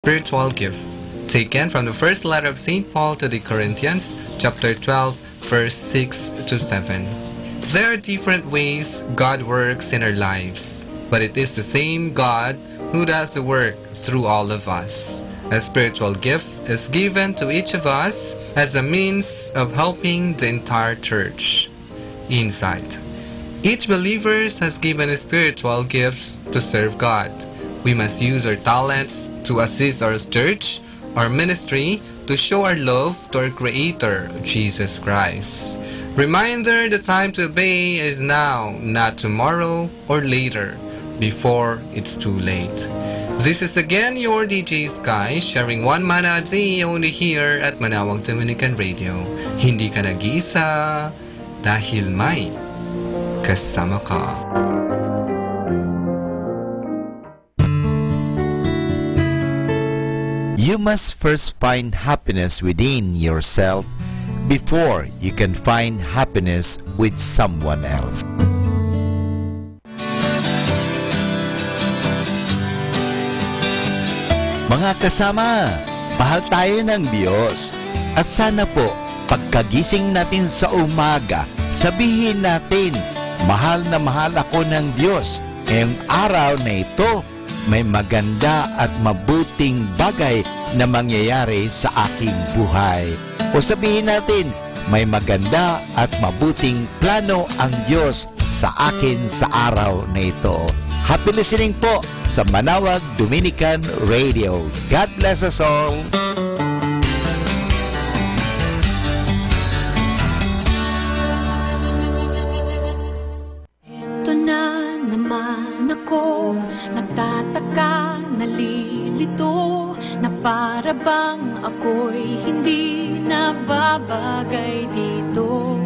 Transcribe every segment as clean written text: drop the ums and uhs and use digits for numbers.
Spiritual gift, taken from the first letter of St. Paul to the Corinthians, chapter 12, verse 6 to 7. There are different ways God works in our lives, but it is the same God who does the work through all of us. A spiritual gift is given to each of us as a means of helping the entire church. Insight. Each believer has given spiritual gifts to serve God. We must use our talents to assist our church, our ministry, to show our love to our Creator, Jesus Christ. Reminder, the time to obey is now, not tomorrow or later, before it's too late. This is again your DJ Sky, sharing one mana a day only here at Manawag Dominican Radio. Hindi ka nag-iisa dahil may kasama ka. You must first find happiness within yourself before you can find happiness with someone else. Mga kasama, mahal tayo ng Diyos. At sana po, pagkagising natin sa umaga, sabihin natin, mahal na mahal ako ng Diyos. Ngayong araw na ito, may maganda at mabuting bagay na mangyayari sa aking buhay. O sabihin natin, may maganda at mabuting plano ang Diyos sa akin sa araw na ito. Happy listening po sa Manawag Dominican Radio. God bless us all. Ito na naman ako, nagtataka, nalilito, na para bang ako'y hindi nababagay dito.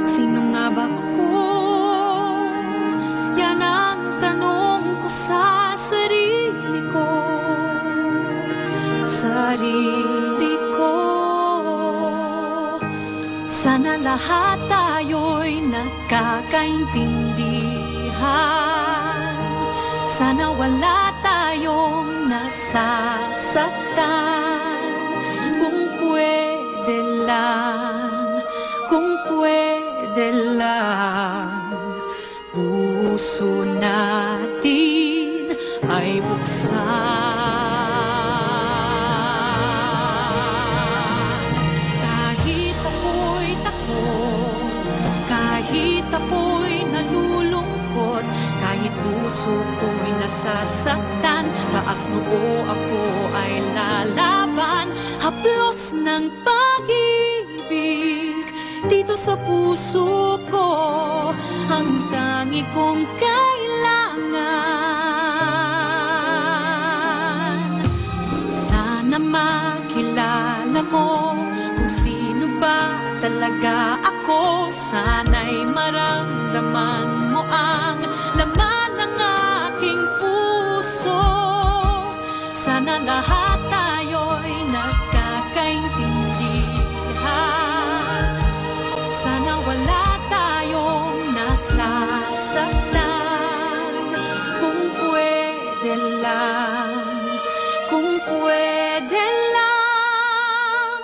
Sino nga ba ako? Yan ang tanong ko sa sarili ko. Sarili ko. Sana lahat tayo'y nagkakaintindihan. Sana wala tayong nasasaktan. Kung pwede lang, kung pwede lang, puso natin ay buksan. Kahit ako'y takot, kahit ako'y nalulungkot, kahit puso ko'y nasasaktan, taas noo ako ay lalaban. Haplos ng pag-ibig dito sa puso ko, ang tangi kong kailangan. Sana makilala mo kung sino ba talaga ako. Sana'y maramdaman mo ang laman ng aking puso. Sana lahat tayo'y nagkakaintindihan. Sana wala tayong nasasaktan. Kung pwede lang, kung pwede lang,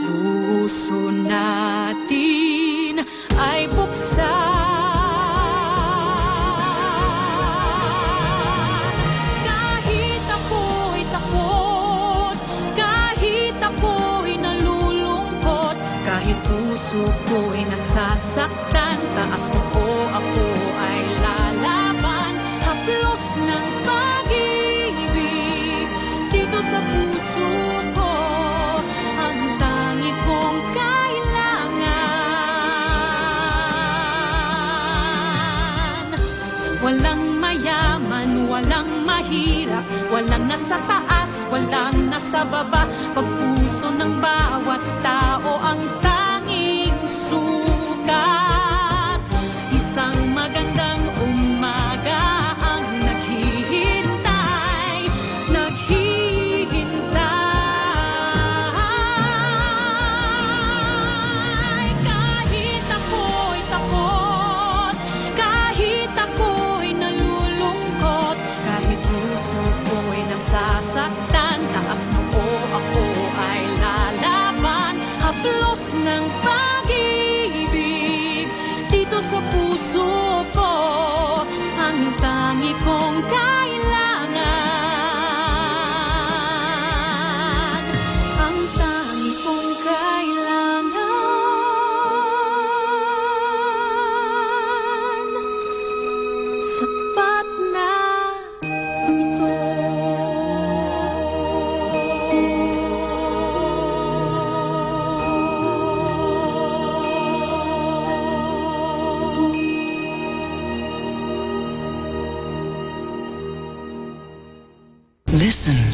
puso natin ay buksan. Kahit ako'y takot, kahit ako'y nalulungkot, kahit puso ko'y nasasaktan, taas noo ako ay lalaban. Haplos ng pag-ibig dito sa puso ko, ang tangi kong kailangan. Walang mayaman, walang mahirap, walang nasa taas, walang nasa baba. Pag puso ng bawat tao ang tanging sukat. Isang magandang umaga ang naghihintay, naghihintay. Kahit ako'y takot, kahit ako'y nalulungkot, kahit puso ko'y nasasaktan,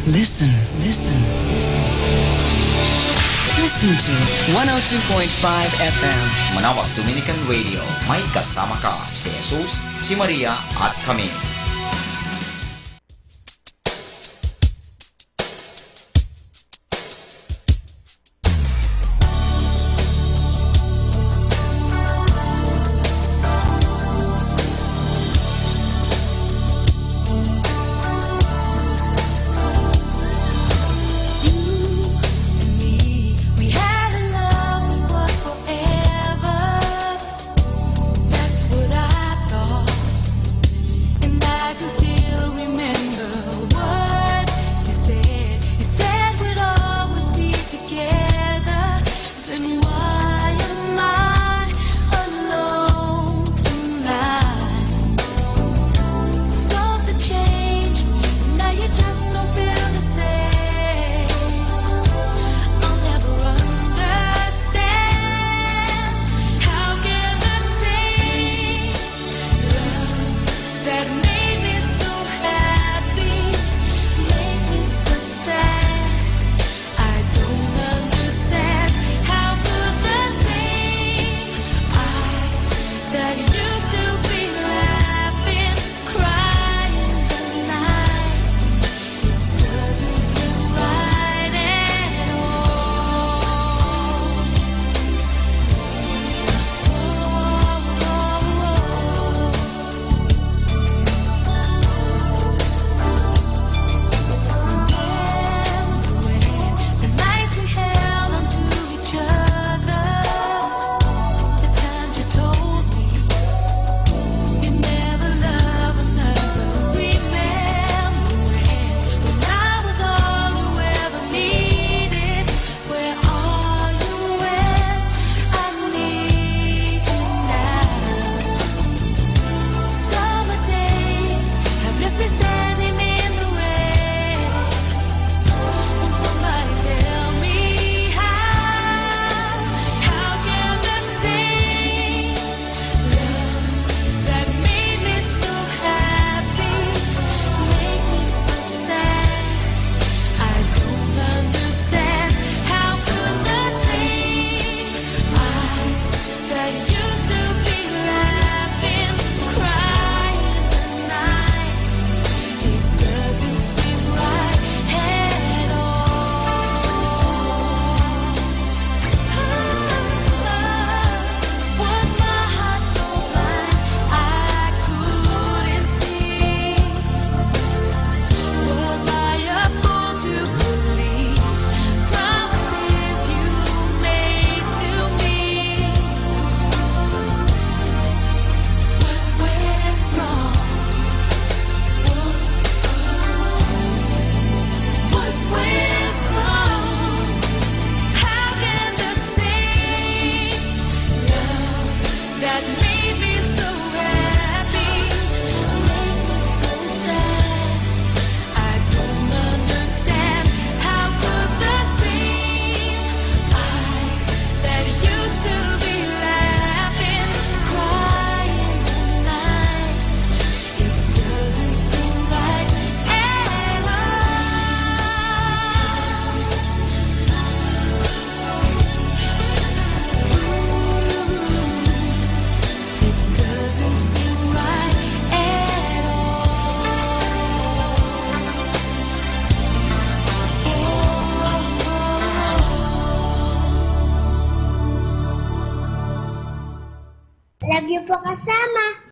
Listen, listen, listen. Listen to 102.5 FM. Manawag Dominican Radio, may kasama ka si Jesus, si Maria at kami. Love you po kasama.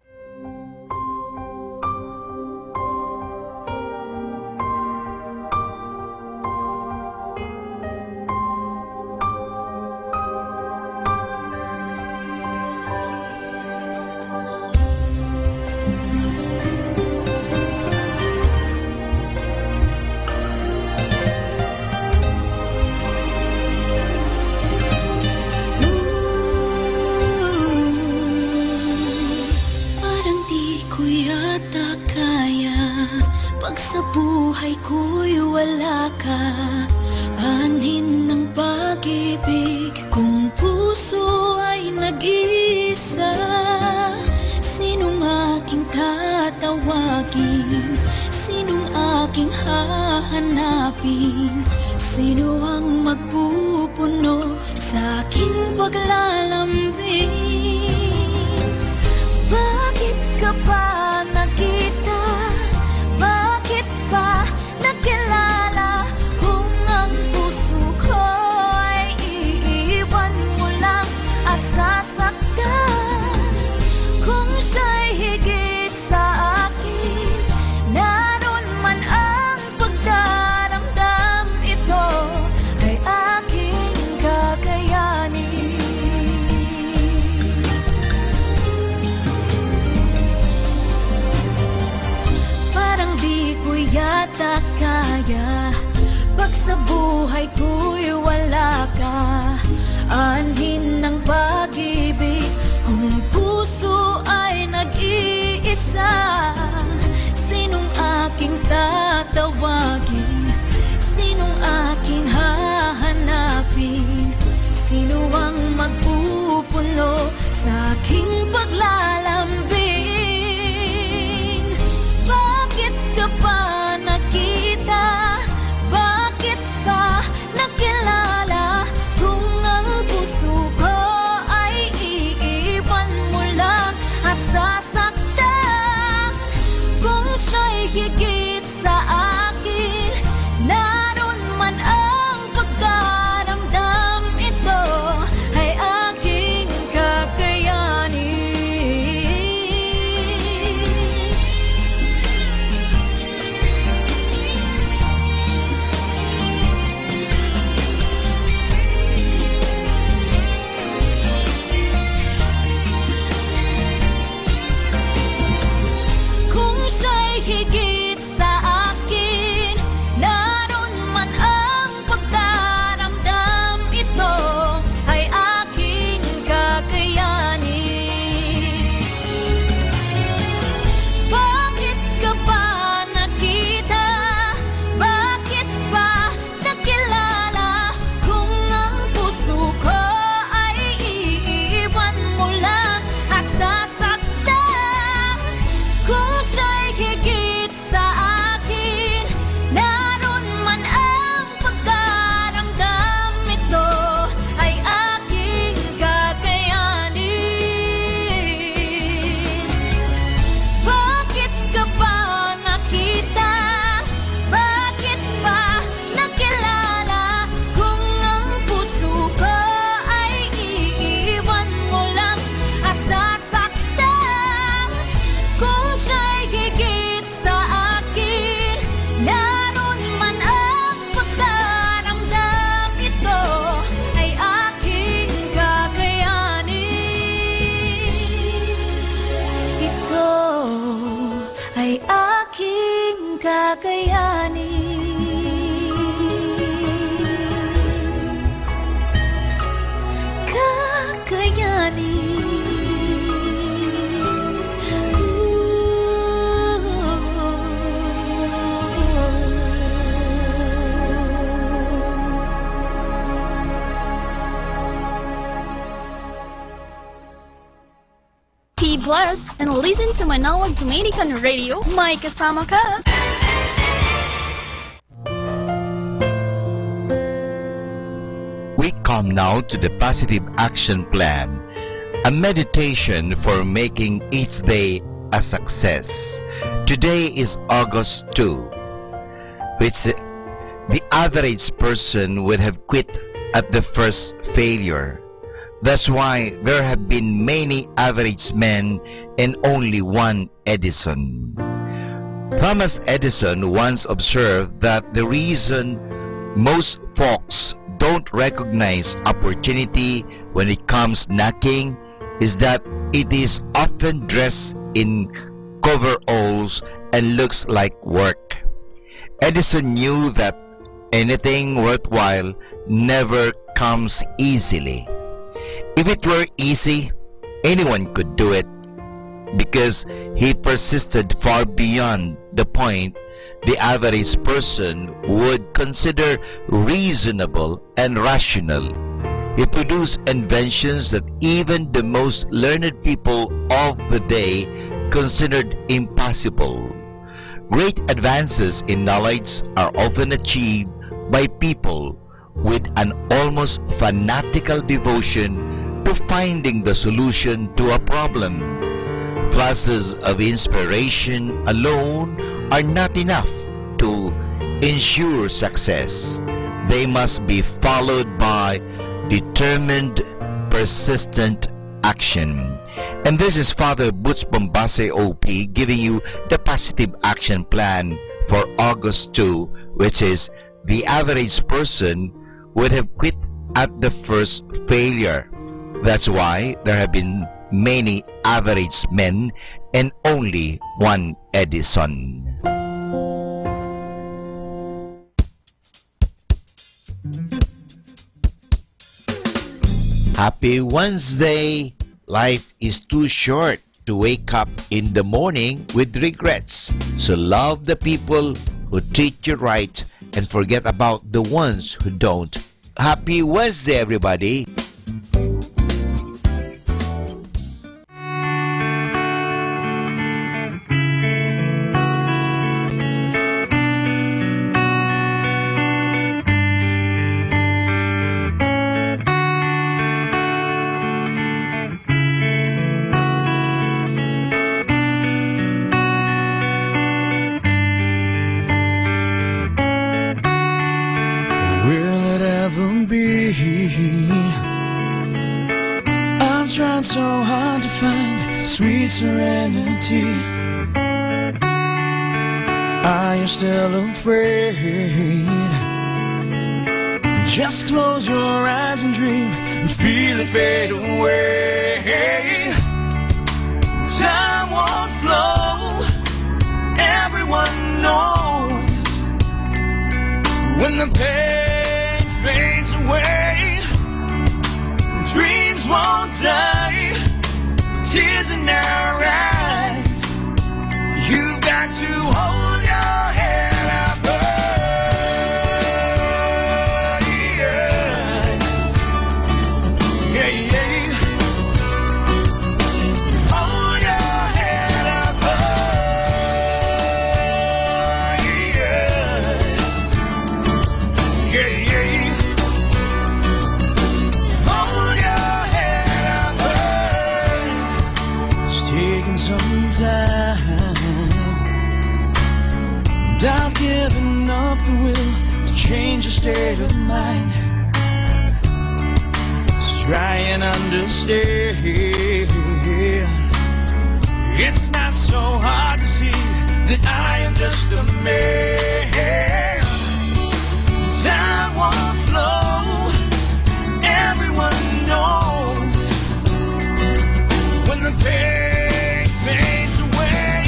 buhay ko'y wala ka, anhin ng pag-ibig kung puso ay nag-iisa. Sinong aking tatawagin? Sinong aking hahanapin? Sino ang magpupuno sa aking paglalambing? Bakit ka pa nakita? Bakit pa nakilala? Kung ang puso ko ay iiwan mo lang at sasaktan. Kung siya'y higit sa akin, naroon man ang pagdaramdam, ito ay aking kakayanin. Parang di ko yata kaya pag sa buhay ko'y wala ka. Anhin ng pag-ibig kung puso ay nag-iisa. Sinong aking tatawagin? Sinong aking hahanapin? Sino ang magpupuno sa aking paglalambing? Bakit ka pa nakita? Bakit pa nakilala? Kung ang puso ko ay iiwan mo lang at sasaktan. Kung siya'y higit sa akin, naroon man ang pagdaramdam, ito ay aking kakayanin. Kung siya'y higit sa akin, naroon man ang pagdaramdam, ito ay aking kakayanin. Bakit ka pa nakita? Bakit pa nakilala? Kung ang puso ko ay iiwan mo lang at sasaktan. Kung siya'y higit sa akin, naroon man ang pagdaramdam, ito ay aking kakayanin. Bakit ka pa nakita? Bakit pa nakilala? Kung ang puso ko ay iiwan mo lang at sasaktan. Kung siya'y higit sa akin, naroon man ang pagdaramdam, ito ay aking kakayanin. Ito ay aking kakayanin. Be blessed and listen to Manawag Dominican Radio. May kasama ka. We come now to the Positive Action Plan, a meditation for making each day a success. Today is August 2, which the average person would have quit at the first failure. That's why there have been many average men and only one Edison. Thomas Edison once observed that the reason most folks don't recognize opportunity when it comes knocking is that it is often dressed in coveralls and looks like work. Edison knew that anything worthwhile never comes easily. If it were easy, anyone could do it, because he persisted far beyond the point the average person would consider reasonable and rational. He produced inventions that even the most learned people of the day considered impossible. Great advances in knowledge are often achieved by people with an almost fanatical devotion to finding the solution to a problem. Flashes of inspiration alone are not enough to ensure success. They must be followed by determined, persistent action. And this is Father Butch Bombase OP giving you the positive action plan for August 2, which is the average person would have quit at the first failure. That's why there have been many average men and only one Edison. Happy Wednesday! Life is too short to wake up in the morning with regrets. So love the people who treat you right and forget about the ones who don't. Happy Wednesday, everybody! Will it ever be? I'm trying so hard to find sweet serenity. Are you still afraid? Just close your eyes and dream and feel it fade away. Time won't flow, everyone knows. When the pain fades away, dreams won't die, tears in our eyes. You've got to hold your head up high. Yeah, yeah. Hold your head up high. Yeah, yeah. Hold your head up high. It's taking some time. I've given up the will to change your state of mind. So try and understand. It's not so hard to see that I am just a man. Time won't flow, everyone knows. When the pain fades away,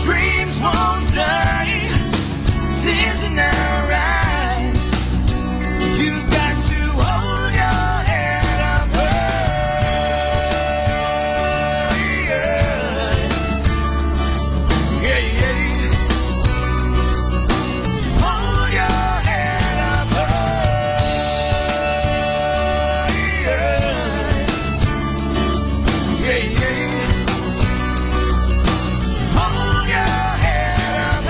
dreams won't die, tears in our eyes. You've got to hold your head up high. Yeah, yeah. Hold your head up high. Yeah, yeah. Hold your head up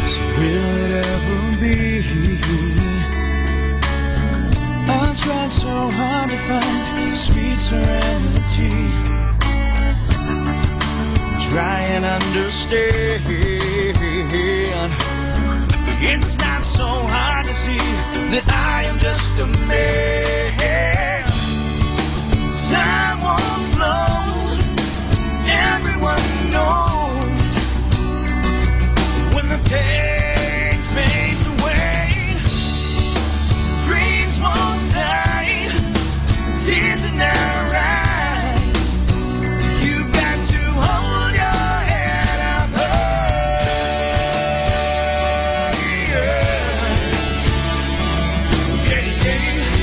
So will it ever be? I've tried so hard to find sweet serenity. Try and understand. It's not so hard to see that I am just a man. Time won't flow, everyone knows. When the pain fades away, dreams won't die, tears in our eyes. You've got to hold your head up high. Yeah, yeah.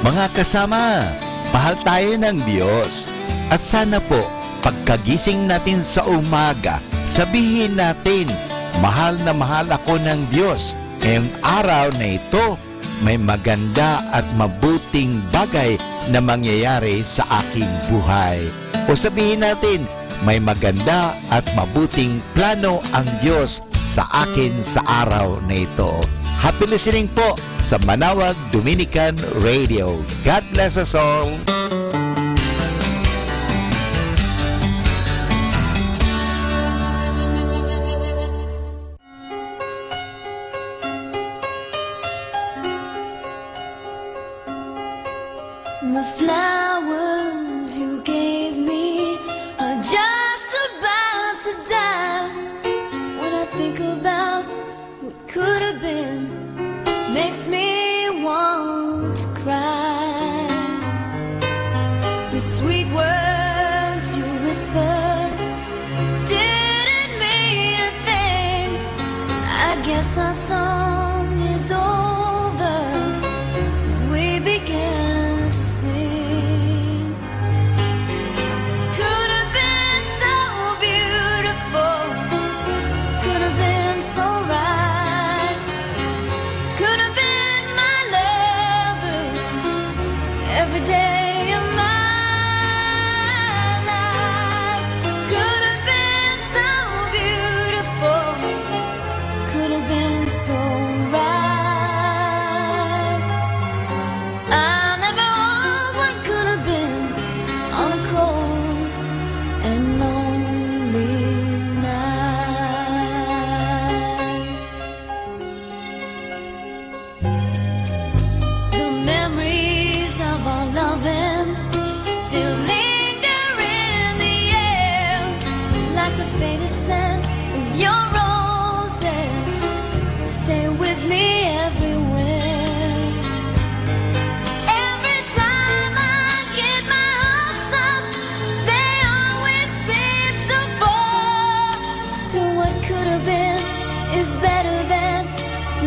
Mga kasama, mahal tayo ng Diyos. At sana po, pagkagising natin sa umaga, sabihin natin, mahal na mahal ako ng Diyos. Ngayong araw na ito, may maganda at mabuting bagay na mangyayari sa aking buhay. O sabihin natin, may maganda at mabuting plano ang Diyos sa akin sa araw na ito. Happy listening po sa Manawag Dominican Radio. God bless us all. The flowers you gave me are just about to die. When I think about what could have been, makes me want to cry. The sweet words you whispered didn't mean a thing. I guess our song is over as we began.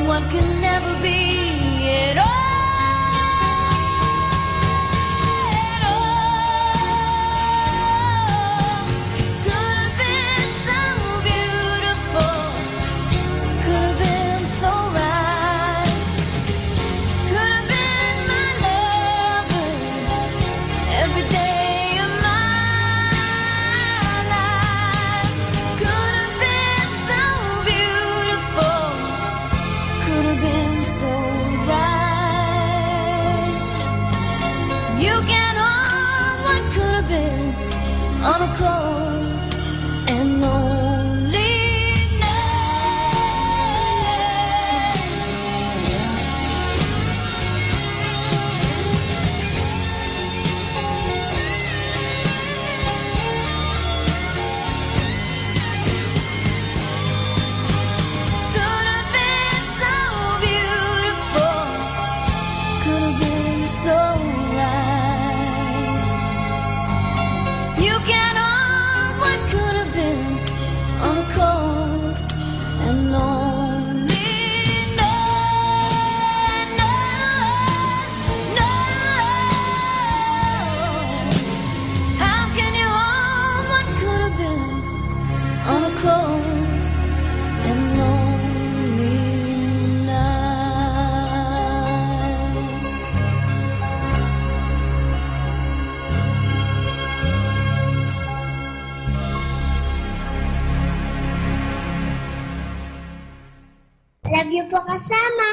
What can never be at all. Could have been so beautiful, could have been so right, could have been my lover every day of my life. Could have been so beautiful, could have been so right. You can hold what could have been on a cold and lonely night. Could have been so beautiful, could have been so right. You can hold what could have been on a cold and lonely night. No. How can you hold what could have been on a cold and lonely night? Love you po kasama.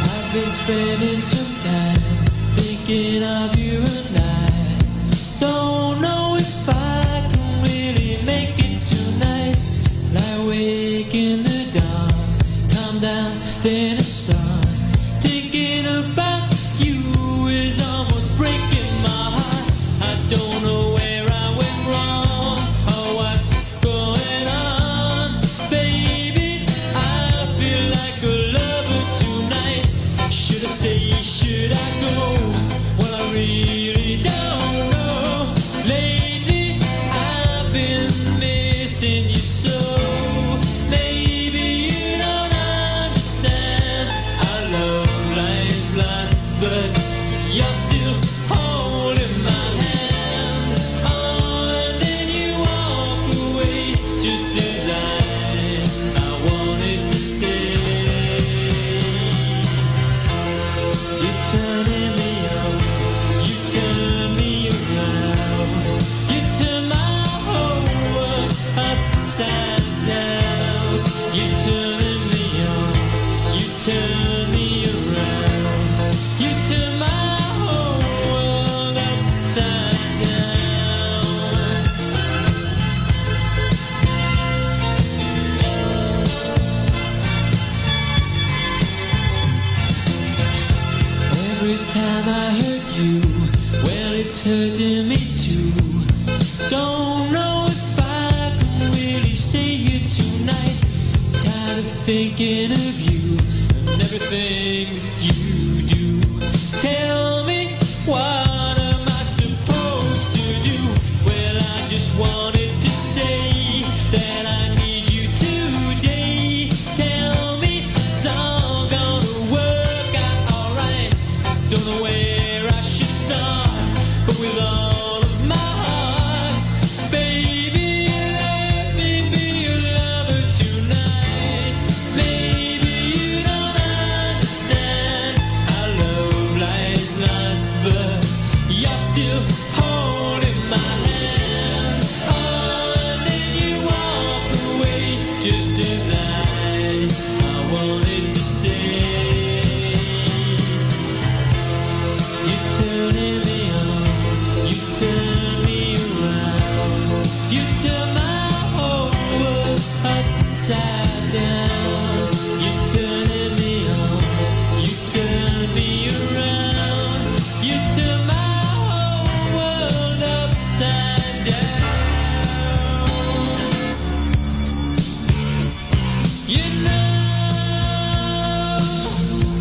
I've been spending some time thinking of you and I don't know if I can really make it tonight. Lie awake in the dark, calm down, then I start thinking about you is almost breaking my heart. I don't know where I went wrong or what's going on, baby. hurting me too. Don't know if I can really stay here tonight. Tired of thinking of you and everything that you do. Tell me, what am I supposed to do? Well, I just wanted to say that I need you today. Tell me it's all gonna work out alright. Don't know where I should start, but with all of my heart, baby, let me be your lover tonight. Maybe you don't understand how love lies lost, but you're still holding my hand. Oh, and then you walk away just as I wanted to say. You turning me on, you turn me around, you turn my whole world upside down. You turning me on, you turn me around, you turn my whole world upside down. You know,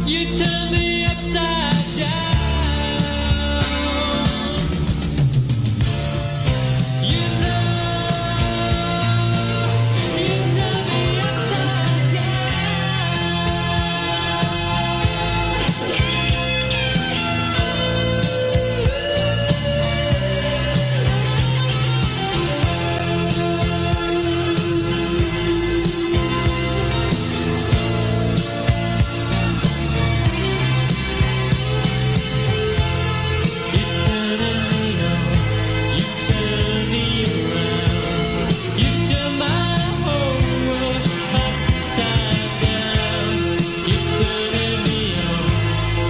you turn me upside down. You know, you turn me upside down. You turning me on, you turn me around, you turn my whole world upside down. You turning me on,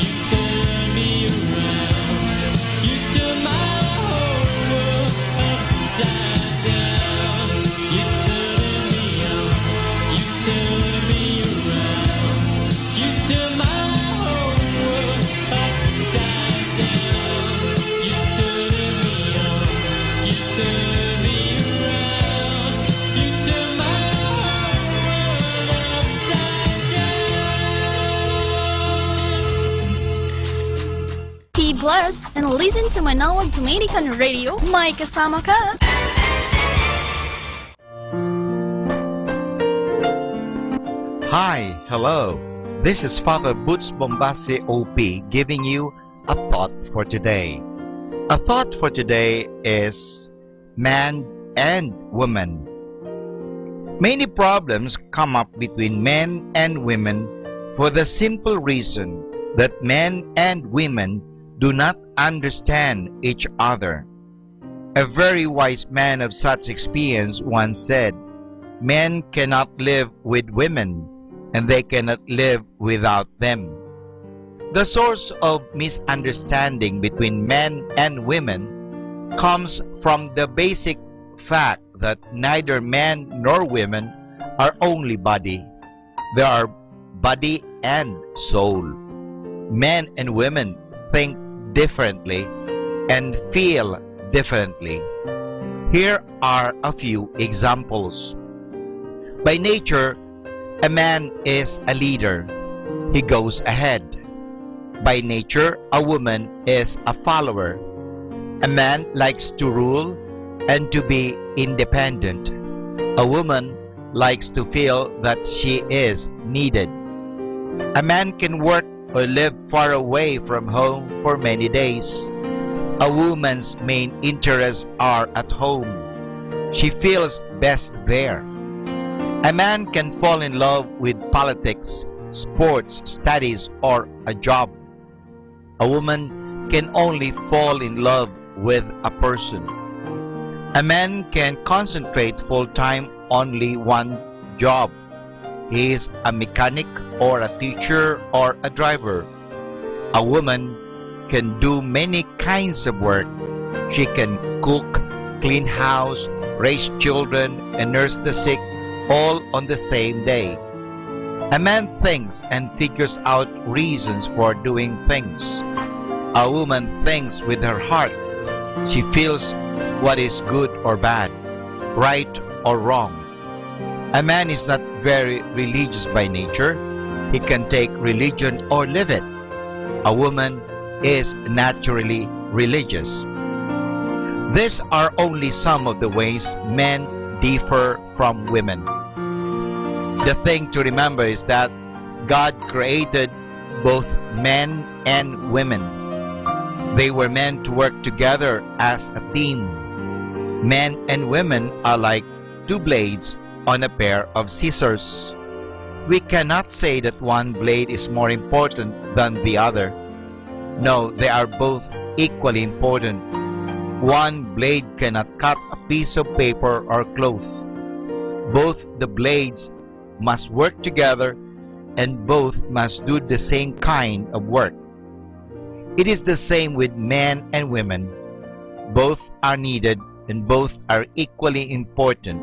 you turn me around, you turn my whole world upside down. You turning me on, you turn me around, you turn my whole world upside down. You turning me on, you turn me around, you turn my whole world upside down. Be blessed and listen to Manawag Dominican Radio. May kasama ka. Hi, hello. This is Father Boots Bombase OP giving you a thought for today. A thought for today is man and woman. Many problems come up between men and women for the simple reason that men and women do not understand each other. A very wise man of such experience once said, "Men cannot live with women, and they cannot live without them." The source of misunderstanding between men and women comes from the basic fact that neither men nor women are only body. They are body and soul. Men and women think differently and feel differently. Here are a few examples. By nature, a man is a leader. He goes ahead. By nature, a woman is a follower. A man likes to rule and to be independent. A woman likes to feel that she is needed. A man can work or live far away from home for many days. A woman's main interests are at home. She feels best there. A man can fall in love with politics, sports, studies, or a job. A woman can only fall in love with a person. A man can concentrate full-time only one job. He is a mechanic or a teacher or a driver. A woman can do many kinds of work. She can cook, clean house, raise children, and nurse the sick, all on the same day. A man thinks and figures out reasons for doing things. A woman thinks with her heart, She feels what is good or bad, right or wrong. A man is not very religious by nature. He can take religion or live it. A woman is naturally religious. These are only some of the ways men differ from women. The thing to remember is that God created both men and women. They were meant to work together as a team. Men and women are like two blades on a pair of scissors. We cannot say that one blade is more important than the other. No, they are both equally important. One blade cannot cut a piece of paper or cloth. Both the blades must work together, and both must do the same kind of work. It is the same with men and women. Both are needed and both are equally important,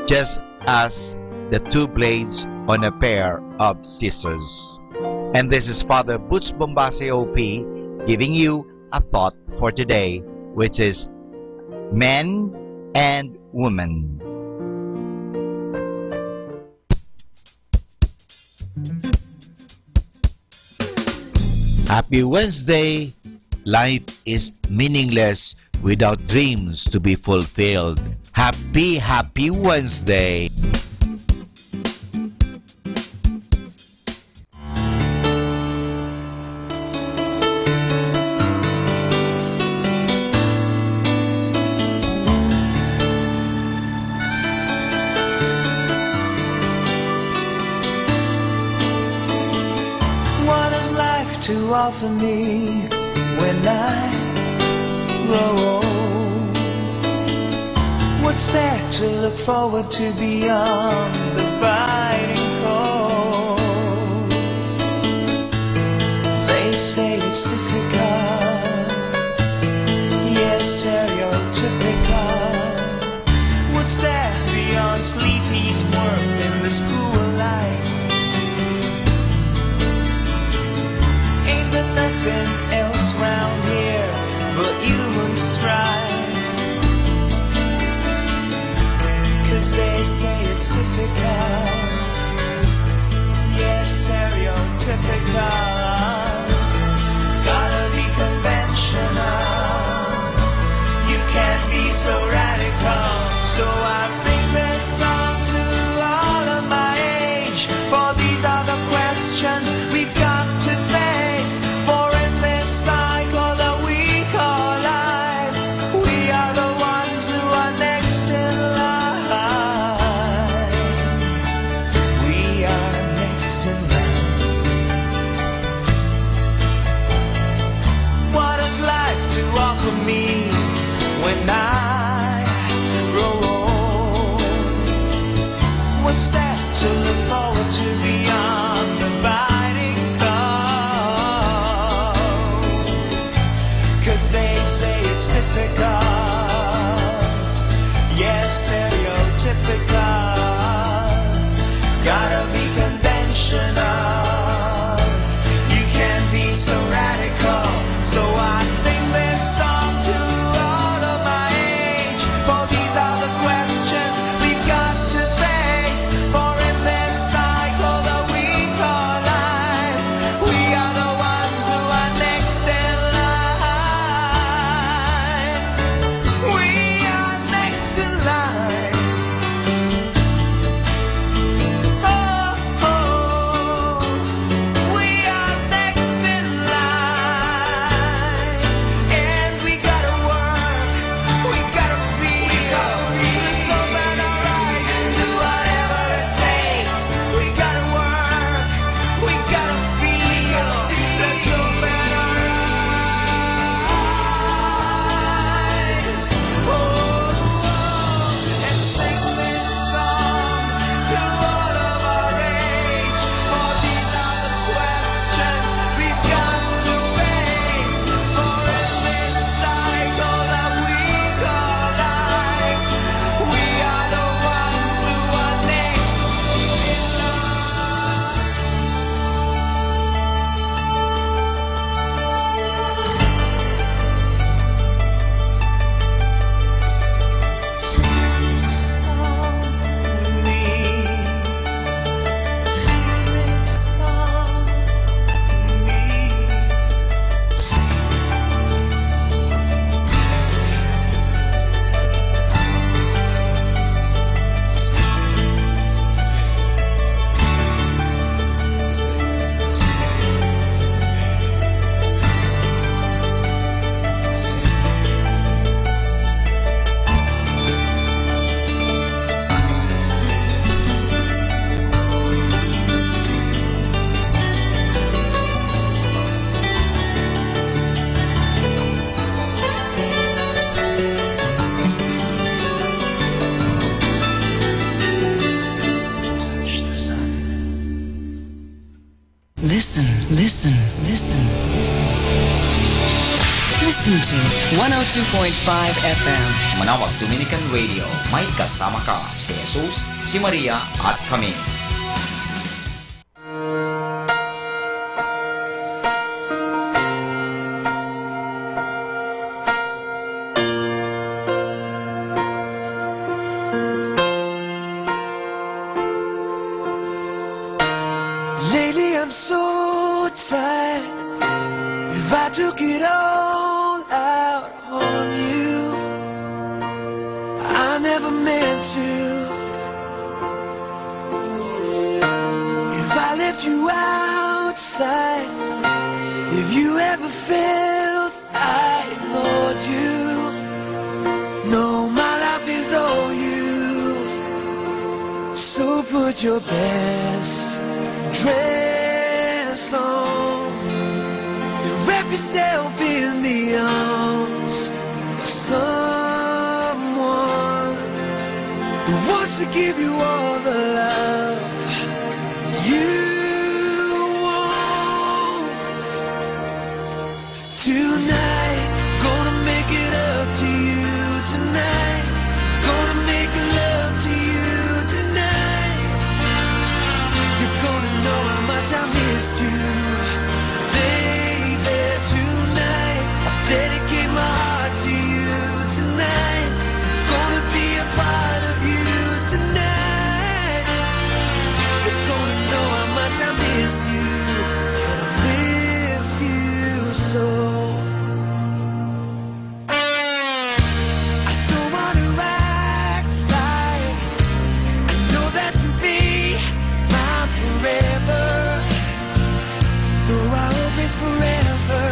just as the two blades on a pair of scissors. And this is Father Butch Bombase OP giving you a thought for today, which is men and women. Happy Wednesday! Life is meaningless without dreams to be fulfilled. Happy Wednesday! To offer me when I grow old? What's there to look forward to beyond the biting cold? They say it's difficult, yes, stereotypical. What's there beyond sleep, eat, work in the school life? Ain't there nothing else round here but human strife? 'Cause they say it's difficult, yes, stereotypical. Gotta be conventional, you can't be so radical. So I sing this song to all of my age, for these are the questions we've got to face. For in this cycle that we call life, we are the ones who are next in line. We are next in line. Listen, listen, listen. Listen to 102.5 FM. Manawag Dominican Radio, may kasama ka si Jesus, si Maria at kami. Lately I'm so tired. If I took it all out on you, I never meant to. If I left you outside, if you ever felt I ignored you, no, my life is all you. So put your best dress on and wrap yourself in the arms of someone who wants to give you all the love you want. Tonight, gonna make it up to you tonight. Gonna make love to you tonight. You're gonna know how much I missed you, baby. Tonight, I dedicate my heart to you tonight. Gonna be a part of you tonight. You're gonna know how much I miss you, and I miss you so. I don't wanna act like I know that to be mine forever, though I hope it's forever.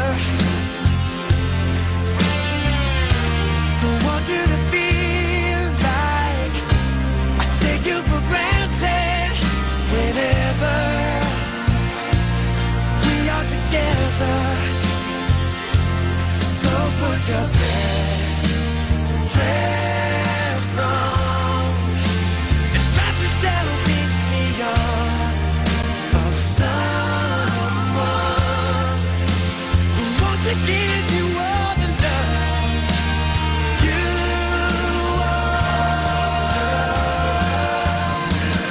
Don't want you to feel like I take you for granted whenever we are together. So put your best dress on and wrap yourself in the arms of someone who wants to give you all the love you want.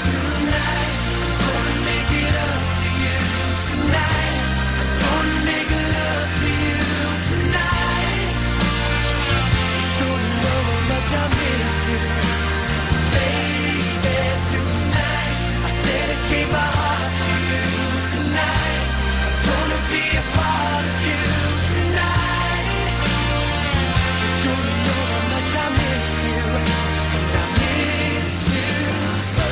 Tonight, I'm gonna make it up to you tonight. I'm gonna make love to you tonight. You don't know how much I miss you, baby. Tonight, I dedicate my heart to you tonight. I'm gonna be a part of you tonight. You don't know how much I miss you, and I miss you so.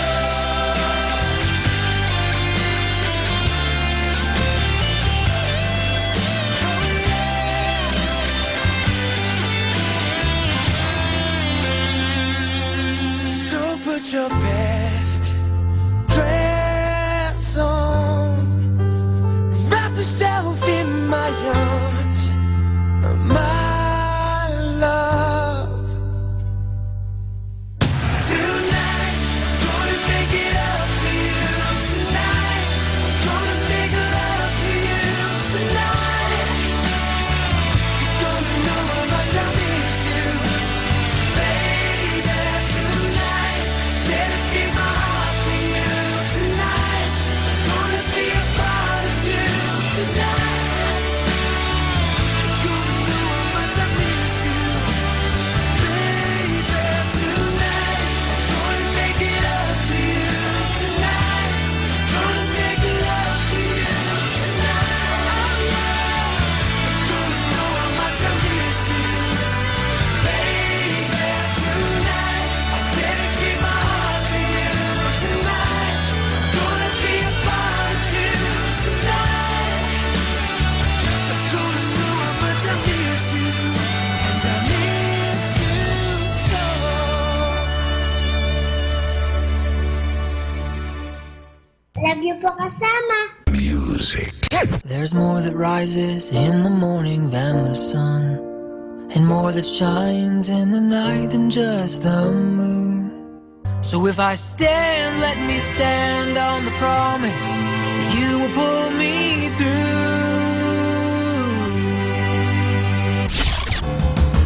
So put your best dress on, wrap yourself in my arms, my love. Tonight, gonna make it up to you tonight. Gonna make love to you tonight. You're gonna know how much I miss you, baby. Tonight, dedicate my heart to you tonight. Gonna be a part of you tonight. You're gonna know how much I miss you, baby. Tonight, gonna make it up to you tonight. Gonna make love to you tonight. You're gonna know how much I miss you, baby. Tonight, I dedicate my heart to you tonight. Gonna be a part of you tonight. You're gonna know how much I miss you, and I miss you so. Love you po kasama. There's more that rises in the morning than the sun, and more that shines in the night than just the moon. So if I stand, let me stand on the promise You will pull me through.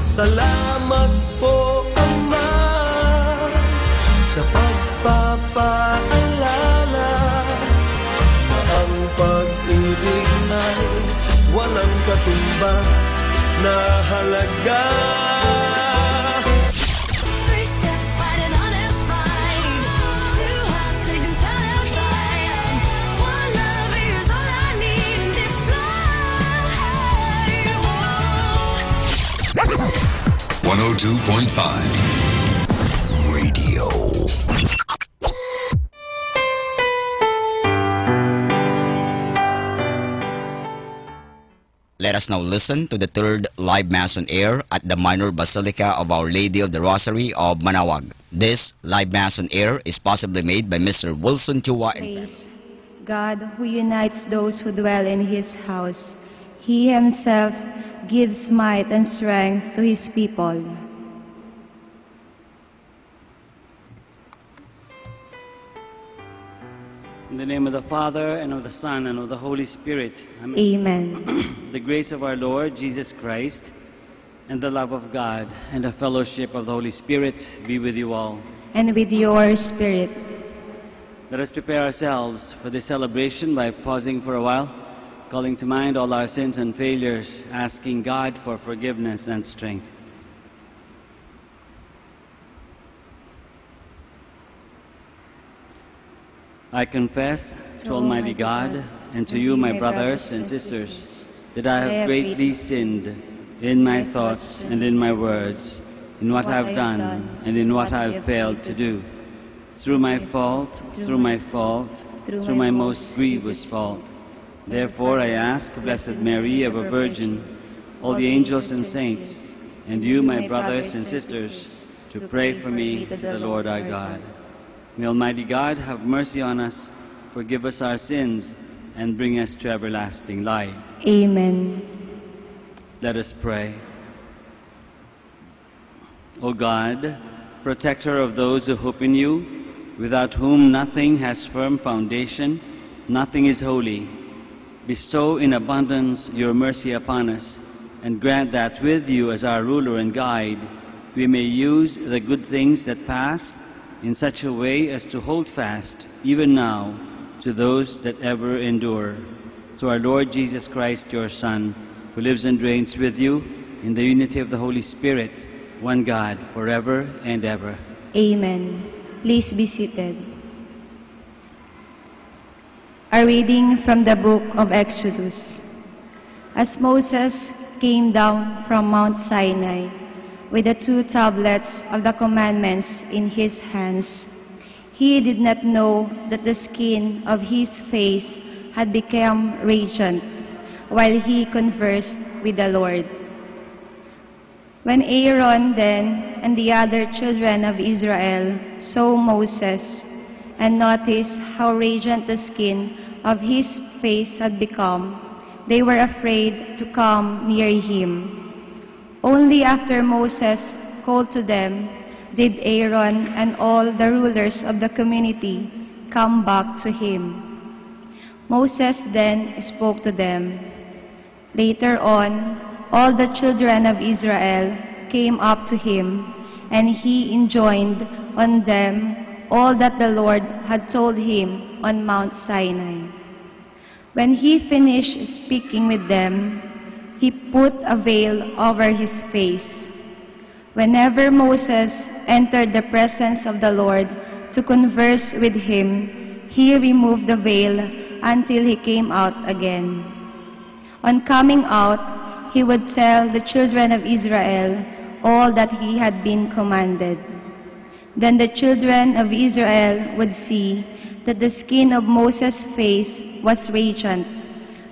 Salamat po, Ama, sa pagpapaalala na ang pag-ibig ay walang katumbas na halaga. Three steps fighting on this fight. Two hearts taking start a fire. One love is all I need in this life. 102.5 Radio. Let us now listen to the third live Mass on air at the Minor Basilica of Our Lady of the Rosary of Manaoag. This live Mass on air is possibly made by Mr. Wilson Chua and Praise God, who unites those who dwell in His house. He Himself gives might and strength to His people. In the name of the Father, and of the Son, and of the Holy Spirit. Amen. Amen. The grace of our Lord Jesus Christ, and the love of God, and the fellowship of the Holy Spirit be with you all. And with your spirit. Let us prepare ourselves for this celebration by pausing for a while, calling to mind all our sins and failures, asking God for forgiveness and strength. I confess to Almighty God and to you, my brothers and sisters, that I have greatly sinned in my thoughts and in my words, in what I have done and in what I have failed to do. Through my fault, through my most grievous fault. Therefore I ask Blessed Mary, ever Virgin, all the angels and saints, and you, my brothers and sisters, to pray for me to the Lord our God. May Almighty God have mercy on us, forgive us our sins, and bring us to everlasting life. Amen. Let us pray. O God, protector of those who hope in you, without whom nothing has firm foundation, nothing is holy, bestow in abundance your mercy upon us, and grant that with you as our ruler and guide, we may use the good things that pass in such a way as to hold fast, even now, to those that ever endure. Through our Lord Jesus Christ, your Son, who lives and reigns with you in the unity of the Holy Spirit, one God, forever and ever. Amen. Please be seated. A reading from the book of Exodus. As Moses came down from Mount Sinai with the 2 tablets of the commandments in his hands, he did not know that the skin of his face had become radiant while he conversed with the Lord. When Aaron then and the other children of Israel saw Moses and noticed how radiant the skin of his face had become, they were afraid to come near him. Only after Moses called to them did Aaron and all the rulers of the community come back to him. Moses then spoke to them. Later on, all the children of Israel came up to him, and he enjoined on them all that the Lord had told him on Mount Sinai. When he finished speaking with them, he put a veil over his face. Whenever Moses entered the presence of the Lord to converse with him, he removed the veil until he came out again. On coming out, he would tell the children of Israel all that he had been commanded. Then the children of Israel would see that the skin of Moses' face was radiant,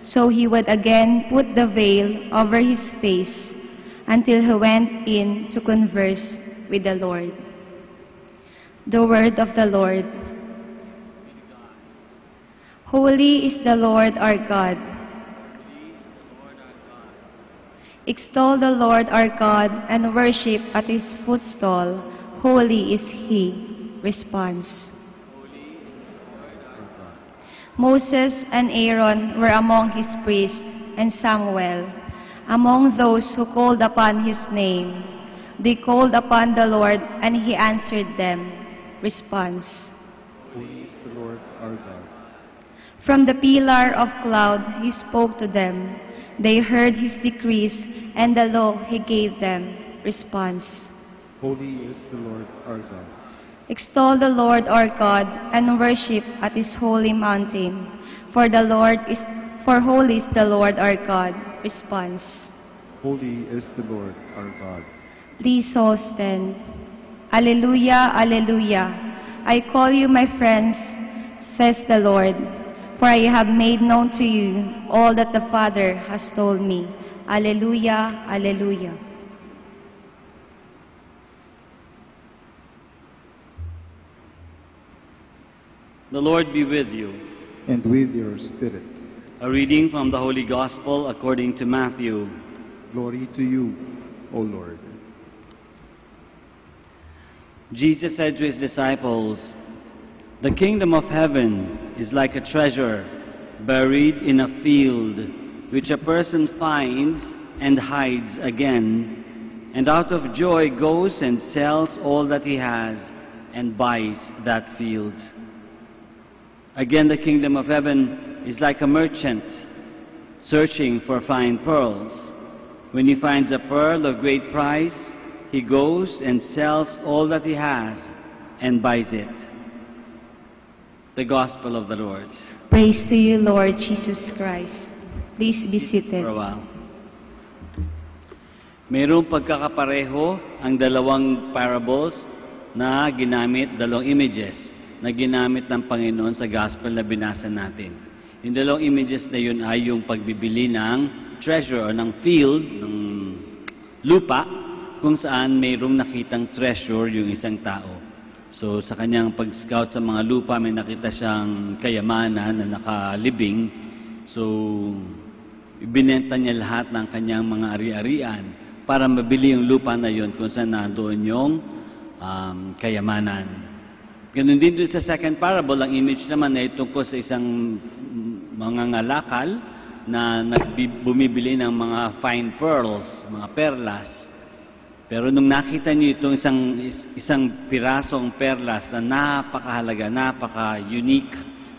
so he would again put the veil over his face until he went in to converse with the Lord. The word of the Lord. Holy is the Lord our God. Extol the Lord our God and worship at his footstool. Holy is he. Response. Moses and Aaron were among his priests, and Samuel among those who called upon his name. They called upon the Lord, and he answered them. Response. Holy is the Lord our God. From the pillar of cloud he spoke to them. They heard his decrees and the law he gave them. Response. Holy is the Lord our God. Extol the Lord our God and worship at his holy mountain. For holy is the Lord our God. Response. Holy is the Lord our God. Please all stand. Alleluia, alleluia. I call you my friends, says the Lord, for I have made known to you all that the Father has told me. Alleluia, alleluia. The Lord be with you. And with your spirit. A reading from the Holy Gospel according to Matthew. Glory to you, O Lord. Jesus said to his disciples, "The kingdom of heaven is like a treasure buried in a field, which a person finds and hides again, and out of joy goes and sells all that he has and buys that field. Again, the kingdom of heaven is like a merchant searching for fine pearls. When he finds a pearl of great price, he goes and sells all that he has and buys it." The Gospel of the Lord. Praise to you, Lord Jesus Christ. Please be seated. For a while. Mayroong pagkakapareho ang dalawang parables na ginamit, dalawang images na ginamit ng Panginoon sa Gospel na binasa natin. Yung dalawang images na yun ay yung pagbibili ng treasure o ng field, ng lupa, kung saan mayroong nakitang treasure yung isang tao. So sa kanyang pag-scout sa mga lupa, may nakita siyang kayamanan na nakalibing. So ibinenta niya lahat ng kanyang mga ari-arian para mabili yung lupa na yun kung saan nandoon yung kayamanan. Ganun din doon sa second parable, ang image naman ay tungkol sa isang mangangalakal na bumibili ng mga fine pearls, mga perlas. Pero nung nakita niyo itong isang pirasong perlas na napakahalaga, napaka-unique,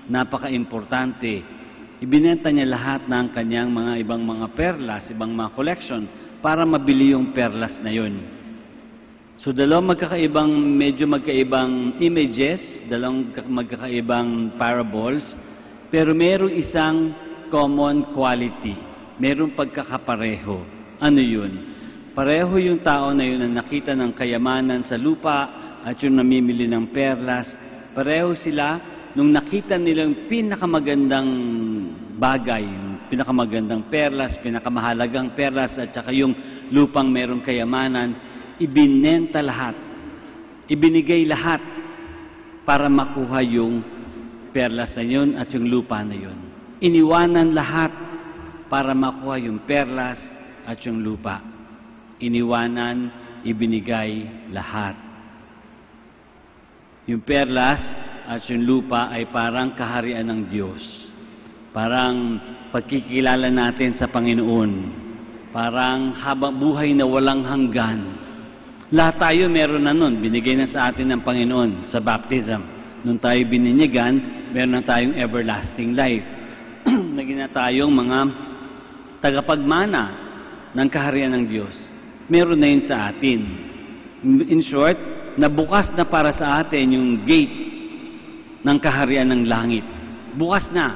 napaka-importante, ibinenta niya lahat ng kanyang mga ibang mga perlas, ibang mga collection, para mabili yung perlas na yun. So dalawang medyo magkaibang images, dalawang magkakaibang parables, pero mayroong isang common quality, mayroong pagkakapareho. Ano yun? Pareho yung tao na yun na nakita ng kayamanan sa lupa at yung namimili ng perlas. Pareho sila nung nakita nilang pinakamagandang bagay, yung pinakamagandang perlas, pinakamahalagang perlas at saka yung lupang mayroong kayamanan, ibinenta lahat, ibinigay lahat para makuha yung perlas na yun at yung lupa na yun. Iniwanan lahat para makuha yung perlas at yung lupa. Iniwanan, ibinigay lahat. Yung perlas at yung lupa ay parang kaharian ng Diyos. Parang pagkikilala natin sa Panginoon. Parang habang buhay na walang hanggan. Lahat tayo meron na nun, binigay na sa atin ng Panginoon sa baptism. Nung tayo bininyagan, meron na tayong everlasting life. Naging na tayong mga tagapagmana ng kaharian ng Diyos. Meron na yun sa atin. In short, nabukas na para sa atin yung gate ng kaharian ng langit. Bukas na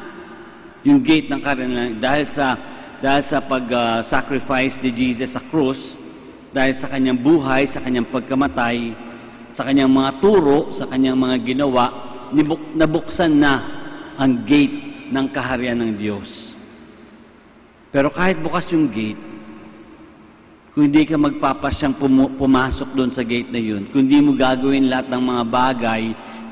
yung gate ng kaharian ng langit. Dahil sa pag-sacrifice ni Jesus sa krus, dahil sa kanyang buhay, sa kanyang pagkamatay, sa kanyang mga turo, sa kanyang mga ginawa, nabuksan na ang gate ng kaharian ng Diyos. Pero kahit bukas yung gate, kung hindi ka magpapasyang pumasok doon sa gate na yun, kung hindi mo gagawin lahat ng mga bagay,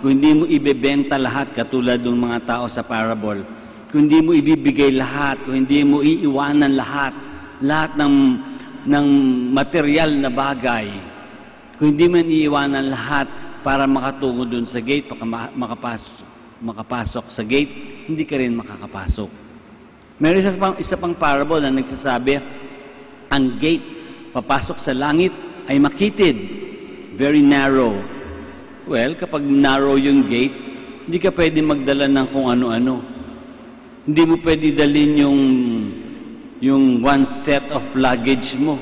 kung hindi mo ibebenta lahat katulad ng mga tao sa parable, kung hindi mo ibibigay lahat, kung hindi mo iiwanan lahat ng material na bagay, kung hindi man iiwanan lahat para makatungo doon sa gate, makapasok, makapasok sa gate, hindi ka rin makakapasok. Meron isa pang parable na nagsasabi, ang gate papasok sa langit ay makitid, very narrow. Well, kapag narrow yung gate, hindi ka pwede magdala ng kung ano-ano. Hindi mo pwede dalhin yung one set of luggage mo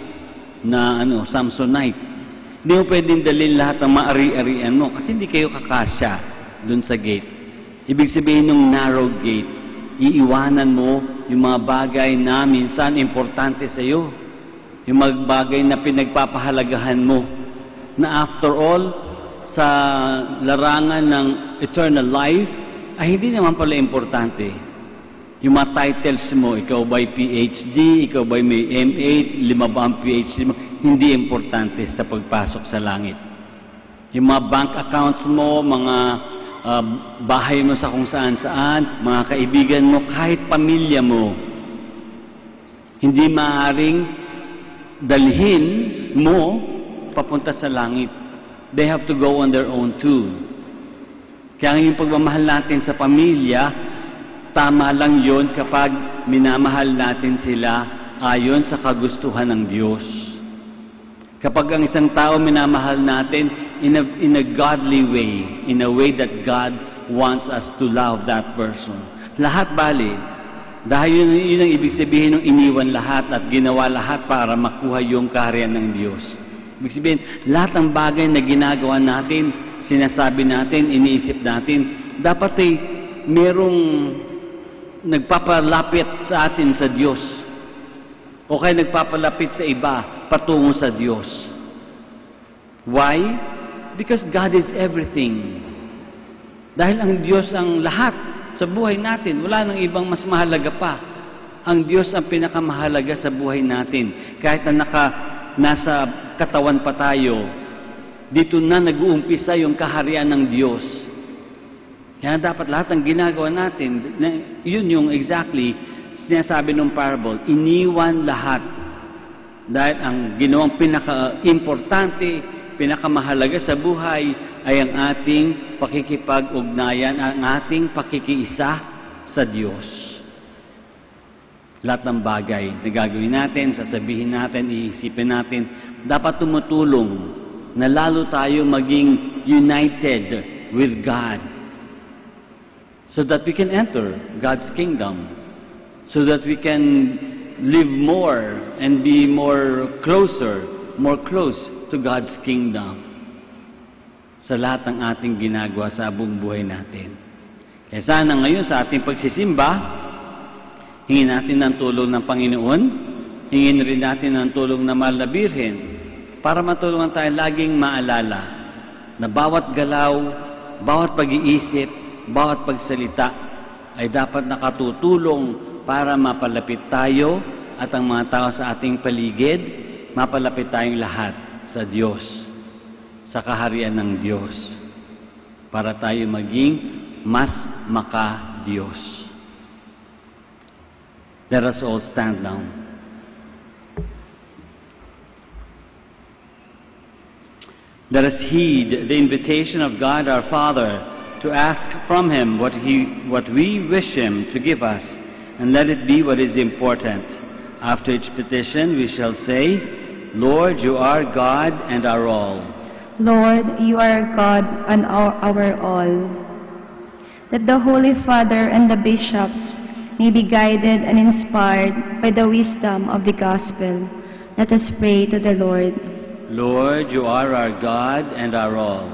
na Samsonite. Hindi mo pwedeng dalhin lahat ng maari-arian mo kasi hindi kayo kakasya dun sa gate. Ibig sabihin ng narrow gate, iiwanan mo yung mga bagay na minsan importante sa iyo. Yung mga bagay na pinagpapahalagahan mo. Na after all, sa larangan ng eternal life, ay hindi naman pala importante. Yung mga titles mo, ikaw ba'y PhD, ikaw ba'y may M8, 5 ba ang PhD mo, hindi importante sa pagpasok sa langit. Yung mga bank accounts mo, mga bahay mo sa kung saan-saan, mga kaibigan mo, kahit pamilya mo, hindi maaaring dalhin mo papunta sa langit. They have to go on their own too. Kaya yung pagmamahal natin sa pamilya, tama lang yon kapag minamahal natin sila ayon sa kagustuhan ng Diyos. Kapag ang isang tao minamahal natin in a godly way, in a way that God wants us to love that person. Lahat bali, dahil yun ang ibig sabihin ng iniwan lahat at ginawa lahat para makuha yung kaharian ng Diyos. Ibig sabihin, lahat ng bagay na ginagawa natin, sinasabi natin, iniisip natin, dapat ay merong nagpapalapit sa atin sa Diyos. O kaya nagpapalapit sa iba patungo sa Diyos. Why? Because God is everything. Dahil ang Diyos ang lahat sa buhay natin. Wala nang ibang mas mahalaga pa. Ang Diyos ang pinakamahalaga sa buhay natin. Kahit na nasa katawan pa tayo, dito na nag-uumpisa yung kaharian ng Diyos. Kaya dapat lahat ng ginagawa natin, yun yung exactly sinasabi ng parable, iniwan lahat. Dahil ang ginawang pinaka-importante, pinakamahalaga sa buhay ay ang ating pakikipag-ugnayan, ang ating pakikiisa sa Diyos. Lahat ng bagay na gagawin natin, sasabihin natin, iisipin natin, dapat tumutulong na lalo tayo maging united with God so that we can enter God's kingdom, so that we can live more and be more close to God's kingdom sa lahat ng ating ginagawa sa buong buhay natin. Kaya sana ngayon sa ating pagsisimba, hingin natin ng tulong ng Panginoon, hingin rin natin ng tulong ng Mahal na Birhen, para matulungan tayo laging maalala na bawat galaw, bawat pag-iisip, bawat pagsalita ay dapat nakatutulong para mapalapit tayo at ang mga tao sa ating paligid, mapalapit tayong lahat sa Diyos, sa kaharian ng Diyos, para tayo maging mas maka-Diyos. Let us all stand now. Let us heed the invitation of God our Father to ask from Him what we wish Him to give us, and let it be what is important. After each petition we shall say, Lord, you are God and our all. Lord, you are God and our all. That the Holy Father and the bishops may be guided and inspired by the wisdom of the gospel. Let us pray to the Lord. Lord, you are our God and our all.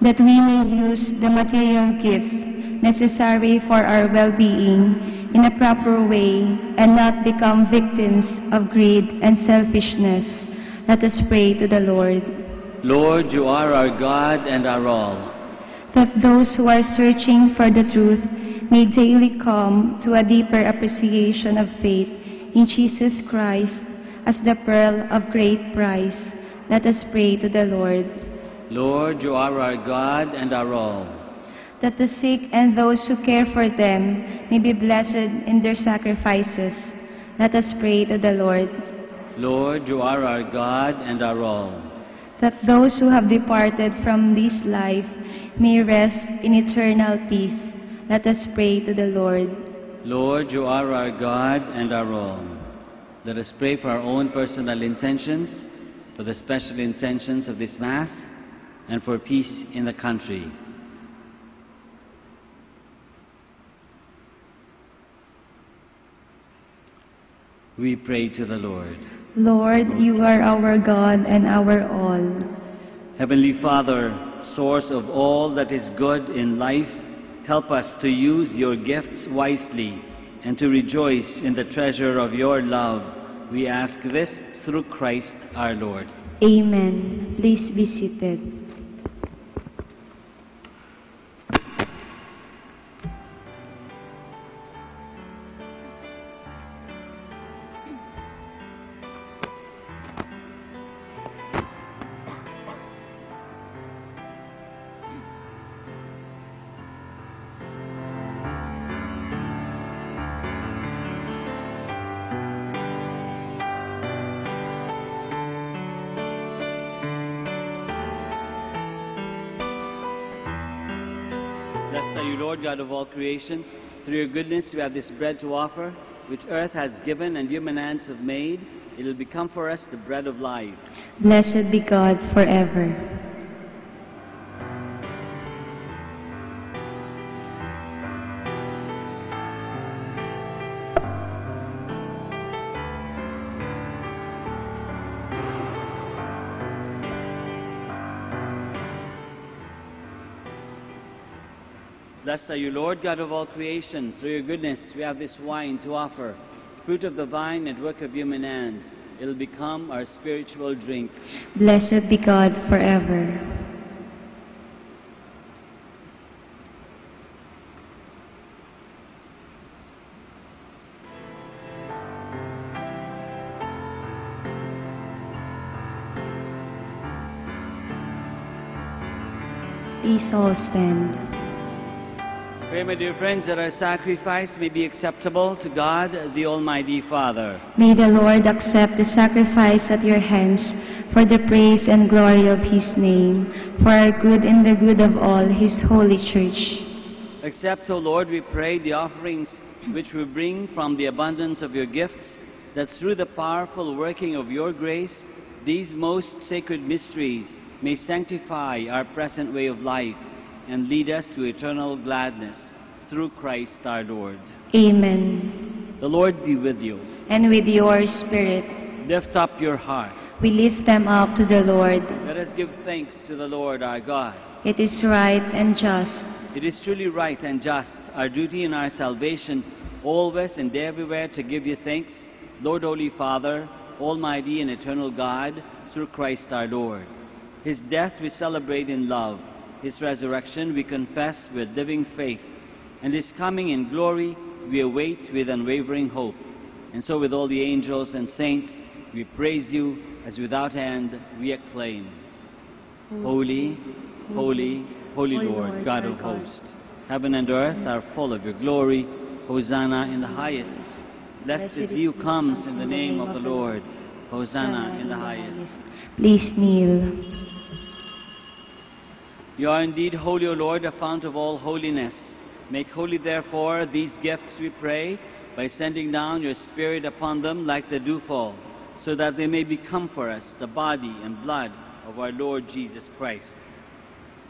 That we may use the material gifts necessary for our well-being in a proper way and not become victims of greed and selfishness. Let us pray to the Lord. Lord, you are our God and our all. That those who are searching for the truth may daily come to a deeper appreciation of faith in Jesus Christ as the pearl of great price. Let us pray to the Lord. Lord, you are our God and our all. That the sick and those who care for them may be blessed in their sacrifices. Let us pray to the Lord. Lord, you are our God and our all. That those who have departed from this life may rest in eternal peace. Let us pray to the Lord. Lord, you are our God and our all. Let us pray for our own personal intentions, for the special intentions of this Mass, and for peace in the country. We pray to the Lord. Lord, you are our God and our all. Heavenly Father, source of all that is good in life, help us to use your gifts wisely and to rejoice in the treasure of your love. We ask this through Christ our Lord. Amen. Please be seated. Blessed are you, Lord, God of all creation. Through your goodness we have this bread to offer, which earth has given and human hands have made. It will become for us the bread of life. Blessed be God forever. Blessed are you, Lord, God of all creation. Through your goodness we have this wine to offer, fruit of the vine and work of human hands. It will become our spiritual drink. Blessed be God forever. Please all stand. Pray, my dear friends, that our sacrifice may be acceptable to God, the Almighty Father. May the Lord accept the sacrifice at your hands for the praise and glory of his name, for our good and the good of all his holy church. Accept, O Lord, we pray, the offerings which we bring from the abundance of your gifts, that through the powerful working of your grace, these most sacred mysteries may sanctify our present way of life and lead us to eternal gladness, through Christ our Lord. Amen. The Lord be with you. And with your spirit. Lift up your hearts. We lift them up to the Lord. Let us give thanks to the Lord our God. It is right and just. It is truly right and just, our duty and our salvation, always and everywhere to give you thanks, Lord, Holy Father, Almighty and eternal God, through Christ our Lord. His death we celebrate in love. His resurrection we confess with living faith, and his coming in glory we await with unwavering hope. And so with all the angels and saints we praise you, as without end we acclaim. Holy, holy, holy Lord, God of hosts, heaven and earth are full of your glory. Hosanna in the highest. Blessed is he who comes in the name of the Lord. Hosanna in the highest. Please kneel. You are indeed holy, O Lord, the fount of all holiness. Make holy, therefore, these gifts, we pray, by sending down your Spirit upon them like the dewfall, so that they may become for us the body and blood of our Lord Jesus Christ.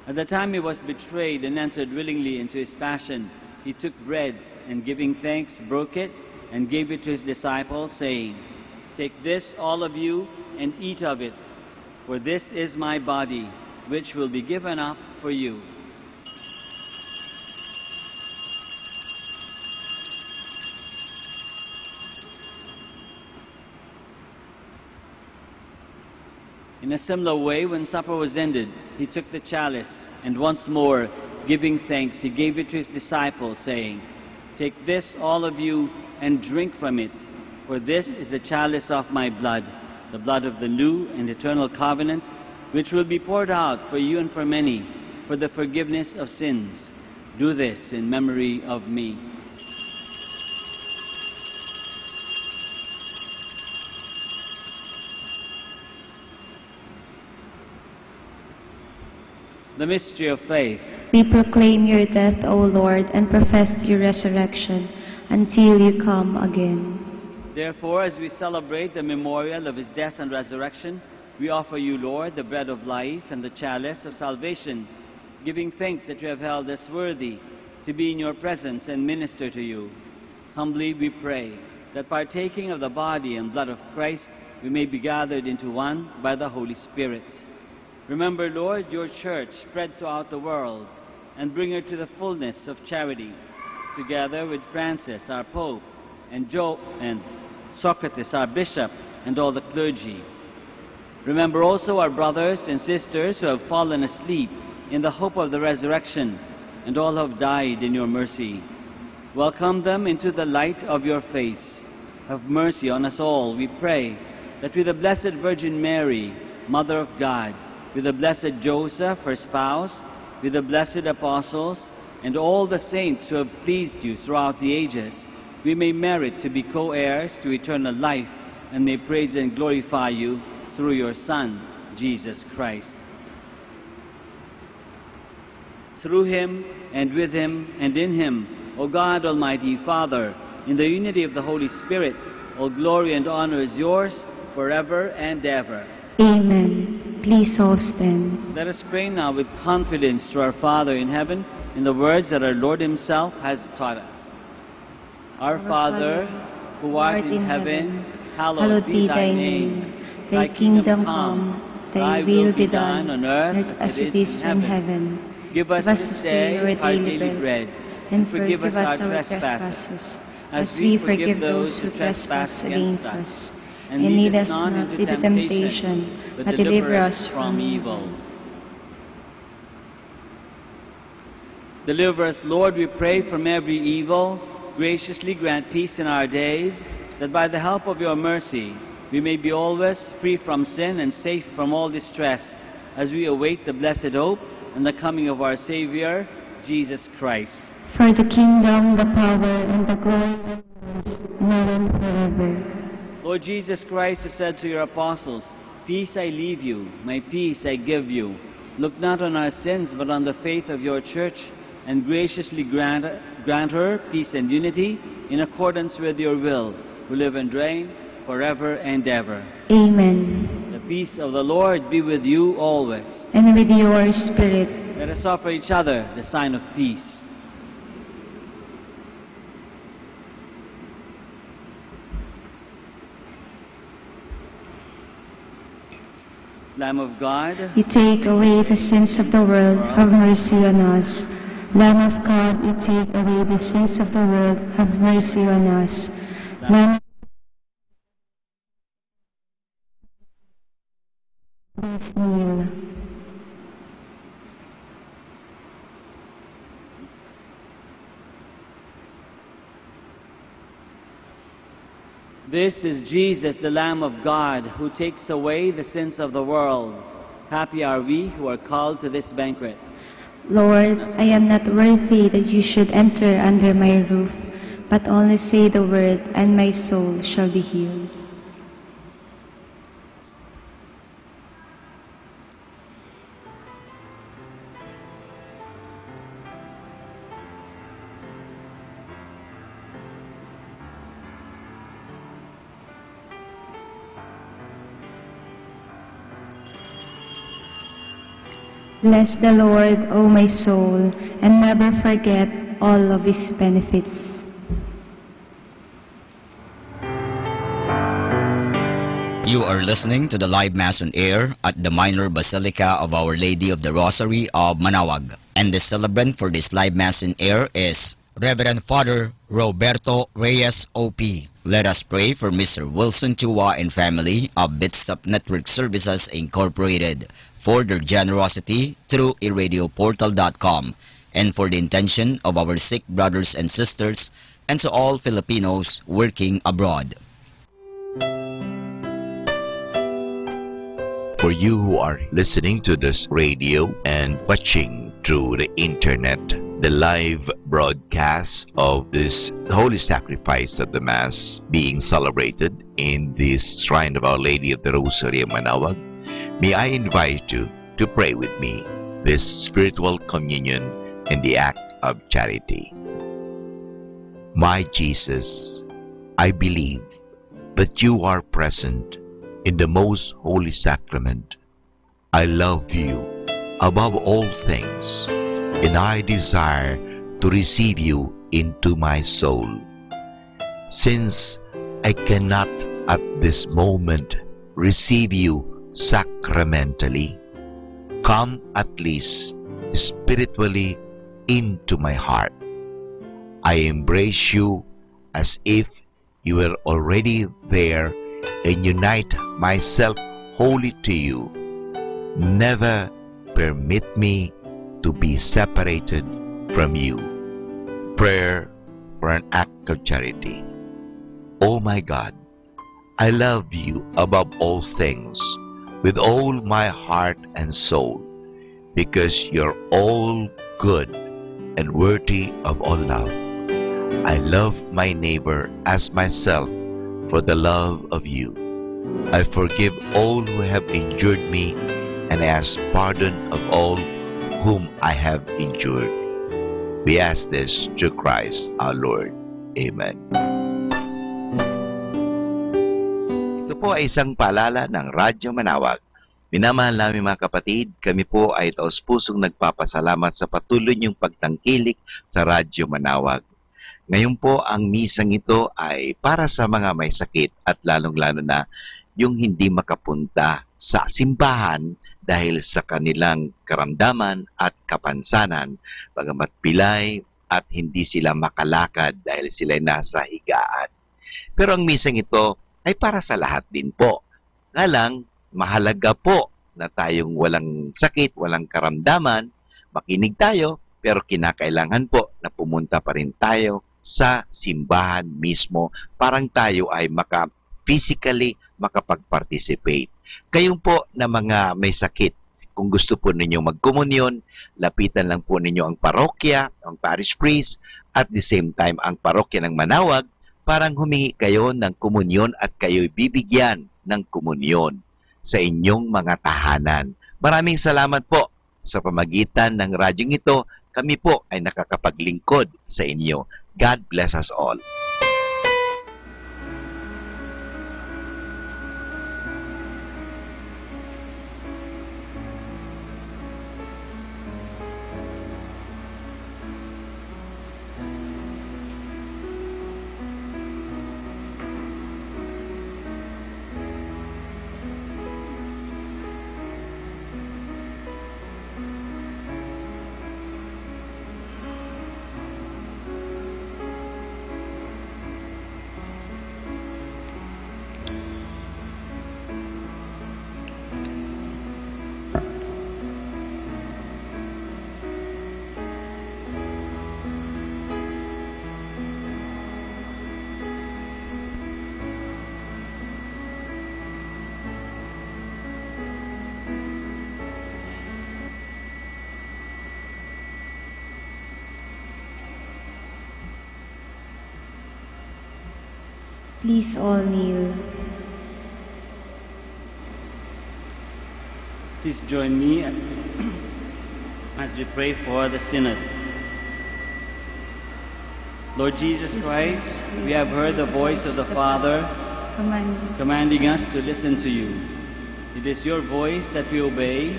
At the time he was betrayed and entered willingly into his passion, he took bread, and giving thanks, broke it, and gave it to his disciples, saying, "Take this, all of you, and eat of it, for this is my body, which will be given up for you." In a similar way, when supper was ended, he took the chalice, and once more, giving thanks, he gave it to his disciples, saying, "Take this, all of you, and drink from it, for this is the chalice of my blood, the blood of the new and eternal covenant, which will be poured out for you and for many, for the forgiveness of sins. Do this in memory of me." The mystery of faith. We proclaim your death, O Lord, and profess your resurrection until you come again. Therefore, as we celebrate the memorial of his death and resurrection, we offer you, Lord, the bread of life and the chalice of salvation, giving thanks that you have held us worthy to be in your presence and minister to you. Humbly we pray that partaking of the body and blood of Christ, we may be gathered into one by the Holy Spirit. Remember, Lord, your church spread throughout the world, and bring her to the fullness of charity, together with Francis, our Pope, and Joe and Socrates, our Bishop, and all the clergy. Remember also our brothers and sisters who have fallen asleep in the hope of the resurrection, and all who have died in your mercy. Welcome them into the light of your face. Have mercy on us all, we pray, that with the Blessed Virgin Mary, Mother of God, with the blessed Joseph, her spouse, with the blessed apostles, and all the saints who have pleased you throughout the ages, we may merit to be co-heirs to eternal life, and may praise and glorify you through your Son, Jesus Christ. Through him, and with him, and in him, O God, Almighty Father, in the unity of the Holy Spirit, all glory and honor is yours forever and ever. Amen. Please all stand. Let us pray now with confidence to our Father in heaven in the words that our Lord himself has taught us. Our Father, who art in heaven, hallowed be thy name. Thy kingdom come, thy will be done on earth as it is in heaven. Give us this day our daily bread, and forgive us our trespasses, as we forgive those who trespass against us. And lead us not into temptation, but deliver us from evil. Deliver us, Lord, we pray, from every evil. Graciously grant peace in our days, that by the help of your mercy we may be always free from sin and safe from all distress, as we await the blessed hope and the coming of our Savior, Jesus Christ. For the kingdom, the power, and the glory, now and forever. Lord Jesus Christ, who said to your apostles, "Peace I leave you, my peace I give you," look not on our sins, but on the faith of your church, and graciously grant her peace and unity in accordance with your will, who live and reign forever and ever. Amen. The peace of the Lord be with you always. And with your spirit. Let us offer each other the sign of peace. Lamb of God, you take away the sins of the world, have mercy on us. Lamb of God, you take away the sins of the world, have mercy on us. Lamb of God, this is Jesus, the Lamb of God, who takes away the sins of the world. Happy are we who are called to this banquet. Lord, I am not worthy that you should enter under my roof, but only say the word, and my soul shall be healed. Bless the Lord, O my soul, and never forget all of his benefits. You are listening to the live Mass on air at the Minor Basilica of Our Lady of the Rosary of Manaoag. And the celebrant for this live Mass on air is Reverend Father Roberto Reyes, O.P. Let us pray for Mr. Wilson Chua and family of Bitsap Network Services Incorporated, for their generosity through iradioportal.com, and for the intention of our sick brothers and sisters, and to all Filipinos working abroad. For you who are listening to this radio and watching through the internet, the live broadcast of this Holy Sacrifice of the Mass being celebrated in this Shrine of Our Lady of the Rosary of Manaoag, may I invite you to pray with me. this spiritual communion in the act of charity. My Jesus, I believe that you are present in the most holy sacrament. I love you above all things, and I desire to receive you into my soul. Since I cannot at this moment receive you sacramentally, come at least spiritually into my heart. I embrace you as if you were already there and unite myself wholly to you. Never permit me to be separated from you. Prayer for an act of charity. Oh my God, I love you above all things with all my heart and soul, because you're all good and worthy of all love. I love my neighbor as myself for the love of you. I forgive all who have injured me, and ask pardon of all whom I have injured. We ask this through Christ our Lord. Amen. Ito po ay isang paalala ng Radyo Manawag. Minamahal namin mga kapatid, kami po ay taos-pusong nagpapasalamat sa patuloy niyong pagtangkilik sa Radyo Manawag. Ngayon po, ang misang ito ay para sa mga may sakit at lalong-lalo na yung hindi makapunta sa simbahan dahil sa kanilang karamdaman at kapansanan, bagamat pilay at hindi sila makalakad dahil sila nasa higaan. Pero ang misang ito ay para sa lahat din po. Nga lang, mahalaga po na tayong walang sakit, walang karamdaman, makinig tayo, pero kinakailangan po na pumunta pa rin tayo sa simbahan mismo, parang tayo ay physically makapag-participate. Kayong po na mga may sakit, kung gusto po ninyo magkomunyon, lapitan lang po ninyo ang parokya, ang parish priest, at the same time ang parokya ng Manawag, parang humingi kayo ng komunyon at kayo'y bibigyan ng komunyon sa inyong mga tahanan. Maraming salamat po sa pamagitan ng radyong ito. Kami po ay nakakapaglingkod sa inyo. God bless us all. Please all kneel. Please join me as we pray for the Synod. Lord Jesus Christ, we have heard the voice of the Father commanding us to listen to you. It is your voice that we obey.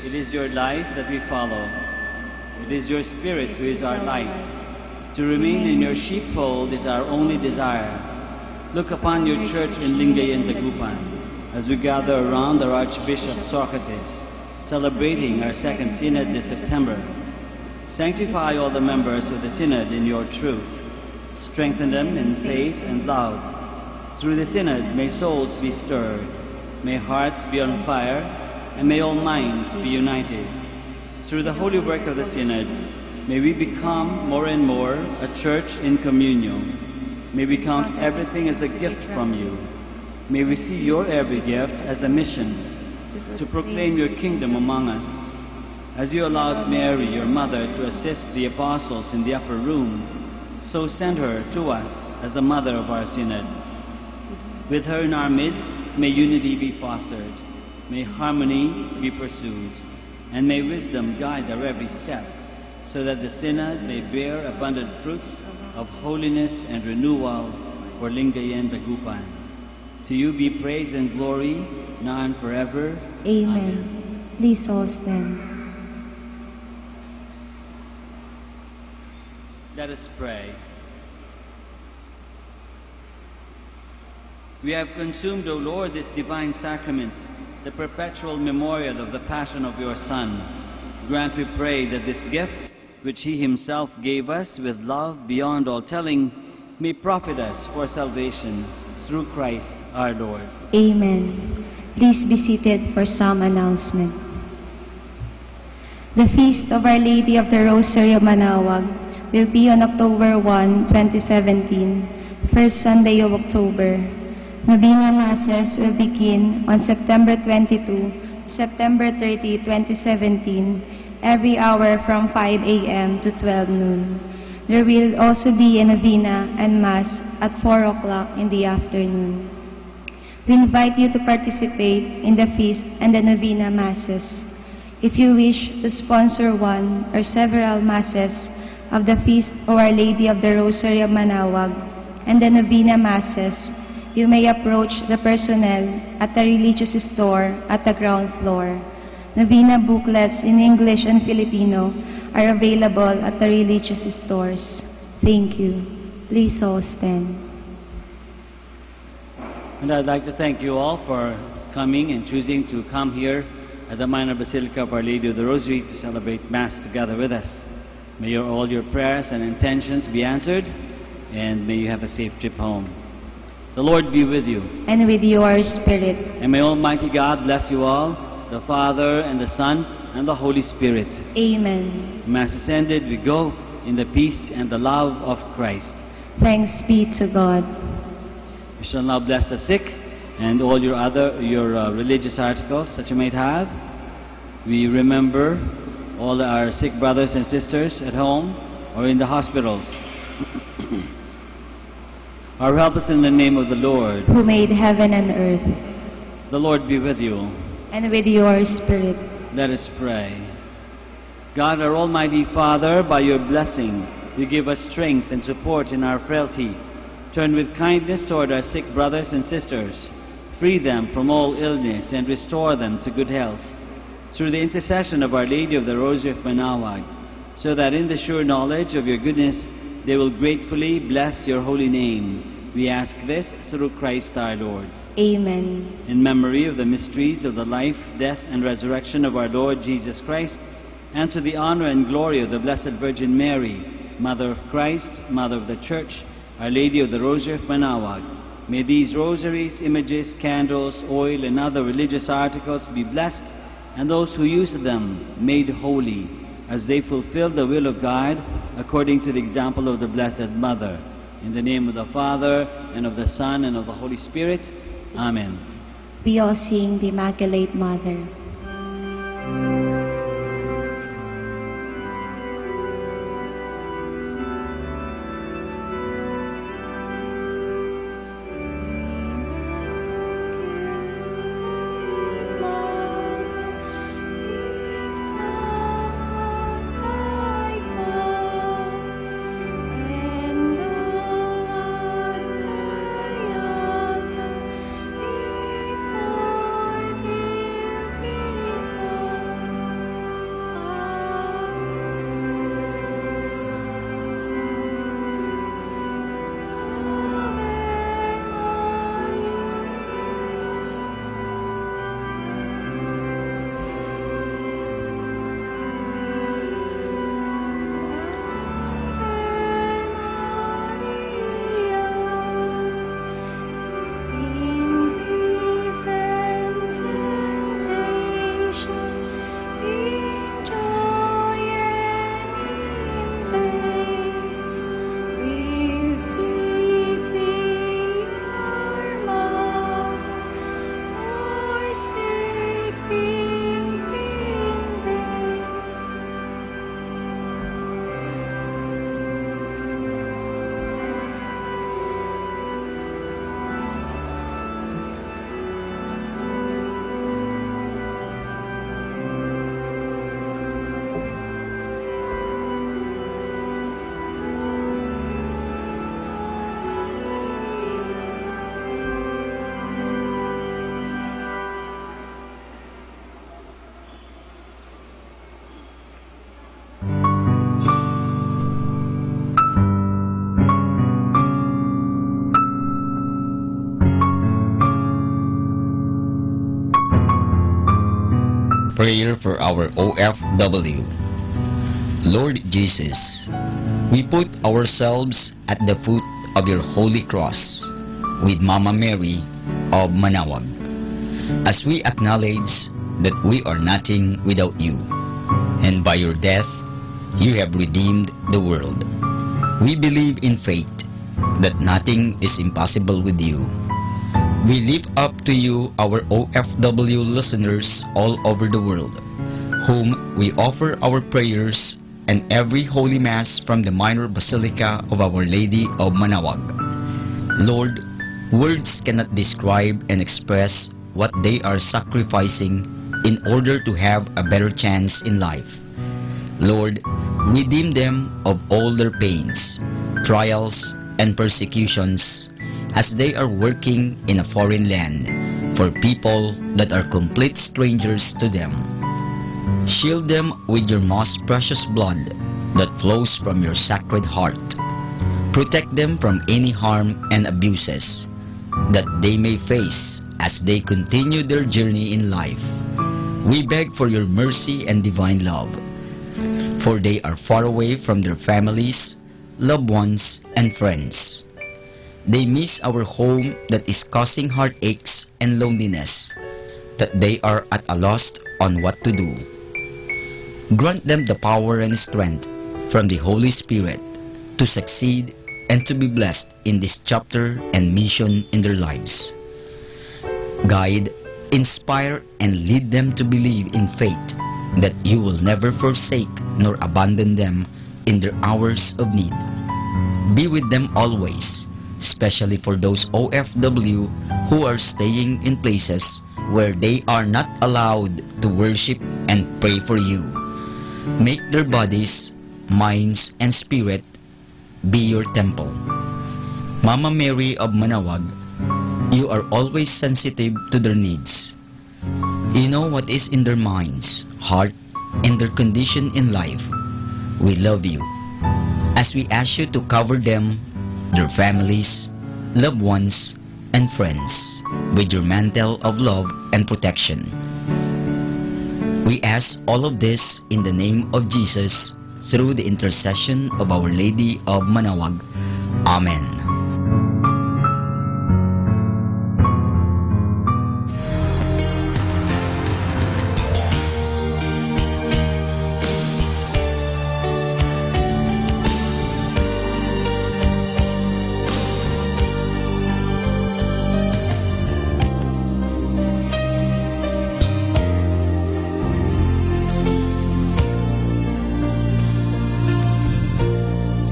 It is your life that we follow. It is your Spirit who is our light. To remain in your sheepfold is our only desire. Look upon your church in Lingayen, Dagupan, as we gather around our Archbishop Socrates, celebrating our second Synod this September. Sanctify all the members of the Synod in your truth. Strengthen them in faith and love. Through the Synod, may souls be stirred, may hearts be on fire, and may all minds be united. Through the holy work of the Synod, may we become more and more a church in communion. May we count everything as a gift from you. May we see your every gift as a mission to proclaim your kingdom among us. As you allowed Mary, your mother, to assist the apostles in the upper room, so send her to us as the mother of our Synod. With her in our midst, may unity be fostered, may harmony be pursued, and may wisdom guide our every step, so that the synod may bear abundant fruits of holiness and renewal for Lingayen Dagupan. To you be praise and glory, now and forever. Amen. Please all stand. Let us pray. We have consumed, O Lord, this divine sacrament, the perpetual memorial of the passion of your Son. Grant, we pray, that this gift, which he himself gave us with love beyond all telling, may profit us for salvation through Christ our Lord. Amen. Please be seated for some announcement. The feast of Our Lady of the Rosary of Manaoag will be on October 1, 2017, first Sunday of October. Novena Masses will begin on September 22 to September 30, 2017, every hour from 5 a.m. to 12 noon. There will also be a novena and Mass at 4 o'clock in the afternoon. We invite you to participate in the feast and the novena Masses. If you wish to sponsor one or several Masses of the feast of Our Lady of the Rosary of Manaoag and the novena Masses, you may approach the personnel at the religious store at the ground floor. Novena booklets in English and Filipino are available at the religious stores. Thank you. Please all stand. And I'd like to thank you all for coming and choosing to come here at the Minor Basilica of Our Lady of the Rosary to celebrate Mass together with us. May all your prayers and intentions be answered, and may you have a safe trip home. The Lord be with you. And with your spirit. And may Almighty God bless you all, the Father and the Son and the Holy Spirit. Amen. Mass is ended. We go in the peace and the love of Christ. Thanks be to God. We shall now bless the sick and all your religious articles that you might have. We remember all our sick brothers and sisters at home or in the hospitals. Our help is in the name of the Lord, who made heaven and earth. The Lord be with you. And with your spirit. Let us pray. God, our Almighty Father, by your blessing, you give us strength and support in our frailty. Turn with kindness toward our sick brothers and sisters. Free them from all illness and restore them to good health. Through the intercession of Our Lady of the Rosary of Manaoag, so that in the sure knowledge of your goodness, they will gratefully bless your holy name. We ask this through Christ our Lord. Amen. In memory of the mysteries of the life, death, and resurrection of our Lord Jesus Christ, and to the honor and glory of the Blessed Virgin Mary, Mother of Christ, Mother of the Church, Our Lady of the Rosary of Manaoag, may these rosaries, images, candles, oil, and other religious articles be blessed, and those who use them made holy, as they fulfill the will of God according to the example of the Blessed Mother. In the name of the Father, and of the Son, and of the Holy Spirit. Amen. We all sing the Immaculate Mother. Prayer for our OFW. Lord Jesus, we put ourselves at the foot of your holy cross with Mama Mary of Manawag, as we acknowledge that we are nothing without you, and by your death, you have redeemed the world. We believe in faith that nothing is impossible with you. We lift up to you our OFW listeners all over the world, whom we offer our prayers and every Holy Mass from the Minor Basilica of Our Lady of Manawag. Lord, words cannot describe and express what they are sacrificing in order to have a better chance in life. Lord, redeem them of all their pains, trials, and persecutions as they are working in a foreign land for people that are complete strangers to them. Shield them with your most precious blood that flows from your sacred heart. Protect them from any harm and abuses that they may face as they continue their journey in life. We beg for your mercy and divine love, for they are far away from their families, loved ones, and friends. They miss our home that is causing heartaches and loneliness, that they are at a loss on what to do. Grant them the power and strength from the Holy Spirit to succeed and to be blessed in this chapter and mission in their lives. Guide, inspire, and lead them to believe in faith that you will never forsake nor abandon them in their hours of need. Be with them always, especially for those OFW who are staying in places where they are not allowed to worship and pray for you. Make their bodies, minds, and spirit be your temple. Mama Mary of Manawag, you are always sensitive to their needs. You know what is in their minds, heart, and their condition in life. We love you. As we ask you to cover them, their families, loved ones, and friends with your mantle of love and protection. We ask all of this in the name of Jesus through the intercession of Our Lady of Manawag. Amen.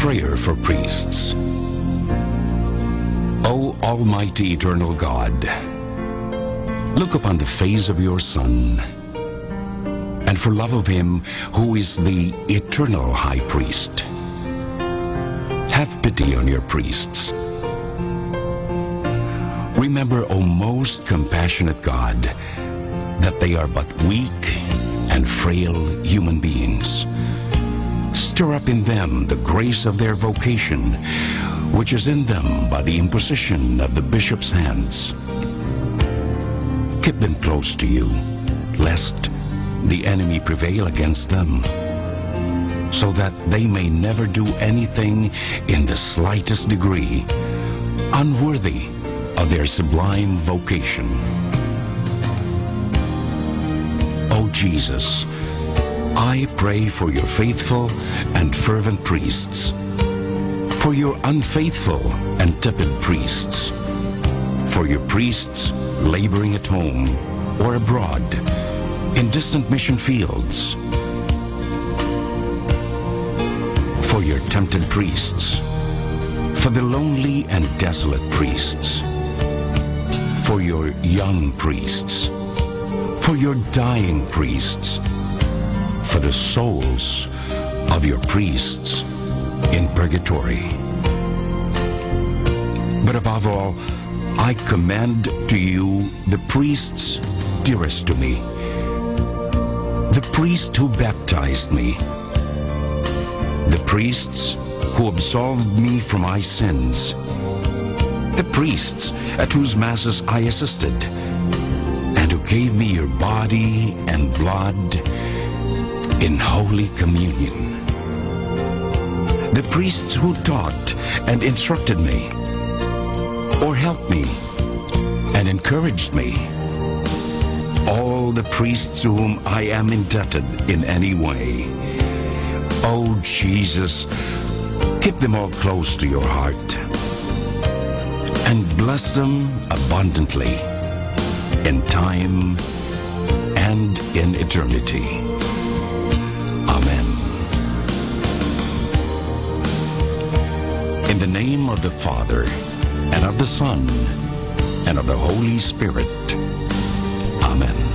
Prayer for priests. O Almighty Eternal God, look upon the face of your Son, and for love of him who is the eternal High Priest, have pity on your priests. Remember, O most compassionate God, that they are but weak and frail human beings. Stir up in them the grace of their vocation, which is in them by the imposition of the bishop's hands. Keep them close to you, lest the enemy prevail against them, so that they may never do anything in the slightest degree unworthy of their sublime vocation. O Jesus, I pray for your faithful and fervent priests, for your unfaithful and tepid priests, for your priests laboring at home or abroad in distant mission fields, for your tempted priests, for the lonely and desolate priests, for your young priests, for your dying priests, for the souls of your priests in purgatory. But above all, I commend to you the priests dearest to me, the priest who baptized me, the priests who absolved me from my sins, the priests at whose masses I assisted, and who gave me your body and blood in Holy Communion. The priests who taught and instructed me, or helped me and encouraged me, all the priests to whom I am indebted in any way. Oh Jesus, keep them all close to your heart and bless them abundantly in time and in eternity. Amen. In the name of the Father, and of the Son, and of the Holy Spirit. Amen.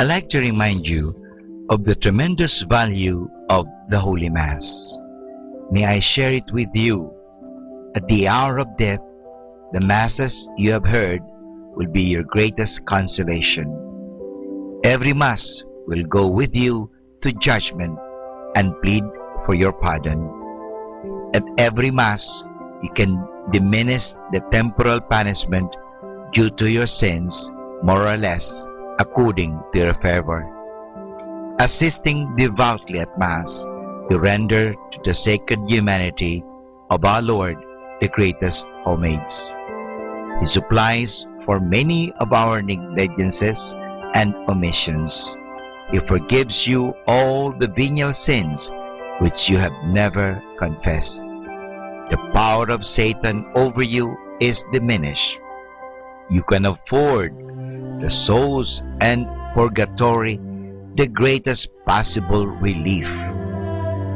I'd like to remind you of the tremendous value of the Holy Mass. May I share it with you. At the hour of death, the Masses you have heard will be your greatest consolation. Every Mass will go with you to judgment and plead for your pardon. At every Mass, you can diminish the temporal punishment due to your sins, more or less, according to your fervor. Assisting devoutly at Mass, you render to the sacred humanity of our Lord the greatest homage. He supplies for many of our negligences and omissions. He forgives you all the venial sins which you have never confessed. The power of Satan over you is diminished. You can afford the souls and purgatory the greatest possible relief.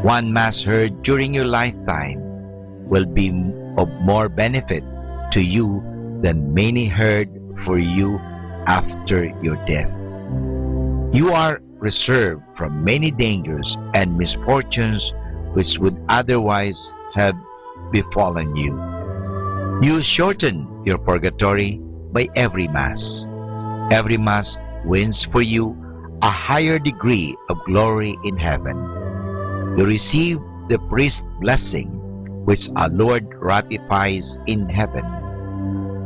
One Mass heard during your lifetime will be of more benefit to you than many heard for you after your death. You are reserved from many dangers and misfortunes which would otherwise have befallen you. You shorten your purgatory by every Mass. Every Mass wins for you a higher degree of glory in heaven. You receive the priest's blessing, which our Lord ratifies in heaven.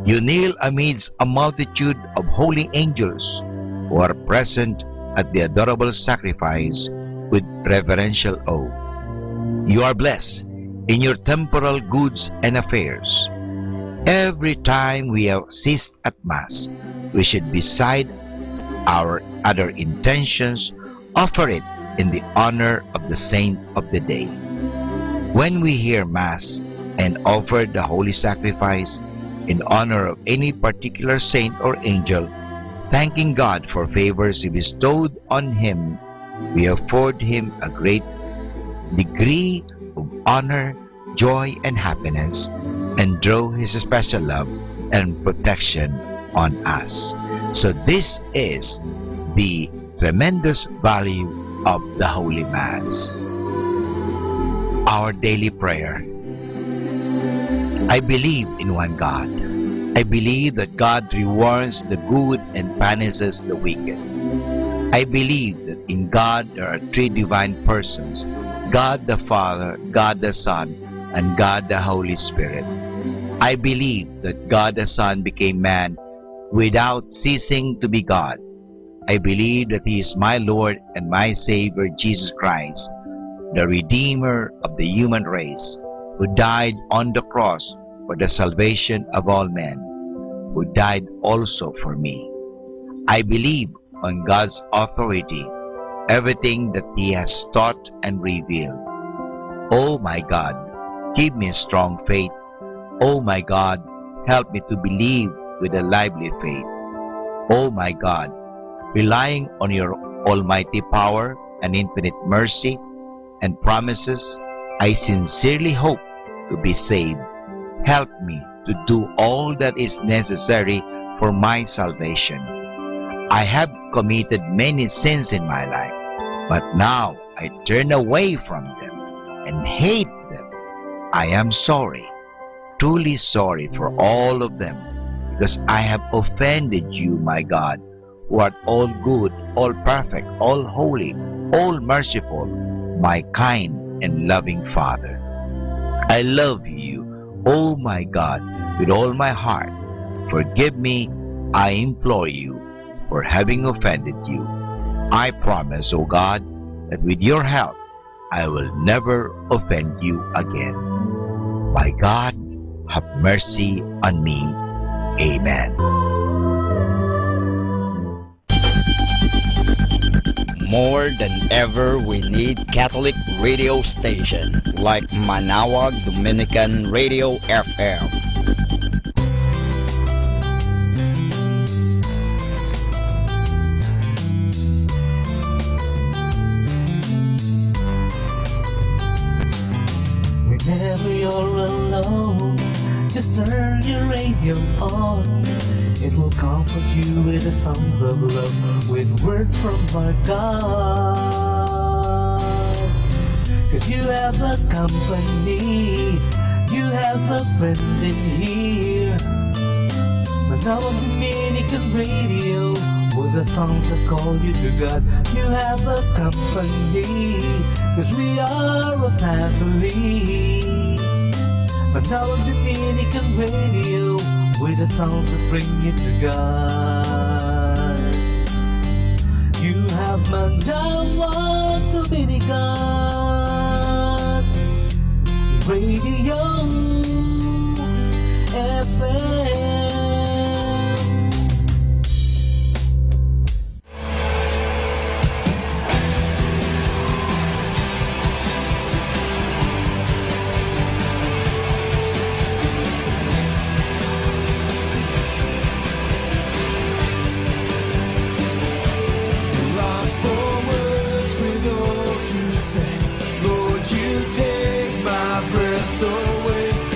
You kneel amidst a multitude of holy angels who are present at the adorable sacrifice with reverential awe. You are blessed in your temporal goods and affairs. Every time we have ceased at Mass, we should, beside our other intentions, offer it in the honor of the saint of the day. When we hear Mass and offer the holy sacrifice in honor of any particular saint or angel, thanking God for favors He bestowed on him, we afford him a great degree of honor, joy, and happiness, and draw His special love and protection on us. So this is the tremendous value of the Holy Mass. Our daily prayer. I believe in one God. I believe that God rewards the good and punishes the wicked. I believe that in God there are three divine persons, God the Father, God the Son, and God the Holy Spirit. I believe that God the Son became man without ceasing to be God. I believe that He is my Lord and my Savior, Jesus Christ, the Redeemer of the human race, who died on the cross for the salvation of all men, who died also for me. I believe on God's authority, everything that He has taught and revealed. Oh my God, give me a strong faith. Oh my God, help me to believe with a lively faith. Oh my God, relying on your almighty power and infinite mercy and promises, I sincerely hope to be saved. Help me to do all that is necessary for my salvation. I have committed many sins in my life, but now I turn away from them and hate them. I am sorry, truly sorry for all of them, because I have offended you, my God, who art all good, all perfect, all holy, all merciful, my kind and loving Father. I love you, O my God, with all my heart. Forgive me, I implore you, for having offended you. I promise, O God, that with your help, I will never offend you again. My God, have mercy on me. Amen. More than ever, we need Catholic radio station like Manawag Dominican Radio FM. Whenever you're alone, just turn your radio on. It will comfort you with the songs of love, with words from our God. 'Cause you have a company, you have a friend in here. Manawag Dominican Radio, with the songs that call you to God. You have a company, 'cause we are a family. Manawag Dominican Radio, with the songs that bring you to God. You have Manawag Dominican Radio FM. Lord, you take my breath away.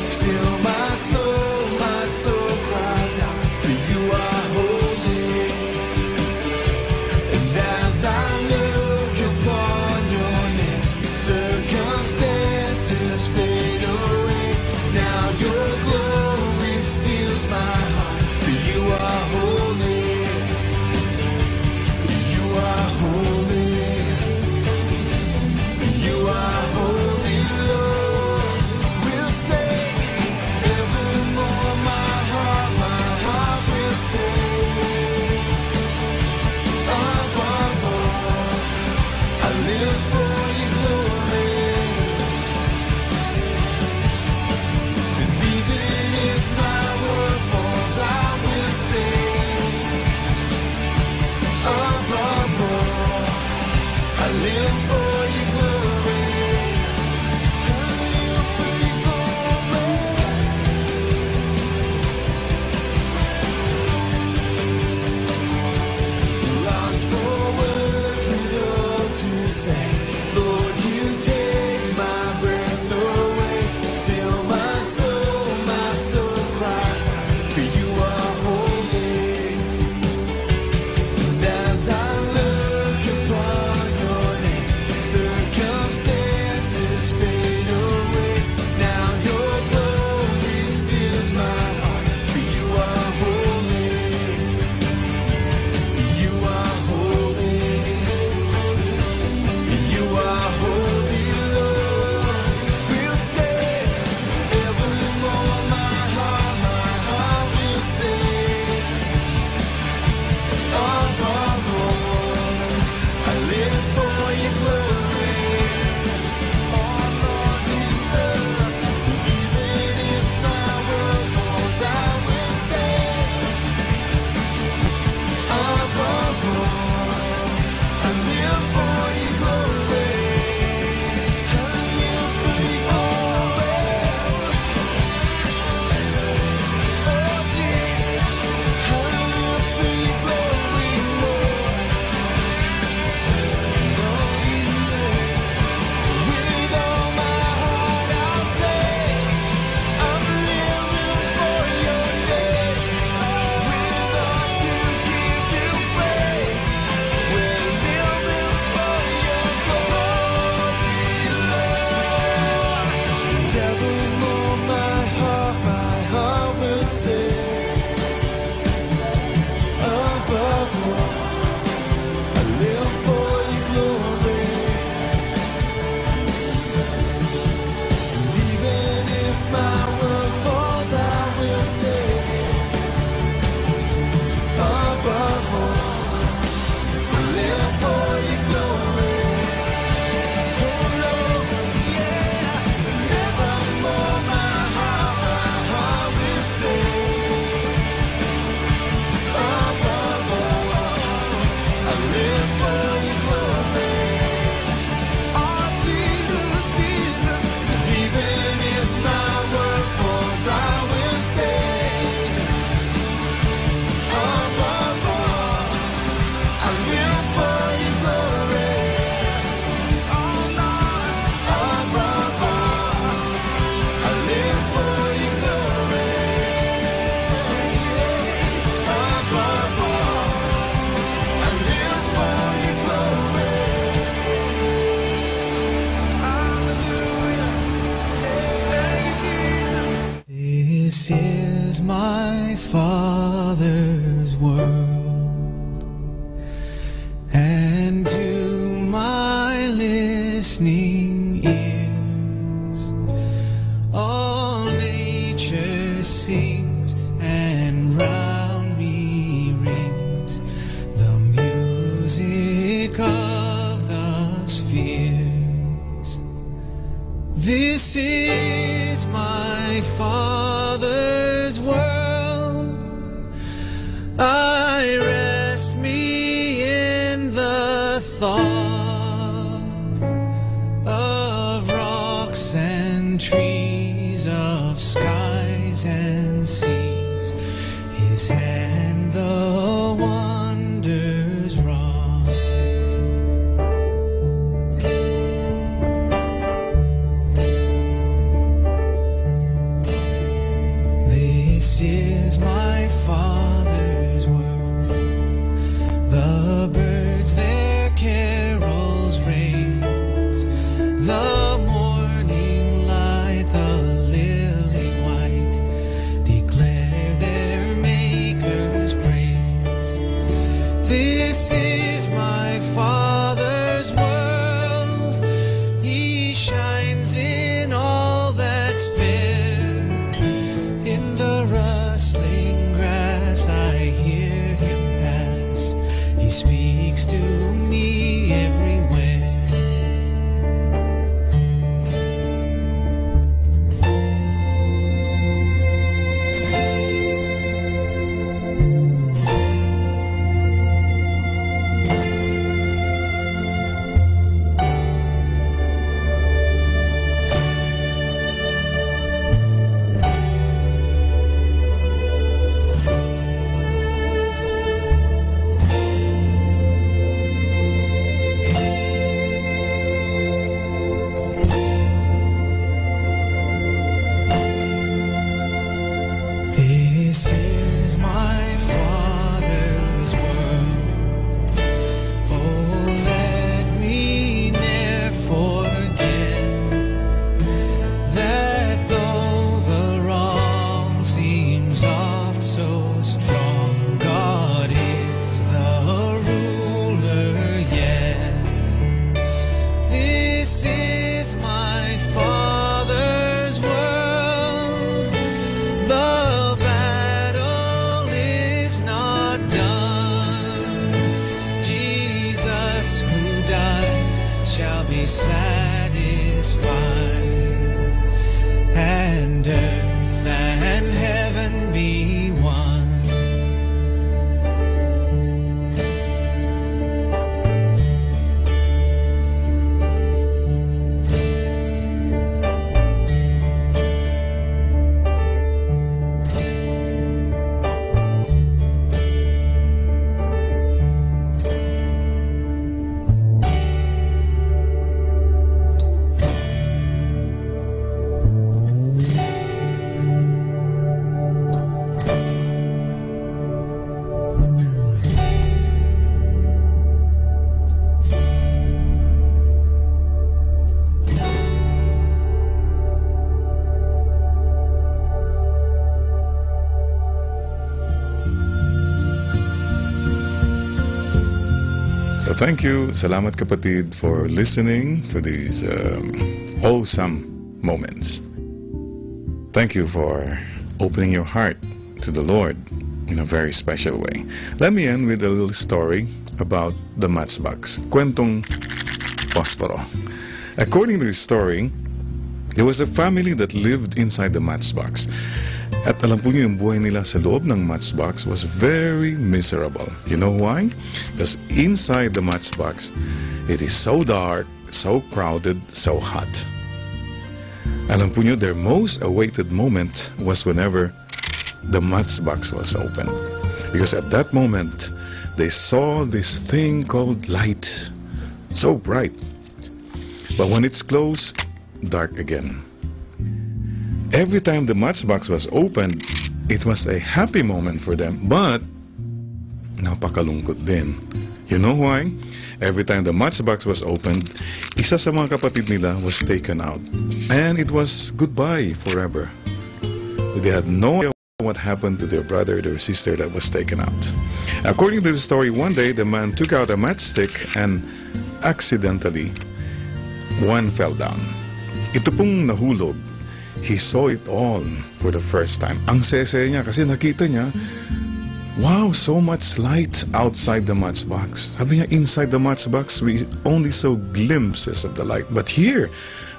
my Father's world, and to my listening ears all nature sings, and round me rings the music of the spheres. This is my Father's world. I rest me in the thought of rocks and trees, of skies and seas. His hand the wonders wrought. This is my Father's world. The birds their carols raise, the morning light, the lily white, declare their Maker's praise. This is my Father's world. He shines in all that's fair. In the rustling grass I hear him pass. He speaks to me everywhere. This is my Father's world. Oh, let me ne'er forget that though the wrong seems oft so strong, God is the ruler yet. This is my Father's world. The battle is not done. Jesus who died shall be satisfied, and earth and heaven be one. So thank you, salamat kapatid, for listening to these awesome moments. Thank you for opening your heart to the Lord in a very special way. Let me end with a little story about the matchbox, kwentong posporo. According to this story, there was a family that lived inside the matchbox. At alam po niyo, yung buhay nila sa loob ng matchbox was very miserable. You know why? Because inside the matchbox, it is so dark, so crowded, so hot. Alam po niyo, their most awaited moment was whenever the matchbox was opened. Because at that moment, they saw this thing called light, so bright. But when it's closed, dark again. Every time the matchbox was opened, it was a happy moment for them, but napakalungkot din. You know why? Every time the matchbox was opened, isa sa mga kapatid nila was taken out. And it was goodbye forever. They had no idea what happened to their brother, their sister that was taken out. According to the story, one day the man took out a matchstick and accidentally one fell down. Ito pong nahulog. He saw it all for the first time. Ang sese niya kasi nakita niya, wow, so much light outside the matchbox. Sabi niya, inside the matchbox, we only saw glimpses of the light. But here,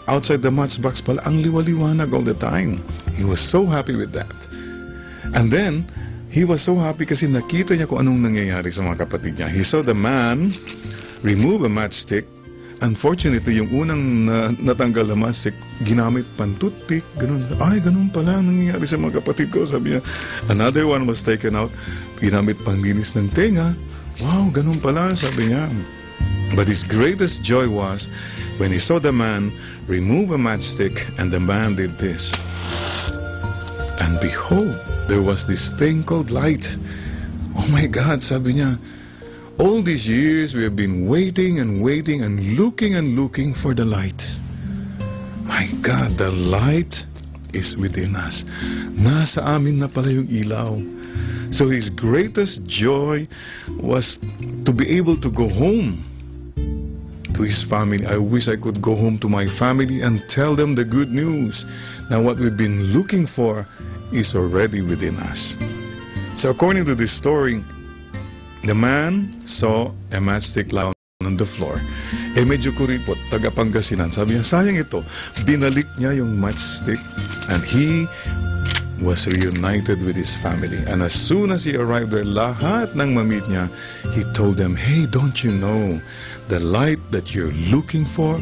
outside the matchbox pala, ang liwaliwanag all the time. He was so happy with that. And then, he was so happy kasi nakita niya kung anong nangyayari sa mga kapatid niya. He saw the man remove a matchstick. Unfortunately, yung unang natanggal na matchstick, ginamit pang toothpick. Ganun. Ay, ganun pala ang nangyayari sa mga kapatid ko. Sabi niya, another one was taken out. Ginamit pang linis ng tenga. Wow, ganun pala, sabi niya. But his greatest joy was when he saw the man remove a matchstick and the man did this. And behold, there was this thing called light. Oh my God, sabi niya, all these years we have been waiting and waiting and looking for the light. My God, the light is within us. Nasa amin na pala yung ilaw. So his greatest joy was to be able to go home to his family. I wish I could go home to my family and tell them the good news. Now what we've been looking for is already within us. So according to this story, the man saw a matchstick lying on the floor. Medyo kuripot, taga Pangasinan. Sabi niya, sayang ito. Binalik niya yung matchstick and he was reunited with his family. And as soon as he arrived there, lahat ng mamit niya, he told them, hey, don't you know the light that you're looking for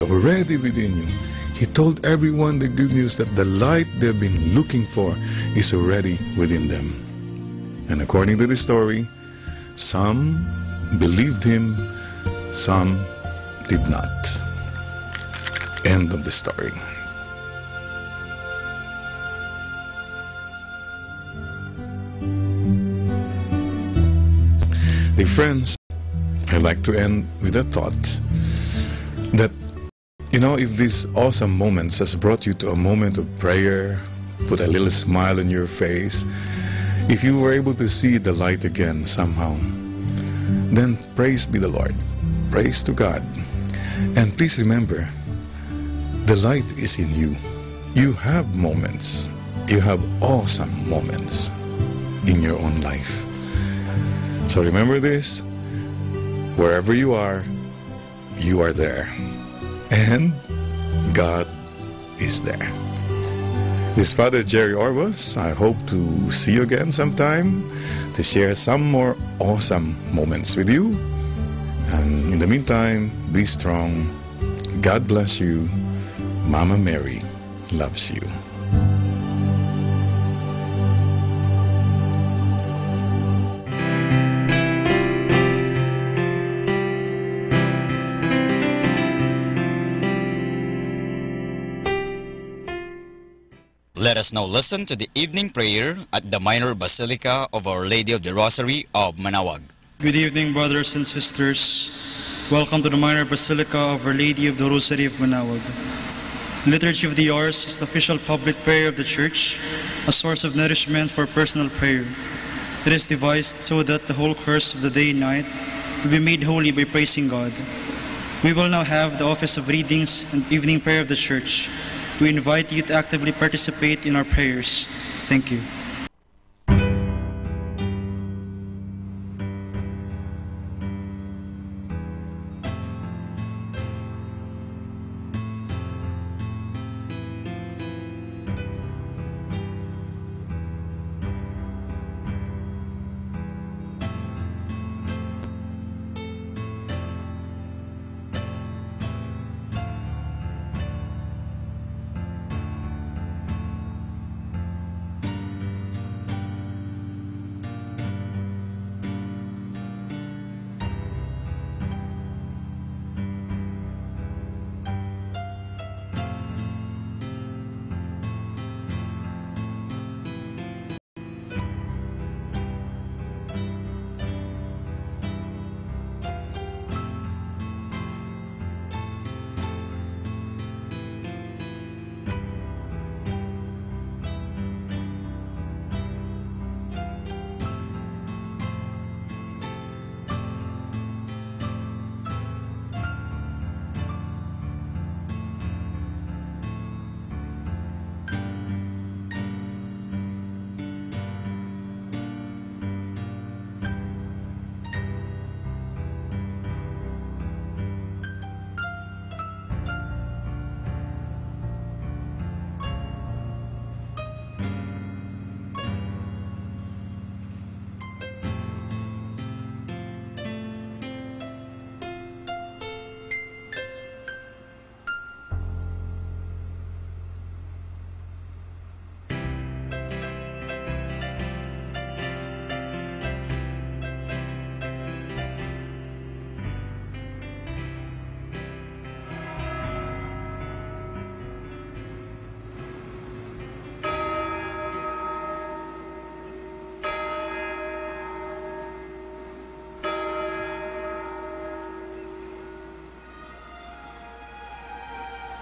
already within you? He told everyone the good news that the light they've been looking for is already within them. And according to the story, some believed him, some did not. End of the story. Dear friends, I'd like to end with a thought that, you know, if these awesome moments has brought you to a moment of prayer, put a little smile on your face, if you were able to see the light again somehow, then praise be the Lord. Praise to God. And please remember, the light is in you. You have moments. You have awesome moments in your own life. So remember this, wherever you are there. And God is there. This is Father Jerry Orbos. I hope to see you again sometime to share some more awesome moments with you. And in the meantime, be strong. God bless you. Mama Mary loves you. Let us now listen to the evening prayer at the Minor Basilica of Our Lady of the Rosary of Manaoag. Good evening, brothers and sisters. Welcome to the Minor Basilica of Our Lady of the Rosary of Manaoag. The Liturgy of the Hours is the official public prayer of the Church, a source of nourishment for personal prayer. It is devised so that the whole course of the day and night will be made holy by praising God. We will now have the office of readings and evening prayer of the Church. We invite you to actively participate in our prayers. Thank you.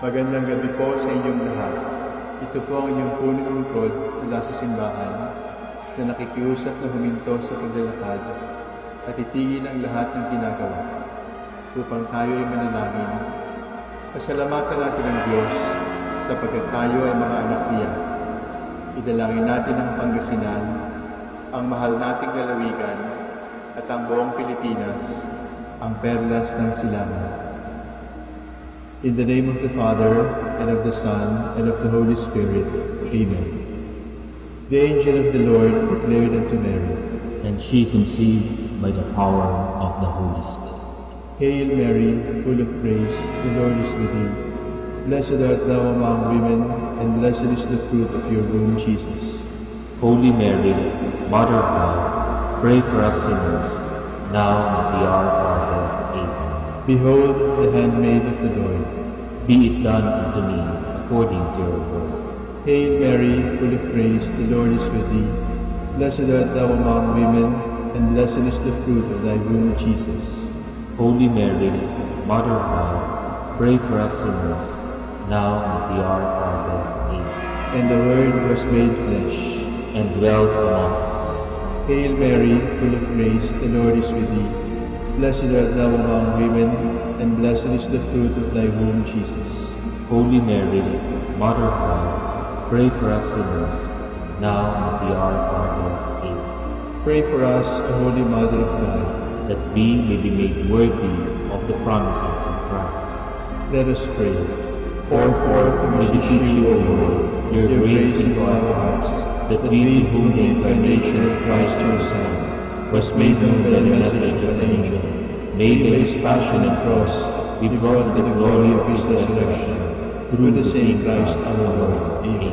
Magandang gabi po sa inyong lahat. Ito po ang inyong punong lingkod mula sa simbahan na nakikiusap na huminto sa paglalakad at itigil ang lahat ng ginagawa upang tayo ay manalangin. Pasalamatan natin ang Diyos sapagkat tayo ay mga anak niya. Idalangin natin ang Pangasinan, ang mahal nating lalawigan at ang buong Pilipinas, ang perlas ng silangan. In the name of the Father, and of the Son, and of the Holy Spirit. Amen. The angel of the Lord declared unto Mary, and she conceived by the power of the Holy Spirit. Hail Mary, full of grace, the Lord is with thee. Blessed art thou among women, and blessed is the fruit of your womb, Jesus. Holy Mary, Mother of God, pray for us sinners, now and at the hour of our death. Amen. Behold the handmaid of the Lord. Be it done unto me according to your word. Hail Mary, full of grace, the Lord is with thee. Blessed art thou among women, and blessed is the fruit of thy womb, Jesus. Holy Mary, Mother of God, pray for us sinners, now and at the hour of our death. Amen. And the Word was made flesh, and dwelt among us. Hail Mary, full of grace, the Lord is with thee. Blessed art thou among women, and blessed is the fruit of thy womb, Jesus. Holy Mary, Mother of God, pray for us sinners, now and at the hour of our death. Amen. Pray for us, O Holy Mother of God, that we may be made worthy of the promises of Christ. Let us pray. Pour forth, we beseech you, O Lord, your grace into our hearts, that we, to whom the incarnation of Christ your Son was made known by the message of an angel, made by his passion and cross, be brought to the glory of his resurrection, through the same Christ our Lord. Amen.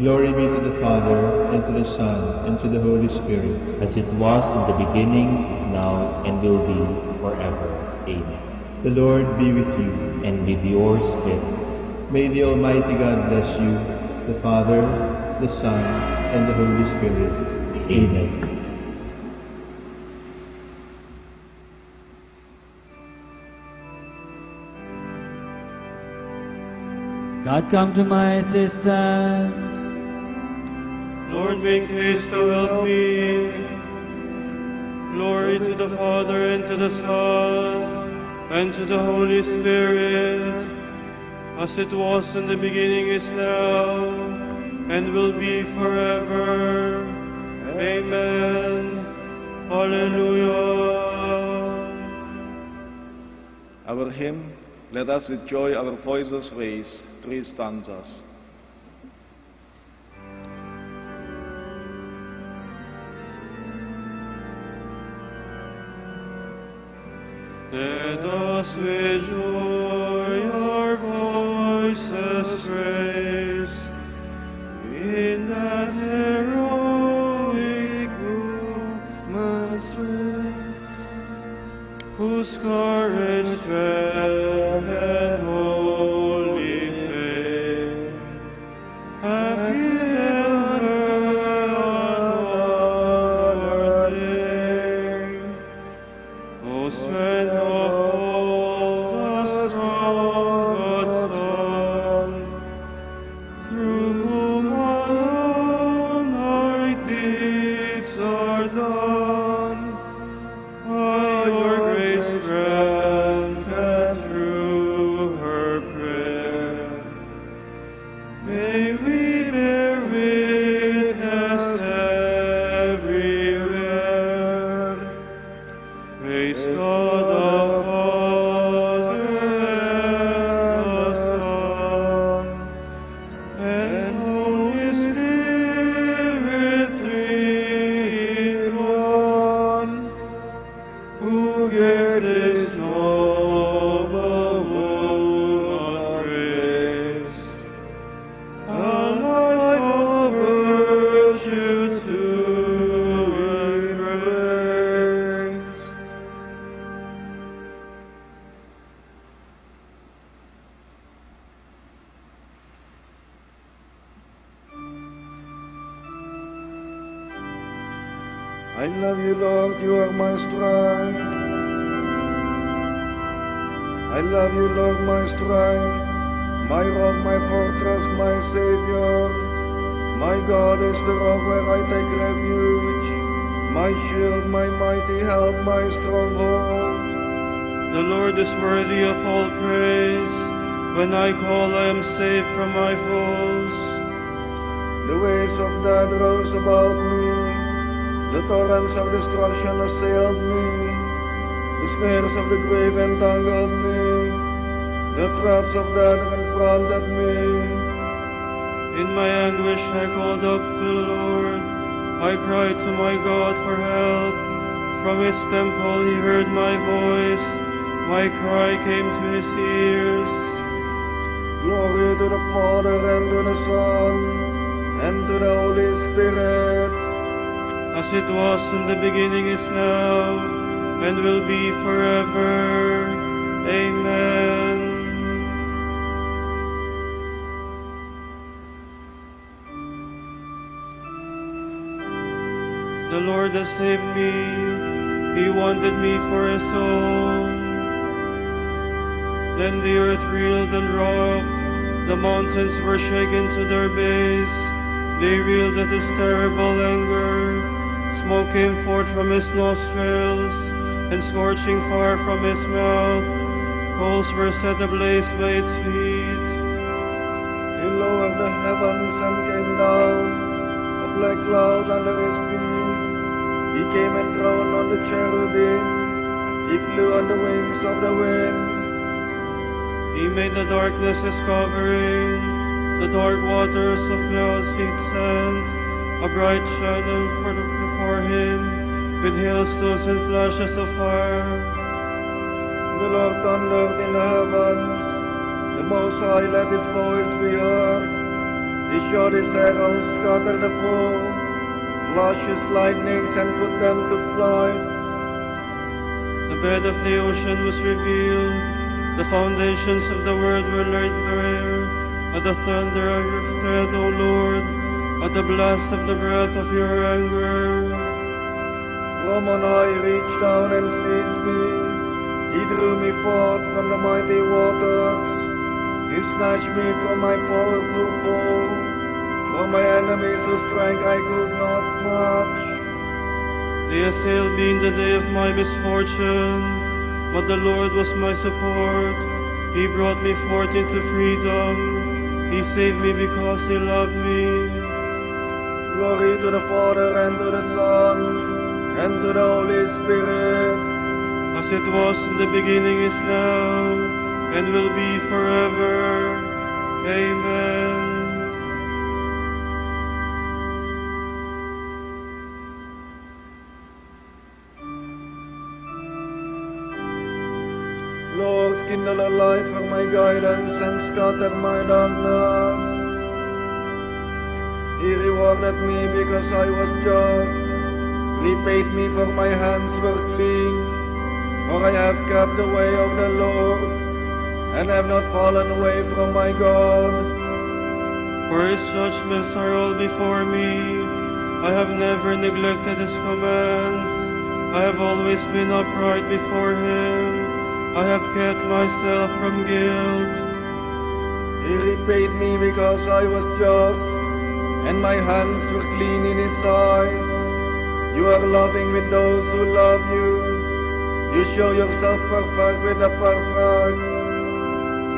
Glory be to the Father, and to the Son, and to the Holy Spirit. As it was in the beginning, is now, and will be forever. Amen. The Lord be with you. And with your spirit. May the Almighty God bless you, the Father, the Son, and the Holy Spirit. Amen. God, come to my assistance. Lord, make haste to help me. Glory to the Father, and to the Son, and to the Holy Spirit, as it was in the beginning, is now, and will be forever. Amen. Hallelujah. Our hymn, let us with joy our voices raise, 3 stanzas. Let us with joy our voices raise in that heroic woman's race, whose courage, strength, and holy faith have given her our name. O strength of all the strong God's Son, through whom alone our deeds are done, by your grace, strength, and through her prayer, may we bear witness everywhere. Praise God the Father and the Son and Holy Spirit, 3 in 1, who gave this noble woman grace, a life of virtue to embrace. I love you, Lord, you are my strength. I love you, Lord, my strength, My rock, my fortress, my Savior. My God is the rock where I take refuge. My shield, my mighty help, my stronghold. The Lord is worthy of all praise. When I call, I am safe from my foes. The waves of death rose about me. The torrents of destruction assailed me. The snares of the grave entangled me. The traps of death confronted me. In my anguish I called up to the Lord. I cried to my God for help. From his temple he heard my voice. My cry came to his ears. Glory to the Father and to the Son and to the Holy Spirit. As it was in the beginning is now and will be forever. Amen. The Lord has saved me. He wanted me for his own. Then the earth reeled and rocked. The mountains were shaken to their base. They reeled at his terrible anger. Smoke came forth from his nostrils, and scorching fire from his mouth. Coals were set ablaze by its feet. He lowered the heavens and came down, a black cloud under his feet. He came enthroned on the cherubim. He flew on the wings of the wind. He made the darkness his covering, the dark waters of clouds he'd sent, a bright shining before him, with hailstones and flashes of fire. The Lord thundered in the heavens, the Most High let his voice be heard. He shot his arrows, scattered the foe, flashed his lightnings and put them to flight. The bed of the ocean was revealed. The foundations of the world were laid bare. At the thunder of your threat, O Lord, at the blast of the breath of your anger. From on high he reached down and seized me. He drew me forth from the mighty waters. He snatched me from my powerful foe, from my enemies whose strength I could not match. They assailed me in the day of my misfortune, but the Lord was my support. He brought me forth into freedom. He saved me because he loved me. Glory to the Father and to the Son and to the Holy Spirit. As it was in the beginning is now and will be forever. Amen. Lord, kindle a light for my guidance and scatter my darkness. He rewarded me because I was just, repaid me for my hands were clean, for I have kept the way of the Lord, and have not fallen away from my God. For his judgments are all before me. I have never neglected his commands. I have always been upright before him. I have kept myself from guilt. He repaid me because I was just, and my hands were clean in his eyes. You are loving with those who love you. You show yourself perfect with the perfect.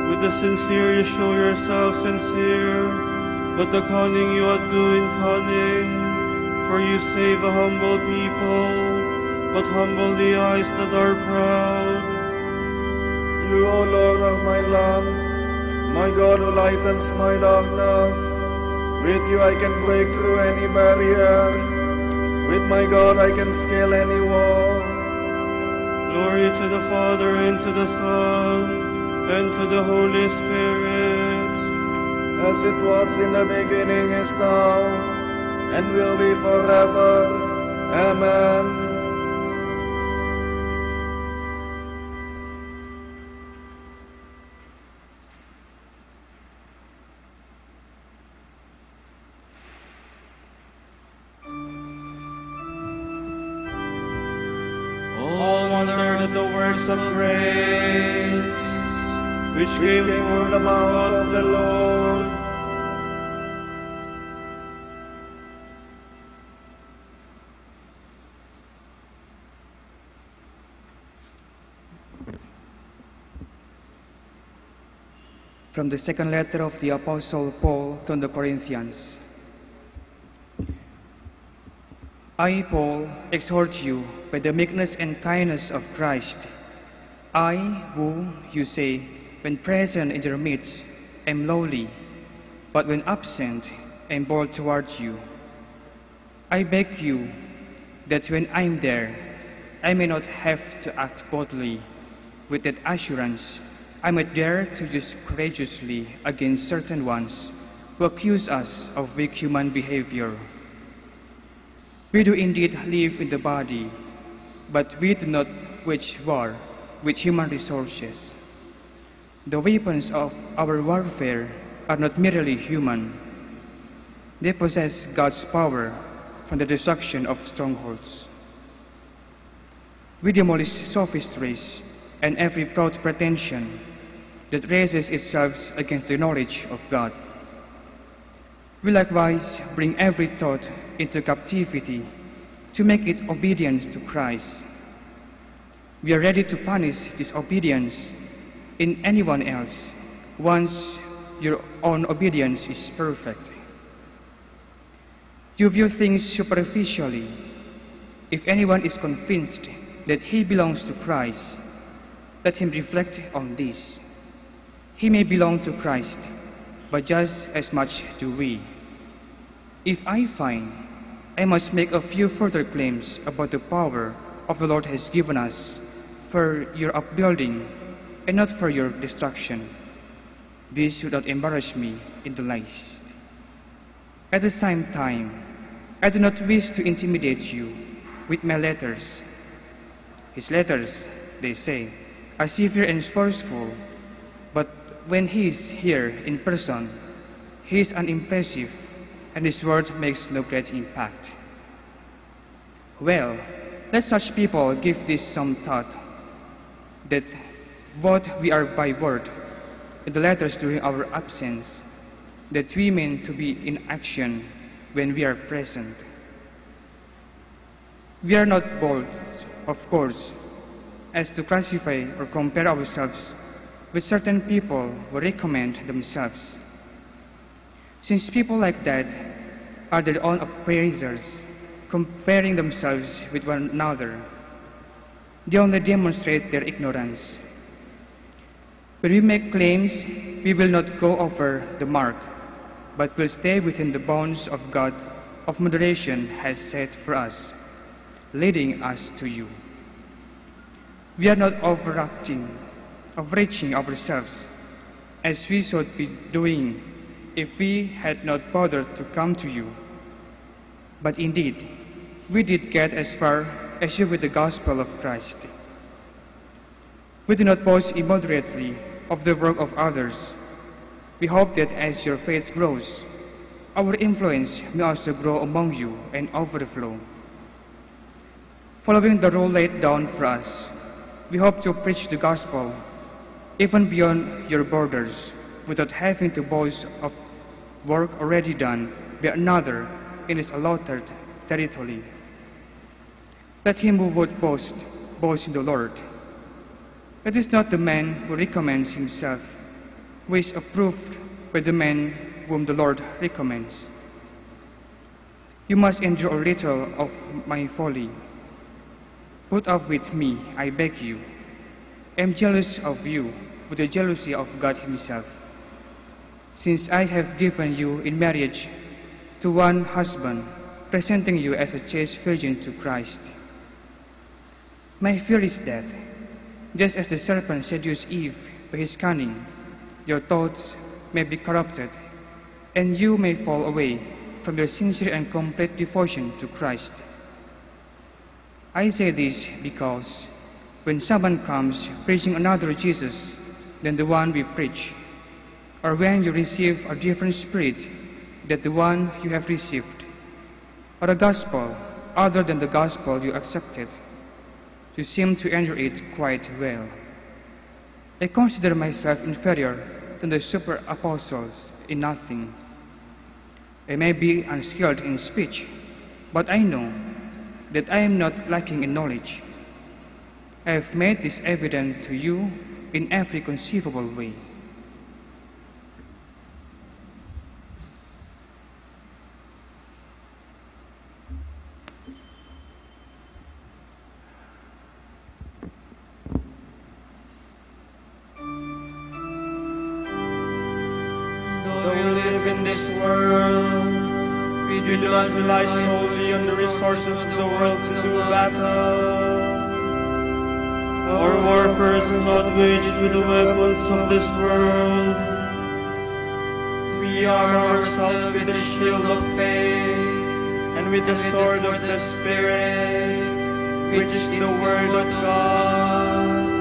With the sincere you show yourself sincere, but the cunning you outdo in cunning. For you save a humble people, but humble the eyes that are proud. You, O Lord, are my lamp, my God who lightens my darkness. With you I can break through any barrier. With my God I can scale any wall. Glory to the Father, and to the Son, and to the Holy Spirit. As it was in the beginning, is now, and will be forever. Amen. Oh, wonder at the works of grace. which came from the mouth of the Lord. From the second letter of the Apostle Paul to the Corinthians. I, Paul, exhort you by the meekness and kindness of Christ. I, who, you say, when present in your midst, am lowly, but when absent, am bold toward you. I beg you that when I am there, I may not have to act boldly. With that assurance, I might dare to use courageously against certain ones who accuse us of weak human behavior. We do indeed live in the body, but we do not wage war with human resources. The weapons of our warfare are not merely human. They possess God's power from the destruction of strongholds. We demolish sophistries and every proud pretension that raises itself against the knowledge of God. We likewise bring every thought into captivity to make it obedient to Christ. We are ready to punish disobedience in anyone else once your own obedience is perfect. You view things superficially. If anyone is convinced that he belongs to Christ, let him reflect on this. He may belong to Christ, but just as much do we. If I find I must make a few further claims about the power of the Lord has given us for your upbuilding and not for your destruction, this would not embarrass me in the least. At the same time, I do not wish to intimidate you with my letters. His letters, they say, are severe and forceful, but when he is here in person, he is unimpressive and his word makes no great impact. Well, let such people give this some thought, that what we are by word in the letters during our absence, that we mean to be in action when we are present. We are not bold, of course, as to classify or compare ourselves with certain people who recommend themselves. Since people like that are their own appraisers, comparing themselves with one another, they only demonstrate their ignorance. When we make claims, we will not go over the mark, but will stay within the bounds of God of moderation has set for us, leading us to you. We are not overreaching ourselves, as we should be doing if we had not bothered to come to you. But indeed, we did get as far as you with the gospel of Christ. We do not boast immoderately of the work of others. We hope that as your faith grows, our influence may also grow among you and overflow. Following the rule laid down for us, we hope to preach the gospel even beyond your borders, without having to boast of work already done by another in its allotted territory. Let him who would boast in the Lord. It is not the man who recommends himself who is approved by the man whom the Lord recommends. You must endure a little of my folly. Put up with me, I beg you. I am jealous of you with the jealousy of God himself, since I have given you in marriage to one husband, presenting you as a chaste virgin to Christ. My fear is that, just as the serpent seduced Eve by his cunning, your thoughts may be corrupted, and you may fall away from your sincere and complete devotion to Christ. I say this because when someone comes preaching another Jesus than the one we preach, or when you receive a different spirit than the one you have received, or a gospel other than the gospel you accepted, you seem to endure it quite well. I consider myself inferior to the super apostles in nothing. I may be unskilled in speech, but I know that I am not lacking in knowledge. I have made this evident to you in every conceivable way. Though we live in this world, we do not rely solely on the resources of the world to do battle. Our warfare is not waged with the weapons of this world. We arm ourselves with the shield of faith and with the sword of the Spirit, which is the Word of God.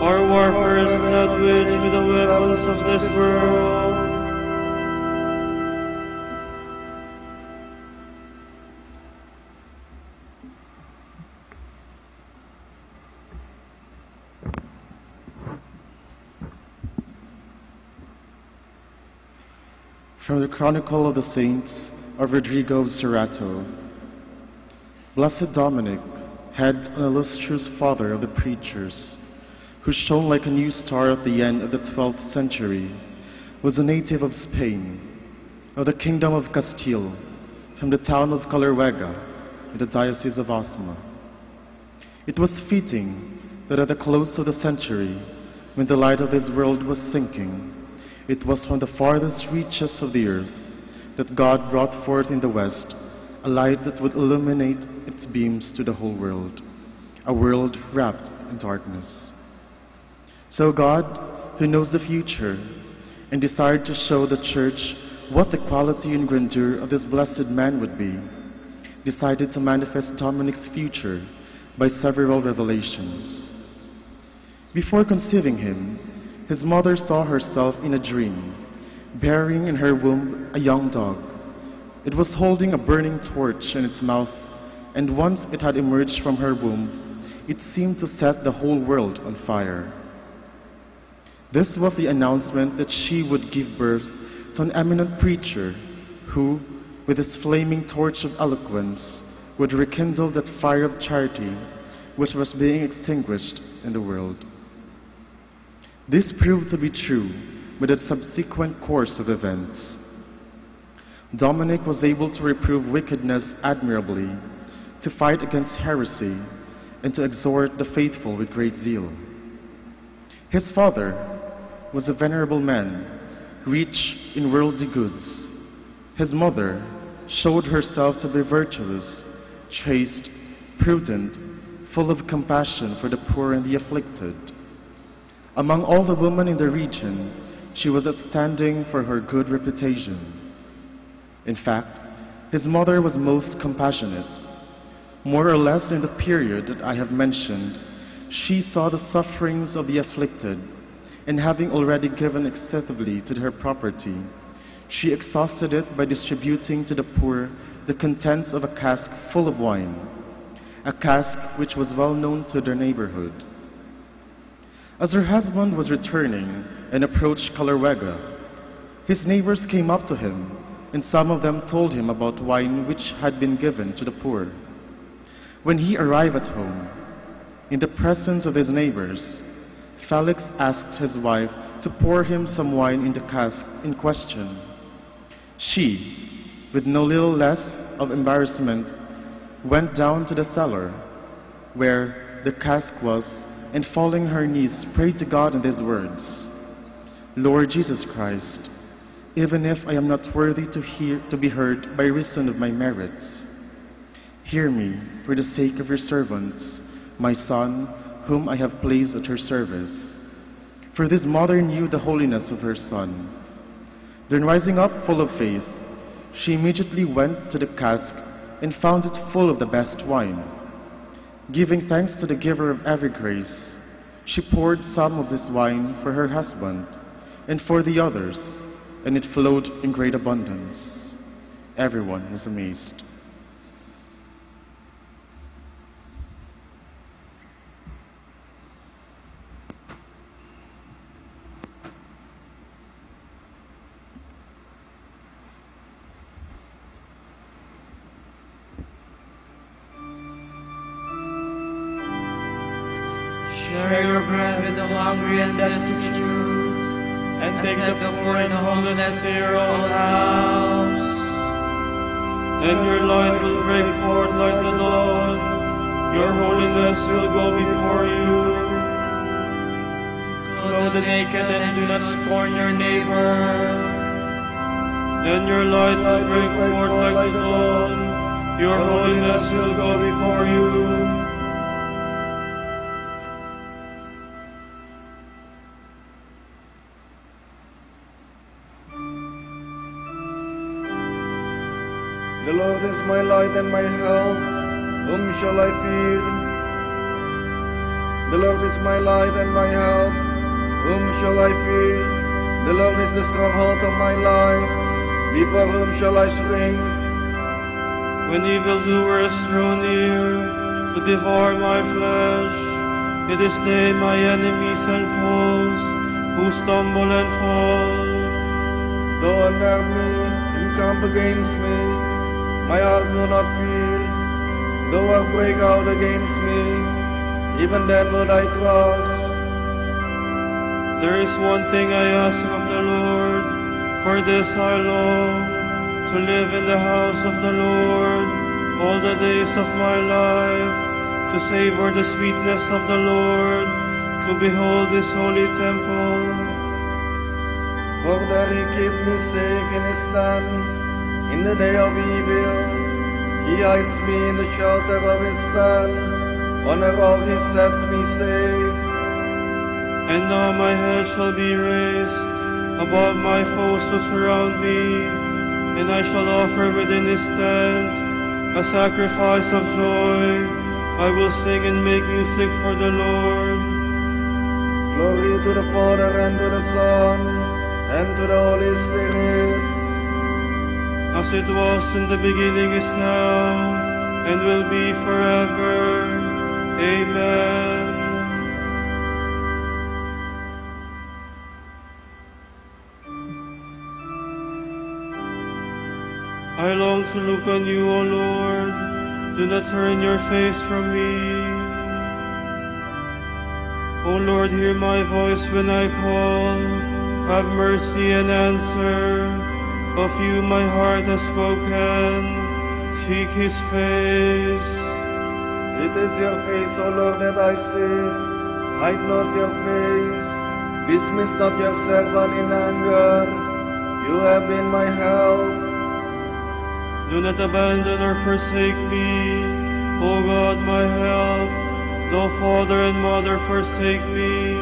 Our warfare is not waged with the weapons of this world. From the Chronicle of the Saints of Rodrigo Serrato. Blessed Dominic, head and illustrious father of the preachers, who shone like a new star at the end of the 12th century, was a native of Spain, of the Kingdom of Castile, from the town of Caleruega, in the Diocese of Osma. It was fitting that at the close of the century, when the light of this world was sinking, it was from the farthest reaches of the earth that God brought forth in the west a light that would illuminate its beams to the whole world, a world wrapped in darkness. So God, who knows the future and desired to show the Church what the quality and grandeur of this blessed man would be, decided to manifest Dominic's future by several revelations. Before conceiving him, his mother saw herself in a dream, bearing in her womb a young dog. It was holding a burning torch in its mouth, and once it had emerged from her womb, it seemed to set the whole world on fire. This was the announcement that she would give birth to an eminent preacher who, with his flaming torch of eloquence, would rekindle that fire of charity which was being extinguished in the world. This proved to be true with the subsequent course of events. Dominic was able to reprove wickedness admirably, to fight against heresy, and to exhort the faithful with great zeal. His father was a venerable man, rich in worldly goods. His mother showed herself to be virtuous, chaste, prudent, full of compassion for the poor and the afflicted. Among all the women in the region, she was outstanding for her good reputation. In fact, his mother was most compassionate. More or less in the period that I have mentioned, she saw the sufferings of the afflicted, and having already given excessively to her property, she exhausted it by distributing to the poor the contents of a cask full of wine, a cask which was well known to their neighborhood. As her husband was returning and approached Caleruega, his neighbors came up to him, and some of them told him about wine which had been given to the poor. When he arrived at home, in the presence of his neighbors, Felix asked his wife to pour him some wine in the cask in question. She, with no little less of embarrassment, went down to the cellar, where the cask was, and falling on her knees, prayed to God in these words: Lord Jesus Christ, even if I am not worthy to be heard by reason of my merits, hear me for the sake of your servants, my son, whom I have placed at your service. For this mother knew the holiness of her son. Then rising up full of faith, she immediately went to the cask and found it full of the best wine. Giving thanks to the giver of every grace, she poured some of this wine for her husband and for the others, and it flowed in great abundance. Everyone was amazed. Share your bread with the hungry and destitute, and take the poor and homeless to your own house. And your light will break forth like the dawn. Your holiness will go before you. Clothe the naked and do not scorn your neighbor. Then your light will break forth like the dawn. Your holiness will go before you. The Lord is my light and my help. Whom shall I fear? The Lord is my light and my help. Whom shall I fear? The Lord is the stronghold of my life. Before whom shall I shrink? When evildoers draw near to devour my flesh, it is they, my enemies and foes, who stumble and fall. Though an army encamp against me, my heart will not fear. Though war break out against me, even then would I trust. There is one thing I ask of the Lord, for this I long, to live in the house of the Lord all the days of my life, to savor the sweetness of the Lord, to behold his holy temple. For there he keep me safe in his stand, in the day of evil. He hides me in the shelter of his stand. On a rock he sets me safe. And now my head shall be raised above my foes who surround me, and I shall offer within his tent a sacrifice of joy. I will sing and make music for the Lord. Glory to the Father and to the Son and to the Holy Spirit. As it was in the beginning, is now, and will be forever. Amen. I long to look on you, O Lord. Do not turn your face from me. O Lord, hear my voice when I call. Have mercy and answer. Of you my heart has spoken. Seek his face. It is your face, O Lord, that I seek. Hide not your face. Dismiss not your servant in anger. You have been my help. Do not abandon or forsake me, O God, my help. Though father and mother forsake me,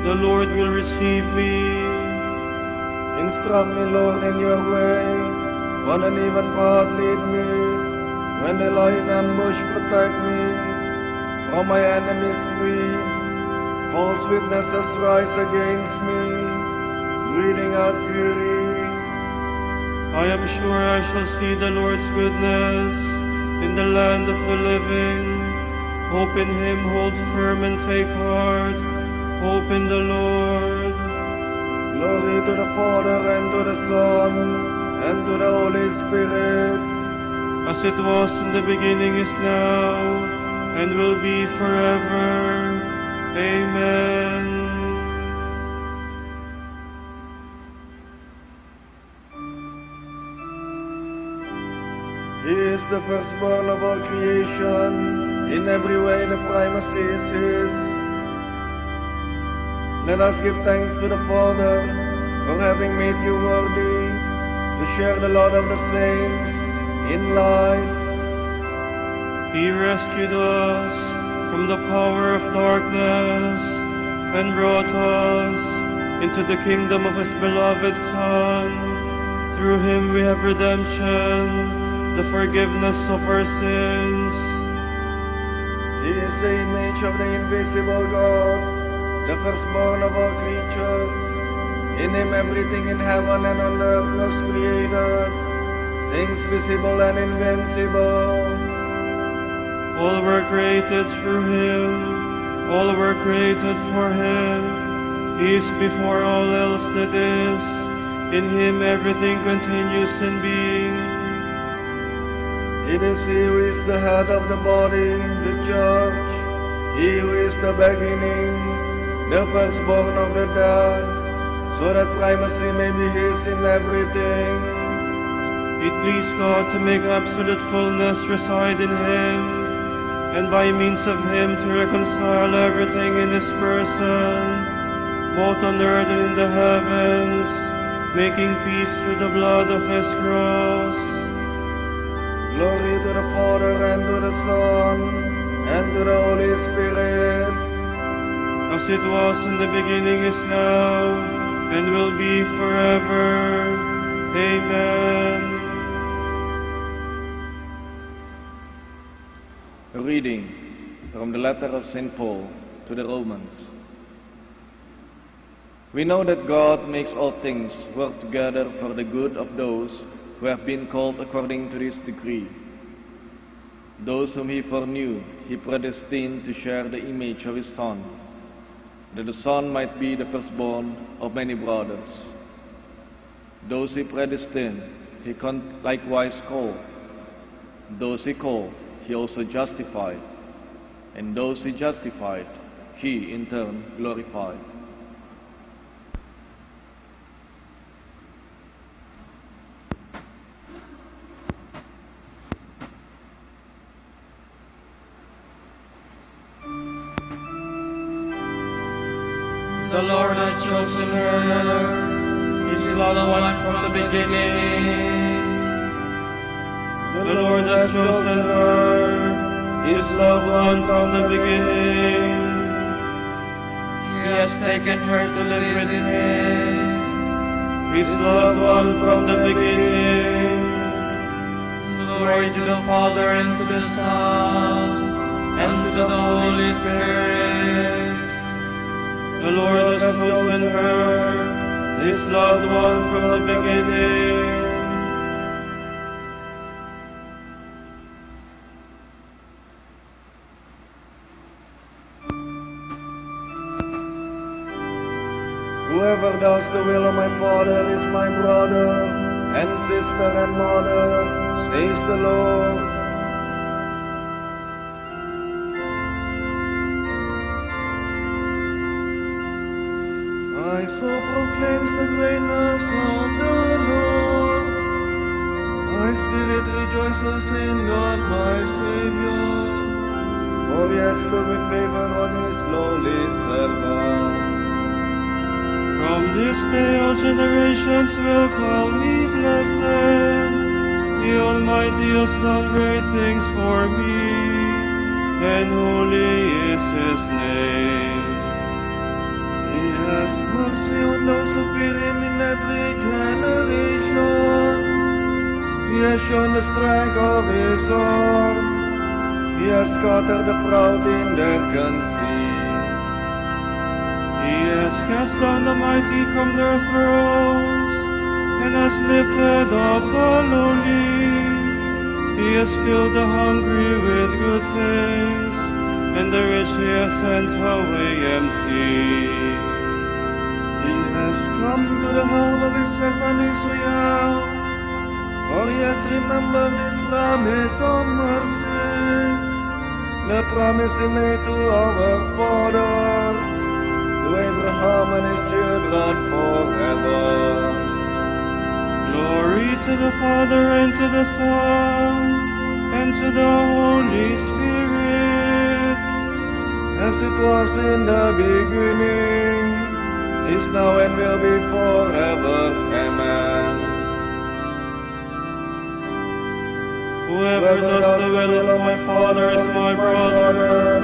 the Lord will receive me. Instruct me, Lord, in your way. On an even path lead me. When they lie in ambush, protect me. From my enemies' greed. False witnesses rise against me, breathing out fury. I am sure I shall see the Lord's goodness in the land of the living. Hope in him, hold firm and take heart. Hope in the Lord. Glory to the Father and to the Son and to the Holy Spirit. As it was in the beginning, is now, and will be forever. Amen. He is the firstborn of all creation. In every way the primacy is his. Let us give thanks to the Father for having made you worthy to share the Lord of the saints in light. He rescued us from the power of darkness and brought us into the kingdom of his beloved Son. Through him we have redemption, the forgiveness of our sins. He is the image of the invisible God, the firstborn of all creatures. In him everything in heaven and on earth was created, things visible and invincible. All were created through him, all were created for him. He is before all else that is. In him everything continues in being. It is he who is the head of the body, the church. He who is the beginning, the firstborn of the dead, so that primacy may be his in everything. It pleased God to make absolute fullness reside in him, and by means of him to reconcile everything in his person, both on earth and in the heavens, making peace through the blood of his cross. Glory to the Father, and to the Son, and to the Holy Spirit, as it was in the beginning, is now, and will be forever. Amen. A reading from the letter of St. Paul to the Romans. We know that God makes all things work together for the good of those who have been called according to this decree. Those whom he foreknew, he predestined to share the image of his Son, that the Son might be the firstborn of many brothers. Those he predestined, he likewise called. Those he called, he also justified. And those he justified, he in turn glorified. The Lord has chosen her. He is the one from the beginning. The Lord has chosen her. His loved one from the beginning. He has taken her to live with him. His loved one from the beginning. Glory to the Father, and to the Son, and to the Holy Spirit. The Lord has chosen her, his loved one from the beginning. Whoever does the will of my Father is my brother, and sister, and mother, says the Lord. My soul proclaims the greatness of the Lord. My spirit rejoices in God my Savior, for he has looked with favor on his lowly servant. From this day all generations will call me blessed. The Almighty has done great things for me, and holy is his name. He has mercy on those who fear him in every generation. He has shown the strength of his arm. He has scattered the proud in their conceit. He has cast down the mighty from their thrones, and has lifted up the lowly. He has filled the hungry with good things, and the rich he has sent away empty. He has come to the home of his servant Israel, for he has remembered his promise of mercy, the promise he made to our fathers, to Abraham and his children forever. Glory to the Father, and to the Son, and to the Holy Spirit, as it was in the beginning, is now, and will be forever. Amen. Whoever does the will of my Father is my brother,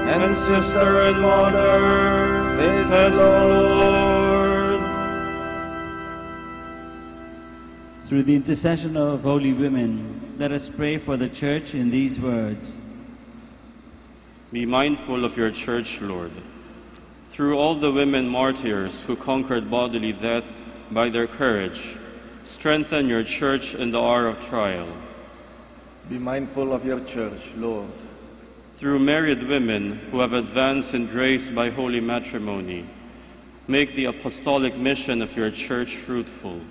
and sister, and mother, says the Lord. Through the intercession of holy women, let us pray for the Church in these words. Be mindful of your Church, Lord. Through all the women martyrs who conquered bodily death by their courage, strengthen your Church in the hour of trial. Be mindful of your Church, Lord. Through married women who have advanced in grace by holy matrimony, make the apostolic mission of your Church fruitful.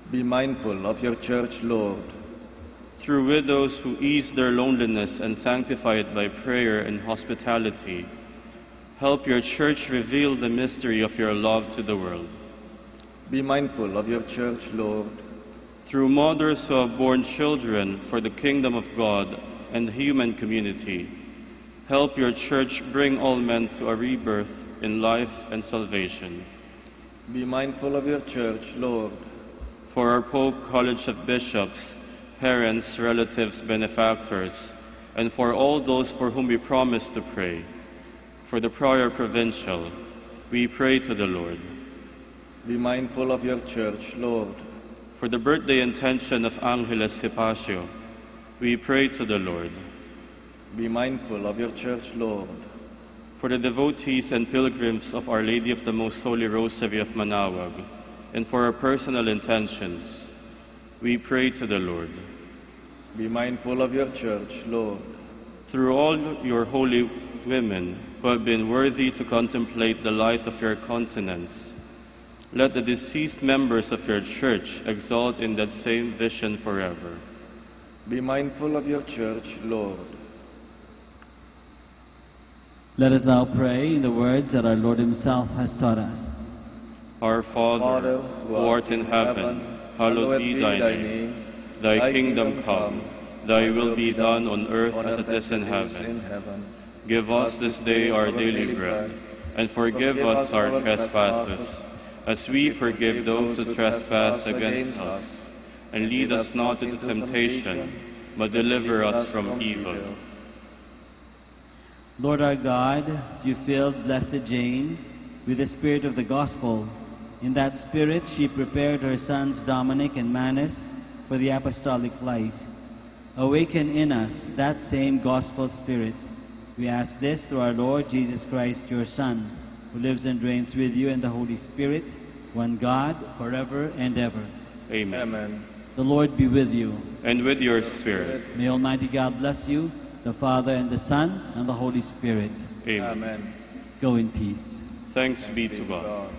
Be mindful of your Church, Lord. through widows who ease their loneliness and sanctify it by prayer and hospitality. Help your church reveal the mystery of your love to the world. Be mindful of your church, Lord. Through mothers who have borne children for the kingdom of God and the human community, help your church bring all men to a rebirth in life and salvation. Be mindful of your church, Lord. For our Pope, College of Bishops, parents, relatives, benefactors, and for all those for whom we promise to pray, for the Prior Provincial, we pray to the Lord. Be mindful of your church, Lord. For the birthday intention of Angeles Hipacio, we pray to the Lord. Be mindful of your church, Lord. For the devotees and pilgrims of Our Lady of the Most Holy Rosary of Manaoag, and for our personal intentions, we pray to the Lord. Be mindful of your church, Lord. Through all your holy women who have been worthy to contemplate the light of your countenance, let the deceased members of your church exalt in that same vision forever. Be mindful of your church, Lord. Let us now pray in the words that our Lord Himself has taught us. Our Father, who art in heaven, hallowed be thy name. Thy kingdom come, thy will be done on earth as it is in heaven. Give us this day our daily bread, and forgive us our trespasses, as we forgive those who trespass against us. And lead us not into temptation, but deliver us from evil. Lord our God, you filled Blessed Jane with the spirit of the gospel. In that spirit, she prepared her sons Dominic and Manus for the apostolic life. Awaken in us that same gospel spirit. We ask this through our Lord Jesus Christ, your Son, who lives and reigns with you in the Holy Spirit, one God, forever and ever. Amen. Amen. The Lord be with you. And with your spirit. May Almighty God bless you, the Father and the Son and the Holy Spirit. Amen. Amen. Go in peace. Thanks be to God.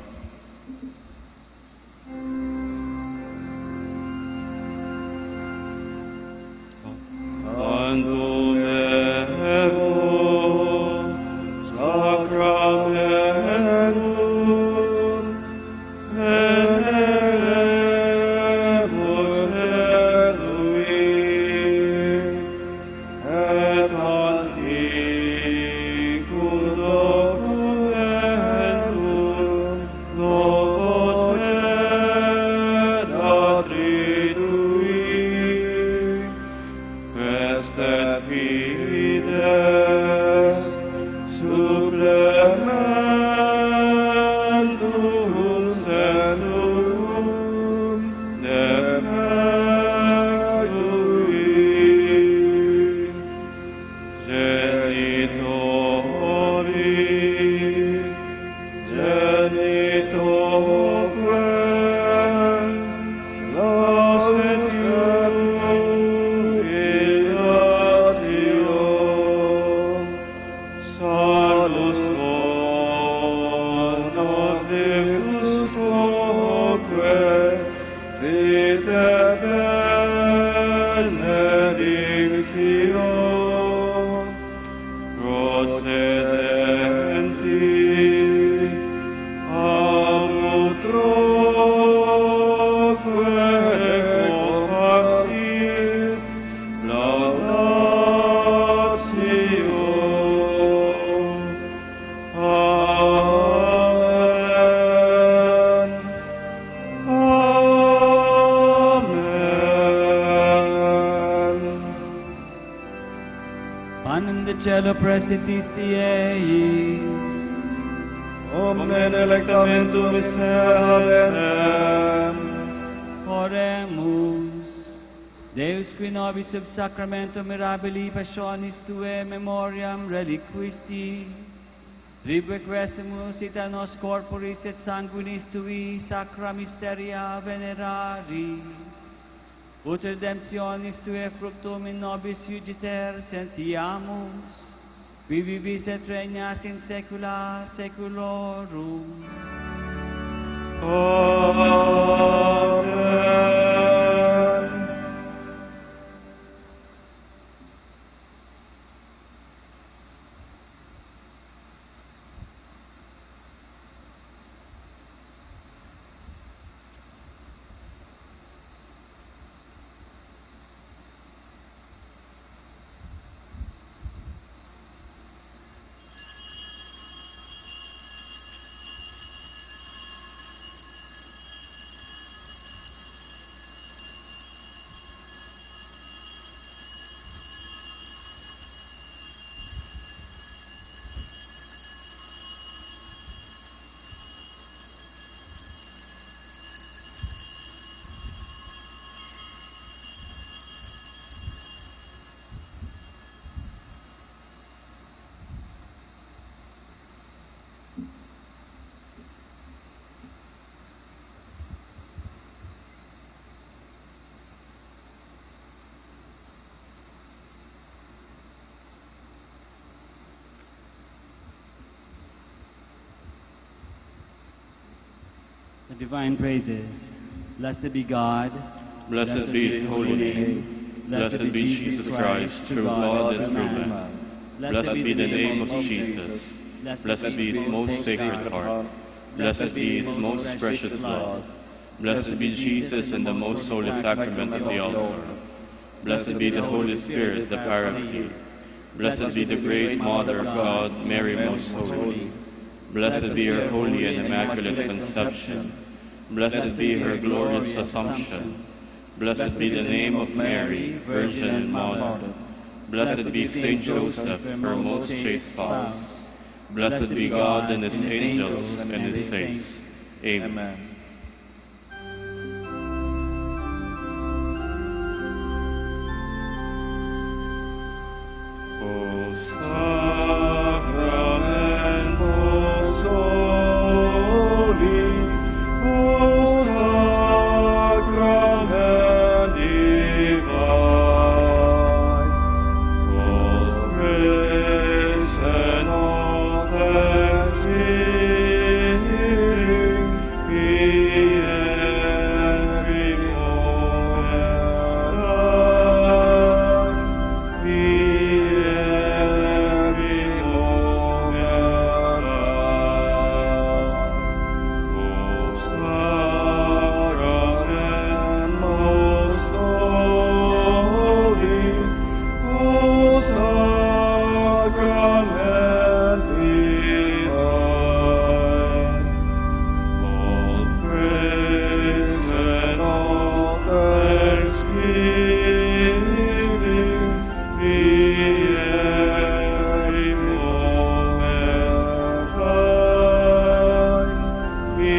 Andumevo sacramentum venemus elui et anticum documentum novos et atritui Questet fides supplementum sensuum defectui genitoque lasset Salus ono victus quoque site benedictio procedenti ab utroque compassit laudatio Amen. Amen. Panem de cielo presitisti eis. Omne electamentum miserabem. Oremus. Deus qui nobis sub sacramento mirabili passionis Tuae memoriam reliquisti, tribuequesimus ita nos corporis et sanguinis Tui sacra mysteria venerari, ut redemptionis Tuae fructum in nobis fugiter sentiamus, qui vivis et regnas in saecula saeculorum. Amen. The divine praises. Blessed be God. Blessed be his holy name. Blessed be Jesus Christ, through God and through man. Blessed be the name of Jesus. Blessed be his most sacred heart. Blessed be his most precious blood. Blessed be Jesus in the most holy sacrament of the altar. Blessed be the Holy Spirit, the Paraclete. Blessed be the great Mother of God, Mary most holy. Blessed be her holy and immaculate conception. Blessed be her glorious assumption. Blessed be the name of Mary, Virgin and Mother. Blessed be Saint Joseph, her most chaste spouse. Blessed be God and his angels and his saints. Amen. O sacrament most holy, O sacrament divine, all praise and all thanksgiving be every moment thine, be every moment thine. O sacrament most holy, O sacrament divine, all praise and all thanksgiving be every moment thine, be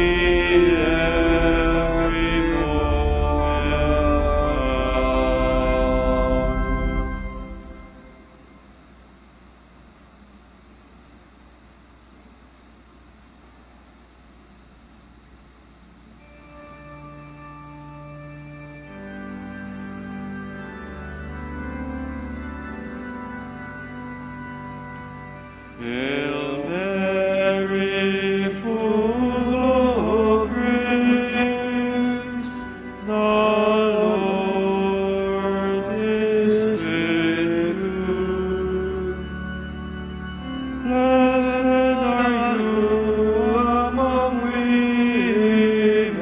every moment thine. Hail Mary, full of grace, the Lord is with you. Blessed are you among women,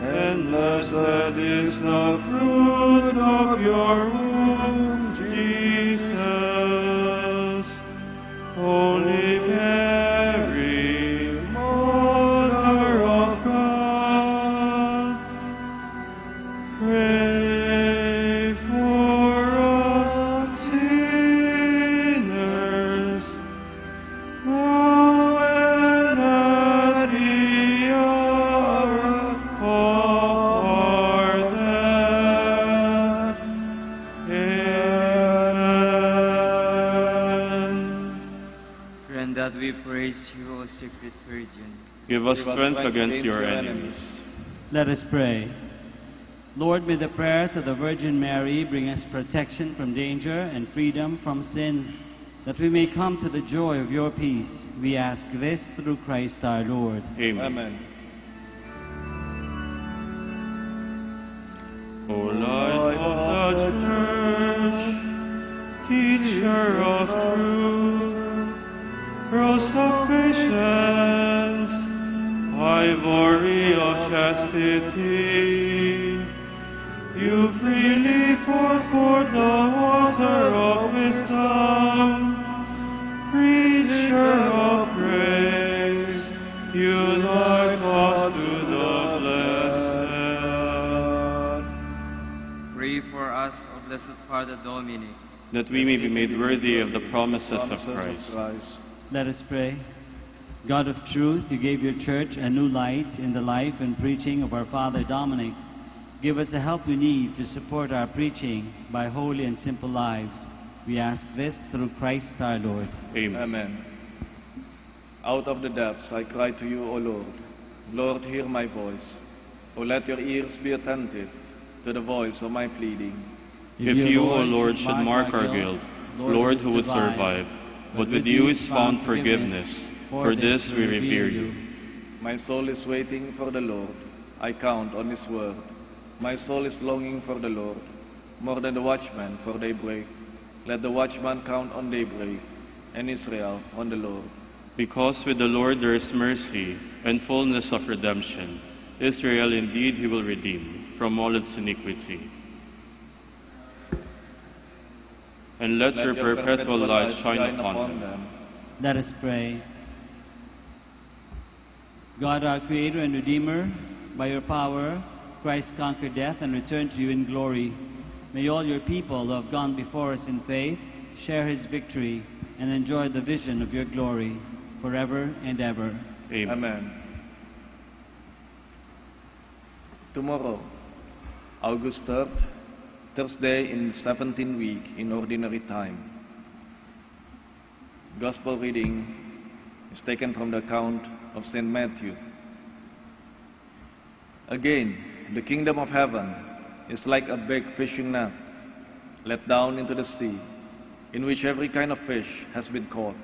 and blessed is the fruit of your womb, Jesus. Holy Mary, Mother of God, pray for us sinners, now and at the hour of our death. Amen. Grant that we praise you, O Sacred Virgin. Give us strength against your enemies. Let us pray. Lord, may the prayers of the Virgin Mary bring us protection from danger and freedom from sin, that we may come to the joy of your peace. We ask this through Christ our Lord. Amen. O Light of the Church, Teacher of truth, Rose of patience, Ivory of chastity, you freely pour forth the water of wisdom. Preacher of grace, unite us to the blessed. Pray for us, O Blessed Father Dominic, that we may be made worthy of the promises of Christ. Let us pray. God of truth, you gave your church a new light in the life and preaching of our Father Dominic. Give us the help we need to support our preaching by holy and simple lives. We ask this through Christ our Lord. Amen. Out of the depths I cry to you, O Lord. Lord, hear my voice. O let your ears be attentive to the voice of my pleading. If you, O Lord, should mark our guilt, Lord, who would survive? But with you is found forgiveness. For this we revere you. My soul is waiting for the Lord. I count on His word. My soul is longing for the Lord, more than the watchman for daybreak. Let the watchman count on daybreak, and Israel on the Lord. Because with the Lord there is mercy and fullness of redemption. Israel indeed He will redeem from all its iniquity. And let your perpetual light shine upon them. Let us pray. God, our Creator and Redeemer, by your power, Christ conquered death and returned to you in glory. May all your people who have gone before us in faith share his victory and enjoy the vision of your glory forever and ever. Amen. Tomorrow, August 3rd, Thursday in 17th week in Ordinary Time. Gospel reading is taken from the account of St. Matthew. Again, the kingdom of heaven is like a big fishing net let down into the sea, in which every kind of fish has been caught.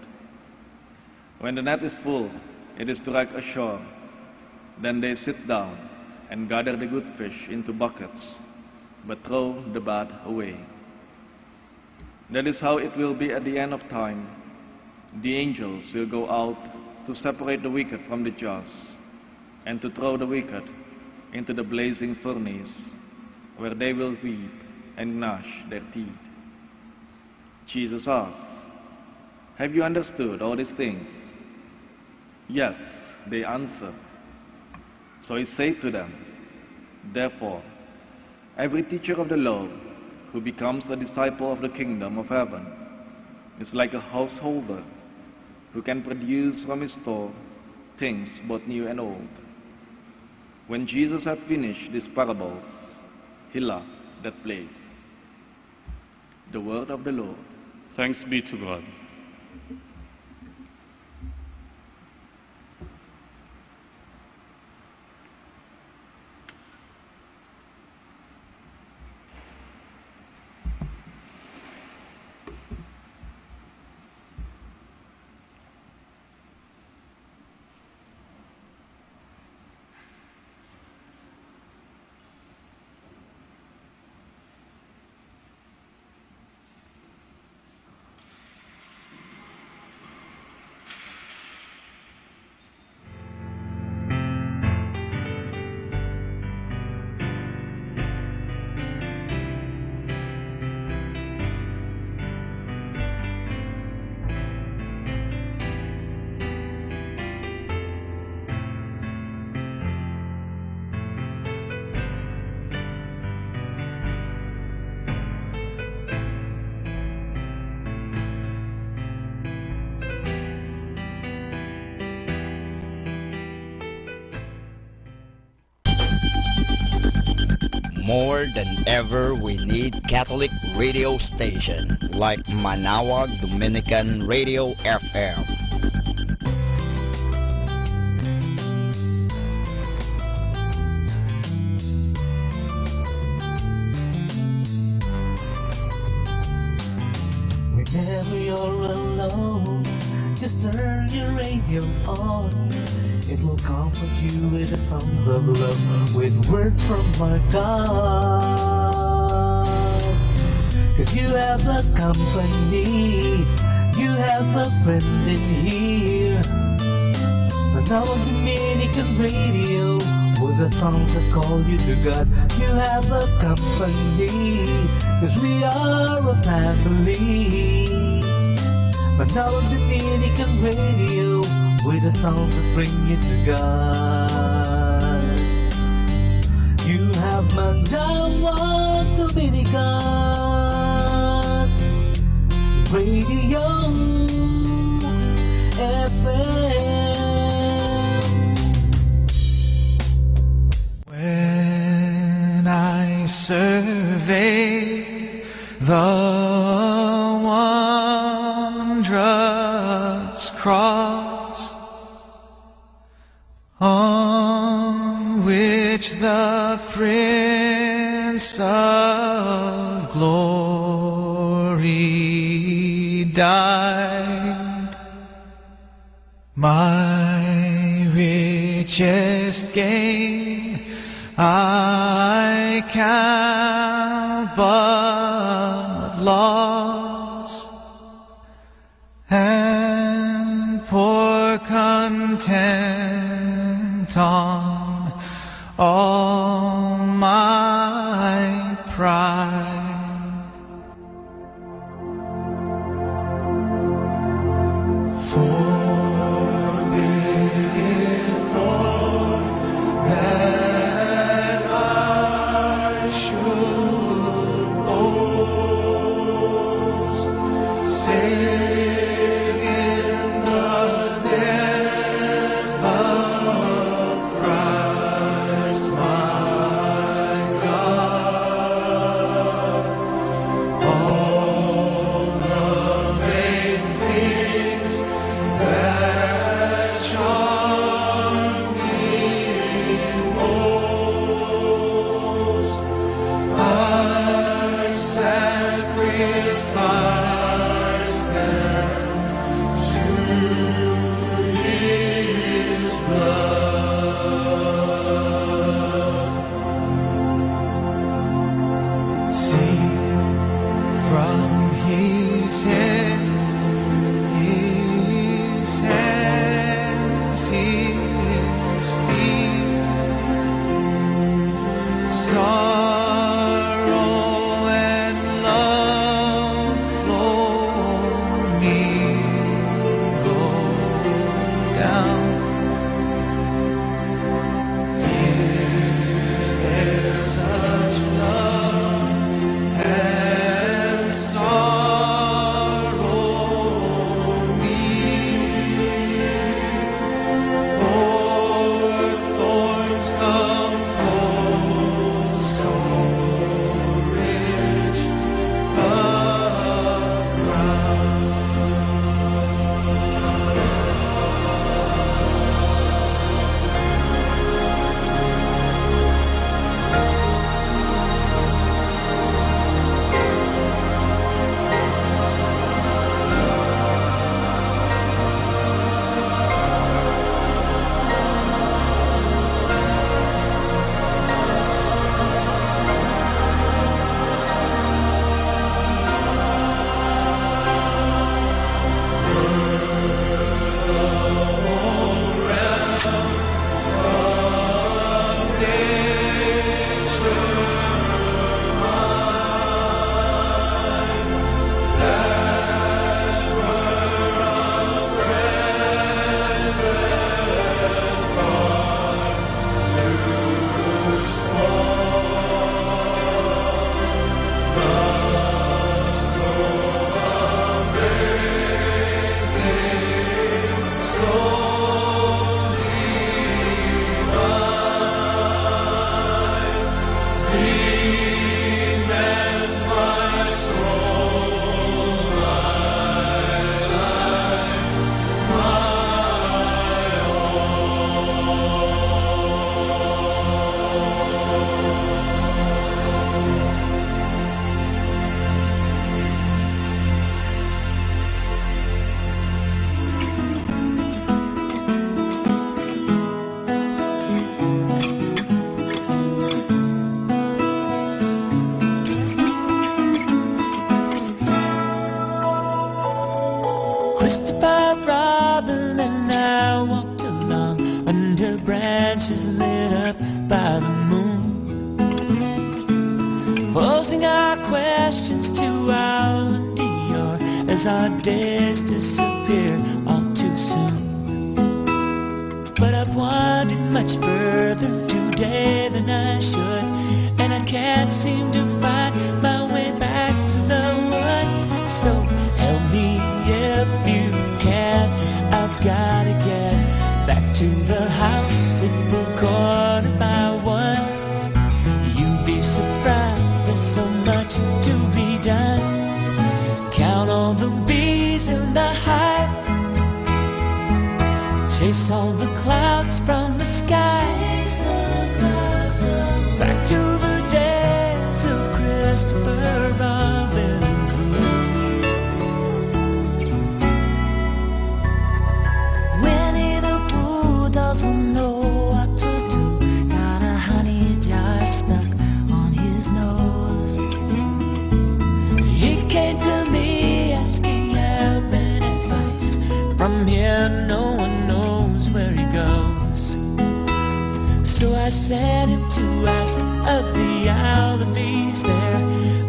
When the net is full, it is dragged ashore. Then they sit down and gather the good fish into buckets, but throw the bad away. That is how it will be at the end of time. The angels will go out to separate the wicked from the just, and to throw the wicked into the blazing furnace, where they will weep and gnash their teeth. Jesus asked, "Have you understood all these things?" "Yes," they answered. So he said to them, "Therefore, every teacher of the law who becomes a disciple of the kingdom of heaven is like a householder who can produce from his store things both new and old." When Jesus had finished these parables, he left that place. The word of the Lord. Thanks be to God. More than ever, we need Catholic radio station like Manawag Dominican Radio FM. Whenever you're alone, just turn your radio on. It will comfort you with the songs of love, with words from our God. 'Cause you have a company, you have a friend in here. Manawag Dominican Radio, with the songs that call you to God. You have a company, 'cause we are a family. Manawag Dominican Radio, with the songs that bring you to God. You have Manawag Dominican Radio FM. When I survey the wondrous cross on which the Prince of Glory died, my greatest gain I count but loss, and pour content on all my pride. Forbid it, Lord, that I should boast, save in the death of Christ my God. All the vain things that charm me most, I sacrifice them to His blood. See from His head, His hands, His feet, sorrow and love flow mingled down. Did such love and sorrow meet, or thorns compose so rich a crown. Christopher Robin and I walked along under branches lit up by the moon, posing our questions to our Dior as our days disappeared all too soon. But I've wandered much further today than I should, and I can't seem to find my way back to the wood. So help me if you can, I've gotta get back to the house at Bullcorn if I want. You'd be surprised, there's so much to be done. Count all the bees in the hive, chase all the clouds from the sky, back to the days of Christopher Robin. Winnie the Pooh doesn't know I sent him to ask of the owl the bees there,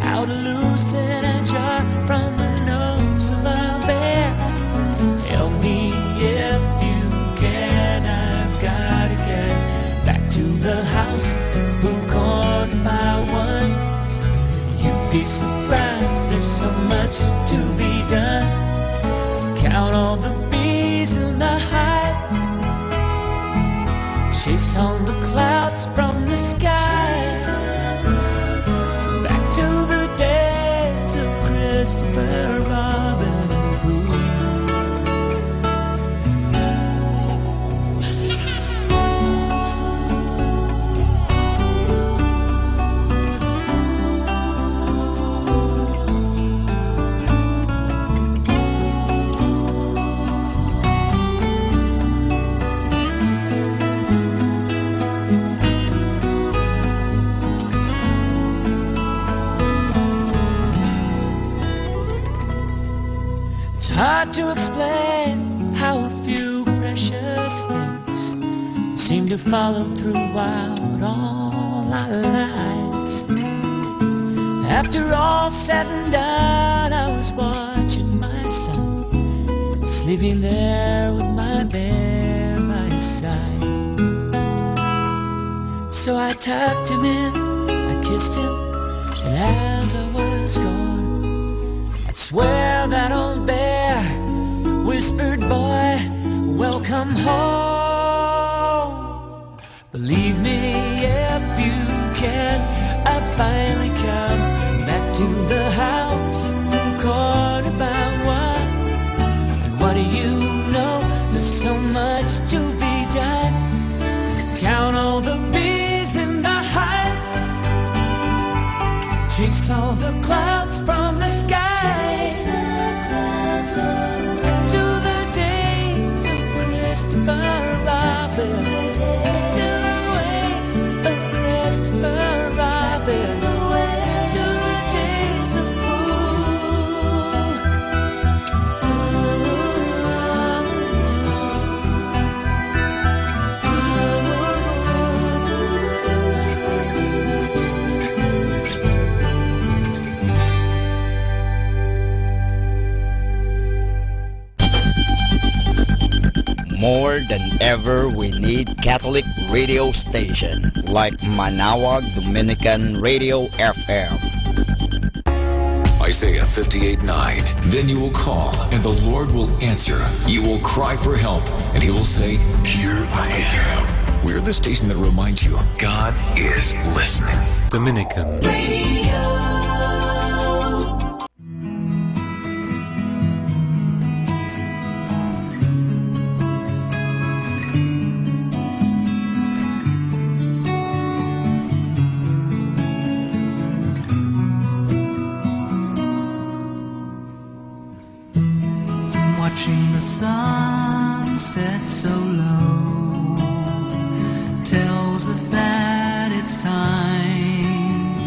how to loosen a jar from the nose of a bear. Help me if you can, I've got to get back to the house, who called by one. You'd be surprised, there's so much to be done. Count all the bees in the hive, chase all the clouds from the sky, back to the days of Christopher Robin Hood. Hard to explain how a few precious things seem to follow throughout all our lives. After all said and done, I was watching my son, sleeping there with my bear by his side. So I tucked him in, I kissed him, and as I was gone, I'd swear that old bear whispered, boy, welcome home. Believe me if you can, I've finally come back to the house and Blue Corner by one. And what do you know, there's so much to be done. Count all the bees in the hive, chase all the clouds from the sky, to the days of Christopher Robin, to the ways of Christopher Robin, to the days of More than ever, we need Catholic radio station like Manaoag Dominican Radio FM. Isaiah 58:9. Then you will call, and the Lord will answer. You will cry for help, and He will say, "Here I am." We're the station that reminds you God is listening. Dominican Radio. Watching the sun set so low tells us that it's time,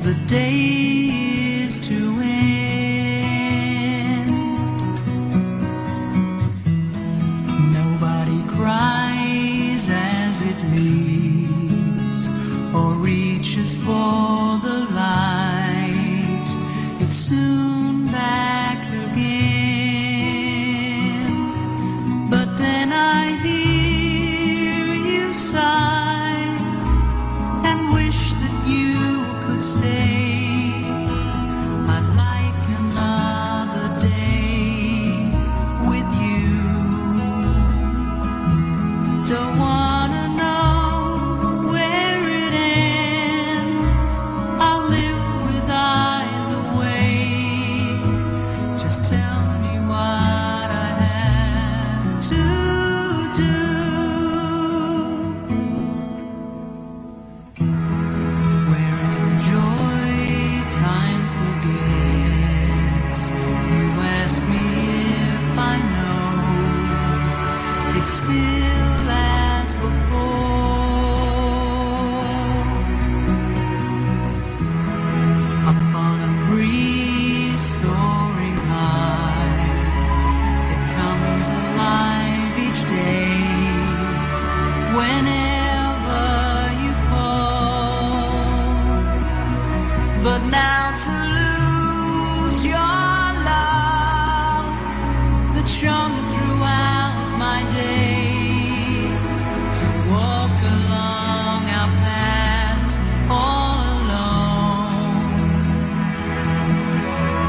the day is to end. Nobody cries as it leaves or reaches for the light. It's soon back again. Then I hear you sigh and wish that you could stay. I'd like another day with you. Don't wanna know where it ends, walk along our paths all alone.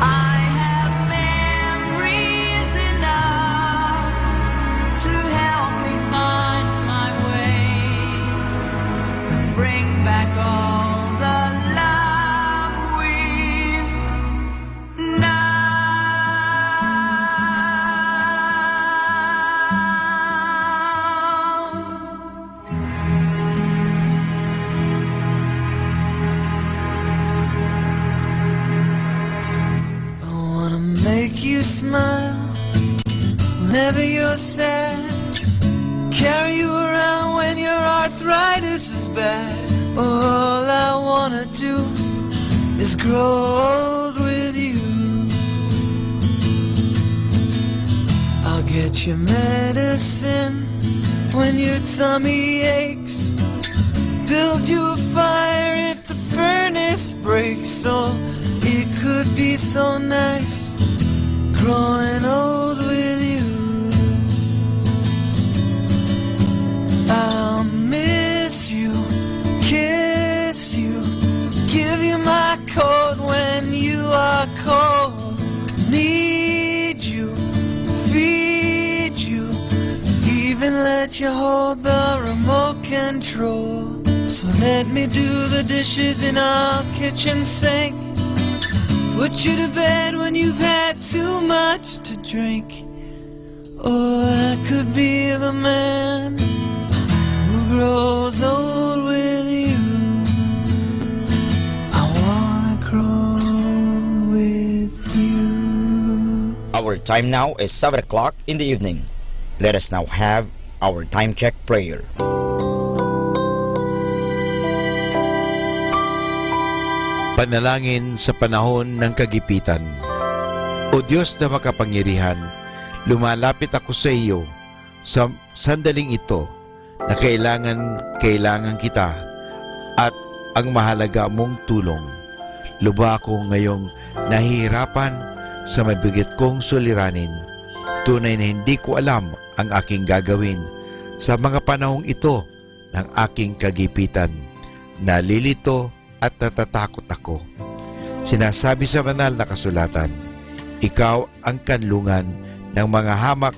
I have memories enough to help me find my way and bring back all the love we've known. I wanna make you smile whenever you're sad, carry you around when your arthritis is bad. All I wanna do is grow old with you. I'll get you medicine when your tummy aches, build you a fire if the furnace breaks. Oh, it could be so nice growing old with you. I'll miss you, kiss you, give you my coat when you are cold. Need you, feed you, even let you hold the remote control. So let me do the dishes in our kitchen sink, put you to bed when you've had too much to drink. Or I could be the man who grows old with you. I wanna grow with you. Our time now is 7 o'clock in the evening. Let us now have our time check prayer. Panalangin sa panahon ng kagipitan. O Diyos na makapangyarihan, lumalapit ako sa iyo sa sandaling ito na kailangan kita at ang mahalaga mong tulong. Luba ako ngayong nahihirapan sa mabigat kong suliranin. Tunay na hindi ko alam ang aking gagawin sa mga panahong ito ng aking kagipitan. Nalilito at natatakot ako. Sinasabi sa banal na kasulatan, ikaw ang kanlungan ng mga hamak,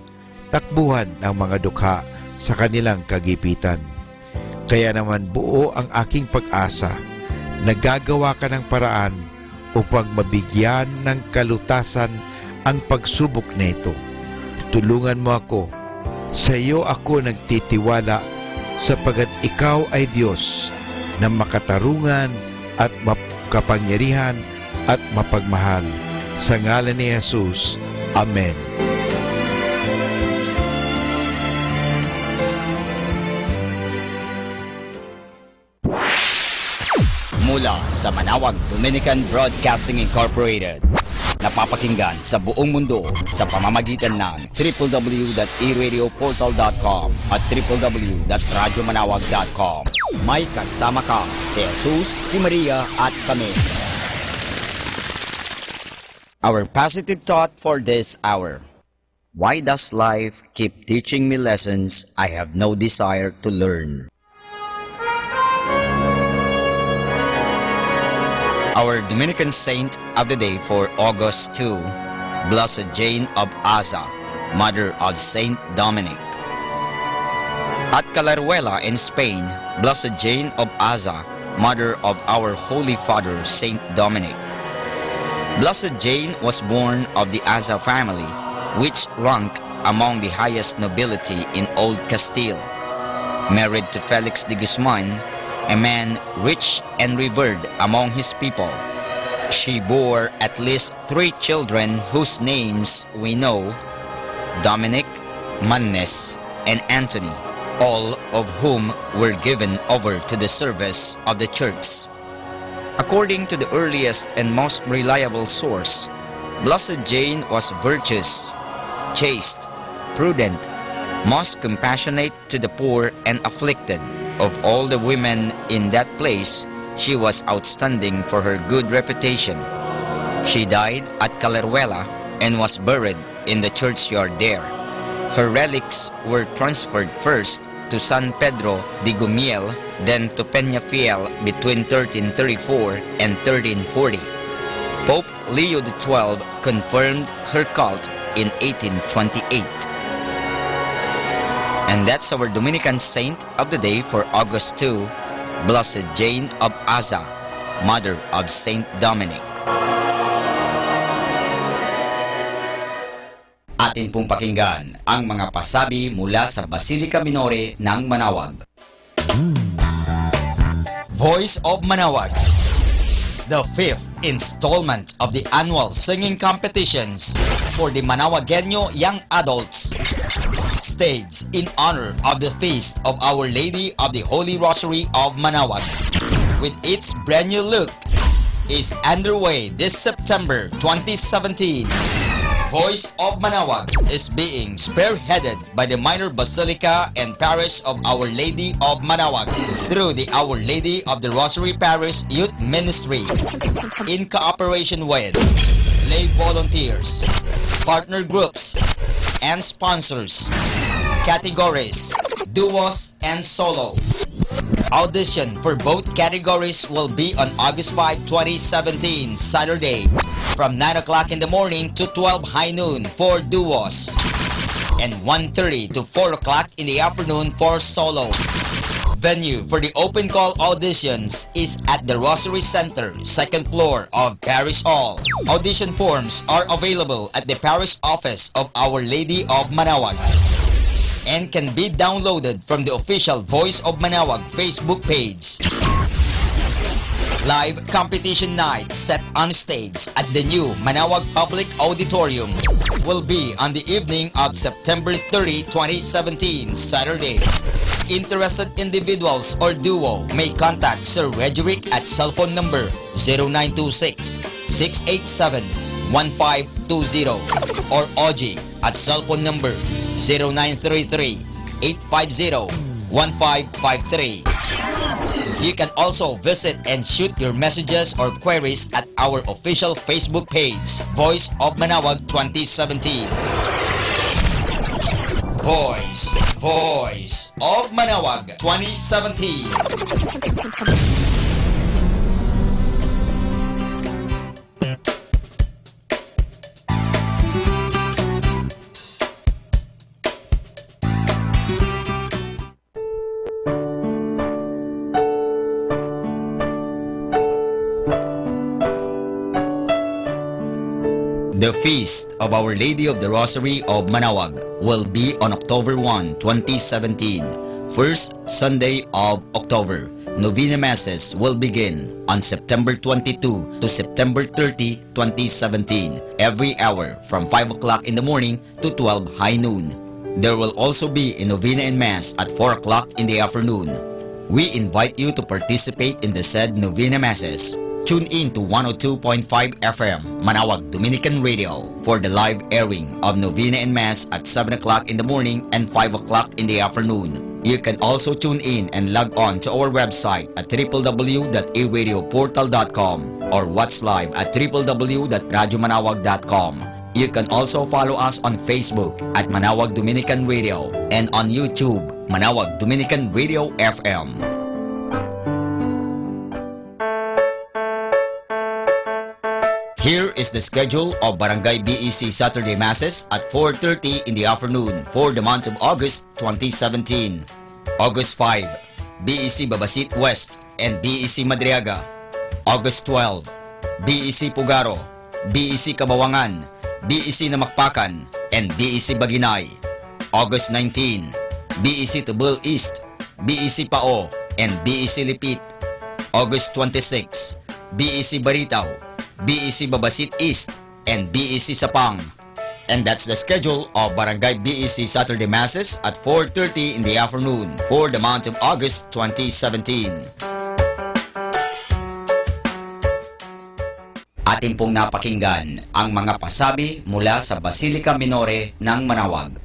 takbuhan ng mga dukha sa kanilang kagipitan. Kaya naman buo ang aking pag-asa. Nagagawa ka ng paraan upang mabigyan ng kalutasan ang pagsubok na ito. Tulungan mo ako. Sa iyo ako nagtitiwala sapagat ikaw ay Diyos na makatarungan at makapangyarihan at mapagmahal. Sa ngalan ni Jesus. Amen. Mula sa Manawag Dominican Broadcasting Incorporated, napapakinggan sa buong mundo sa pamamagitan ng www.eradioportal.com at www.radyomanawag.com. May kasama ka si Jesus, si Maria at kami. Our positive thought for this hour. Why does life keep teaching me lessons I have no desire to learn? Our Dominican saint of the day for August 2, Blessed Jane of Aza, mother of Saint Dominic. At Calaruela in Spain, Blessed Jane of Aza, mother of our Holy Father Saint Dominic. Blessed Jane was born of the Aza family, which ranked among the highest nobility in Old Castile. Married to Felix de Guzman, a man rich and revered among his people. She bore at least 3 children whose names we know: Dominic, Mannes, and Anthony, all of whom were given over to the service of the church. According to the earliest and most reliable source, Blessed Jane was virtuous, chaste, prudent, most compassionate to the poor and afflicted. Of all the women in that place, she was outstanding for her good reputation. She died at Calaruela and was buried in the churchyard there. Her relics were transferred first to San Pedro de Gumiel, then to Peñafiel between 1334 and 1340. Pope Leo XII confirmed her cult in 1828. And that's our Dominican saint of the day for August 2, Blessed Jane of Aza, mother of Saint Dominic. Atin pong pakinggan ang mga pasabi mula sa Basilica Minore ng Manawag. Voice of Manawag. The fifth installment of the annual singing competitions for the Manawagueño young adults, staged in honor of the feast of Our Lady of the Holy Rosary of Manawag, with its brand new look, is underway this September 2017. Voice of Manawag is being spearheaded by the Minor Basilica and Parish of Our Lady of Manawag through the Our Lady of the Rosary Parish Youth Ministry in cooperation with lay volunteers, partner groups, and sponsors. Categories: duos and solo. Audition for both categories will be on August 5, 2017, Saturday, from 9 o'clock in the morning to 12 high noon for duos, and 1:30 to 4 o'clock in the afternoon for solo. Venue for the open call auditions is at the Rosary Center, 2nd floor of Parish Hall. Audition forms are available at the Parish Office of Our Lady of Manawag and can be downloaded from the official Voice of Manawag Facebook page. Live competition night set on stage at the new Manawag Public Auditorium will be on the evening of September 30, 2017, Saturday. Interested individuals or duo may contact Sir Regeric at cellphone number 0926-687-1520 or OG at cellphone number 0933-850-1553. You can also visit and shoot your messages or queries at our official Facebook page, Voice of Manawag 2017. Voice of Manawag 2017. The Feast of Our Lady of the Rosary of Manawag will be on October 1, 2017, first Sunday of October. Novena Masses will begin on September 22 to September 30, 2017, every hour from 5 o'clock in the morning to 12 high noon. There will also be a Novena and Mass at 4 o'clock in the afternoon. We invite you to participate in the said Novena Masses. Tune in to 102.5 FM, Manawag Dominican Radio, for the live airing of Novena and Mass at 7 o'clock in the morning and 5 o'clock in the afternoon. You can also tune in and log on to our website at www.eradioportal.com or watch live at www.radyomanawag.com. You can also follow us on Facebook at Manawag Dominican Radio and on YouTube, Manawag Dominican Radio FM. Here is the schedule of Barangay BEC Saturday Masses at 4:30 in the afternoon for the month of August 2017. August 5, BEC Babasit West and BEC Madriaga. August 12, BEC Pugaro, BEC Kabawangan, BEC Namakpakan, and BEC Baginay. August 19, BEC Tubul East, BEC Pao, and BEC Lipit. August 26, BEC Baritaw, BEC Babasit East, and BEC Sapang. And that's the schedule of Barangay BEC Saturday Masses at 4:30 in the afternoon for the month of August 2017. Atin pong napakinggan ang mga pasabi mula sa Basilica Minore ng Manawag.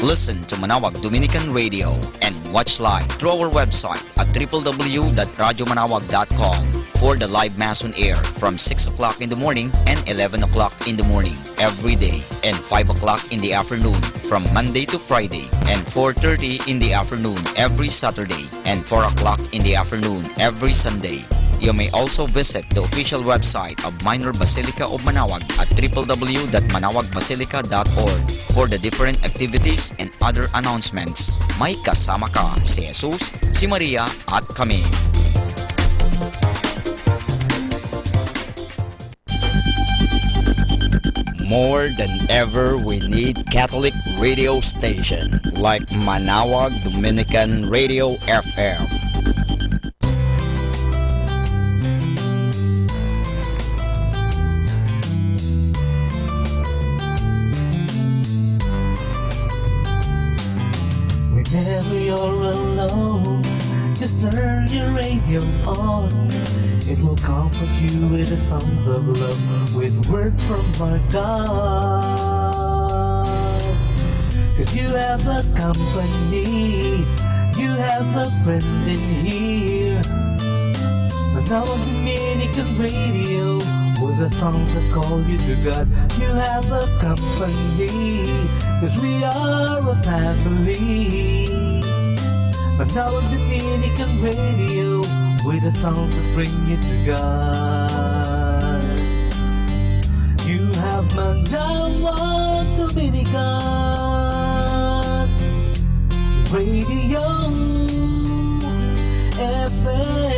Listen to Manawag Dominican Radio and watch live through our website at www.radyomanawag.com for the live Mass on air from 6 o'clock in the morning and 11 o'clock in the morning every day, and 5 o'clock in the afternoon from Monday to Friday, and 4:30 in the afternoon every Saturday, and 4 o'clock in the afternoon every Sunday. You may also visit the official website of Minor Basilica of Manaoag at www.manawagbasilica.org for the different activities and other announcements. May kasama ka si Jesus, si Maria at kami. More than ever, we need Catholic radio station like Manaoag Dominican Radio FM. Whenever you're alone, just turn your radio on. It will comfort you with the songs of love, with words from our God. 'Cause you have a company, you have a friend in here. Manaoag Dominican Radio, with the songs that call you to God. You have a company, 'cause we are a family. Manaoag Dominican Radio, with the songs that bring you to God. You have Manaoag Dominican Radio FM.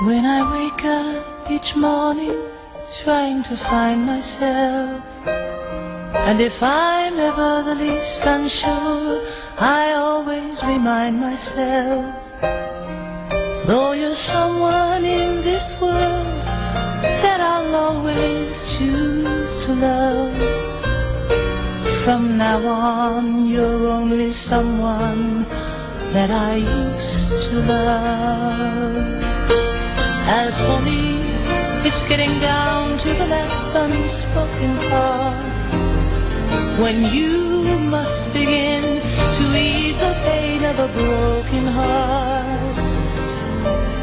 When I wake up each morning trying to find myself, and if I'm ever the least unsure, I always remind myself, though you're someone in this world that I'll always choose to love, from now on you're only someone that I used to love. As for me, it's getting down to the last unspoken part, when you must begin to ease the pain of a broken heart.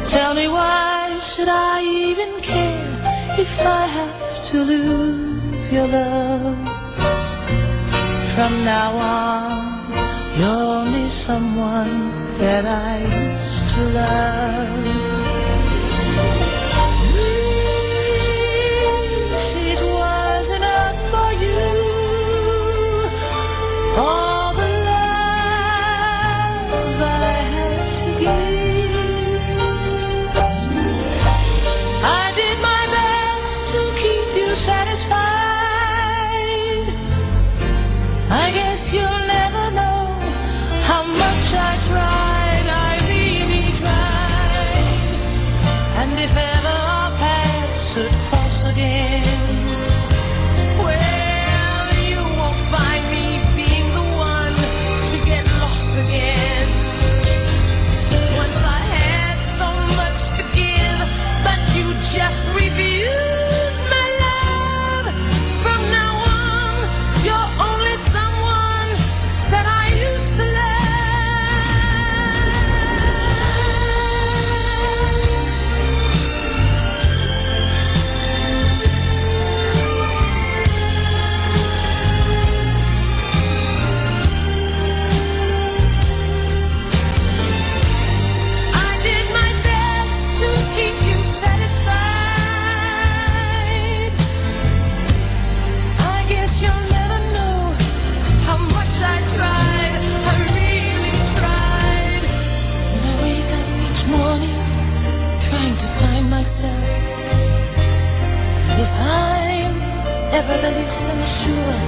Tell me, why should I even care if I have to lose your love? From now on, you're only someone that I used to love. All the love I had to give, I did my best to keep you satisfied. I guess you'll never know how much I tried, I really tried. And if ever our paths should cross again, again. Once I had so much to give, but you just refused my love. From now on, you're only someone that I used to love. Myself. If I'm ever the least unsure,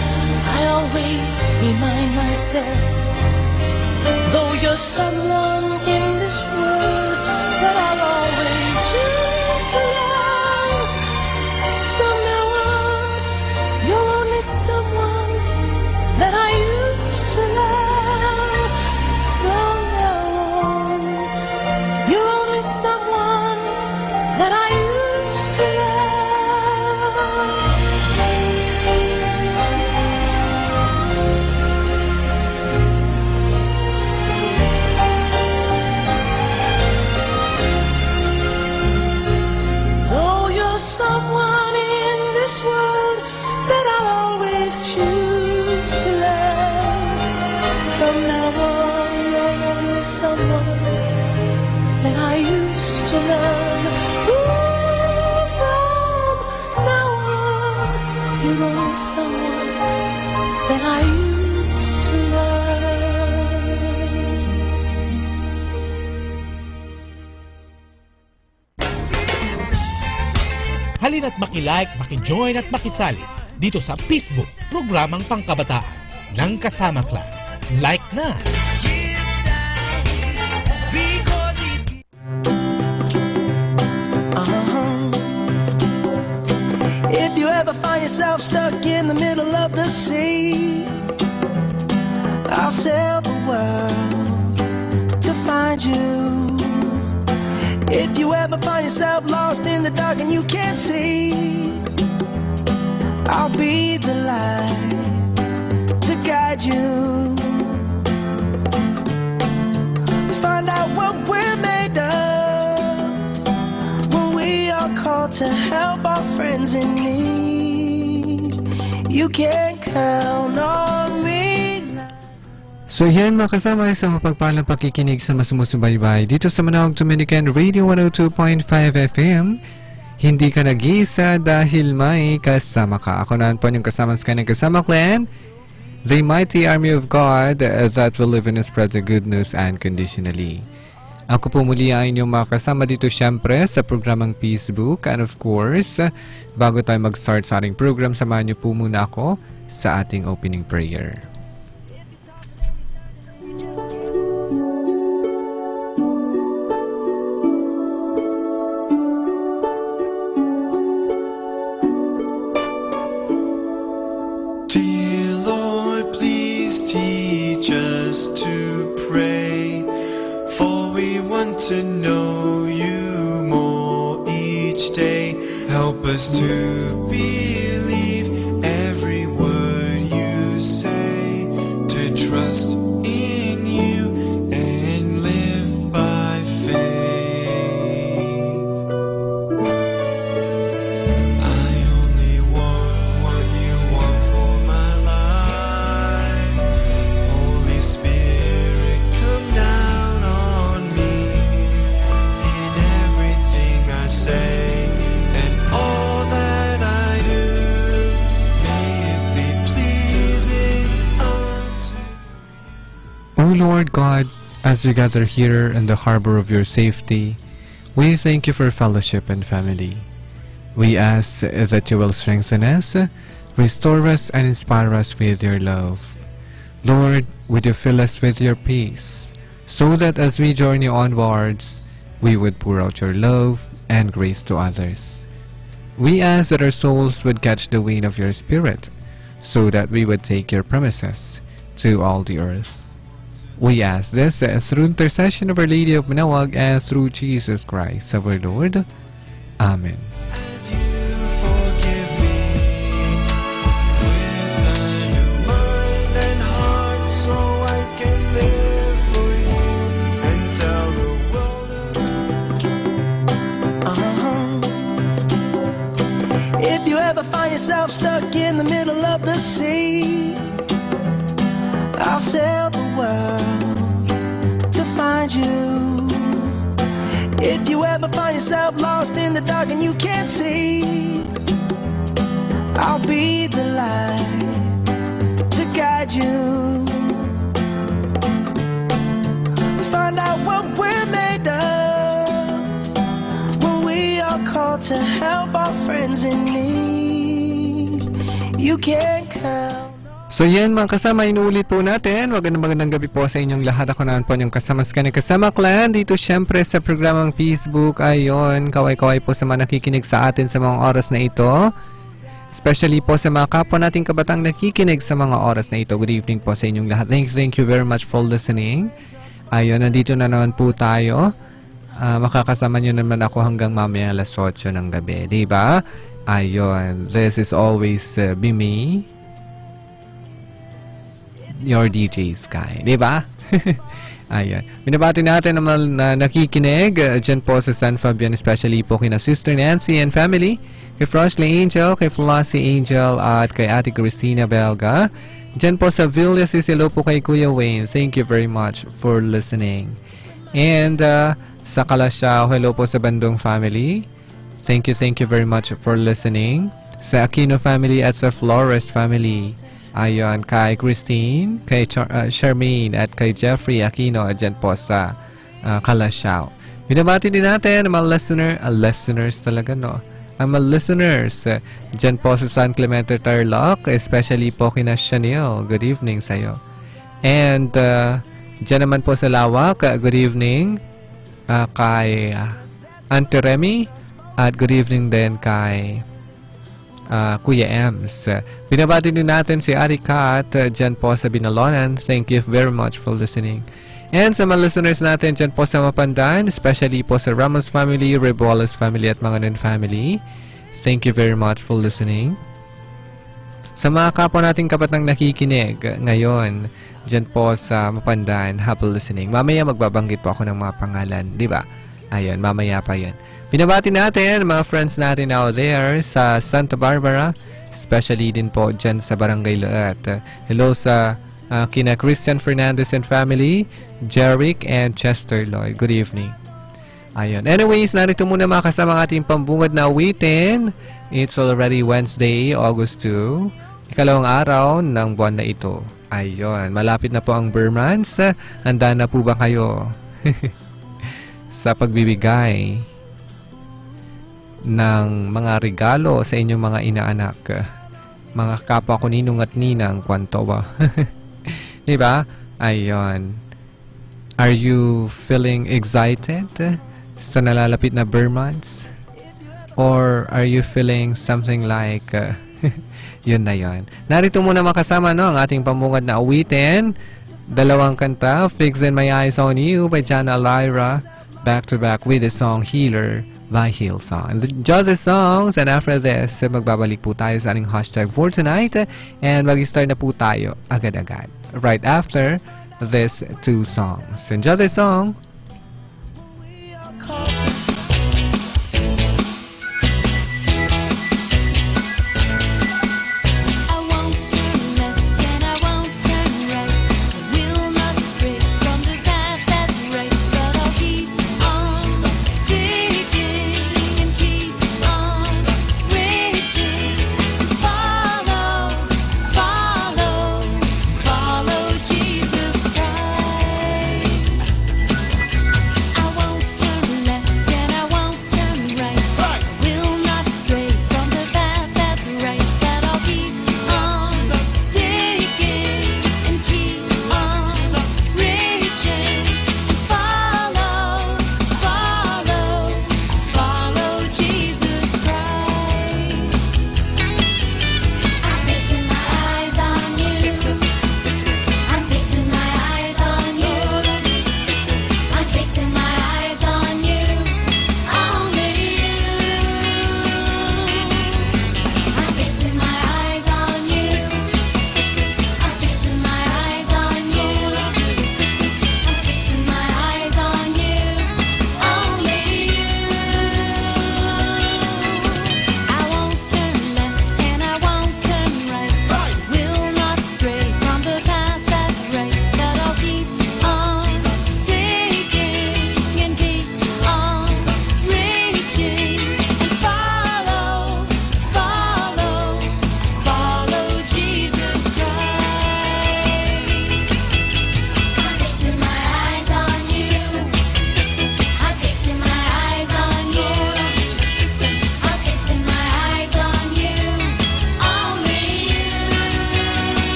I always remind myself, though you're someone in this world that I'll always choose to love, from now on, you're only someone that I used to love. From choose to love. From now on, you're only someone that I used to love. Ooh, from now on, you're only someone that I used to love. Halina't maki-like, maki-join at makisali dito sa Facebook, programang pangkabataan ng Kasama Clan. Like na! If you ever find yourself stuck in the middle of the sea, I'll sail the world to find you. If you ever find yourself lost in the dark and you can't see, I'll be the light to guide you. Find out what we're made of when we are called to help our friends in need. You can count on me. So yan mga kasama, isang mapagpalang pakikinig sa masumusubaybay dito sa Manawag Dominican Radio 102.5 FM. Hindi ka nag-iisa dahil may kasama ka. Ako na po yung kasama sa kanyang Kasama Clan, the mighty army of God that will live and spread the good news unconditionally. Ako po muli ang inyong mga kasama dito syempre sa programang Facebook. And of course, bago tayo mag-start sa ating program, samahan niyo po muna ako sa ating opening prayer. Dear Lord, please teach us to pray, for we want to know you more each day. Help us to believe every word you say, to trust in you and live by faith. I only want what you want for my life. Holy Spirit, come down on me in everything I say and all that I do. May it be pleasing unto O Lord God, as we gather here in the harbor of your safety, we thank you for fellowship and family. We ask that you will strengthen us, restore us, and inspire us with your love. Lord, would you fill us with your peace, so that as we journey onwards, we would pour out your love and grace to others. We ask that our souls would catch the wind of your Spirit, so that we would take your promises to all the earth. We ask this through intercession of Our Lady of Manawag and through Jesus Christ, our Lord. Amen. as you forgive me with a new mind and heart, so I can live for you and tell the world If you ever find yourself stuck in the middle of the sea, I'll sail the world to find you. If you ever find yourself lost in the dark and you can't see, I'll be the light to guide you. Find out what we're made of when we are called to help our friends in need. You can count. So yan mga kasama, inuulit po natin. Magandang gabi po sa inyong lahat. Ako naman po yung kasama sa kanyang Kasama Clan. Dito syempre sa programang Facebook. Ayon, kaway-kaway po sa mga nakikinig sa atin sa mga oras na ito. Especially po sa mga kapwa nating kabatang nakikinig sa mga oras na ito. Good evening po sa inyong lahat. Thank you very much for listening. Ayon, nandito na naman po tayo. Makakasama nyo naman ako hanggang mamaya alas 8 ng gabi. Diba? Ayon, this is always be me, your DJ Sky, diba? Ayan. Binabati natin naman na nakikinig dyan po sa San Fabian, especially po kina Sister Nancy and family, kay Froshley Angel, kay Flossie Angel, at kay Ate Christina Belga. Dyan po sa Villa Sisilo po kay Kuya Wayne. Thank you very much for listening. And sa Kalasyaw, hello po sa Bandong family. Thank you very much for listening. Sa Aquino family at sa Flores family. Ayon, kay Christine, kay Charmaine, at kay Jeffrey Aquino, dyan po sa Kalasyaw. Binabati din natin ang mga listeners talaga, no? Ang mga listeners, dyan po sa San Clemente Tarlac, especially po kina Chanel. Good evening sa'yo. And dyan naman po sa Lawak, good evening kay Auntie Remy, at good evening din kay Kuya Ems. Binabati din natin si Ari Kat dyan po sa Binalonan. Thank you very much for listening. And sa mga listeners natin dyan po sa Mapandan, especially po sa Ramos family, Rebolas family, at Manganon family, thank you very much for listening. Sa mga kapwa nating kapatang nakikinig ngayon dyan po sa Mapandan, happy listening. Mamaya magbabanggit po ako ng mga pangalan, di ba? Ayan, mamaya pa yan. Binabati natin mga friends natin out there sa Santa Barbara, especially din po dyan sa Barangay Laat. Hello sa kina Christian Fernandez and family, Jeric and Chester Lloyd. Good evening. Ayun. Anyways, narito muna mga kasama ating pambungad na awitin. It's already Wednesday, August 2. Ikalawang araw ng buwan na ito. Ayun. Malapit na po ang Burmans. Handa na po ba kayo sa pagbibigay ng mga regalo sa inyong mga inaanak, mga kapwa ko ninong at ninang, kwanto ba? Diba? Ayun. Are you feeling excited sa nalalapit na Burmans? Or are you feeling something like yun na yun. Narito muna makasama, no, ang ating pambungad na awitin. Dalawang kanta, Fixing My Eyes on You by Jana Lyra, back to back with the song Healer by Hillsong. Enjoy the songs, and after this, magbabalik po tayo sa ating hashtag for tonight, and mag-start na po tayo agad-agad right after these two songs. Enjoy the song!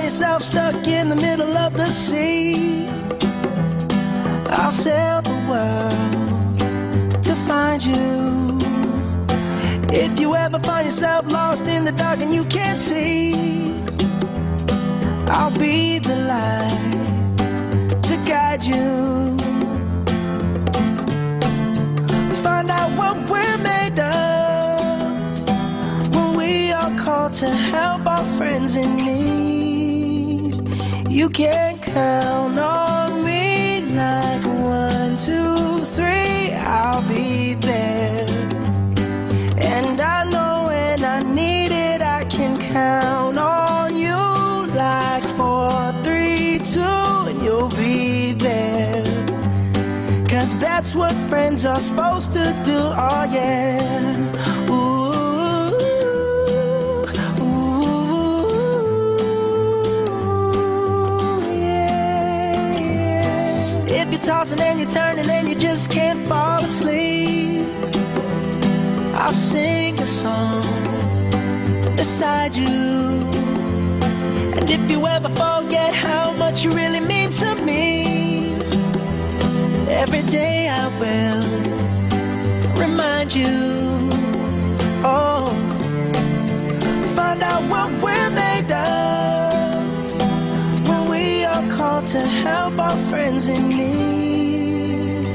yourself stuck in the middle of the sea, I'll sail the world to find you. If you ever find yourself lost in the dark and you can't see, I'll be the light to guide you. Find out what we're made of when we are called to help our friends in need. You can count on me like 1, 2, 3, I'll be there. And I know when I need it, I can count on you like 4, 3, 2, and you'll be there. 'Cause that's what friends are supposed to do, oh yeah. Ooh, ooh, yeah, yeah. If you're tossing and you're turning and you just can't fall asleep, I'll sing a song beside you. And if you ever forget how much you really mean to me, every day I will remind you. Oh, find out what we're made of when we are called to help our friends in need.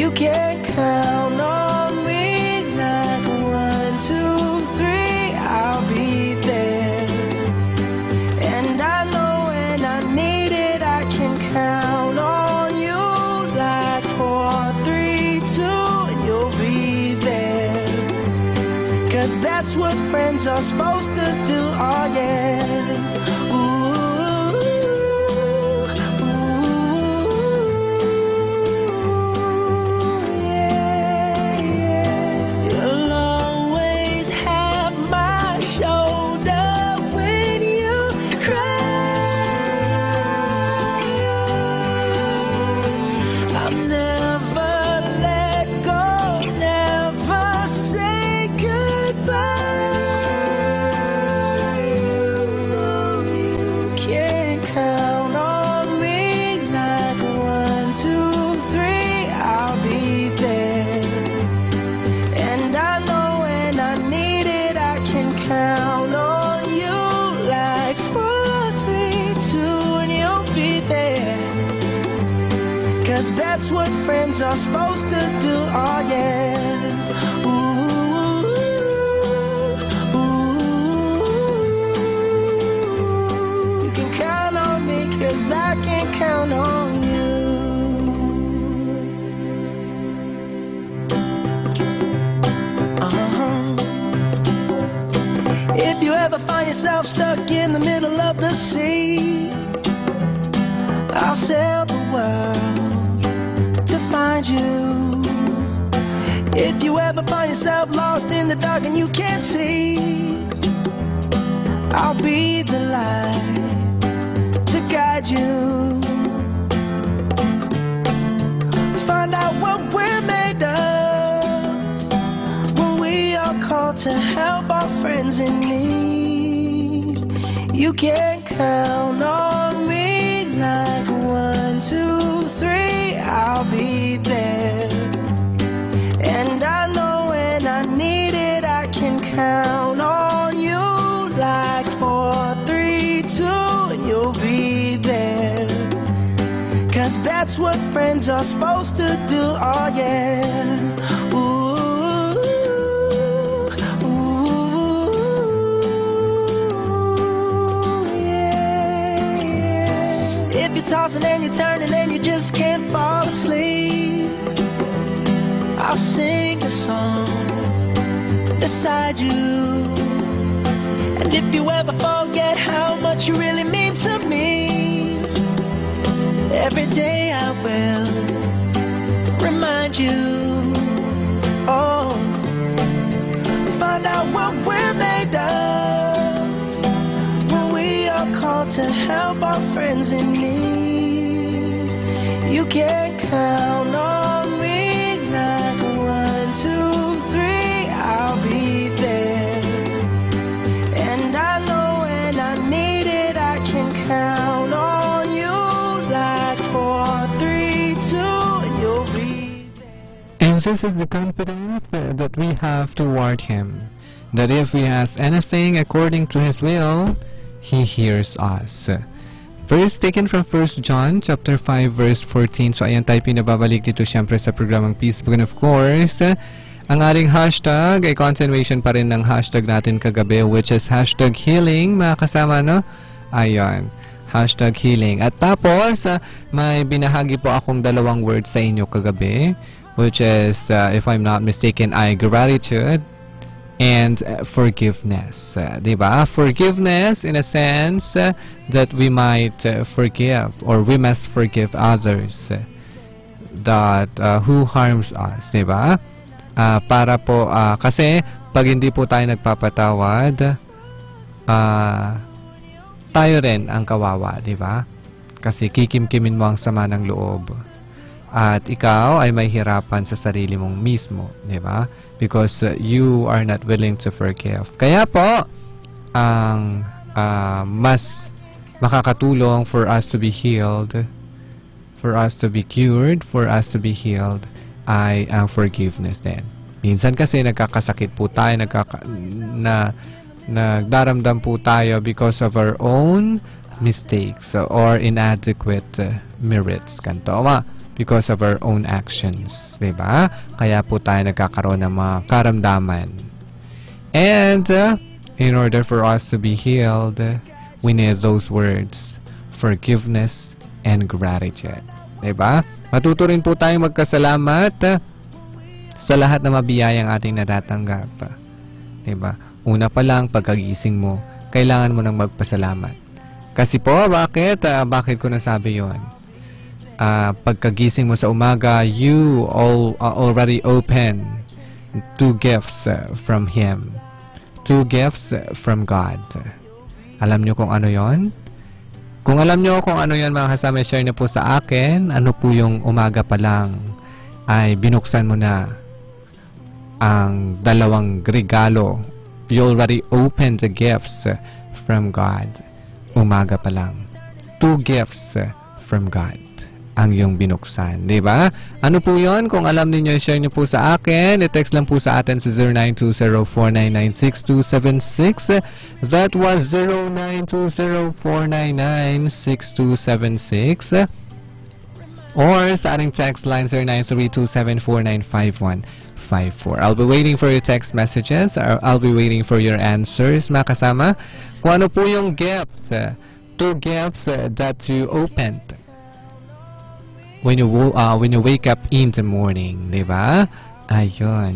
You can count on me like 1, 2, 3, I'll be there. And I know when I need it, I can count on you like 4, 3, 2, and you'll be there. 'Cause that's what friends are supposed to do, oh yeah. Ooh, yeah, yeah. You'll always have my shoulder when you cry. I'll never let go, never say goodbye. You know you can count on me like 1, 2, 3, I'll be there. And I know when I need it, I can count on you like 4, 3, 2, and you'll be there. 'Cause that's what friends are supposed to do, oh yeah. Ooh, ooh, you can count on me 'cause I can count on you. If you ever find yourself stuck in the middle of the sea, I'll sail the world to find you. If you ever find yourself lost in the dark and you can't see, I'll be the light to guide you. Find out what we're made of when we are called to help our friends in need. You can count on me like 1, 2, 3, I'll be there. And I know when I need it, I can count on you like 4, 3, 2, and you'll be there. 'Cause that's what friends are supposed to do, oh yeah. Ooh, ooh, yeah, yeah. If you're tossing and you're turning and you just can't fall asleep, I'll sing a song beside you. And if you ever forget how much you really mean to me, every day I will remind you. Oh, find out what we're made of when we are called to help our friends in need. You can count on me like 1, 2, 3, I'll be there. And I know when I need it, I can count this is the confidence that we have toward Him, that if we ask anything according to His will, He hears us. Verse taken from 1 John chapter 5 verse 14. So ayan tayo pinababalik dito syempre sa programang Facebook, and of course, ang ating hashtag ay continuation pa rin ng hashtag natin kagabi, which is hashtag healing, mga kasama, no? Ayan, hashtag healing. At tapos, may binahagi po akong dalawang words sa inyo kagabi, which is, if I'm not mistaken, ay gratitude and forgiveness. Diba? Forgiveness in a sense that we might forgive, or we must forgive others that who harms us. Diba? Para po, kasi pag hindi po tayo nagpapatawad, tayo rin ang kawawa, di ba? Kasi kikimkimin mo ang sama ng loob. At ikaw ay may hirapan sa sarili mong mismo, di ba? Because you are not willing to forgive. Kaya po, ang mas makakatulong for us to be healed, for us to be cured, for us to be healed, ay ang forgiveness din. Minsan kasi nagkakasakit po tayo, nagdaramdam po tayo because of our own mistakes or inadequate merits. Kanto, because of our own actions. Diba? Kaya po tayo nagkakaroon ng mga karamdaman. And in order for us to be healed, we need those words, forgiveness and gratitude. Diba? Matuto rin po tayong magkasalamat sa lahat na mabiyayang ating natatanggap. Diba? Una pa lang, pagkagising mo, kailangan mo nang magpasalamat. Kasi po, bakit? Bakit ko nasabi yun? Pagkagising mo sa umaga, you already open 2 gifts from Him. 2 gifts from God. Alam nyo kung ano yon? Kung alam nyo kung ano yan, mga kasama, share nyo po sa akin. Ano po yung umaga pa lang ay binuksan mo na ang 2 regalo. You already opened the gifts from God. Umaga pa lang. 2 gifts from God ang iyong binuksan. Diba? Ano po yon? Kung alam niyo, share nyo po sa akin. I-text lang po sa atin sa 0920-499-6276. That was 0920-499-6276. Or sa ating text line 0932-749-5154. I'll be waiting for your text messages. I'll be waiting for your answers, mga kasama. Kung ano po yung gifts, 2 gifts that you opened when you wake up in the morning, di ba? Ayun.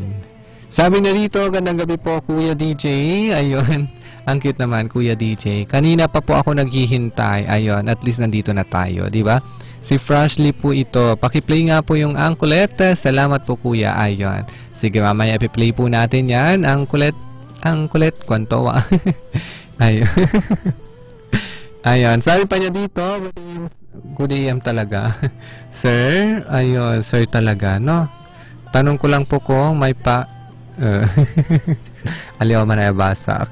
Sabi na dito, gandang gabi po, Kuya DJ. Ayun. Ang cute naman, Kuya DJ. Kanina pa po ako naghihintay. Ayun, at least nandito na tayo, di ba? Si Freshly po ito. Pakiplay nga po yung Angkulet. Salamat po, Kuya. Ayun. Sige, mamaya ipi-play po natin yan. Angkulet, kwantowa. Ayun. Ayun. Sabi pa niya dito, good AM talaga. Sir, ayun, sir talaga, no? Tanong ko lang po kung may aliw man ay basak.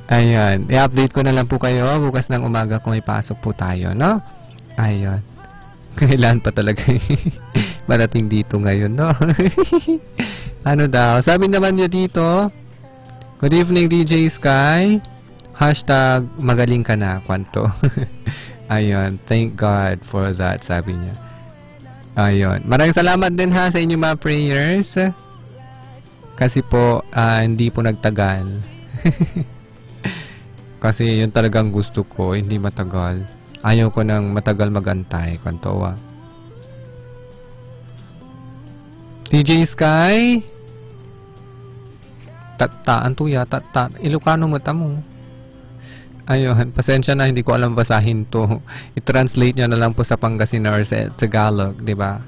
Ayun, i-update ko na lang po kayo bukas ng umaga kung ipasok po tayo, no? Ayun. Kailan pa talaga marating dito ngayon, no? Ano daw? Sabi naman niya dito, good evening, DJ Sky. Hashtag magaling ka na, kwanto. Ayun, thank God for that, sabi niya. Ayun, maraming salamat din ha sa inyong mga prayers. Kasi po, hindi po nagtagal. Kasi yun talagang gusto ko, hindi matagal. Ayaw ko nang matagal magantay, kwanto. DJ Sky? Tataan tuya, Ilocano mo tamo. Ayun, pasensya na, hindi ko alam basahin to. I-translate nyo na lang po sa Pangasinan or sa Tagalog, di ba?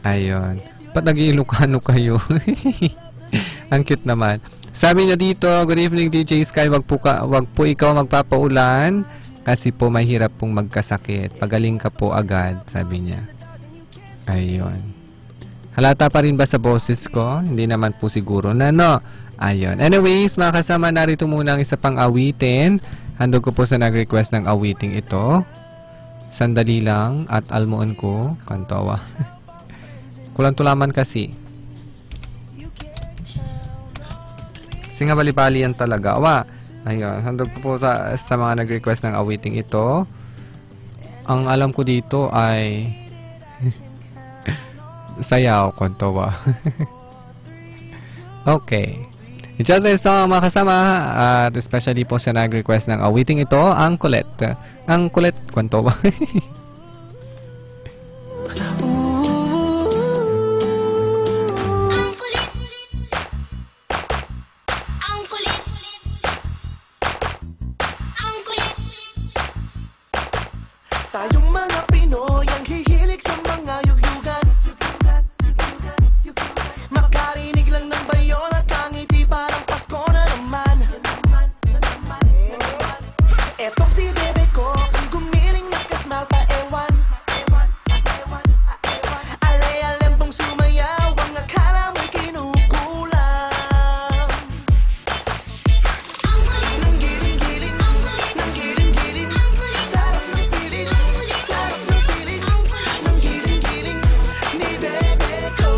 Ayun. Ba't nag-Ilocano kayo? Ang cute naman. Sabi niya dito, good evening DJ Sky, wag po ikaw magpapaulan kasi po mahirap pong magkasakit. Pagaling ka po agad, sabi niya. Ayun. Halata pa rin ba sa boses ko? Hindi naman po siguro na, no? Ayun. Anyways, mga kasama, narito muna ang isa pang awitin. Handog ko po sa nag-request ng awiting ito. Sandali lang at almuan ko. Kantawa. Kulang tulaman kasi. Kasi nga bali-bali yan talaga. Ayun, handog po sa mga nag-request ng awiting ito. Ang alam ko dito ay sayaw kontowa. Okay. Enjoy the song mga kasama, at especially po sa nag-request ng awiting ito, ang kulit. Ang kulit kontowa. Tayong mga Pinoy ang hihilig sa mga yugyugan. Makarinig lang ng bayon at kangiti parang Pasko na naman. Etong si bebe ko, ang gumiling nakasmile pa ewan. Alay-alembong sumayaw, ang akala mo'y kinukulang. Nang giling-giling, nang giling-giling, sarap ng feeling, sarap ng feeling. Nang giling-giling, ni bebe ko.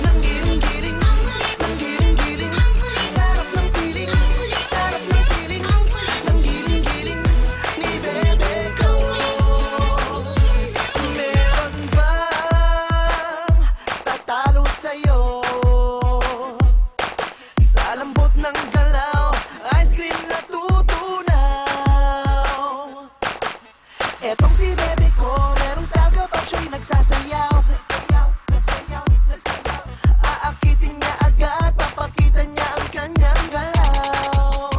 Nang giling-giling, sarap ng feeling, sarap ng feeling. Nang giling-giling, ni bebe ko. Meron bang tatalo sa'yo? Sa lambot ng galaw, ice cream na tutunaw. Etong si bebe ko, merong style kapag siya'y nagsasayaw. Aakitin niya agad, papakita niya ang kanyang galaw.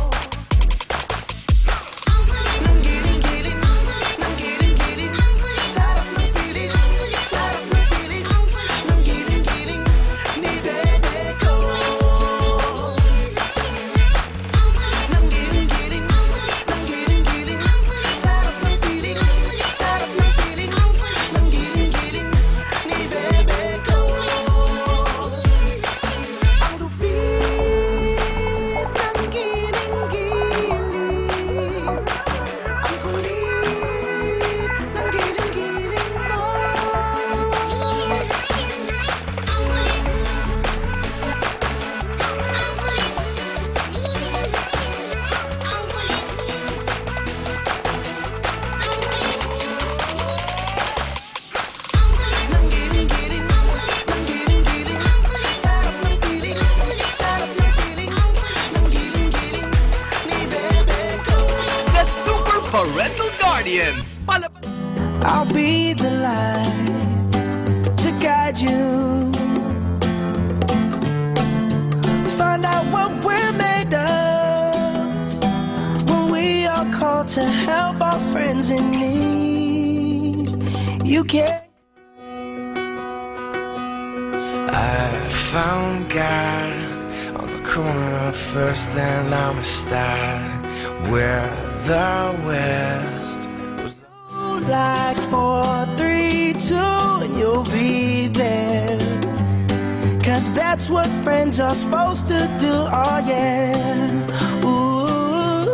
Nang giling-giling, sarap ng feeling, sarap ng feeling. Nang giling-giling, ni bebe ko. Nang giling-giling, sarap ng feeling, sarap ng feeling. Nang giling-giling, ni bebe ko. Ang lupit ng giling-giling, ang kulit ng giling-giling mo. Nang giling-giling, sarap ng feeling, sarap ng feeling. Nang giling-giling, ni bebe ko. The Super Parental Guardians. I'll be the light to guide you. Find out what we're made of when we are called to help our friends in need. You can. I found God on the corner of First and Amistad, where the West was Like 4, 3, 2, and you'll be there. 'Cause that's what friends are supposed to do. Oh yeah. Ooh.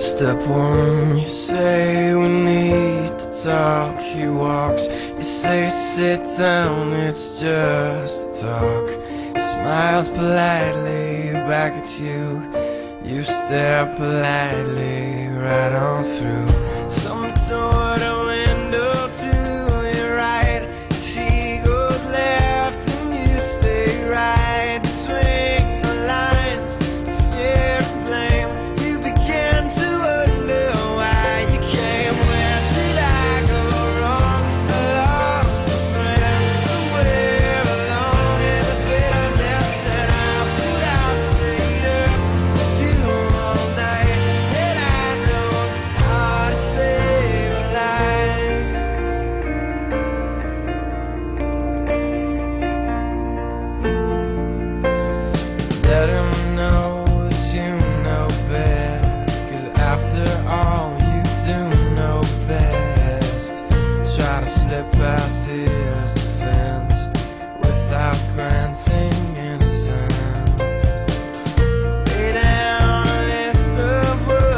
Step one, you say we need to talk. He walks, you say sit down, it's just talk. He smiles politely back at you. You stare politely right on through some sort of window to your right. As he goes left and you stay right between the lines. Fear and blame, you begin to wonder why you came. Where did I go wrong? I lost a friend somewhere along in the bitterness that I put out. Stayed up with you all night, and I know how to save a life. Let him know that you know best, 'cause after all you do know best. Try to slip past his defense without granting innocence. Lay down a list of words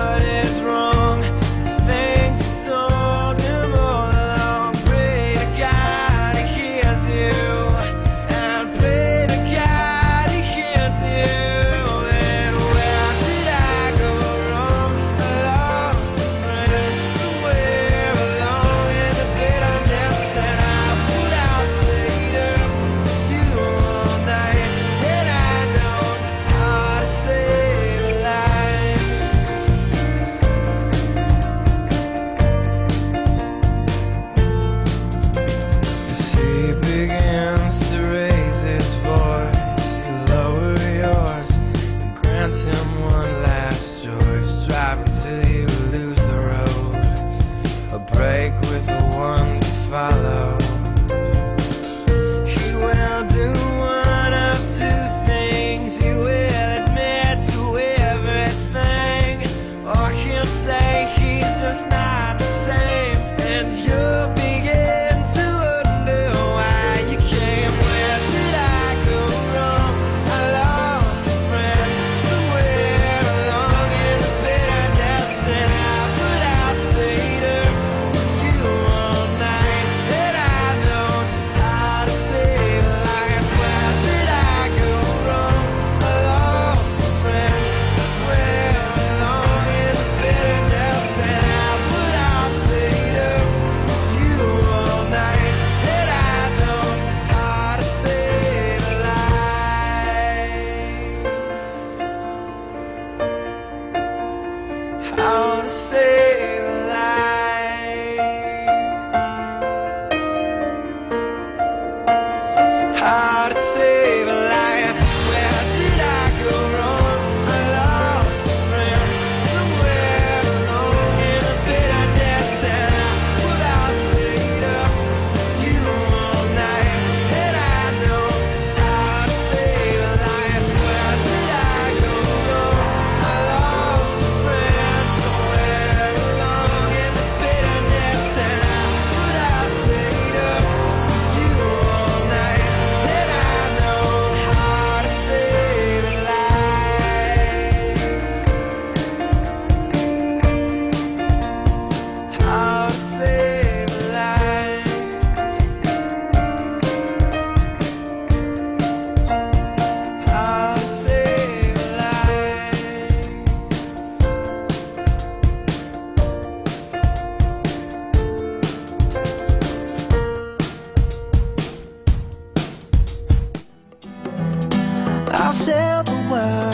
I'll sail the world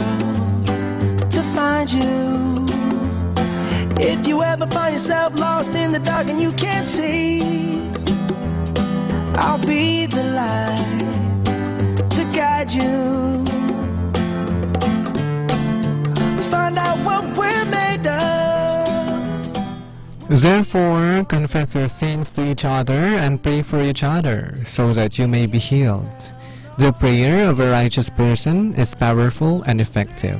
to find you. If you ever find yourself lost in the dark and you can't see, I'll be the light to guide you. Find out what we're made of. Therefore, confess your sins to each other and pray for each other, so that you may be healed. The prayer of a righteous person is powerful and effective.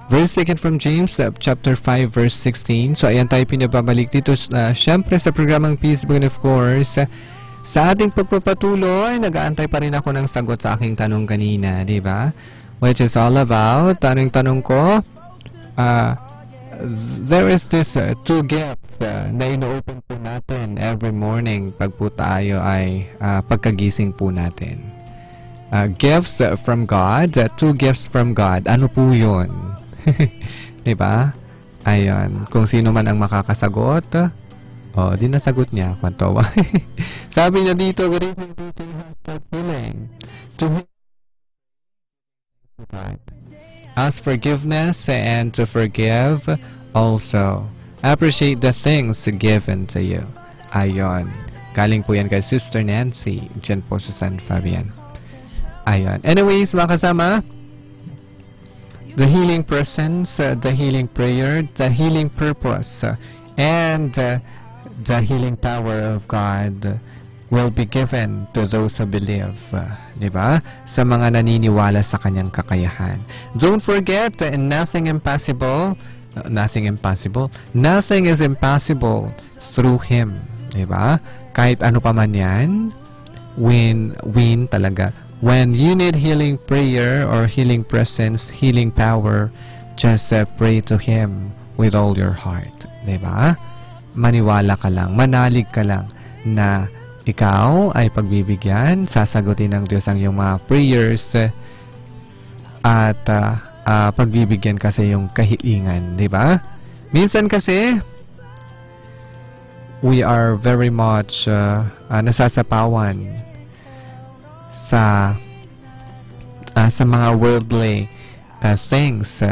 Verse 2 from James, chapter 5, verse 16. So, ayan tayo pinababalik dito, syempre sa programang Facebook, and of course, sa ating pagpapatuloy, nag-aantay pa rin ako ng sagot sa aking tanong kanina, di ba? Which is all about, tanong ko, there is this two gifts na ino-open po natin every morning pag po tayo ay pagkagising po natin. Gifts from God, two gifts from God. Ano po yun? Diba? Ayan. Kung sino man ang makakasagot, di nasagot niya. Kwantawa. Sabi niya dito, good evening to healing. To God. Ask forgiveness and to forgive also. Appreciate the things given to you. Ayon. Galing po yan kay Sister Nancy. Diyan po sa San Fabian. Ayon. Anyways, mga kasama, the healing presence, the healing prayer, the healing purpose, and the healing power of God will be given to those who believe, diba? Sa mga naniniwala sa kanyang kakayahan. Don't forget, nothing is impossible through Him, diba? Kahit ano pa man yan, win talaga. When you need healing prayer or healing presence, healing power, just pray to Him with all your heart, diba? Maniwala ka lang, manalig ka lang na ikaw ay pagbibigyan, sasagutin ng Diyos ang iyong mga prayers at pagbibigyan kasi yung kahilingan, di ba? Minsan kasi we are very much nasasapawan sa mga worldly things,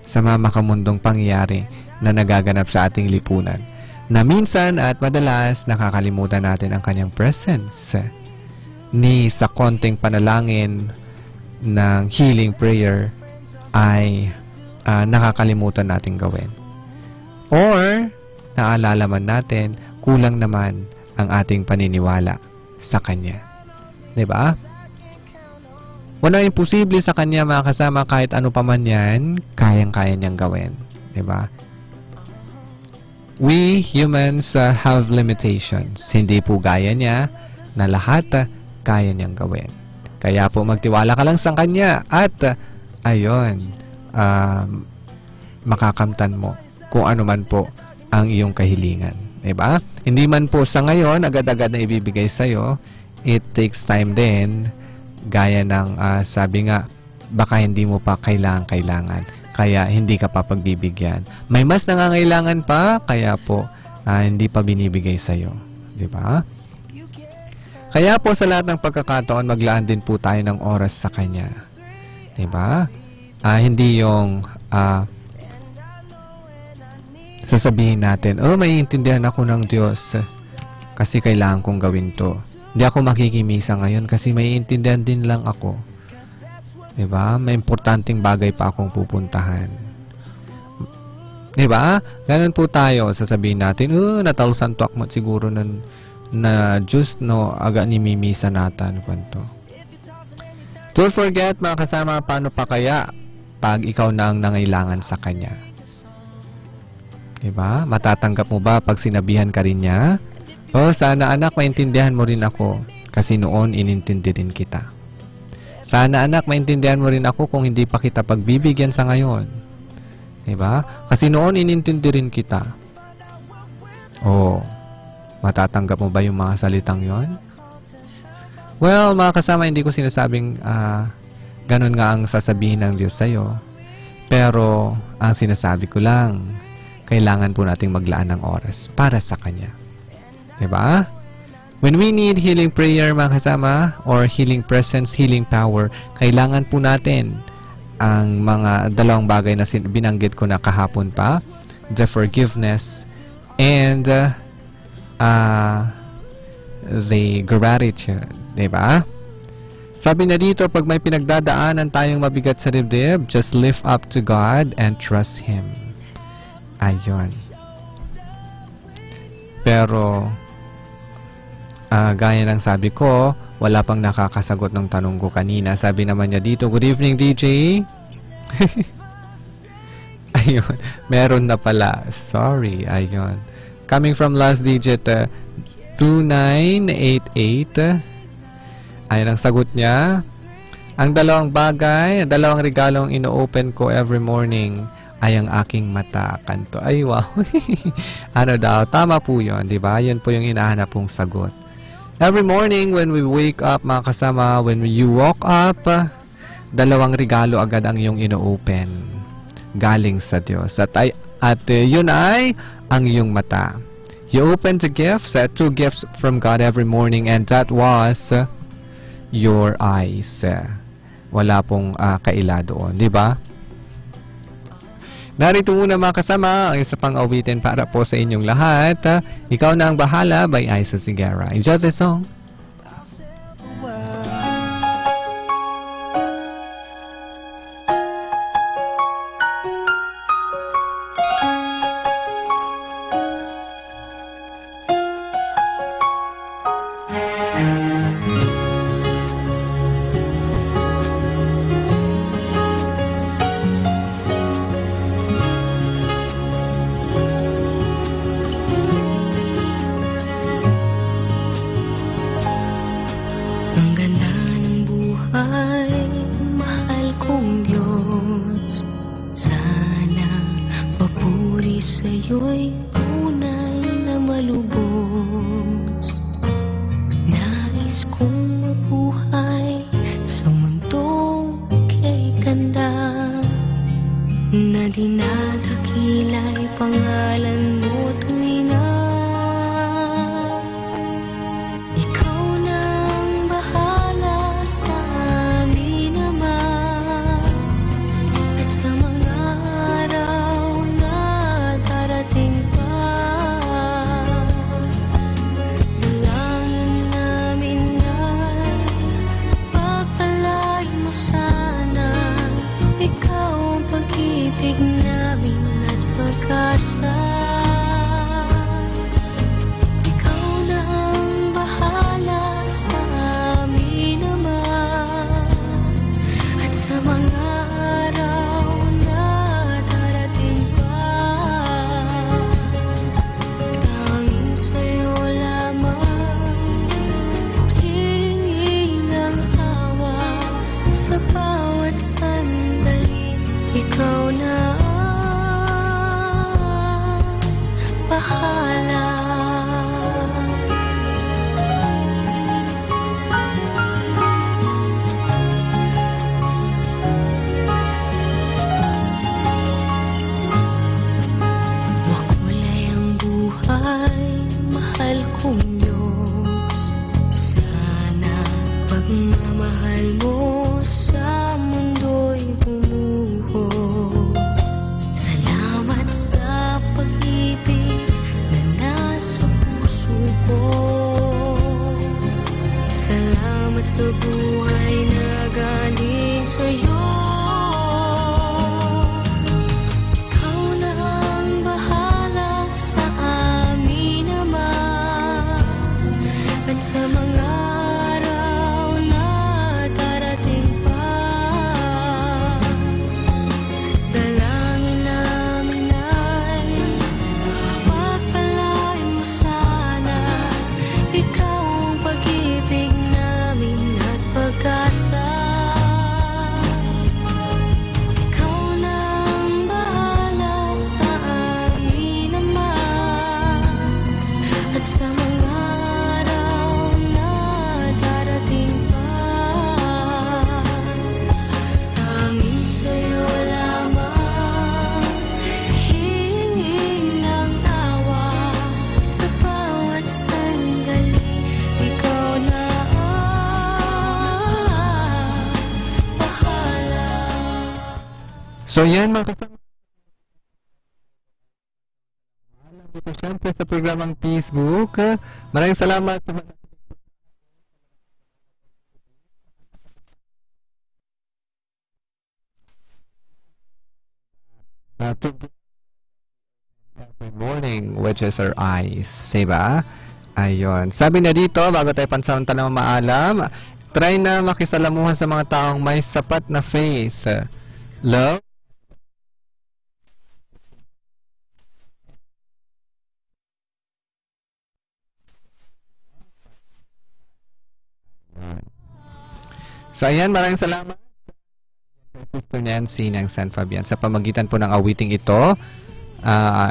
sa mga makamundong pangyayari na nagaganap sa ating lipunan, na minsan at madalas nakakalimutan natin ang kanyang presence. Ni sa konting panalangin ng healing prayer ay nakakalimutan natin gawin. Or naalala man natin, kulang naman ang ating paniniwala sa Kanya. Diba? Walang imposible sa Kanya, mga kasama. Kahit ano pa man yan, kayang-kaya niyang gawin. Diba? We humans have limitations. Hindi po gaya niya na lahat kaya niyang gawin. Kaya po magtiwala ka lang sa Kanya at makakamtan mo kung ano man po ang iyong kahilingan. Diba? Hindi man po sa ngayon agad-agad na ibibigay sa'yo. It takes time din. Gaya ng sabi nga, baka hindi mo pa kailangan. Kaya hindi ka pa pagbibigyan. May mas nangangailangan pa, kaya po hindi pa binibigay sa'yo. Diba? Kaya po sa lahat ng pagkakataon, maglaan din po tayo ng oras sa Kanya. Diba? Hindi yung sasabihin natin, maiintindihan ako ng Diyos kasi kailangan kong gawin to. Hindi ako makikimisa ngayon kasi maiintindihan din lang ako. Diba? May importanteng bagay pa akong pupuntahan. Diba? Ganun po tayo. Sasabihin natin, natalsan to akmat siguro na Diyos no, aga ni mimisa natan. Kwanto. Don't forget, mga kasama, paano pa kaya pag ikaw na ang nangailangan sa Kanya? Diba? Matatanggap mo ba pag sinabihan ka rin niya? Sana anak, maintindihan mo rin ako kasi noon inintindi din kita. Sana anak, maintindihan mo rin ako kung hindi pa kita pagbibigyan sa ngayon. Diba? Kasi noon inintindi rin kita. Matatanggap mo ba yung mga salitang yon? Well, mga kasama, hindi ko sinasabing ganun nga ang sasabihin ng Diyos sa'yo. Pero, ang sinasabi ko lang, kailangan po nating maglaan ng oras para sa Kanya. Diba? When we need healing prayer, mga kasama, or healing presence, healing power, kailangan po natin ang mga dalawang bagay na binanggit ko na kahapon pa, the forgiveness and the gratitude, diba? Sabi na dito, pag may pinagdadaanan tayong mabigat sa dibdib, just lift up to God and trust Him. Ayun. Pero, gaya ng sabi ko, wala pang nakakasagot ng tanong ko kanina. Sabi naman niya dito, good evening, DJ. Ayun. Meron na pala. Sorry. Ayun. Coming from last digit, 2988. Ayun ang sagot niya. Ang dalawang bagay, dalawang regalong ino-open ko every morning ay ang aking mata. Kanto. Ay, wow. Ano daw? Tama po yun, di ba? Yun po yung hinahanap pong sagot. Every morning when we wake up, mga kasama, when you woke up, dalawang regalo agad ang iyong ino-open. Galing sa Diyos. At yun ay ang iyong mata. You opened the gifts, 2 gifts from God every morning, and that was your eyes. Wala pong kaila doon, di ba? Narito muna mga kasama ang isa pang awitin para po sa inyong lahat. Ikaw na ang bahala by Isa Sigara. Enjoy the song. So yan mga kasama. Dito siyempre sa programang Facebook. Maraming salamat sa mga every morning, which is our eyes. Diba? Ayun. Sabi na dito, bago tayo pansamantalang maalam, try na makisalamuhan sa mga taong may sapat na faith, love, so ayan, maraming salamat Sister Nancy ng San Fabian sa pamagitan po ng awiting ito.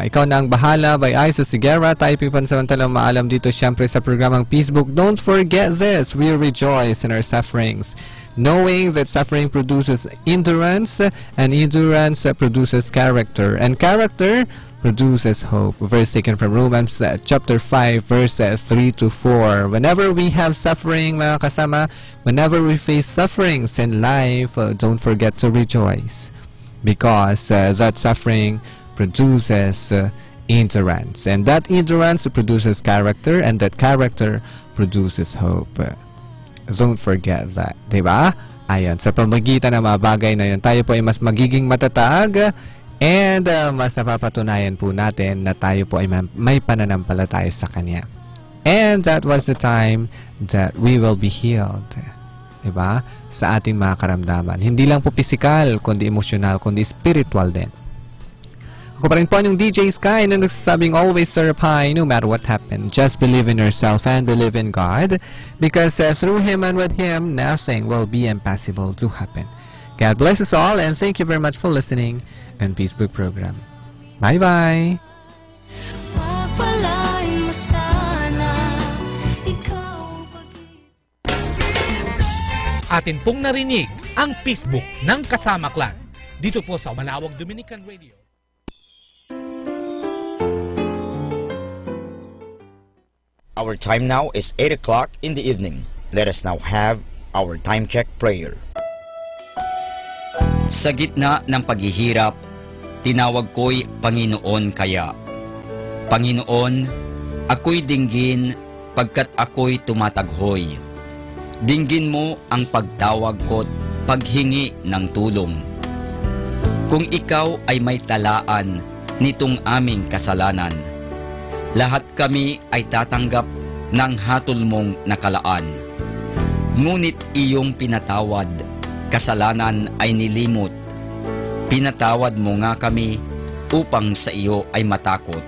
Ikaw na ang bahala by Isa Sigera. Tayo pansamantalang maalam dito siyempre sa programang Facebook. Don't forget this, we rejoice in our sufferings, knowing that suffering produces endurance, and endurance produces character, and character produces hope. Verse taken from Romans chapter 5 verses 3 to 4. Whenever we have suffering, mga kasama, whenever we face sufferings in life, don't forget to rejoice, because that suffering produces endurance, and that endurance produces character, and that character produces hope. Don't forget that, diba? Ayan, sa pamagitan ng mga bagay na yun, tayo po ay mas magiging matatag, and mas napapatunayan po natin na tayo po ay may pananampalataya sa Kanya. And that was the time that we will be healed, diba? Sa ating mga karamdaman. Hindi lang po physical, kundi emotional, kundi spiritual din. Ako pa rin po yung DJ Sky na nagsasabing always serve high no matter what happened. Just believe in yourself and believe in God, because through Him and with Him, nothing will be impossible to happen. God bless us all, and thank you very much for listening and Facebook program. Bye-bye! Atin pong narinig ang Facebook ng Kasama Clan dito po sa Manawag Dominican Radio. Our time now is 8 o'clock in the evening. Let us now have our time check prayer. Sa gitna ng paghihirap, tinawag ko'y Panginoon kaya. Panginoon, ako'y dinggin pagkat ako'y tumataghoy. Dinggin mo ang pagtawag ko't paghingi ng tulong. Kung ikaw ay may talaan nitong aming kasalanan, lahat kami ay tatanggap ng hatol mong nakalaan. Ngunit iyong pinatawad, kasalanan ay nilimot. Pinatawad mo nga kami upang sa iyo ay matakot.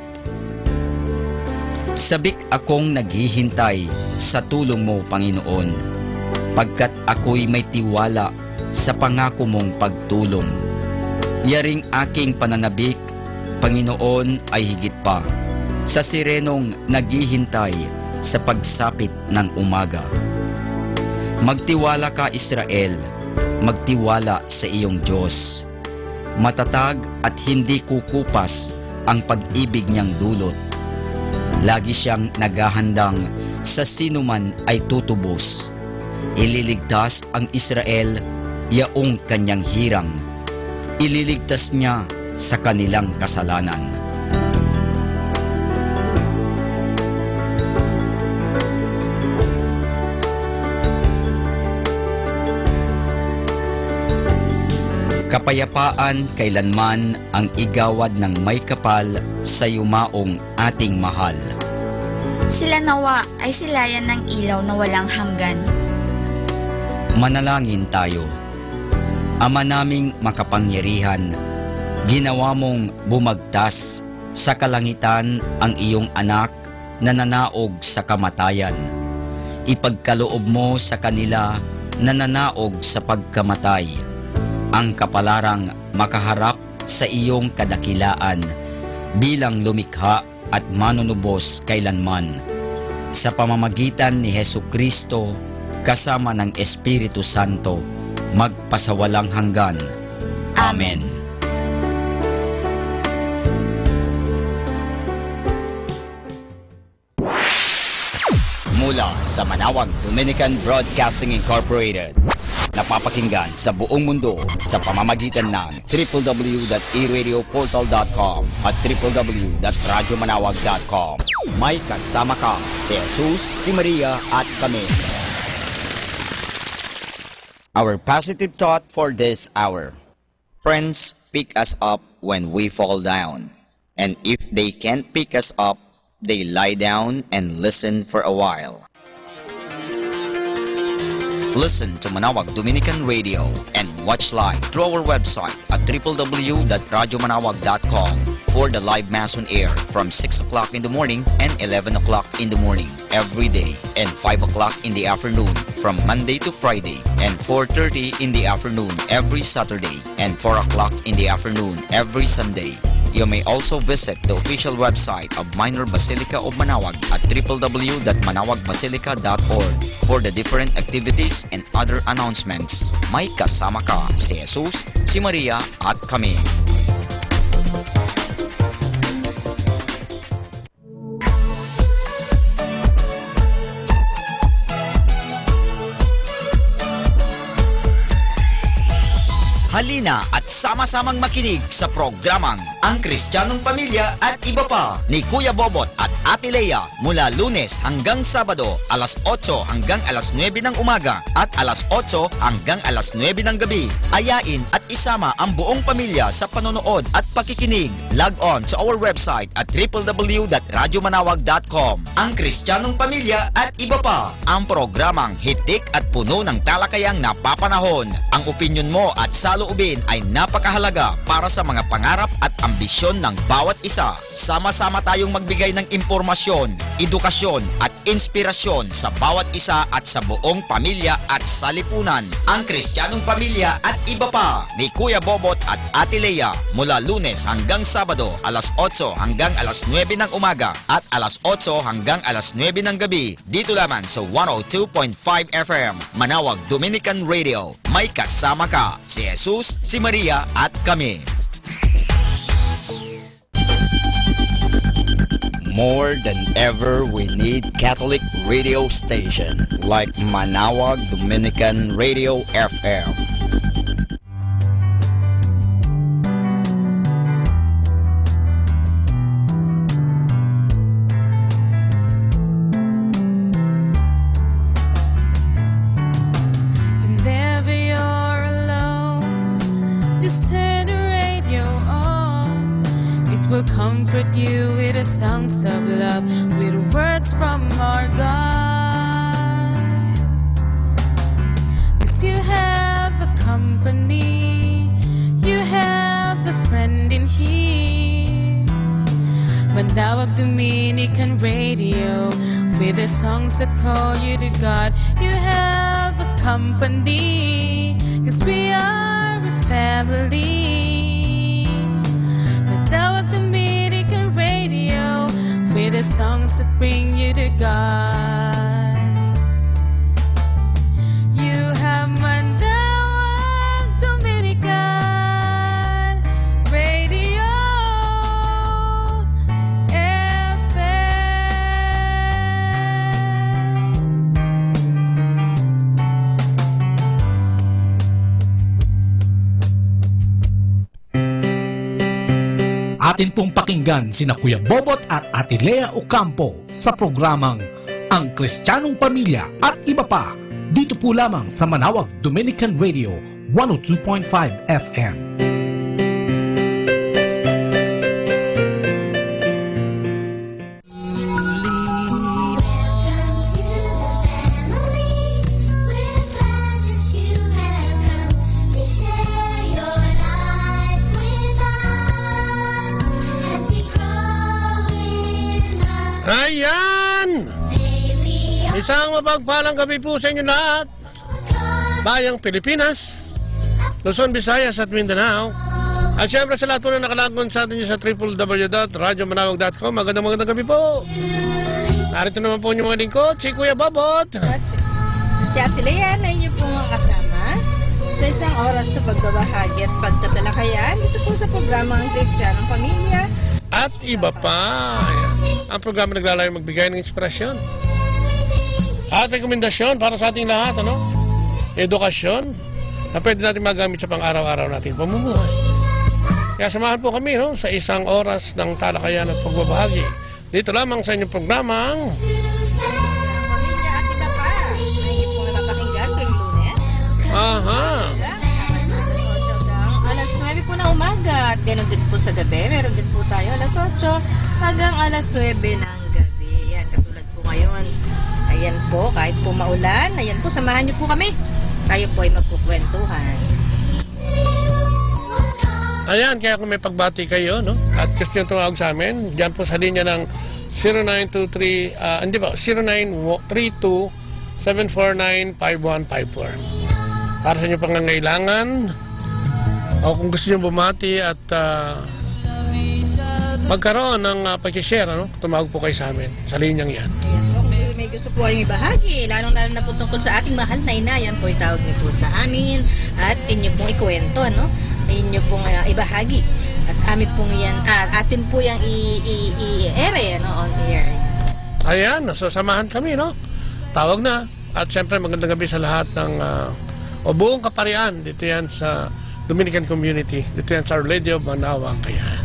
Sabik akong naghihintay sa tulong mo, Panginoon, pagkat ako'y may tiwala sa pangako mong pagtulong. Yaring aking pananabik, Panginoon, ay higit pa sa sirenong naghihintay sa pagsapit ng umaga. Magtiwala ka, Israel, magtiwala sa iyong Diyos. Matatag at hindi kukupas ang pag-ibig niyang dulot. Lagi siyang naghahandang sa sinuman ay tutubos. Ililigtas ang Israel, yaong kanyang hirang. Ililigtas niya sa kanilang kasalanan. Kapayapaan kailanman ang igawad ng may kapal sa yumaong ating mahal. Sila nawa ay silayan ng ilaw na walang hanggan. Manalangin tayo. Ama naming makapangyarihan, ginawa mong bumagtas sa kalangitan ang iyong anak na nanaog sa kamatayan. Ipagkaloob mo sa kanila na nanaog sa pagkamatay ang kapalarang makaharap sa iyong kadakilaan bilang lumikha at manunubos kailanman. Sa pamamagitan ni Hesukristo kasama ng Espiritu Santo, magpasawalang hanggan. Amen. Mula sa Manawag Dominican Broadcasting Incorporated, napapakinggan sa buong mundo sa pamamagitan ng www.eradioportal.com at www.radyomanawag.com. May kasama ka si Jesus, si Maria at kami. Our positive thought for this hour. Friends pick us up when we fall down. And if they can't pick us up, they lie down and listen for a while. Listen to Manawag Dominican Radio and watch live through our website at www.radyomanawag.com for the live Mass on air from 6 o'clock in the morning and 11 o'clock in the morning every day and 5 o'clock in the afternoon from Monday to Friday and 4:30 in the afternoon every Saturday and 4 o'clock in the afternoon every Sunday. You may also visit the official website of Minor Basilica of Manawag at www.manawagbasilica.org for the different activities and other announcements. May kasama ka si Jesus, si Maria at kami. Halina at sama-samang makinig sa programang Ang Kristiyanong Pamilya at Iba Pa ni Kuya Bobot at Ate Lea mula Lunes hanggang Sabado alas 8 hanggang alas 9 ng umaga at alas 8 hanggang alas 9 ng gabi. Ayain at isama ang buong pamilya sa panonood at pakikinig. Log on sa our website at www.radyomanawag.com. Ang Kristiyanong Pamilya at Iba Pa, ang programang hitik at puno ng talakayang napapanahon. Ang opinyon mo at saloobin ay napakahalaga para sa mga pangarap at ambisyon ng bawat isa. Sama-sama tayong magbigay ng impormasyon, edukasyon at inspirasyon sa bawat isa at sa buong pamilya at salipunan. Ang Kristiyanong Pamilya at Iba Pa ni Kuya Bobot at Ate Lea mula Lunes hanggang Sabado alas 8 hanggang alas 9 ng umaga at alas 8 hanggang alas 9 ng gabi dito lamang sa 102.5 FM Manawag Dominican Radio. May kasama ka si Jesus, si Maria at kami. More than ever, we need Catholic radio station like Manawag Dominican Radio FM. Whenever you're alone, just turn the radio on. It will comfort you with the songs of love, with words from our God. 'Cause you have a company, you have a friend in here. Manawag Dominican Radio, with the songs that call you to God. You have a company, 'cause we are a family. Manawag Dominican Radio, with the songs that bring you to God. You have Manawag Dominican Radio Atin pong pakinggan sina Kuya Bobot at Ate Lea Ocampo sa programang Ang Kristiyanong Pamilya at Iba Pa dito po lamang sa Manawag Dominican Radio 102.5 FM. Ayan! Isang mapagpalang gabi po sa inyo lahat. Bayang Pilipinas, Luzon, Visayas at Mindanao. At syempre sa lahat po na nakalagon sa atin sa www.radyomanawag.com. Magandang gabi po. Narito naman po yung mga lingkod, si Kuya Bobot. At si Ate Lea na inyo po mga kasama sa isang oras sa pagbabahagi at pagtatalakayan dito po sa programa Ang Kristiyanong Pamilya at Iba Pa. Ang programa naglalayong magbigay ng inspirasyon at rekomendasyon para sa ating lahat, ano? edukasyon na pwede natin magamit sa pang-araw-araw natin pamumuhay. Kaya samahan po kami sa isang oras ng talakayan at pagbabahagi. Dito lamang sa inyong programang Pamilya at iba pa. Ngayon po napapakinggan tuwing Lunes. Alas 9 po na umaga at ganoon din po sa gabi. Meron din po tayo alas 8 hanggang alas 9 ng gabi. Yan, katulad po ngayon. Ayan po, kahit po maulan, ayan po, samahan niyo po kami. Tayo po ay magkukwentuhan. Ayan, kaya kung may pagbati kayo, at gusto nyo tumawag sa amin, dyan po sa linya ng 0932-749-5154. Para sa inyo pangangailangan, o kung gusto nyo bumati at magkaroon ng pag-share, tumawag po kayo sa amin, sa linyang yan. Ayan po, kung may gusto po kayong ibahagi, lalong-lalo na po tungkol sa ating mahal na ina, yan po itawag niyo po sa amin at inyo pong ikwento, inyo pong ibahagi at amin pong yan, atin po yung i-ere on air. Ayan, sasamahan kami, tawag na. At syempre magandang gabi sa lahat ng buong kaparian dito yan sa Dominican community, dito yan sa Our Lady of Manawag. Kaya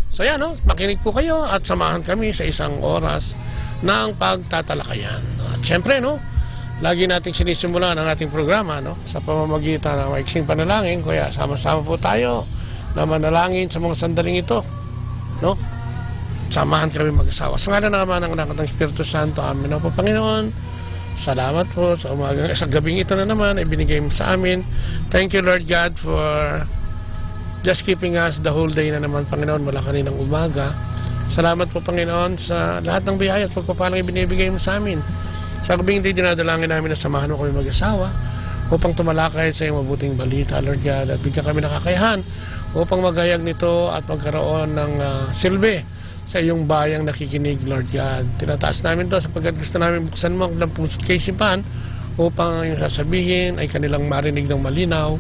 so yan, makinig po kayo at samahan kami sa isang oras ng pagtatalakayan. At syempre, lagi nating sinisimulan ang ating programa sa pamamagitan ng maiksing panalangin. Kaya sama-sama po tayo na manalangin sa mga sandaling ito. Samahan kami mag-asawa. Sa ngalan ng Ama, ng Anak at ng Espiritu Santo. Amen. Po, Panginoon, salamat po sa sa gabing ito na naman ay binigay mo sa amin. Thank you, Lord God, for just keeping us the whole day na naman, Panginoon, mula kaninang umaga. Salamat po, Panginoon, sa lahat ng biyaya at pagpapalang ibinibigay mo sa amin. Sa gabing hindi dinadalangin namin na samahan mo kami mag-asawa upang tumalakay sa iyong mabuting balita, Lord God, at bigyan kami ng kakayahan upang maghayag nito at magkaroon ng silbi sa iyong bayang nakikinig, Lord God. Tinataas namin to sapagkat gusto namin buksan mo ang puso't kaisipan upang yung sasabihin ay kanilang marinig ng malinaw.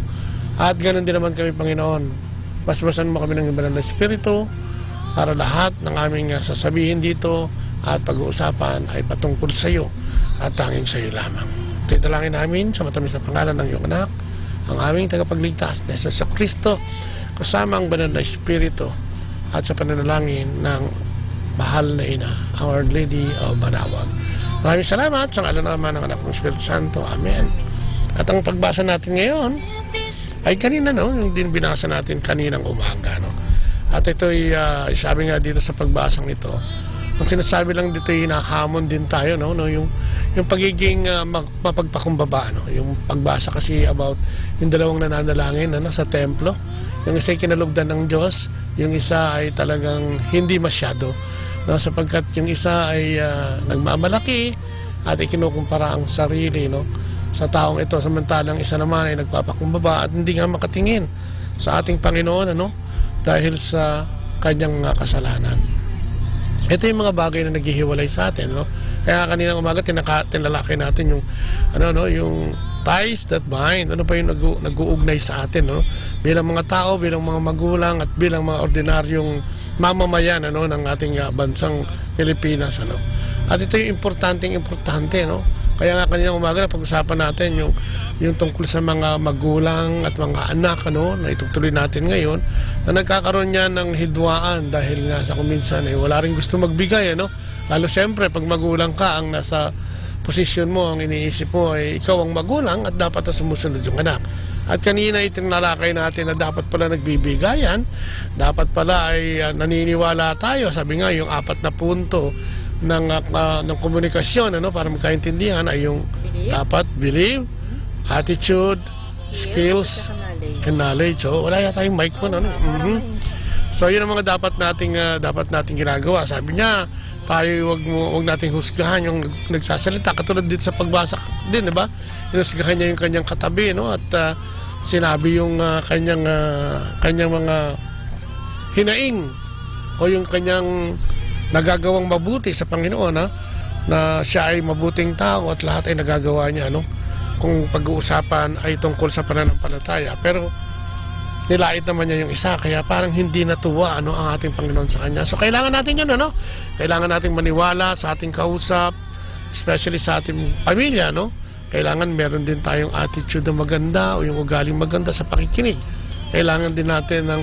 At ganoon din naman kami, Panginoon. Basbasan mo kami ng banal na Espiritu para lahat ng aming sasabihin dito at pag-uusapan ay patungkol sa iyo at tanging sa iyo lamang. Tidalangin namin sa matamis na pangalan ng iyong anak, ang aming tagapagligtas na Jesus Kristo, kasama ang banal na Espiritu at sa pananalangin ng mahal na ina, Our Lady of Manawag. Maraming salamat sa ngalan ng Ama, ng Anak, ng Espiritu Santo. Amen. At ang pagbasa natin ngayon ay kanina, yung din binasa natin kaninang umaga. At ito'y sabi nga dito sa pagbasang ito, ang sinasabi lang dito ay nahamon din tayo, yung pagiging mapagpakumbaba, yung pagbasa kasi about yung dalawang nananalangin sa templo. Yung isa ay kinalugdan ng Diyos, yung isa ay talagang hindi masyado, sapagkat yung isa ay nagmamalaki at ikinukumpara ang sarili sa taong ito, samantalang isa naman ay nagpapakumbaba at hindi nga makatingin sa ating Panginoon dahil sa kanyang kasalanan. Ito yung mga bagay na naghihiwalay sa atin. Kaya kaninang umaga tinalakay natin yung yung ties that bind. Ano pa yung nag-uugnay sa atin, bilang mga tao, bilang mga magulang at bilang mga ordinaryong mamamayan ng ating bansang Pilipinas. At ito yung importante. Kaya nga kaninang umaga pag-usapan natin yung tungkol sa mga magulang at mga anak na itutuloy natin ngayon, na nagkakaroon niya ng hidwaan dahil nga sa kuminsan wala rin gusto magbigay. Lalo siyempre pag magulang ka, ang nasa posisyon mo, ang iniisip mo ay ikaw ang magulang at dapat na sumusunod yung anak. At kanina itinalakay natin na dapat pala nagbibigayan, dapat pala ay naniniwala tayo. Sabi nga yung 4 na punto ng komunikasyon para magkaintindihan ay yung dapat believe, attitude, skills, and knowledge. So wala yata yung mic po. So yun ang mga dapat nating ginagawa. Sabi niya, tayo wag nating husgahan yung nagsasalita, katulad dito sa pagbasa din, di ba? Hinusgahan niya yung kanyang katabi, at sinabi yung kanyang mga hinaing o yung kanyang nagagawang mabuti sa Panginoon, na siya ay mabuting tao at lahat ay nagagawa niya, kung pag-uusapan ay tungkol sa pananampalataya. Pero nilait naman niya yung isa, kaya parang hindi natuwa ang ating Panginoon sa kanya. So kailangan natin yun, kailangan natin maniwala sa ating kausap, especially sa ating pamilya, kailangan meron din tayong attitude na maganda o yung ugaling maganda sa pakikinig. Kailangan din natin ng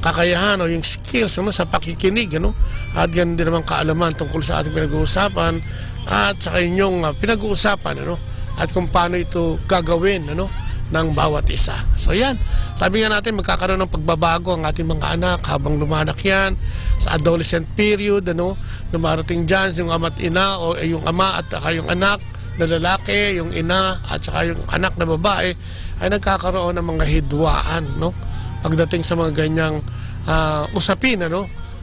kakayahan o yung skills sa pakikinig, at ganun din naman kaalaman tungkol sa ating pinag-uusapan at sa inyong pinag-uusapan, at kung paano ito gagawin ng bawat isa. So yan, sabi nga natin, magkakaroon ng pagbabago ang ating mga anak habang lumanak yan sa adolescent period, dumarating dyan yung ama at ina o yung ama at yung anak na lalaki, yung ina at saka yung anak na babae ay nagkakaroon ng mga hidwaan pagdating sa mga ganyang usapin,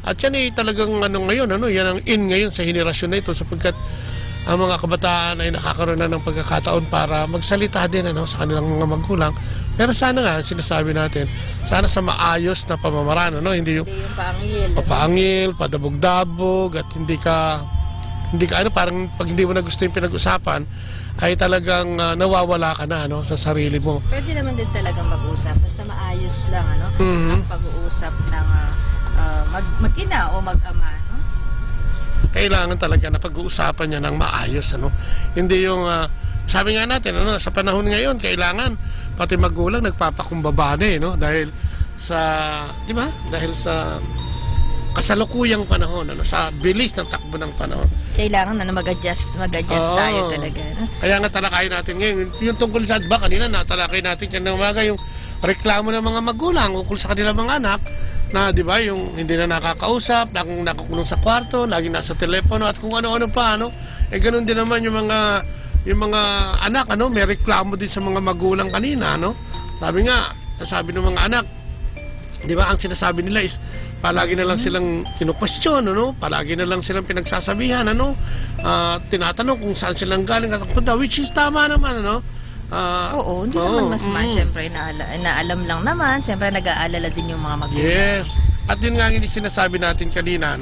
at yan ay talagang ngayon, yan ang in ngayon sa henerasyon na ito, sapagkat ang mga kabataan ay nakakaroon na ng pagkakataon para magsalita din sa kanilang mga magulang. Pero sana nga, sinasabi natin, sana sa maayos na pamamaraan, hindi yung paangil, padabog-dabog, at hindi ka parang pag hindi mo na gusto yung pinag-usapan, ay talagang nawawala ka na sa sarili mo. Pwede naman din talagang mag-usap, basta maayos lang ang pag-uusap ng mag-ina o mag-ama. Kailangan talaga na pag-uusapan niya ng maayos, Hindi yung sabi nga natin, sa panahon ngayon kailangan pati magulang nagpapakumbaba na, dahil sa, di ba? Dahil sa kasalukuyang panahon, sa bilis ng takbo ng panahon. Kailangan na mag-adjust tayo talaga. Kaya nga talakayin natin ngayon, yung tungkol sa adba, kanina natalakay natin kanina umaga yung reklamo ng mga magulang ukol sa kanilang mga anak, na di ba yung hindi na nakakausap, nakakulong sa kwarto, lagi nasa telepono at kung ano-ano pa, ganun din naman yung mga anak, may reklamo din sa mga magulang kanina, sabi ng mga anak, di ba, ang sinasabi nila is palagi na lang silang kinu-question, palagi na lang silang pinagsasabihan, tinatanong kung saan silang galing at punta, which is tama naman, Oo, hindi naman masama. Siyempre, naalam lang naman. Siyempre, nag-aalala din yung mga magulang. Yes. At yun nga ang sinasabi natin kanina,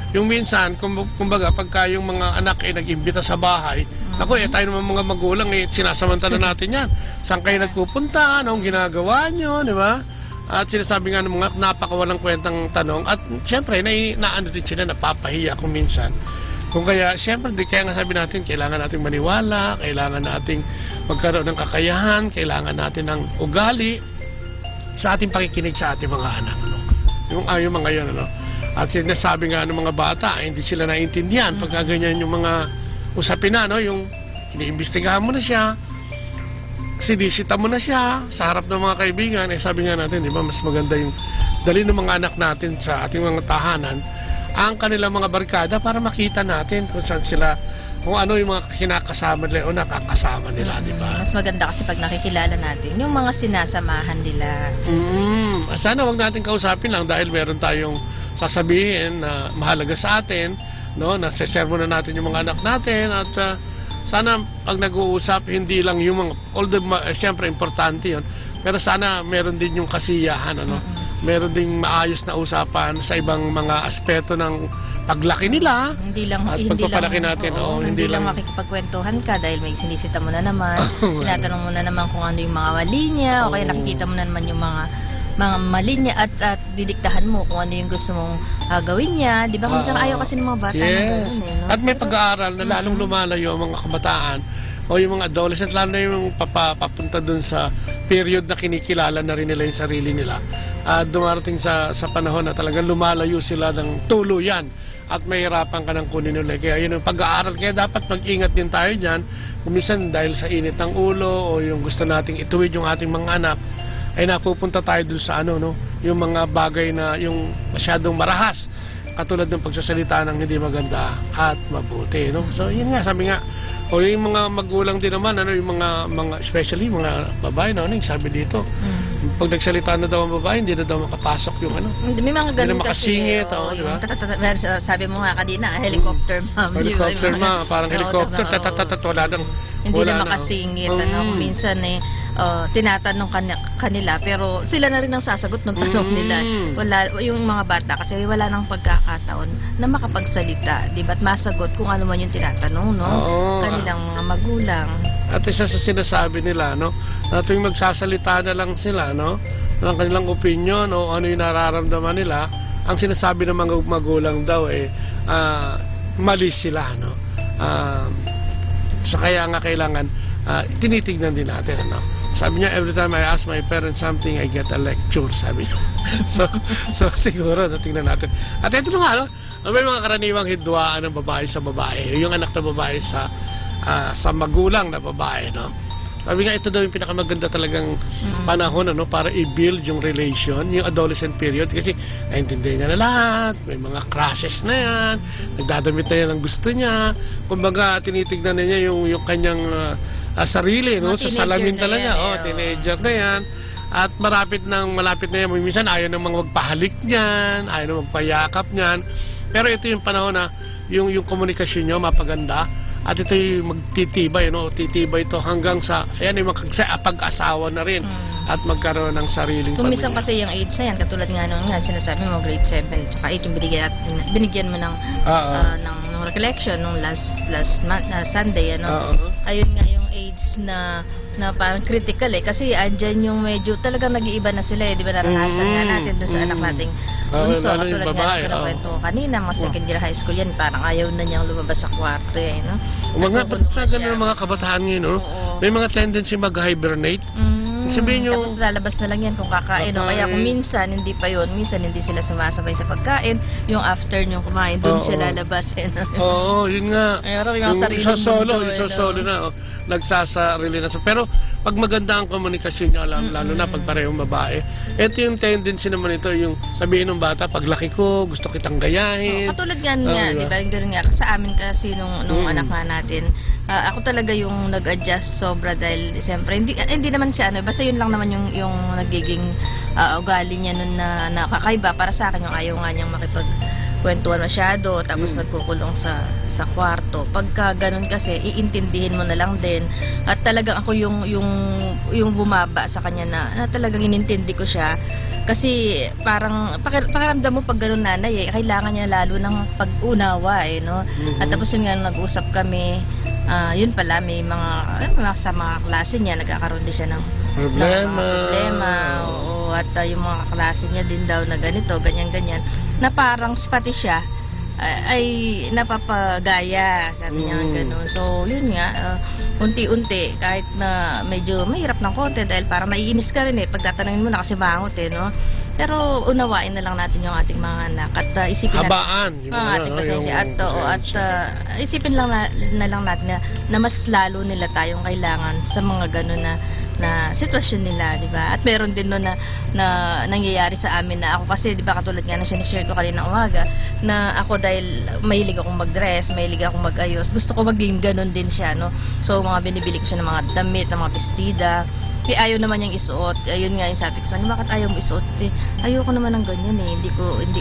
yung minsan, kumbaga, pagka yung mga anak ay nag-imbita sa bahay, tayo naman mga magulang, sinasamantala natin yan. Saan kayo nagpupunta? Anong ginagawa nyo? Di ba? At sinasabi nga ng mga napakawalang kwentang tanong. At siyempre, naano din sila, napapahiya kung minsan. Kung kaya, siyempre, kaya nga sabi natin, kailangan nating maniwala, kailangan nating magkaroon ng kakayahan, kailangan natin ng ugali sa ating pakikinig sa ating mga anak. Yung mga yun, At sinasabi nga ng mga bata, hindi sila naiintindihan pagka ganyan yung mga usapin na, yung iniimbestigahan mo na siya, sinisita mo na siya sa harap ng mga kaibigan. Sabi nga natin, di ba, mas maganda yung dali ng mga anak natin sa ating mga tahanan ang kanilang mga barkada para makita natin kung saan sila, kung ano yung mga kinakasama nila o nakakasama nila, di ba? Mas maganda kasi pag nakikilala natin yung mga sinasamahan nila. Sana wag natin kausapin lang dahil meron tayong sasabihin na mahalaga sa atin, na sesermo na natin yung mga anak natin, at sana pag nag-uusap, hindi lang yung mga, although siyempre importante yun, pero sana meron din yung kasiyahan, meron ding maayos na usapan sa ibang mga aspeto ng paglaki nila. Hindi lang natin. Hindi lang makikipagkwentuhan ka dahil may sinisita mo na naman. Tinatanong mo na naman kung ano yung mga mali niya, o kaya nakikita mo na naman yung mga mali niya at didiktahan mo kung ano yung gusto mong gawin niya. Di ba? Kung saan ayaw kasi ng mga bata. Yes. At may pag-aaral na lalong lumalayo ang mga kabataan o yung mga adolescent, lalo na yung papunta dun sa period na kinikilala na rin nila yung sarili nila. Dumarating sa panahon na talagang lumalayo sila ng tuluyan at mahirapan ka ng kunin nila. Kaya yun ang pag-aaral. Kaya dapat mag-ingat din tayo dyan. Kumisan dahil sa init ng ulo o yung gusto nating ituwid yung ating mga anak, ay napupunta tayo dun sa yung mga bagay na yung masyadong marahas. Katulad ng pagsasalita ng hindi maganda at mabuti. So yun nga, sabi nga, o yung mga magulang din naman, yung mga especially mga babae, yung sabi dito, pag nagsalita na daw ang babae, hindi na daw makapasok yung May mga ganun kasi. Diba? Sabi mo nga kanina, helicopter mom. Helicopter mom, parang helicopter, wala nang hindi na makasingit. Minsan tinatanong kanila, pero sila na rin ang sasagot ng tanong nila. Yung mga bata, kasi wala nang pagkakataon na makapagsalita, di ba? At masagot kung ano man yung tinatanong, kanilang mga magulang. At isa sa sinasabi nila, na tuwing magsasalita na lang sila, ng kanilang opinion o ano yung nararamdaman nila, ang sinasabi ng mga magulang daw mali sila, So kaya nga kailangan tinitignan din natin, ano. Sabi niya, every time I ask my parents something, I get a lecture, sabi niya. so siguro, tingnan natin. At ito na nga, no? May mga karaniwang hidwaan ng babae sa babae. Yung anak na babae sa magulang na babae, no? Sabi nga, ito daw yung pinakamaganda talagang panahon, ano, para i-build yung relation, yung adolescent period. Kasi naintindihan niya na lahat, may mga crushes na yan, nagdadamit na yan ang gusto niya. Kumbaga, tinitignan na niya yung kanyang sarili, no? Sa salamin talaga. Teenager na yan. At malapit na yan. Minsan ayaw nang magpahalik niyan, ayaw nang magpayakap niyan. Pero ito yung panahon na yung komunikasyon nyo mapaganda. At ito yung magtitibay, no? Titibay ito hanggang sa, ayan, yung pag-asawa na rin at magkaroon ng sariling Kung pamilya. minsan kasi yung age na yan, katulad nga nung sinasabi mo, grade 7, tsaka 8 yung binigyan mo ng recollection nung last Sunday, ano? Ayun nga yung age na parang critical kasi andyan yung medyo talagang nag-iiba na sila di ba naranasan nga natin doon sa anak nating bunso, katulad nga ng kwento ko kanina, mga second year high school yan, parang ayaw na niyang lumabas sa kwarto no? Ganun mga kabataan ngayon, no? May mga tendency mag-hibernate. Sabihin nyo, tapos lalabas na lang yan kung kakain. Kaya kung minsan, hindi pa yun. Minsan, hindi sila sumasabay sa pagkain. Yung after nyo kumain, doon siya lalabas. Yun nga. Yung isosolo na. Nagsasarili na. Pero, pag maganda ang komunikasyon nyo, lalo na pag parehong babae, ito yung tendency naman ito, yung sabihin ng bata, paglaki ko, gusto kitang gayahin. Katulad nga, di ba? Yung gano'n nga. Sa amin kasi, nung anak nga natin, ako talaga yung nag-adjust sobra dahil, siyempre, hindi naman siya, basta yun lang naman yung nagiging ugali niya nun na nakakaiba para sa akin, yung ayaw nga niyang makipagkwentuhan masyado, tapos nagkukulong sa kwarto. Pagka ganun kasi, iintindihin mo na lang din. At talagang ako yung bumaba sa kanya na talagang inintindi ko siya. Kasi parang pakiramdam mo pag ganun nanay, kailangan niya lalo ng pag-unawa no? At tapos yun nga nag-usap kami, yun pala may mga sa mga klase niya nagkakaroon din siya ng problema. At yung mga klase niya din daw na ganito, ganyan na parang pati siya ay napapagaya, sabi niya gano'n. So yun nga, unti-unti kahit na medyo mahirap ng konti dahil parang naiinis ka rin pagtatanungin mo na kasi bangot no. Pero unawain na lang natin yung ating mga anak at isipin natin ang ating pasensya at isipin lang na lang natin na mas lalo nila tayong kailangan sa mga gano'n na sitwasyon nila, di ba? At meron din na nangyayari sa amin na ako kasi, di ba, katulad nga na sinishare ko kanina umaga, na ako dahil mahilig akong mag-dress, mahilig akong mag-ayos, gusto ko maging ganun din siya, no? So, mga binibili ko siya ng mga damit, ng mga bestida, ayaw naman niyang isuot. Ayun nga yung sabi ko, bakit ayaw mo isuot? Ayoko naman ng ganyan hindi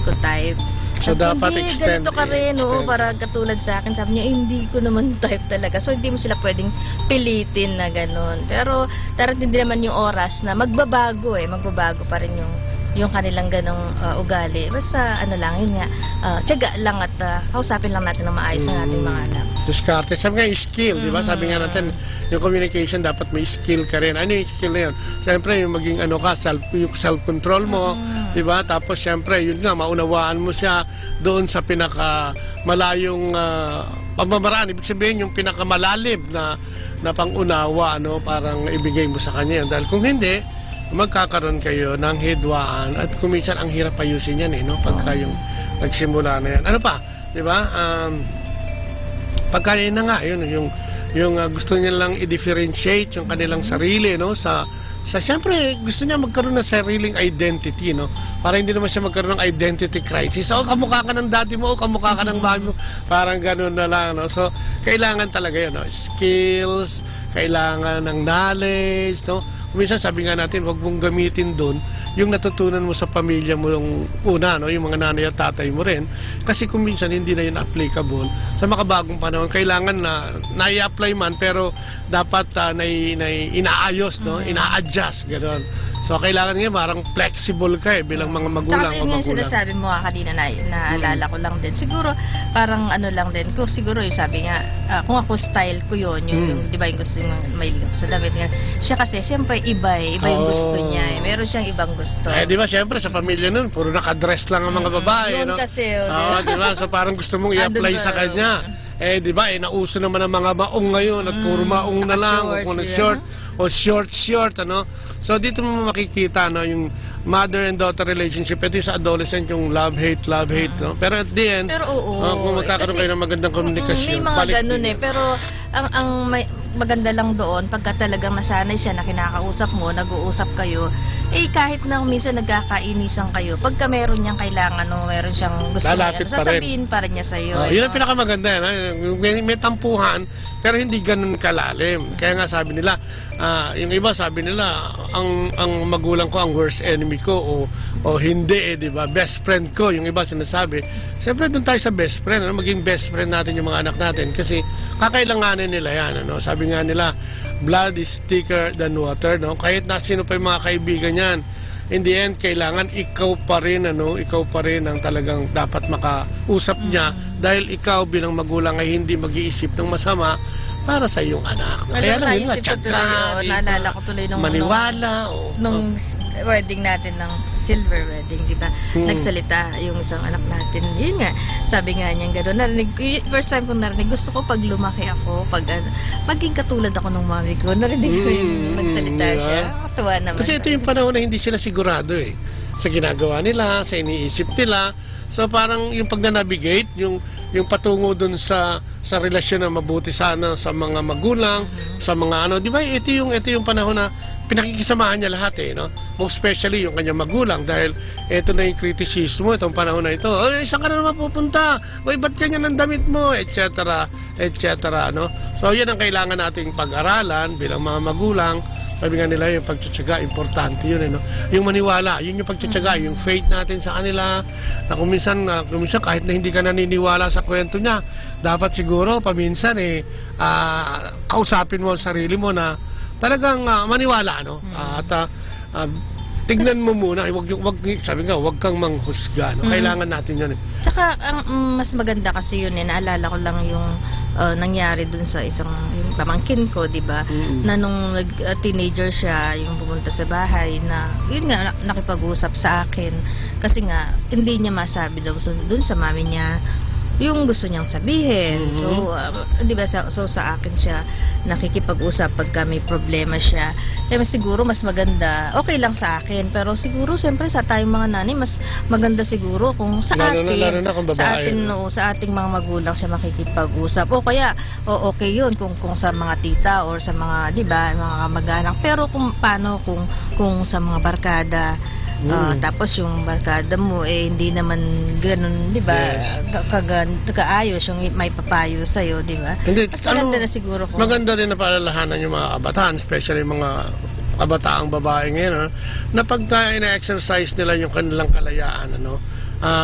ko type. So dapat extend. Ganito ka rin, para katulad sa akin. Sabi niya, hindi ko naman type talaga. So hindi mo sila pwedeng pilitin na gano'n. Pero darating din naman yung oras na magbabago magbabago pa rin yung kanilang ganong ugali. Basta lang, yun nga, tiyaga lang at kausapin lang natin ng maayos ng ating mga anak. Diskarte. Sabi nga yung skill, di ba? Sabi nga natin, yung communication dapat may skill ka rin. Ano yung skill na yun? Siyempre, yung maging yung self-control mo, di ba? Tapos, siyempre, yun nga, maunawaan mo siya doon sa pinakamalayong pamamaraan. Ibig sabihin, yung pinakamalalim na pangunawa, parang ibigay mo sa kanya yun. Dahil kung hindi, magkakaroon kayo ng hidwaan at kuminsan ang hirap ayusin yan pagka yung nagsimula na yan. Ano pa? Di ba? Pagka yun na nga, yung gusto niya lang i-differentiate yung kanilang sarili, sa siyempre, gusto niya magkaroon ng sariling identity, para hindi naman siya magkaroon ng identity crisis. Kamukha ka ng daddy mo, kamukha ka ng mami mo. Parang ganun na lang, So, kailangan talaga yun, skills, kailangan ng knowledge, Minsan sabi nga natin, wag mong gamitin doon yung natutunan mo sa pamilya mo yung una, yung mga nanay at tatay mo rin. Kasi kung minsan hindi na yun applicable sa makabagong panahon, kailangan na nai-apply man pero dapat inaayos, ina-adjust, gano'n. So, kailangan nga parang flexible ka bilang mga magulang o magulang. Kasi yung sinasabi mo kanina naalala ko lang din. Siguro, parang lang din. Kung siguro yung sabi nga, kung ako style ko yun, yung di ba yung gusto yung mahilig ako sa damit nga. Siya kasi, siyempre, iba yung gusto niya. Meron siyang ibang gusto. Di ba, siyempre, sa pamilya nun, puro nakadress lang ang mga babae. Noon kasi, di ba? So, parang gusto mong i-apply sa kanya di ba, nauso naman ang mga maong ngayon at puro maong na lang, o short, ano. So dito mo makikita, no, yung mother and daughter relationship. Ito yung sa adolescent, yung love-hate, no. Pero at the end, kung magkakaroon kayo ng magandang komunikasyon, may mga ganun pero ang maganda lang doon, pagka talagang nasanay siya na kinakausap mo, nag-uusap kayo, kahit na minsan nagkakainisan kayo, pagka meron niyang kailangan, meron siyang gusto niya, sasabihin pa rin niya sa'yo. Yun ang pinakamaganda, may tampuhan, pero hindi ganun kalalim. Kaya nga sabi nila, yung iba sabi nila, ang magulang ko ang worst enemy ko, o hindi, di ba? Best friend ko, yung iba sinasabi. Siyempre doon tayo sa best friend, maging best friend natin yung mga anak natin kasi kakailanganin nila yan, ano? Sabi nga nila, blood is thicker than water, no? Kahit na sino pa yung mga kaibigan yan, in the end, kailangan ikaw pa rin, ikaw pa rin ang talagang dapat makausap niya dahil ikaw bilang magulang ay hindi mag-iisip ng masama para sa iyong anak. Kaya lang yun, matyaga, naalala ko tuloy nung maniwala. Nung wedding natin, ng silver wedding, di ba? Nagsalita yung isang anak natin. Yun nga, sabi nga niya gano'n. First time kong narinig, gusto ko pag lumaki ako, maging katulad ako ng mami ko. Narinig ko yung nagsalita siya. Katuwa naman. Kasi ito yung panahon na hindi sila sigurado sa ginagawa nila, sa iniisip nila. So parang yung pag-navigate, yung patungo dun sa relasyon na mabuti sana sa mga magulang, sa mga di ba? Ito yung panahon na pinakikisamahan niya lahat no? Most especially yung kanyang magulang dahil ito na yung kritisismo itong panahon na ito. Saan ka na naman pupunta? Ba't ganyan ang damit mo? Etc. no? So yan ang kailangan nating pag-aralan bilang mga magulang. Sabi nga nila yung pagtsatsaga, importante yun no? Yung maniwala, yun yung pagtsatsaga, yung faith natin sa kanila, na kung minsan kahit na hindi ka naniniwala sa kwento niya, dapat siguro paminsan kausapin mo ang sarili mo na talagang maniwala, no? At tignan mo muna, sabi nga, wag kang manghusga, no? Kailangan natin yun Tsaka, mas maganda kasi yun naalala ko lang yung nangyari dun sa isang yung pamangkin ko, di ba? Na nung teenager siya, yung pumunta sa bahay na, yun nga, nakipag-usap sa akin. Kasi nga, hindi niya masabi daw dun sa mami niya yung gusto niyang sabihin. So, di ba, so sa akin siya nakikipag-usap pagka may problema siya. Kaya siguro mas maganda, okay lang sa akin, pero siguro siyempre sa tayong mga nanay, mas maganda siguro kung sa ating mga magulang siya makikipag-usap. O kaya, okay yun kung sa mga tita or sa mga, di ba, mga kamag-anak. Pero kung paano kung sa mga barkada, tapos yung barkada mo hindi naman ganun, di ba? Yes. Kaayos yung may papayo sa'yo, di ba? Mas maganda na siguro kung maganda rin na paalalahanan yung mga kabataan, especially mga kabataang babae ngayon, na pagka ina-exercise nila yung kanilang kalayaan,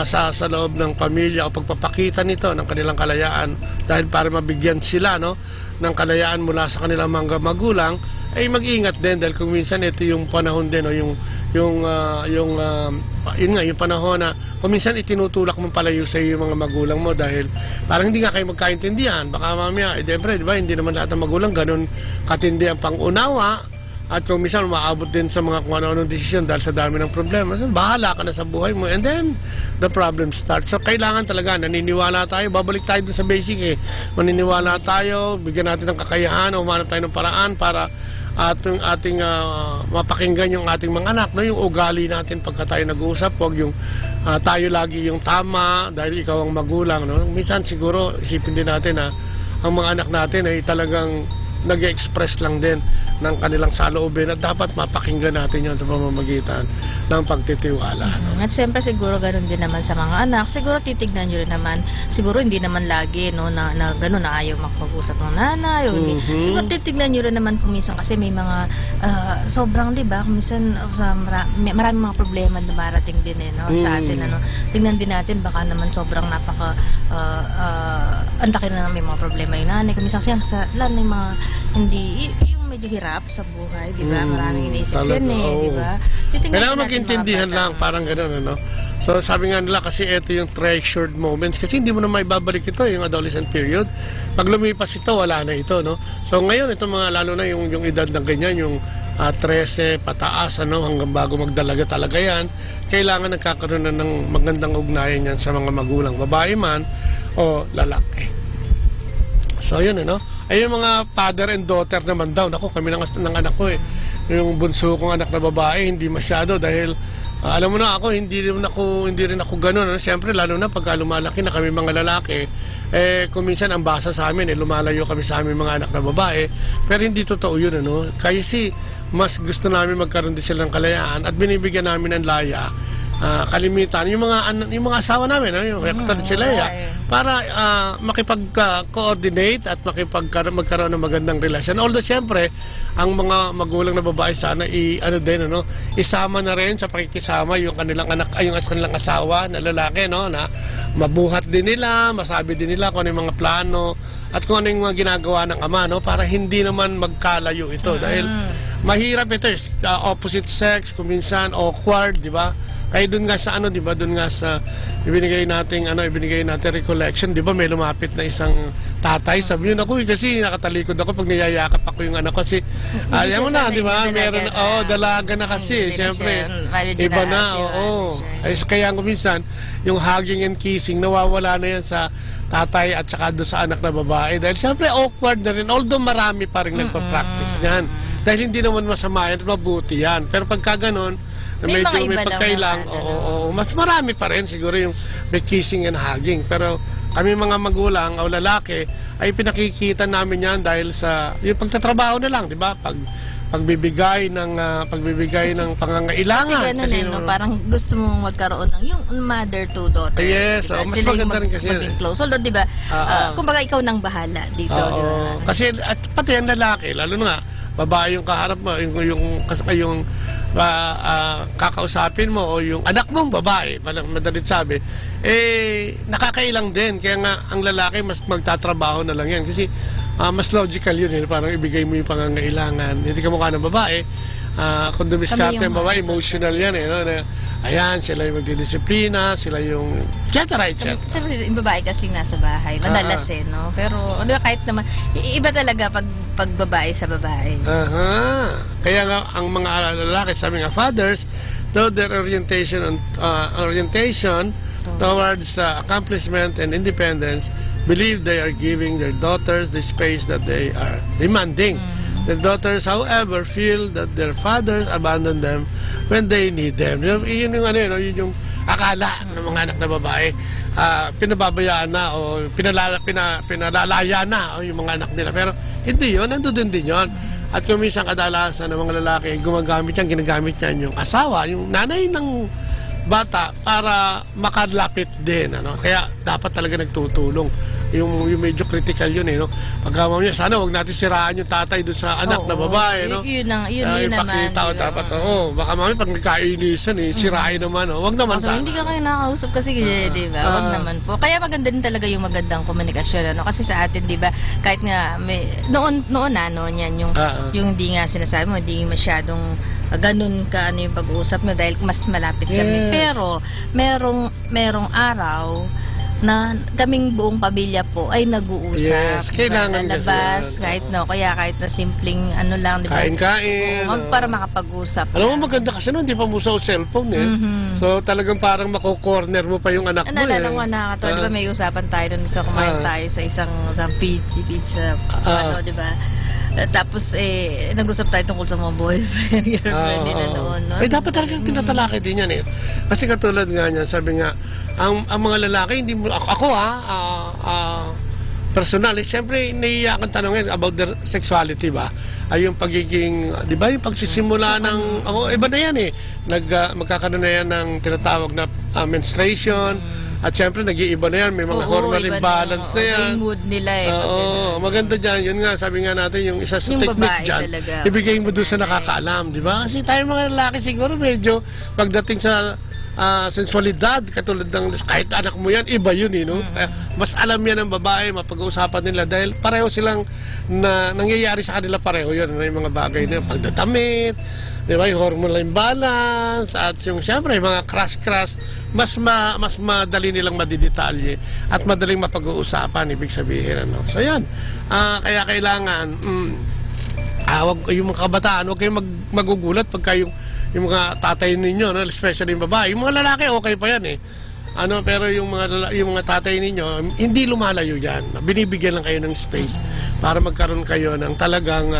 sa loob ng pamilya o pagpapakita nito ng kanilang kalayaan dahil para mabigyan sila ng kalayaan mula sa kanilang mga magulang, ay mag-ingat din dahil kung minsan ito yung panahon din yung panahon na kung minsan itinutulak mo palayo sa iyo yung mga magulang mo dahil parang hindi nga kayo magkaintindihan. Baka mamaya, siyempre, di ba, hindi naman lahat ng magulang ganun katindi ang pangunawa at kung minsan maabot din sa mga kung ano-anong desisyon dahil sa dami ng problema. So, bahala ka na sa buhay mo and then the problem starts. So kailangan talaga, naniniwala tayo, babalik tayo dun sa basic maniniwala tayo, bigyan natin ng kakayahan, umanap tayo ng paraan para ating mapakinggan yung ating mga anak, yung ugali natin pagka tayo nag-uusap, huwag yung tayo lagi yung tama dahil ikaw ang magulang, Minsan siguro isipin din natin na ang mga anak natin ay talagang nag-express lang din ng kanilang saloobin at dapat mapakinggan natin yon sa pamamagitan ng pagtitiwala. At siyempre siguro ganoon din naman sa mga anak. Siguro titignan nyo rin naman, siguro hindi naman lagi na gano'n na ayaw makapag-usap ng nanay. Siguro titignan nyo rin naman kung minsan kasi may mga sobrang, di ba, kung minsan maraming mga problema na marating din sa atin. Tignan din natin, baka naman sobrang antaki na may mga problema yung nanay. Kung minsan sa lalo yung mga hindi medyo hirap sa buhay, di ba? Maraming iniisip yan di ba? Kailangan mag-intindihan lang, parang gano'n, So sabi nga nila kasi ito yung treasured moments kasi hindi mo na maibabalik ito, yung adolescent period. Pag lumipas ito, wala na ito, So ngayon, ito mga lalo na yung edad ng ganyan, yung 13 pataas, hanggang bago magdalaga talaga yan, kailangan nagkakaroon na ng magandang ugnayan yan sa mga magulang, babae man o lalaki. So yun ay yung mga father and daughter naman daw, naku, kami ng anak ko yung bunso kong anak na babae hindi masyado dahil alam mo na ako hindi rin ako ganoon siyempre lalo na pag lumalaki na kami mga lalaki kung minsan ang basa sa amin lumalayo kami sa aming mga anak na babae, pero hindi totoo yun kasi mas gusto namin magkaroon din sila ng kalayaan at binibigyan namin ng laya kalimitan yung mga asawa namin yung katulad sila para makipag-coordinate at magkaroon ng magandang relasyon. Although siyempre ang mga magulang na babae sana isama na rin sa pakikisama yung kanilang anak yung kanilang asawa na lalaki na mabuhat din nila, masabi din nila kung ano yung mga plano at kung ano yung mga ginagawa ng ama para hindi naman magkalayo ito dahil mahirap ito opposite sex kung minsan awkward, di ba? Kaya doon nga sa di ba, doon nga sa ibinigay nating recollection, di ba, may lumapit na isang tatay, sabi yun ako kasi nakatalikod ako pag niyayakap ako yung anak ko kasi alam mo na, di ba, meron dalaga na kasi, siyempre iba na, ay kaya minsan yung hugging and kissing nawawala na yan sa tatay at saka doon sa anak na babae dahil siyempre awkward na rin, although marami pa rin nagpa-practice dyan dahil hindi naman masama yan, mabuti yan, pero pagka ganon may pagkailang, mas marami pa rin siguro yung may kissing and hugging, pero kami mga magulang o lalaki ay pinakikita namin yan dahil sa yung pagtatrabaho na lang, di ba? Pagbibigay ng pangangailangan. Kasi gano'n parang gusto mong magkaroon ng yung mother to daughter. Yes, diba? mas maganda rin kasi maging close. Although, di ba, kumbaga ikaw nang bahala dito, di ba? Kasi at pati ang lalaki, lalo na babae yung kaharap mo, yung kakausapin mo o yung anak mong babae, madalit sabi, nakakailang din. Kaya nga ang lalaki mas magtatrabaho na lang yan kasi mas logical yun parang ibigay mo yung pangangailangan. Hindi ka mukha ng babae, kung dumiskarte ang babae, emotional yan ayan, sila yung magdidisiplina, sila yung etc. Siyempre, yung babae kasi nasa bahay, madalas pero kahit naman, iba talaga pag babae sa babae. Kaya nga, ang mga lalaki, sabi nga fathers, though their orientation towards accomplishment and independence, believe they are giving their daughters the space that they are demanding. The daughters, however, feel that their fathers abandon them when they need them. Yun yung yun yung akala ng mga anak na babae. Pinababayaan na o pinalalaya na yung mga anak nila. Pero hindi yun, nandun din yun. At kung minsan kadalasan ng mga lalaki, ginagamit yan yung asawa, yung nanay ng bata para makalapit din. Kaya dapat talaga nagtutulong. Yung medyo critical yun Pagka niya, sana wag natin siraan yung tatay doon sa anak na babae Yun naman. Dapat baka mami pag nagkainisan sirain naman wag naman sana. Hindi ka kayo nakakausap kasi di ba? Wag naman po. Kaya maganda din talaga yung magandang komunikasyon kasi sa atin di ba kahit nga may noon yan yung hindi nga sinasabi mo hindi masyadong ganun ka yung pag-uusap mo dahil mas malapit kami. Pero merong araw na kaming buong pamilya po ay nag-uusap. Kailangan lalabas, kahit na simpleng lang, di ba? Kain-kain. Para makapag-usap. Alam mo, maganda kasi hindi pa mo sa cellphone So talagang parang mako-corner mo pa yung anak mo Naalala ko nakakatawa, di ba may usapan tayo doon sa kumain tayo sa isang pizza, di ba? Tapos nag-usap tayo tungkol sa mga boyfriend, girlfriend nila noon. Dapat talagang tinatalakay din yan Kasi katulad nga niyan, sabi nga, ang mga lalaki, hindi mo, ako personal, siyempre naiiyakan tanongin about their sexuality ba? Ay yung pagiging, di ba yung pagsisimula ng, iba na yan magkakaroon na yan ng tinatawag na menstruation. At siyempre, nag-iiba na yan. May mga hormonal imbalance na yan. Yung mood nila maganda dyan. Yun nga, sabi nga natin, yung isa sa technique dyan, ibigay mo doon sa nakakaalam. Di ba? Kasi tayo mga lalaki siguro medyo pagdating sa sensualidad, katulad ng kahit anak mo yan, iba yun mas alam yan ng babae, mapag-uusapan nila dahil pareho silang nangyayari sa kanila pareho yun. Yung mga bagay na pagdatamit, di ba, yung hormonal imbalance at yung siyempre mga crush mas madali nilang madidetalye at madaling mapag-uusapan, ibig sabihin so yan, kaya kailangan yung mga kabataan huwag kayong magugulat pagka yung mga tatay ninyo especially yung babae, yung mga lalaki okay pa yan Pero yung mga tatay ninyo, hindi lumalayo yan. Binibigyan lang kayo ng space para magkaroon kayo ng talagang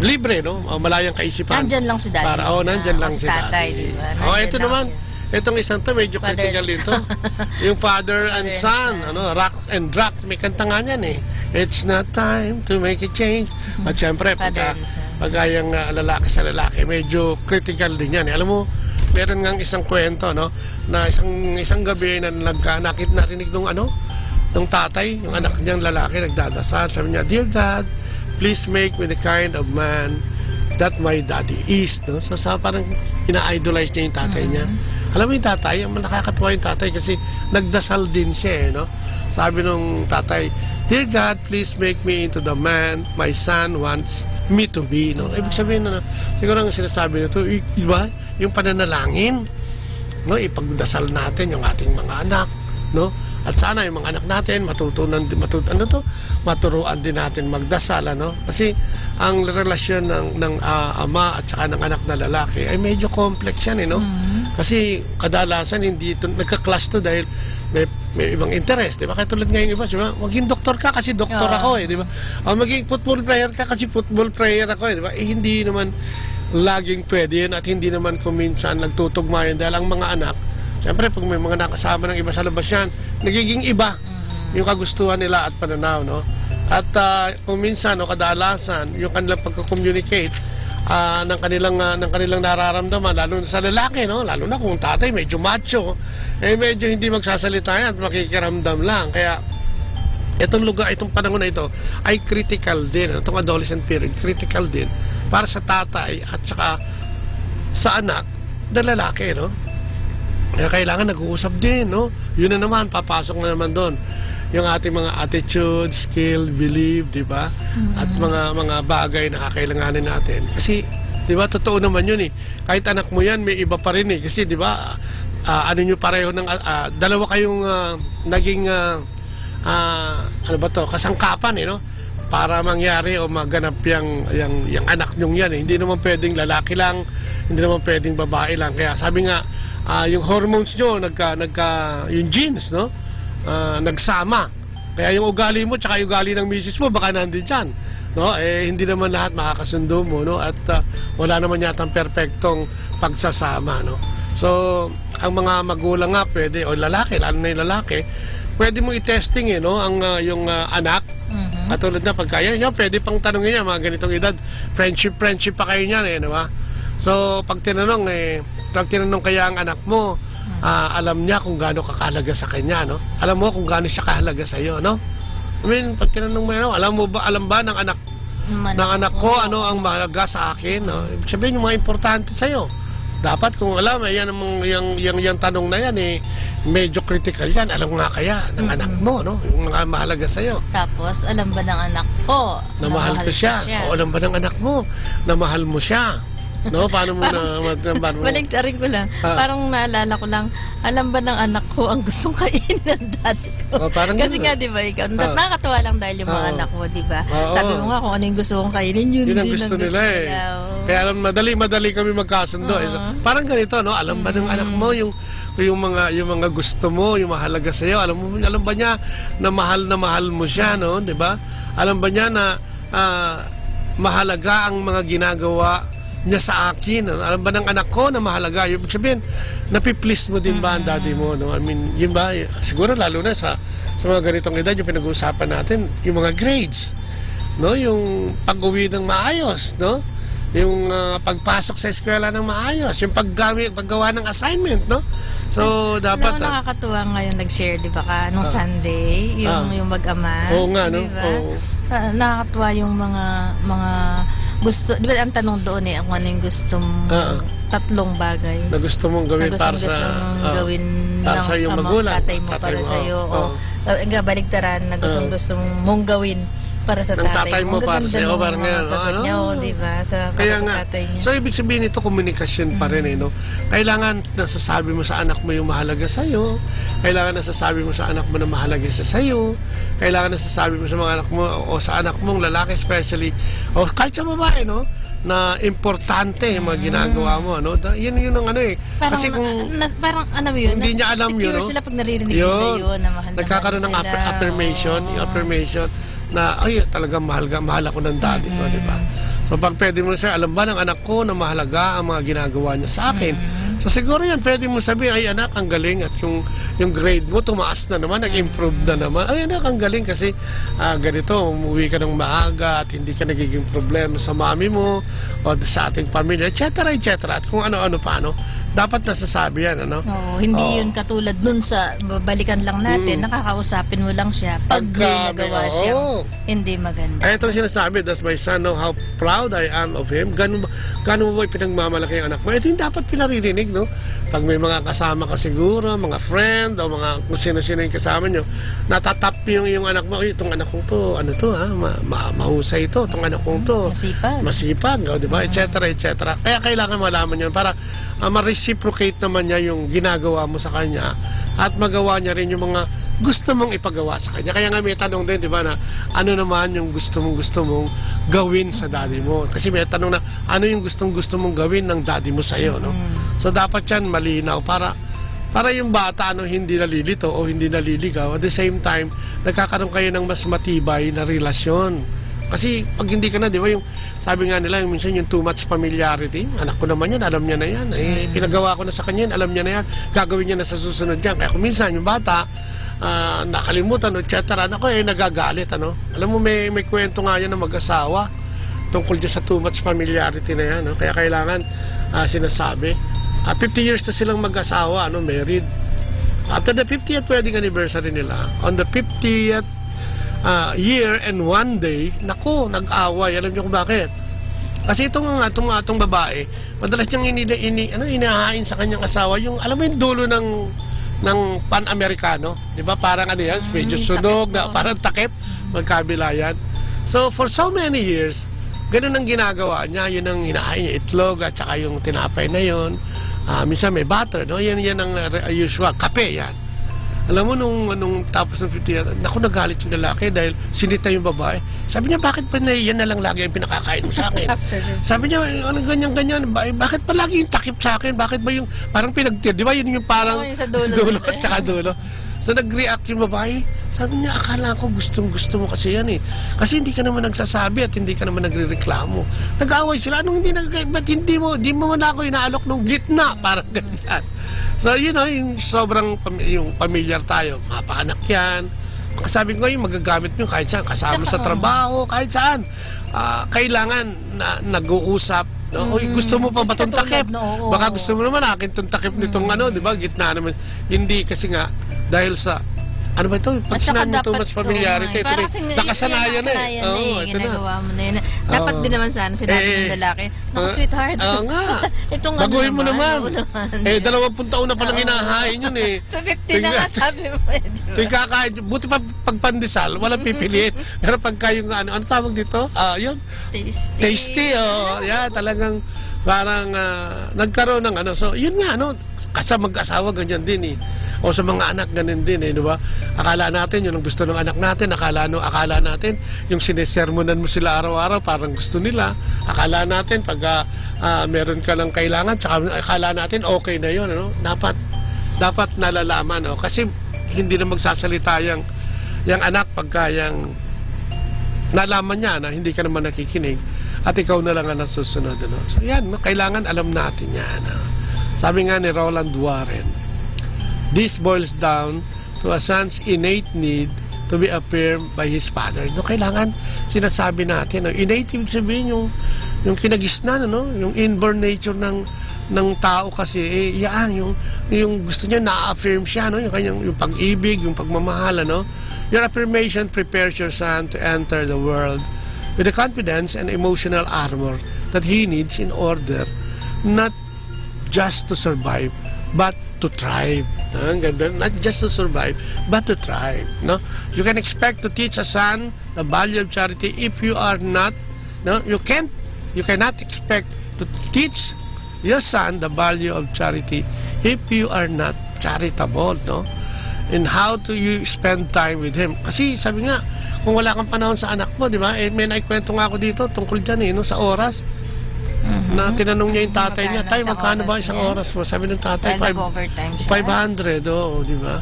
libre, no? Malayang kaisipan. Nandyan lang si daddy. Nandyan lang si daddy. Ito naman, itong isang to, medyo critical dito. Yung father and son, rock and rock. May kanta nga yan eh. It's not time to make a change. At syempre, pagka yung lalaki sa lalaki, medyo critical din yan. Alam mo, meron nga isang kwento, no? Na isang gabi na narinig nung tatay, yung anak niyang lalaki, nagdadasal. Sabi niya, "Dear God, please make me the kind of man that my daddy is." No? So parang ina-idolize niya yung tatay niya. Alam mo yung tatay, nakakatuwa yung tatay kasi nagdasal din siya, no? Sabi nung tatay, "Dear God, please make me into the man my son wants me to be." No? Ibig sabihin, siguro ang sinasabi nito, iba, yung pananalangin, no? Ipagdasal natin yung ating mga anak, no? At sana yung mga anak natin maturuan din natin magdasal, Kasi ang relasyon ng ama at saka ng anak na lalaki ay medyo complex yan, no? Kasi kadalasan hindi ito nagka-clash to dahil may ibang interest, di ba? Kaya tulad ngayon iba, diba? Maging doktor ka kasi doktor ako, di ba? Maging football player ka kasi football player ako, di ba? Hindi naman laging pwede yun at hindi naman kuminsan nagtutugma yun dahil ang mga anak, siyempre, pag may mga nakasama ng iba sa labas yan, nagiging iba yung kagustuhan nila at pananaw, no? At kung minsan, kadalasan, yung kanilang pagka-communicate ng kanilang nararamdaman, lalo na sa lalaki, no? Lalo na kung tatay medyo macho, medyo hindi magsasalita yan at makikiramdam lang. Kaya, itong panahon na ito ay critical din, itong adolescent period, critical din para sa tatay at saka sa anak na lalaki, no? Kaya kailangan nag-uusap din, no? Yun na naman, papasok na naman doon yung ating mga attitude, skill, belief, di ba? At mga bagay na kakailanganin natin. Kasi, di ba, totoo naman yun eh. Kahit anak mo yan, may iba pa rin eh. Kasi, di ba, nyo pareho ng, dalawa kayong naging, kasangkapan eh, no? Para mangyari o maganap yung anak nyong yan eh. Hindi naman pwedeng lalaki lang, hindi naman pwedeng babae lang. Kaya sabi nga, yung hormones nyo, yung genes, no? Nagsama. Kaya yung ugali mo, tsaka yung ugali ng misis mo, baka nandun dyan. No? Hindi naman lahat makakasundo mo, no? At wala naman yatang perfectong pagsasama, no? So, ang mga magulang nga pwede, o lalaki, lalo na yung lalaki, pwede mo i-testing, no? Yung anak. Katulad na pagkaya nyo, pwede pang tanongin niya, mga ganitong edad, friendship pa kayo niyan, di ba? So, pag tinanong kaya ang anak mo, alam niya kung gaano kakahalaga sa kanya, no? Alam mo kung gaano siya kahalaga sa iyo, no? I mean, pag tinanong mo, alam ba ng anak ko ano ang mahalaga sa akin, no? Ibig sabihin yung mga importante sa iyo. Dapat kung alam, yung tanong na yan, medyo critical yan. Alam nga kaya ng anak mo, no? Yung mga mahalaga sa'yo. Tapos, alam ba ng anak ko na mahal ko siya? O alam ba ng anak mo na mahal mo siya? No? Paano mo Baligtarin ko lang. Parang naalala ko lang, alam ba ng anak ko ang gustong kainin ng dati ko? Kasi nga, di ba, ikaw, nakakatawa lang dahil yung mga anak mo, di ba? Sabi mo nga kung ano yung gusto kong kainin, yun din ang gusto nila. Kaya madali kami magkasundo. Parang ganito, no? Alam ba ng anak mo yung mga gusto mo, yung mahalaga sa iyo? Alam ba niya na mahal mo siya, no? Di ba? Alam ba niya na mahalaga ang mga ginagawa niya sa akin? Alam ba ng anak ko na mahalaga? Yung sabihin, napiplease mo din ba ang daddy mo, no? I mean, yun ba? Siguro lalo na sa mga ganitong edad, yung pinag-uusapan natin, yung mga grades, no? Yung pag-uwi ng maayos, no? Yung pagpasok sa eskwela ng maayos, yung paggawa ng assignment, no? So, dapat... nakakatuwa ngayon nag-share, di ba ka, nung Sunday, yung mag-ama. Oo nga, no? Nakakatuwa yung mga gusto, di ba ang tanong doon kung ano yung gusto mong tatlong bagay na gusto mong gawin para gawin sa iyong magulang, tatay mo para sa iyo, o baligtaran na gusto mong gawin para sa tatay mo, para sa iyo, parang sagot niya, di ba? Kaya nga, tatay niya. So, ibig sabihin ito, komunikasyon pa rin, no? Kailangan nasasabi mo sa anak mo yung mahalaga sa iyo. Kailangan nasasabi mo sa anak mo na mahalaga sa iyo. Kailangan nasasabi mo sa mga anak mo o sa anak mong lalaki especially, o kahit sa babae, no? na importante yung mga ginagawa mo, ano? Yun ang ano eh. Parang, Kasi kung parang ano yun, hindi niya alam yun, no? sila pag naririnig nila yun, na mahal nagkakaroon ng affirmation, yung affirmation na, ay, talagang mahal ako ng daddy ko, di ba? So, pag pwede mo siya, alam ba ng anak ko na mahalaga ang mga ginagawa niya sa akin? So, siguro yan, pwede mo sabihin, ay, anak, ang galing. At yung grade mo, tumaas na naman, nag-improve na naman. Ay, anak, ang galing kasi ganito, umuwi ka ng maaga at hindi ka nagiging problema sa mami mo o sa ating pamilya, etc. At kung ano-ano pa, dapat nasasabi yan, ano? Oo, hindi yun katulad nun sa balikan lang natin, nakakausapin mo lang siya. Pag nagawa siya, hindi maganda. Ay, itong sinasabi, does my son know how proud I am of him? Gano'n mo ba pinagmamalaki yung anak mo? Ito yung dapat pinaririnig, no? Pag may mga kasama ka siguro, mga friend, o mga kung sino-sino yung kasama nyo, natatap yung anak mo, itong anak kong to, ano to, ha? Mahusay ito, itong anak kong to. Masipag, di ba? Etc. Kaya kailangan malaman yun para ma-reciprocate naman niya yung ginagawa mo sa kanya at magawa niya rin yung mga gusto mong ipagawa sa kanya. Kaya nga may tanong din, di ba, na ano naman yung gusto mong gawin sa daddy mo. Kasi may tanong na ano yung gusto mong gawin ng daddy mo sa'yo, no? So dapat yan malinaw para yung bata hindi nalilito o hindi naliligaw. At the same time, nagkakaroon kayo ng mas matibay na relasyon. Kasi pag hindi ka na, di ba, yung sabi nga nila, minsan yung too much familiarity, anak ko naman yan, alam niya na yan. Pinagawa ko na sa kanya yan, alam niya na yan. Gagawin niya na sa susunod yan. Kaya kung minsan yung bata, nakalimutan, etc. Ako nagagalit, ano? Alam mo, may kwento nga yan ng mag-asawa tungkol dyan sa too much familiarity na yan, no? Kaya kailangan sinasabi. 50 years na silang mag-asawa, married. After the 50th wedding anniversary nila, on the 50th year and one day, naku, nag-away. Alam niyo kung bakit? Kasi itong babae, madalas niyang inahain sa kanyang asawa yung, alam mo yung dulo ng Pan-Amerikano, di ba? Parang yan, medyo sunog, parang takip, magkabila yan. So, for so many years, ganun ang ginagawa niya, yun ang hinahain niya, itlog, at saka yung tinapay na yun. Minsan may butter, no? Yan ang usual, kape yan. Alam mo, nung tapos ng 50, naku, nagalit yung lalaki dahil sinita yung babae. Sabi niya, bakit pa yan na lang lagi ang pinakakain mo sa akin? Sabi niya, ano ganyan-ganyan, bakit pa lagi yung takip sa akin? Bakit ba yung parang pinagtir? Di ba yun yung parang dulo at saka dulo? So nag-react yung babae. Sabi niya, akala ko gustong-gusto mo kasi yan eh. Kasi hindi ka naman nagsasabi at hindi ka naman nagre-reklamo. Nag-away sila. Anong ba't hindi mo man ako inaalok nung gitna? Parang ganyan. So, yung sobrang yung familiar tayo. Mapaanak yan. Sabi ko yung magagamit nyo kahit saan. Kasama sa trabaho, kahit saan. Kailangan na nag-uusap. No? Gusto mo pa ba itong takip? Baka gusto mo naman akin itong takip nitong di ba? Gitna naman. Hindi kasi nga, dahil sa ano ba ito? Pag sinabi mo too much familiarity, ito rin. Nakasanayan na eh. Oo, ito na. Ginagawa mo na yun. Dapat din naman sana sinabi ng lalaki, naku, sweetheart. Oo nga. Baguhin mo naman. 20 taon na palang inahain yun eh. 250 na nga sabi mo. Tuwing kakain, buti pa pagpandesal, walang pipiliin. Pero pagka yung ano tawag dito? Yun. Tasty. Yeah, talagang parang nagkaroon ng So, yun nga, kasi mag-asawa ganyan din eh. O sa mga anak, ganun din eh, di ba? Akala natin, yun ang gusto ng anak natin. Akala natin, yung sinesermonan mo sila araw-araw, parang gusto nila. Akala natin, pag meron ka lang kailangan, tsaka akala natin, okay na yun, Dapat nalalaman, Kasi hindi na magsasalita yung anak pagka yung nalaman niya na hindi ka naman nakikinig at ikaw na lang ang nasusunod, So yan, kailangan alam natin yan, Sabi nga ni Roland Warren, this boils down to a son's innate need to be affirmed by his father. Kailangan sinasabi natin, innate ibig sabihin yung kinagisnan, yung inborn nature ng tao kasi, yung gusto niya na-affirm siya, yung pag-ibig, yung pagmamahal, Your affirmation prepares your son to enter the world with the confidence and emotional armor that he needs in order not just to survive, but to thrive. Ang ganda. Not just to survive, but to thrive. You can expect to teach a son the value of charity if you are not, you cannot expect to teach your son the value of charity if you are not charitable, And how do you spend time with him? Kasi sabi nga, kung wala kang panahon sa anak mo, di ba? May naikwento nga ako dito tungkol dyan sa oras. na tinanong niya yung tatay niya, tay, Magkano magkano ba isang oras mo? Sabi ng tatay, Dahil nag-overtime siya. 500, oo, di ba?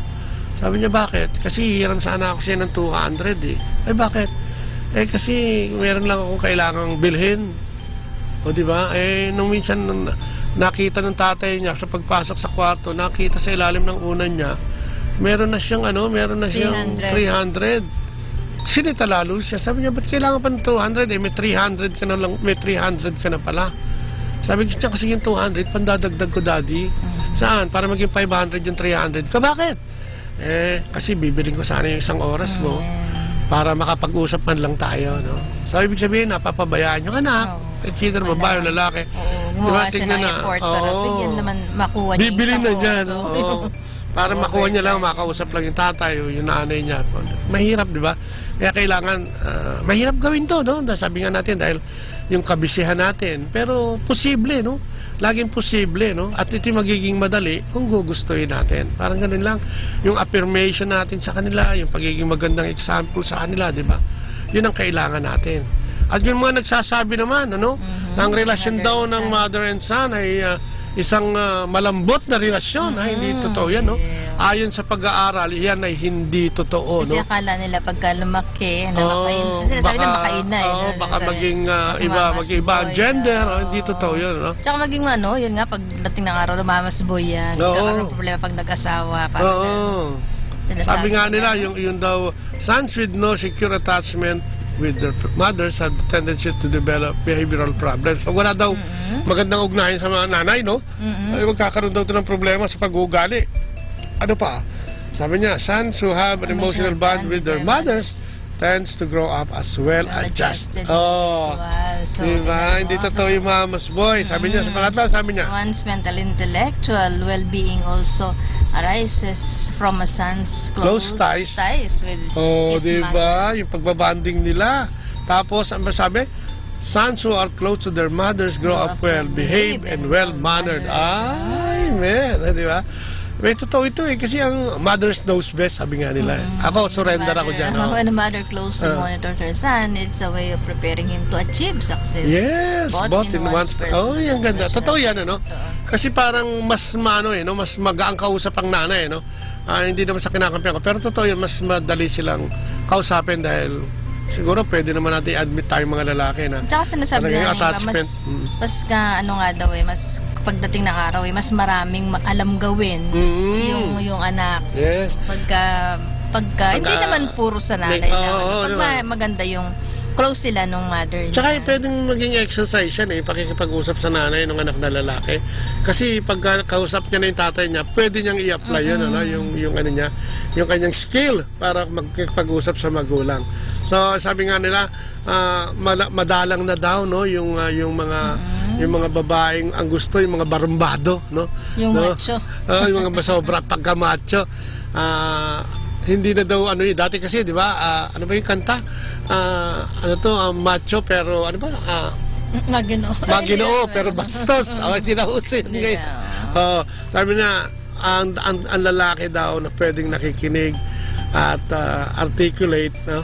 Sabi niya, bakit? Kasi hiram sana ako siya ng 200 eh. Ay, bakit? Eh, kasi meron lang akong kailangang bilhin. O, di ba? Eh, nung minsan nakita ng tatay niya sa pagpasok sa kwarto, nakita sa ilalim ng unan niya, meron na siyang 300. Sinita lalo siya. Sabi niya, ba't kailangan pa ng 200? Eh, may 300 ka na lang, may 300 ka na pala. Sabi niya, kasi yung 200, pandadagdag ko, daddy. Saan? Para maging 500 yung 300 ka. Bakit? Eh, kasi bibiling ko sana yung isang oras mo para makapag-usap man lang tayo, no? So, ibig sabihin, napapabayaan yung anak. It's either babae o lalaki. Gumawa siya ng effort para bigyan naman makuha niya bibili na dyan. So, para makuha niya lang, makausap lang yung tatay o yung nanay niya. Mahirap, di ba? Kaya kailangan, mahirap gawin to, no? Sabi nga natin, dahil yung kabisihan natin. Pero posible, no? Laging posible, no? At ito magiging madali kung gugustuhin natin. Parang ganun lang. Yung affirmation natin sa kanila, yung pagiging magandang example sa kanila, di ba? Yun ang kailangan natin. At yung mga nagsasabi naman, ano? Na ang relasyon daw ng mother and son ay isang malambot na relasyon. Hindi totoo yan, no? Ayon sa pag-aaral, yan ay hindi totoo, kasi no? akala nila pagka lumaki, sinasabi na makain na eh. Baka maging mag-iba ang gender, hindi totoo yun, no? Tsaka maging yun nga, pagdating ng araw, lumamas boy yan. Magkakaroon problema pag nag-asawa. Sabi nga nila, yung daw, sons with no secure attachment with their mothers have the tendency to develop behavioral problems. Pag wala daw magandang ugnayan sa mga nanay, no? Ay magkakaroon daw ito ng problema sa pag-uugali. Ano pa? Sabi niya, sons who have an emotional bond with their mothers tends to grow up as well-adjusted. Diba? Hindi totoo yung mama's boy. Sabi niya, sa pangatlo, sabi niya, one's mental intellectual well-being also arises from a son's close ties with his diba? mother. Yung pagbabanding nila. Tapos, ang sabi, sons who are close to their mothers grow up well-behaved and well-mannered. Ay, man. Diba? May totoo ito eh, kasi ang mothers knows best, sabi nga nila. Ako, surrender ako dyan. When a mother closely monitors her son, it's a way of preparing him to achieve success. Yes, both in one's person. Oh, yung ganda. Totoo yan, ano? Kasi parang mas mas magaang kausap ang nanay, no? Hindi naman sa kinakampihan ko. Pero totoo yan, mas madali silang kausapin dahil siguro pwede naman natin admit tayong mga lalaki na tsaka sinasabi na mas mas pagdating ng araw mas maraming alam gawin yung anak. Yes. Pagka hindi naman puro sa nanay lang. Pag maganda yung close sila nung mother niya. Tsaka pwedeng maging exercise yan pakikipag-usap sa nanay ng anak na lalaki. Kasi pag kausap niya na yung tatay niya, pwede niyang i-apply yun, yung ano niya, yung kanyang skill para magkipag-usap sa magulang. So sabi nga nila, madalang na daw, no, yung mga babaeng ang gusto, yung mga barumbado, no? Yung macho. Yung mga sobra pagka-macho. Hindi na daw dati kasi, di ba? Ano ba yung kanta? Macho pero ano ba? Maginoo pero bastos. Hindi na uso yun ngayon. Sabi niya, ang lalaki daw na pwedeng nakikinig at articulate, no?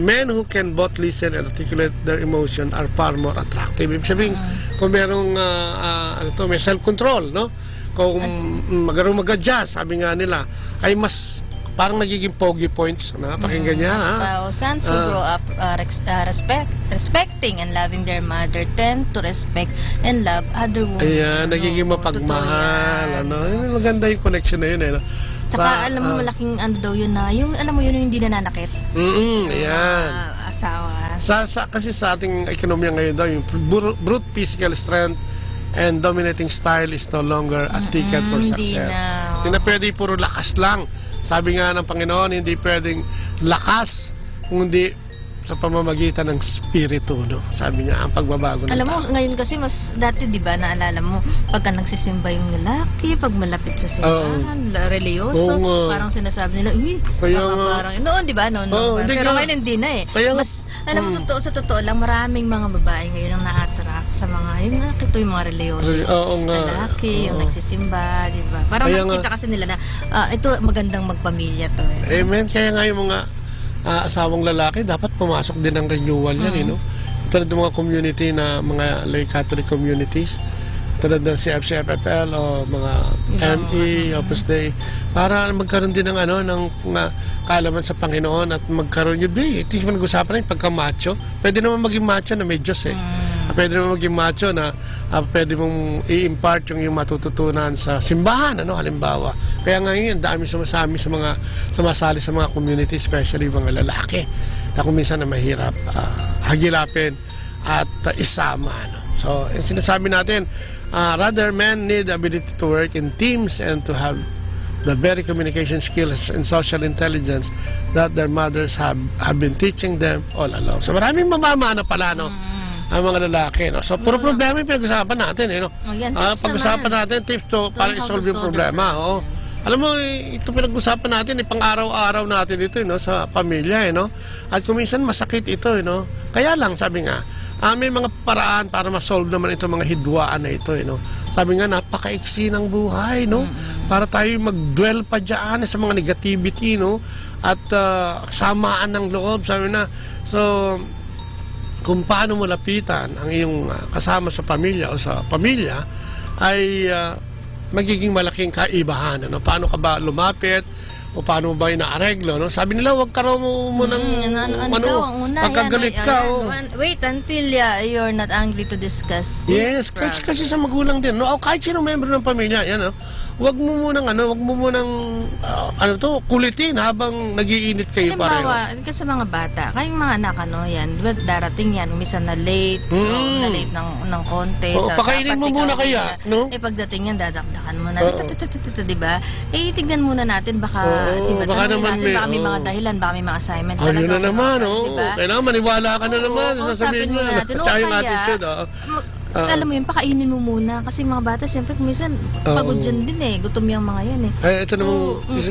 Men who can both listen and articulate their emotion are far more attractive. Ibig sabihin, kung merong may self-control, no? Kung magaling mag-adjust, sabi nga nila, ay mas parang nagiging pogi points. Pakinggan niya, sons who grow up respecting and loving their mother tend to respect and love other women. Ayan, nagiging mapagmahal. Maganda yung connection na yun, eh. Saka alam mo, malaking daw yun na, yung alam mo yun, yung hindi nananakit. Ayan. Asawa. Kasi sa ating ekonomiya ngayon daw, yung brute physical strength and dominating style is no longer a ticket for success. Hindi na pwede puro lakas lang. Sabi nga ng Panginoon, hindi pwedeng lakas, kundi sa pamamagitan ng spirito, no? Sabi niya, ang pagbabago ng alam mo, ngayon kasi mas dati, di ba, naalala mo, pagka nagsisimba yung lalaki, pag malapit sa simbahan, religyoso, parang sinasabi nila, parang, noon, di ba, noon, pero ngayon hindi na eh. Mas, alam mo, sa totoo lang, maraming mga babae ngayon ang na-attract sa mga, yung nakito yung mga religyoso, lalaki, yung nagsisimba, di ba? Parang nakita kasi nila na, ito, magandang magpamilya to. Amen, kaya nga yung mga asawang lalaki, dapat pumasok din ang renewal yan, no? tulad ng mga community na mga lay Catholic communities, tulad ng CFCFFL o mga ME, Opus Dei, para magkaroon din ng ng kaalaman sa Panginoon at magkaroon yun. Ito yung nag-usapan yung pagka-macho. Pwede naman maging macho na may Diyos eh. Pwede naman maging macho na pwede mong i-impart yung matututunan sa simbahan, halimbawa. Kaya ngayon, dami sumasali sa mga community, especially mga lalaki, na kung minsan na mahirap hagilapin at isama. So, yung sinasabi natin, rather men need the ability to work in teams and to have the very communication skills and social intelligence that their mothers have been teaching them all along. So maraming mamamana pala ang mga lalaki. So puro problema yung pinag-usapan natin. Pag-usapan natin tips para i-solve yung problema. Alam mo, ito pinag-usapan natin, pang-araw-araw natin ito sa pamilya. At kuminsan masakit ito. Kaya lang, sabi nga, may mga paraan para ma-solve naman itong mga hidwaan na ito. Sabi nga, napaka-iksi ng buhay. Para tayo mag-dwell pa dyan sa mga negativity. At samaan ng loob. Sabi na, so, kung paano mo lapitan ang iyong kasama sa pamilya o sa pamilya, ay magiging malaking kaibahan. Paano ka ba lumapit? O paano ba inaareglo? Sabi nila, huwag ka raw mo nang pagkagalit ka. Wait until you're not angry to discuss Yes, this kasi sa magulang din. Kahit sino member ng pamilya, huwag mo munang kulitin habang nagiinit kayo pareho. Halimbawa, kasi sa mga bata, kayong mga anak, darating yan, minsan na late, na late ng konti. Pakainin mo muna kaya, pagdating yan, dadakdakan mo na, diba? Tignan muna natin, baka naman may mga dahilan, baka may mga assignment talaga. Yun na naman, kailangan maniwala ka na naman, sasabihin mo. Sa yung attitude, alam mo yun, pakainin mo muna. Kasi mga bata, siyempre, kumisan, pagod dyan din gutom yung mga yan ito naman,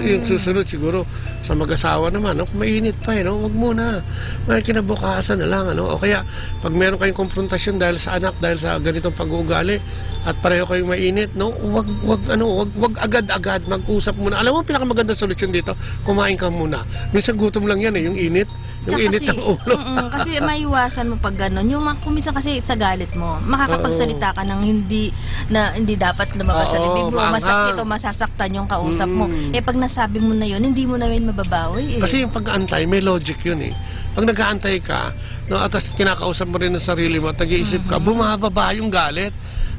yung susunod siguro, sa mag-asawa naman, kung mainit pa huwag muna. May kinabukasan na lang, O kaya, pag meron kayong konfrontasyon dahil sa anak, dahil sa ganitong pag-uugali, at pareho kayong mainit, wag agad-agad, mag-usap muna. Alam mo, pinakamagandang solusyon dito, kumain ka muna. Minsan gutom lang yan yung init. Yung init ng ulo. Kasi maiwasan mo pag gano'n. Yung kumisan kasi sa galit mo, makakapagsalita ka ng hindi dapat lumabas sa bibig mo, masakit o masasaktan yung kausap mo. Pag nasabi mo na yun, hindi mo na yun mababawi. Kasi yung pag-aantay, may logic yun Pag nag-aantay ka, at kinakausap mo rin ang sarili mo at nag-iisip ka, bumababa yung galit.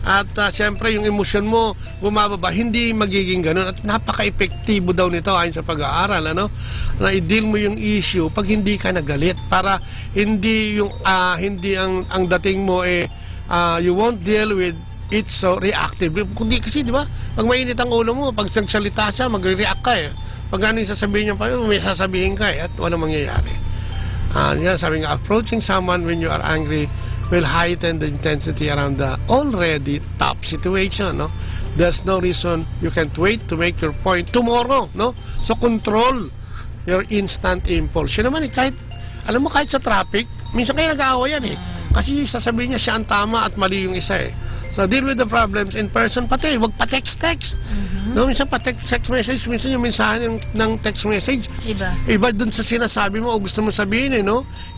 At siyempre yung emosyon mo bumababa, hindi magiging ganun. At napaka-epektibo daw nito ayon sa pag-aaral, na i-deal mo yung issue pag hindi ka nagalit, para hindi yung hindi ang dating mo you won't deal with it so reactive. Kundi kasi, di ba, pag mainit ang ulo mo, pag nagsalita siya, magre-react ka Pag ano yung sasabihin niya pa, may sasabihin ka at walang mangyayari. Sabi nga, approaching someone when you are angry will heighten the intensity around the already tough situation. There's no reason you can't wait to make your point tomorrow. So control your instant impulse. Yun naman kahit sa traffic, minsan kayo nag-aaway yan kasi sasabihin niya siya ang tama at mali yung isa So deal with the problems in person pati. Huwag pa text. Minsan pa text message, minsan yung mensahe ng text message. Iba dun sa sinasabi mo o gusto mo sabihin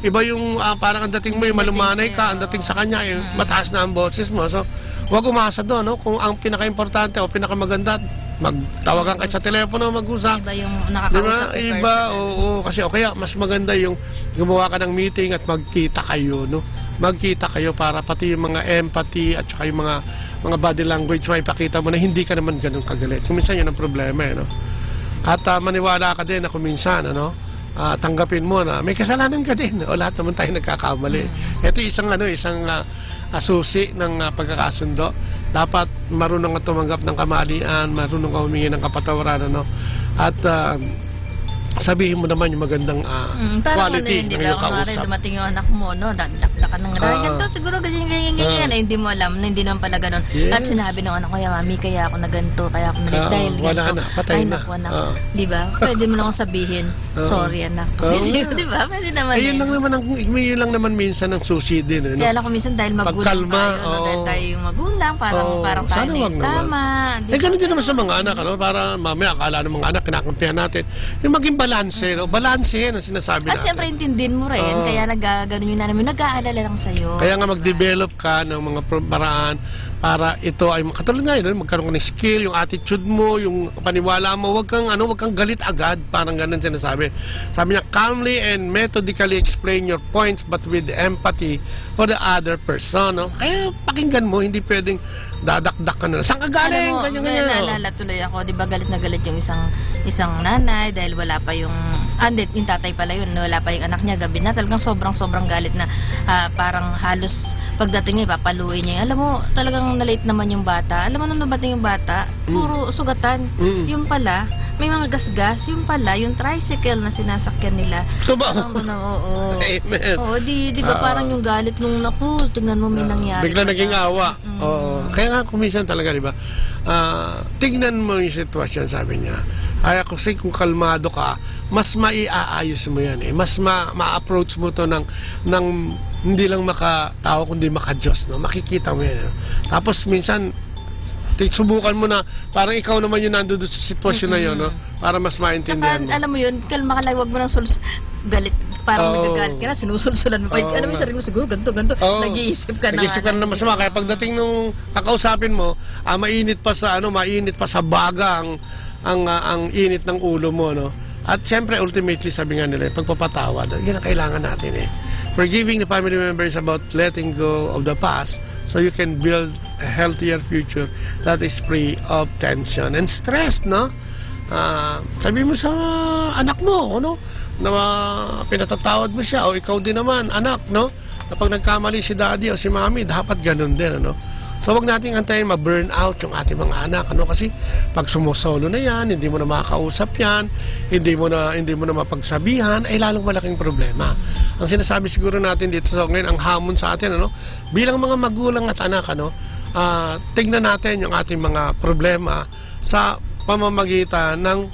Iba yung parang ang dating mo malumanay ka, ang dating sa kanya mataas na ang boses mo. So huwag umasa doon. Kung ang pinaka-importante o pinaka-maganda, magtawagan kayo sa telepono, mag-usap. Iba yung nakakausap in person. Kasi kaya mas maganda yung gumawa ka ng meeting at magkita kayo. Magkita kayo para pati yung mga empathy at saka yung mga body language may ipakita mo na hindi ka naman ganun kagalit. Kuminsan yun ang problema At maniwala ka din na kuminsan tanggapin mo na may kasalanan ka din o lahat naman tayo nagkakamali. Ito isang susi ng pagkakasundo. Dapat marunong ka tumanggap ng kamalian, marunong ka humingi ng kapatawaran at sabihin mo naman yung magandang quality ng iyong kausap. Dumating yung anak mo, dakdakan ng ganito, siguro ganyan, hindi mo alam, hindi naman pala ganun. At sinabi ng anak ko, mami, kaya ako na ganito, kaya ako na dahil wala ganito. na, patay na. Diba? Pwede mo lang sabihin, sorry anak. Diba? Pwede naman yun lang naman minsan ang susi din. Kaya lang ko minsan dahil magulang tayo, dahil tayo yung magulang, parang tayo na tama. Ganun din naman sa mga anak, para mamaya akala ng mga anak, kinakampihan natin. Yung maging balanse, no? Balanse ang sinasabi At natin. siyempre, intindihin mo rin. Oo. Kaya nagaganon yung nanay mo, nag-aalala lang sa'yo. Kaya nga mag-develop ka ng mga paraan para ito ay katulad nga yun, magkaroon ka ng skill, yung attitude mo, yung paniwala mo, wag kang galit agad, parang ganun sinasabi. Sabi niya, calmly and methodically explain your points but with empathy for the other person, no? Kaya pakinggan mo, hindi pwedeng dadakdak ka na. Saan ka galing? Alam mo, naalala tuloy ako, di ba galit na galit yung isang nanay dahil wala pa yung yung tatay pala yun, wala pa yung anak niya, gabi na, talagang sobrang galit na parang halos pagdating niya, ipapaluin niya. Alam mo, talagang nalate naman yung bata. Alam mo, nung nabating yung bata, puro sugatan. Yung pala, may mga gasgas, yung pala, yung tricycle na sinasakyan nila. Oo. Amen. Oo, di ba parang yung galit nung naku, tingnan mo may nangyari. Bigla naging awa. Oo. Kaya nga kuminsan talaga, di ba? Tignan mo yung sitwasyon, sabi niya. Kaya kasi kung kalmado ka, mas maiaayos mo yan eh. Mas ma-approach mo to ng hindi lang makatao kundi maka-Diyos, no? Makikita mo yan. Tapos minsan subukan mo na parang ikaw naman yung nandoon sa sitwasyon na yun, no? Para mas maintindihan mo. Alam mo yun, kalma ka lang, wag mo nang galit. Parang nagagalit ka na, sinusulsulan mo pa. Alam mo yung sarili mo, siguro ganito. Nag-iisip ka na. Nag-iisip ka na masama. Kaya pagdating nung kakausapin mo, mainit pa sa baga ang init ng ulo mo, no? At siyempre, ultimately, sabi nga nila, pagpapatawad, yan ang kailangan natin eh. Forgiving the family member is about letting go of the past so you can build a healthier future that is free of tension and stress, no? Sabi mo sa anak mo, no? Na pinatatawad mo siya, o ikaw din naman, anak, no? Kapag nagkamali si daddy o si mami, dapat ganun din, ano? So, wag nating antayin ma-burn out yung ating mga anak, ano? Kasi pag sumusolo na yan, hindi mo na makakausap yan, hindi mo na mapagsabihan, ay lalong malaking problema. Ang sinasabi siguro natin dito ngayon, ang hamon sa atin, ano? Bilang mga magulang at anak, ano? Tignan natin yung ating mga problema sa pamamagitan ng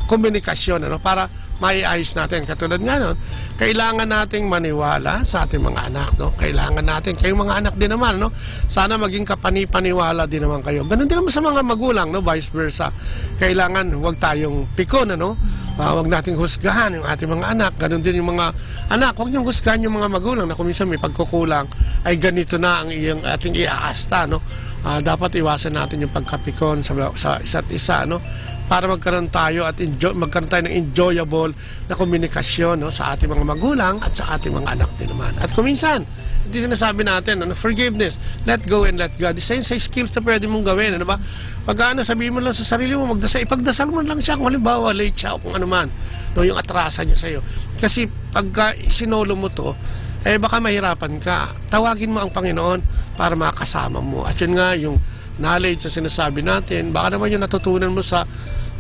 komunikasyon, ano? Para maiayos natin. Katulad nga nun, kailangan nating maniwala sa ating mga anak, no? Kailangan natin, kayong mga anak din naman, no? Sana maging kapani-paniwala din naman kayo. Ganun din naman sa mga magulang, no? Vice versa. Kailangan huwag tayong pikon, ano? Huwag nating husgahan yung ating mga anak. Ganun din yung mga anak. Huwag niyong husgahan yung mga magulang na kung minsan may pagkukulang, ay ganito na ang ating iaasta, no? Dapat iwasan natin yung pagkapikon sa isa't isa, no? Para magkaroon tayo ng enjoyable na komunikasyon, no, sa ating mga magulang at sa ating mga anak din naman. At kuminsan, ito sinasabi natin, ano, forgiveness, let go and let God. Isa yun sa skills na pwede mong gawin, ano ba? Pag sabihin mo lang sa sarili mo, ipagdasal mo lang siya kung halimbawa late siya o kung ano man, no, yung atrasan niya sa'yo. Kasi pagka sinolo mo to, baka mahirapan ka. Tawagin mo ang Panginoon para makasama mo. At yun nga, yung knowledge na sinasabi natin, baka naman yung natutunan mo sa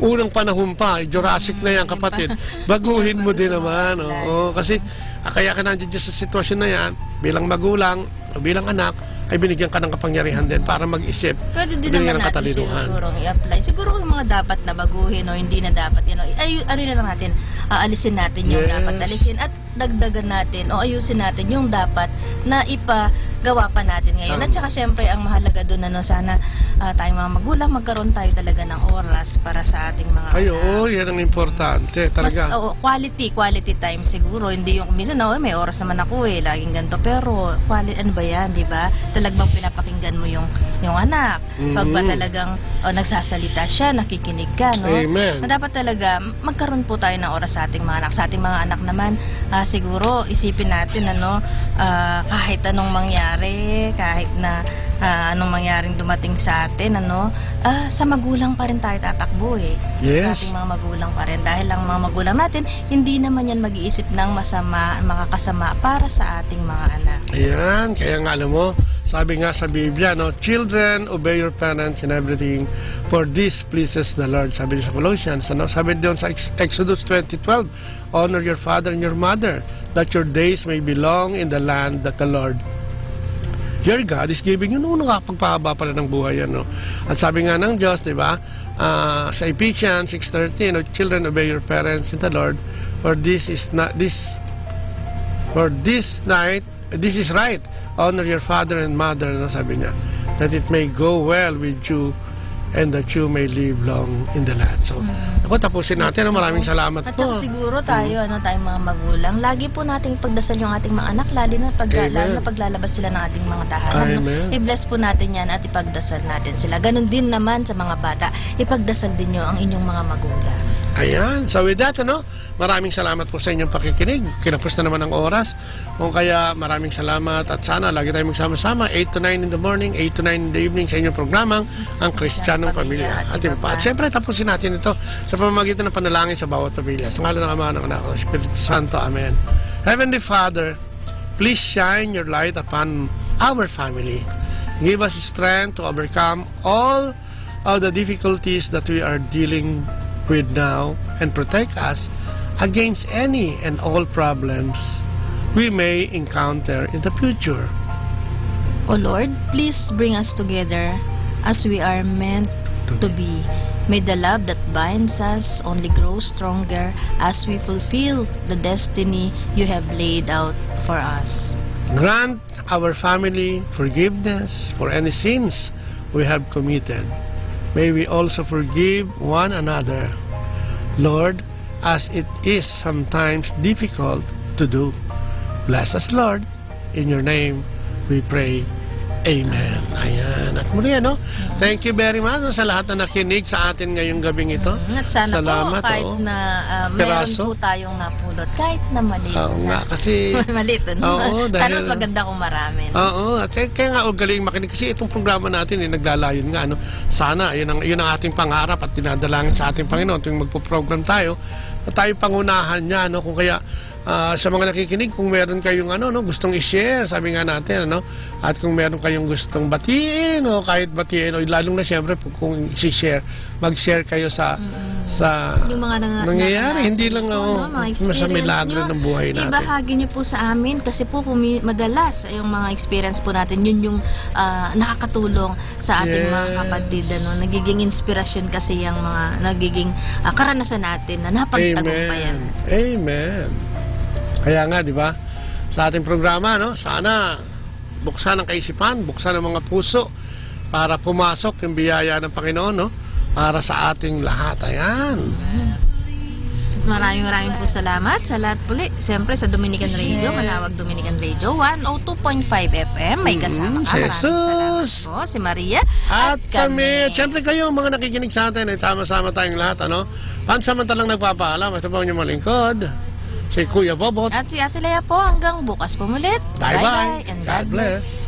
unang panahon pa, Jurassic na yan, kapatid. Baguhin mo din naman. Kasi kaya ka nandiyan sa sitwasyon na yan, bilang magulang, o bilang anak, ay binigyan ka ng kapangyarihan din para mag-isip. Pwede din naman natin siguro i-apply. Siguro yung mga dapat na baguhin o hindi na dapat, ano na lang natin, alisin natin yung dapat alisin at dagdagan natin o ayusin natin yung dapat na ipagawa pa natin ngayon. At saka siyempre ang mahalaga doon, sana tayong mga magulang magkaroon tayo talaga ng oras para sa ating mga anak. Oo, yan ang importante talaga. Mas quality time siguro. Hindi yung minsan may oras naman ako laging ganito, pero ano ba yan, di ba? Talagang pinapakinggan mo yung anak. Pag ba talagang nagsasalita siya, nakikinig ka, no? Amen. Dapat talaga magkaroon po tayo ng oras sa ating mga anak. Sa ating mga anak naman, siguro isipin natin, kahit anong mangyari, kahit na anong mangyaring dumating sa atin, sa magulang pa rin tayo tatakbo Yes. Sa ating mga magulang pa rin. Dahil ang mga magulang natin, hindi naman yan mag-iisip ng masama, makakasama para sa ating mga anak. Ayan, kaya nga alam mo, sabi nga sa Biblia, no, children, obey your parents in everything, for this pleases the Lord. Sabi sa Colossians, sabi doon sa Exodus 20:12, honor your father and your mother, that your days may be long in the land that the Lord your God is giving you. Nakapagpahaba pala ng buhay yan, no? At sabi nga ng Diyos, di ba, sa Ephesians 6:13, children, obey your parents in the Lord, for this is right. Honor your father and mother, no? Sabi niya, that it may go well with you and that you may live long in the land. So, ako, tapusin natin. Maraming salamat At po. saka siguro tayo, tayong mga magulang, lagi po nating pagdasal yung ating mga anak, lalo na paglalabas sila ng ating mga tahanan. I-bless po natin yan at ipagdasal natin sila. Ganon din naman sa mga bata. Ipagdasal din nyo ang inyong mga magulang. Ayan. So with that, maraming salamat po sa inyong pakikinig. Kinapos na naman ang oras. Kung kaya, maraming salamat at sana lagi tayong magsama-sama 8 to 9 in the morning, 8 to 9 in the evening sa inyong programang Ang Kristiyanong Pamilya. At siyempre, tapusin natin ito sa pamamagitan ng panalangin sa bawat pamilya. Sa ngalan ng Ama, ng Anak, ng Espiritu Santo. Amen. Heavenly Father, please shine your light upon our family. Give us strength to overcome all of the difficulties that we are dealing with now, and protect us against any and all problems we may encounter in the future. O Lord, please bring us together as we are meant to be. May the love that binds us only grow stronger as we fulfill the destiny you have laid out for us. Grant our family forgiveness for any sins we have committed. May we also forgive one another, Lord, as it is sometimes difficult to do. Bless us, Lord. In your name we pray. Amen. Ayan. At muli, thank you very much sa lahat na nakinig sa atin ngayong gabing ito. At sana salamat, po, kahit na meron po tayong napulot, kahit na maliit nga, kasi maliit, dahil, sana mas maganda kung marami. Oo, at kaya nga, galing makinig kasi itong programa natin, naglalayon nga, sana, yun ang ating pangarap at dinadalangin sa ating Panginoon tuwing magpo-program tayo, at tayo pangunahan niya, kung kaya, sa mga nakikinig, kung meron kayong gustong i-share, sabi nga natin, at kung meron kayong gustong batiin o kahit batiin, o lalong na siyempre kung i-share, mag-share kayo sa yung mga nangyayari, hindi lang sa milagro ng buhay natin. Ibahagi niyo po sa amin kasi po madalas yung mga experience po natin, yun yung nakakatulong sa ating mga kapatid. Nagiging inspirasyon kasi yung mga nagiging karanasan natin na napagtagumpayan. Amen. Kaya nga, di ba, sa ating programa, sana buksan ang kaisipan, buksan ang mga puso para pumasok yung biyaya ng Panginoon, para sa ating lahat. Ayan. Maraming po salamat sa lahat puli. Siyempre sa Dominican Radio, Manawag Dominican Radio, 102.5 FM. May kasama ka. Maraming salamat po, si Maria at kami. Siyempre kayo, mga nakikinig sa atin, sama-sama tayong lahat. Pansamantalang nagpapaalam. Ito po ang inyong malingkod, si Kuya Bobot. At si Ate Lea po. Hanggang bukas po mulit. Bye-bye. And God bless.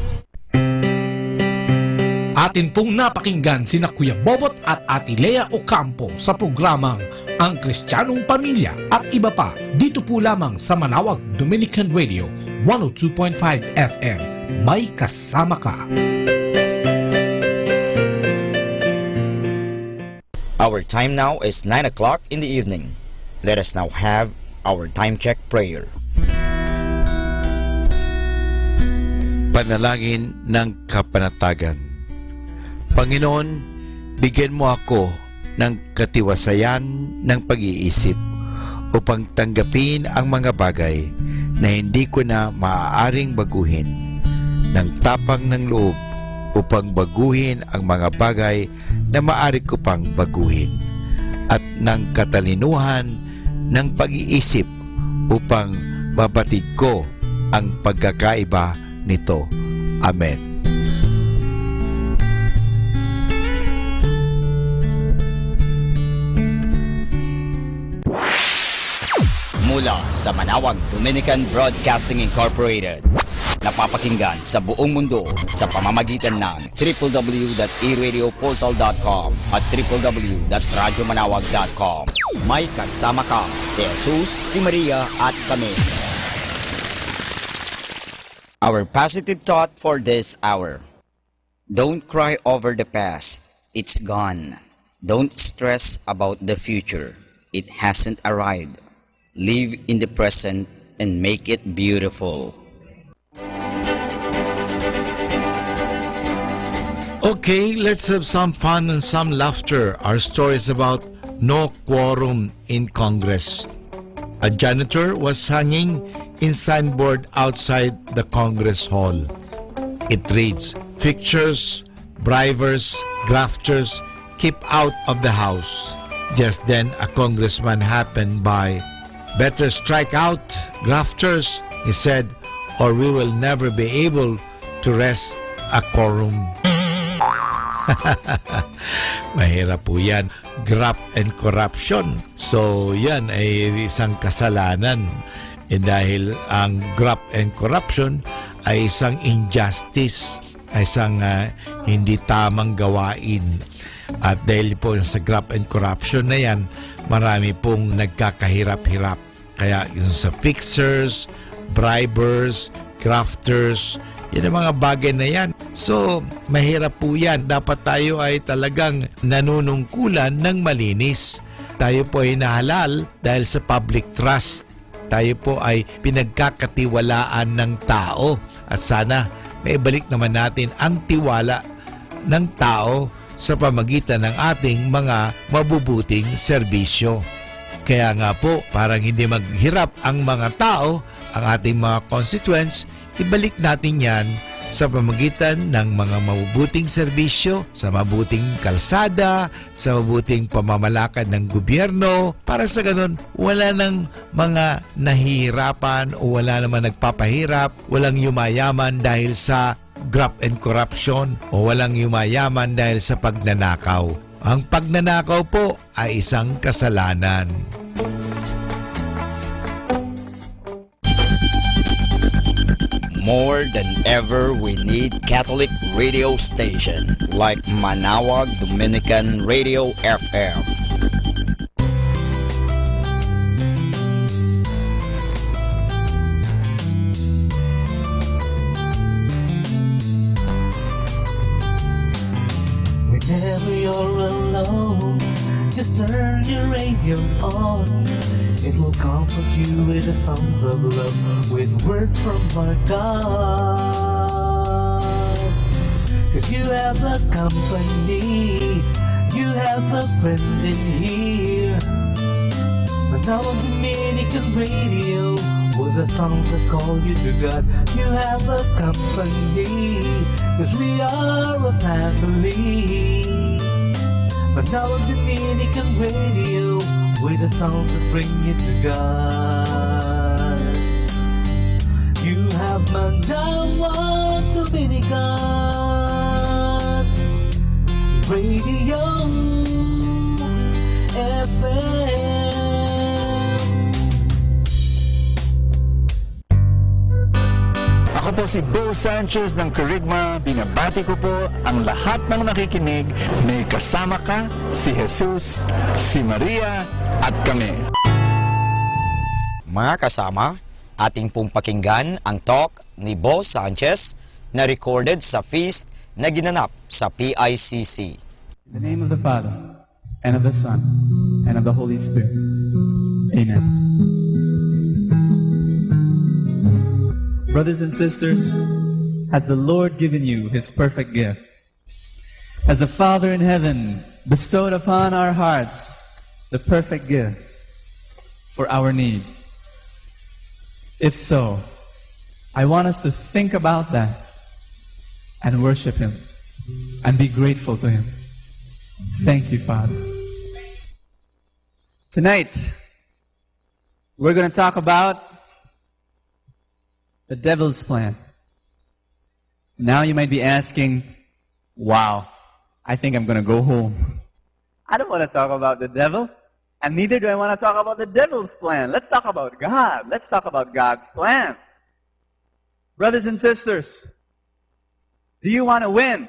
Atin pong napakinggan sina Kuya Bobot at Ate Lea Ocampo sa programang Ang Kristiyanong Pamilya at iba pa dito po lamang sa Manawag Dominican Radio 102.5 FM. May kasama ka. Our time now is 9 o'clock in the evening. Let us now have our time check prayer. Panalangin ng kapanatagan. Panginoon, bigyan mo ako ng katiwasayan ng pag-iisip upang tanggapin ang mga bagay na hindi ko na maaaring baguhin, ng tapang ng loob upang baguhin ang mga bagay na maaari ko pang baguhin, at ng katalinuhan ng pag-iisip upang mabatid ko ang pagkakaiba nito. Amen. Mula sa Manawag Dominican Broadcasting Incorporated, napapakinggan sa buong mundo sa pamamagitan ng www.eradioportal.com at www.radyomanawag.com. May kasama ka si Jesus, si Maria at kami. Our positive thought for this hour: don't cry over the past, it's gone. Don't stress about the future, it hasn't arrived. Live in the present and make it beautiful. Okay, let's have some fun and some laughter. Our story is about no quorum in Congress. A janitor was hanging in signboard outside the Congress Hall. It reads, "Fixtures, bribers, grafters keep out of the house. Just then, a congressman happened by. Better strike out, grafters, he said, or we will never be able to rest a quorum. Mahirap po yan. Graft and corruption. So yan ay isang kasalanan. Dahil ang graft and corruption ay isang injustice, ay isang hindi tamang gawain. At dahil po sa graft and corruption na yan, marami pong nagkakahirap-hirap. Kaya yung sa fixers, bribers, grafters, yan ang mga bagay na yan. So, mahirap po yan. Dapat tayo ay talagang nanunungkulan ng malinis. Tayo po ay nahalal dahil sa public trust. Tayo po ay pinagkakatiwalaan ng tao. At sana, maibalik naman natin ang tiwala ng tao sa pamagitan ng ating mga mabubuting serbisyo. Kaya nga po, parang hindi maghirap ang mga tao, ang ating mga constituents, ibalik natin yan sa pamagitan ng mga mabubuting serbisyo, sa mabuting kalsada, sa mabuting pamamalakad ng gobyerno. Para sa ganun, wala nang mga nahihirapan o wala naman nagpapahirap, walang yumayaman dahil sa graft and corruption o walang yumayaman dahil sa pagnanakaw. Ang pagnanakaw po ay isang kasalanan. More than ever, we need Catholic radio station like Manawag Dominican Radio FM. Whenever you're alone, just turn your radio on. It will comfort you with the songs of love, with words from our God. 'Cause you have a company, you have a friend in here. Manawag Dominican Radio, with the songs that call you to God. You have a company, 'cause we are a family. Manawag Dominican Radio, with the songs that bring you to God. You have Manawag Dominican Radio FM. Ako po si Bo Sanchez ng Kerygma. Binabati ko po ang lahat ng nakikinig. May kasama ka, si Jesus, si Maria, at kami. Mga kasama, ating pong pakinggan ang talk ni Bo Sanchez na recorded sa feast na ginanap sa PICC. In the name of the Father, and of the Son, and of the Holy Spirit. Amen. Brothers and sisters, has the Lord given you His perfect gift? Has the Father in heaven bestowed upon our hearts the perfect gift for our need? If so, I want us to think about that and worship Him and be grateful to Him. Thank you, Father. Tonight, we're going to talk about the devil's plan. Now you might be asking, wow, I think I'm going to go home. I don't want to talk about the devil, and neither do I want to talk about the devil's plan. Let's talk about God. Let's talk about God's plan. Brothers and sisters, do you want to win?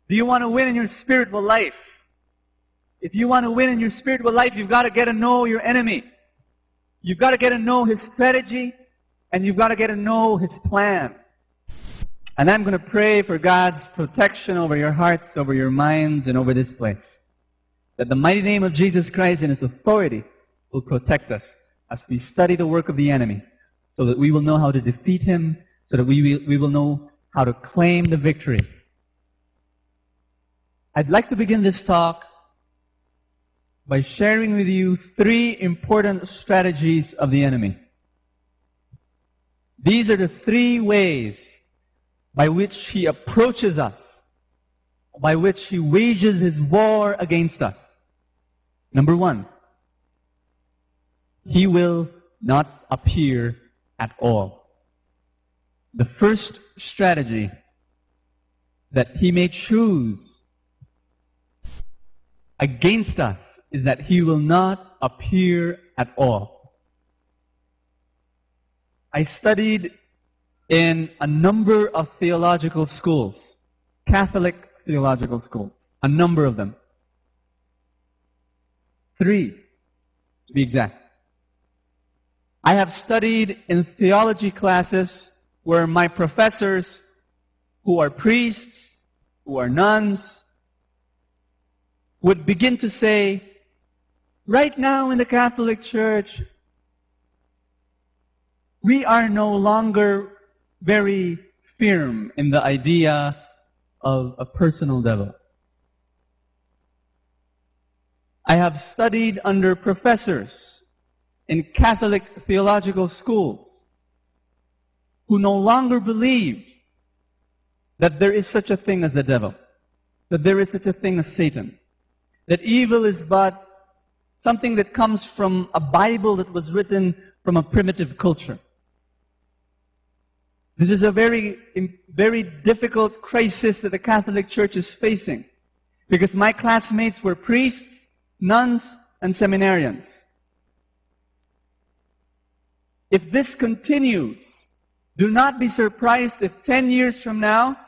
Do you want to win in your spiritual life? If you want to win in your spiritual life, you've got to get to know your enemy. You've got to get to know his strategy, and you've got to get to know his plan. And I'm going to pray for God's protection over your hearts, over your minds, and over this place. That the mighty name of Jesus Christ and His authority will protect us as we study the work of the enemy, so that we will know how to defeat him, so that we will know how to claim the victory. I'd like to begin this talk by sharing with you 3 important strategies of the enemy. These are the 3 ways by which he approaches us by which he wages his war against us. Number one, he will not appear at all. The first strategy that he may choose against us is that he will not appear at all. I studied in a number of theological schools, Catholic theological schools, a number of them. 3, to be exact. I have studied in theology classes where my professors, who are priests, who are nuns, would begin to say, right now in the Catholic Church, we are no longer very firm in the idea of a personal devil. I have studied under professors in Catholic theological schools who no longer believe that there is such a thing as the devil, that there is such a thing as Satan, that evil is but something that comes from a Bible that was written from a primitive culture. This is a very difficult crisis that the Catholic Church is facing, because my classmates were priests, nuns, and seminarians. If this continues, do not be surprised if 10 years from now,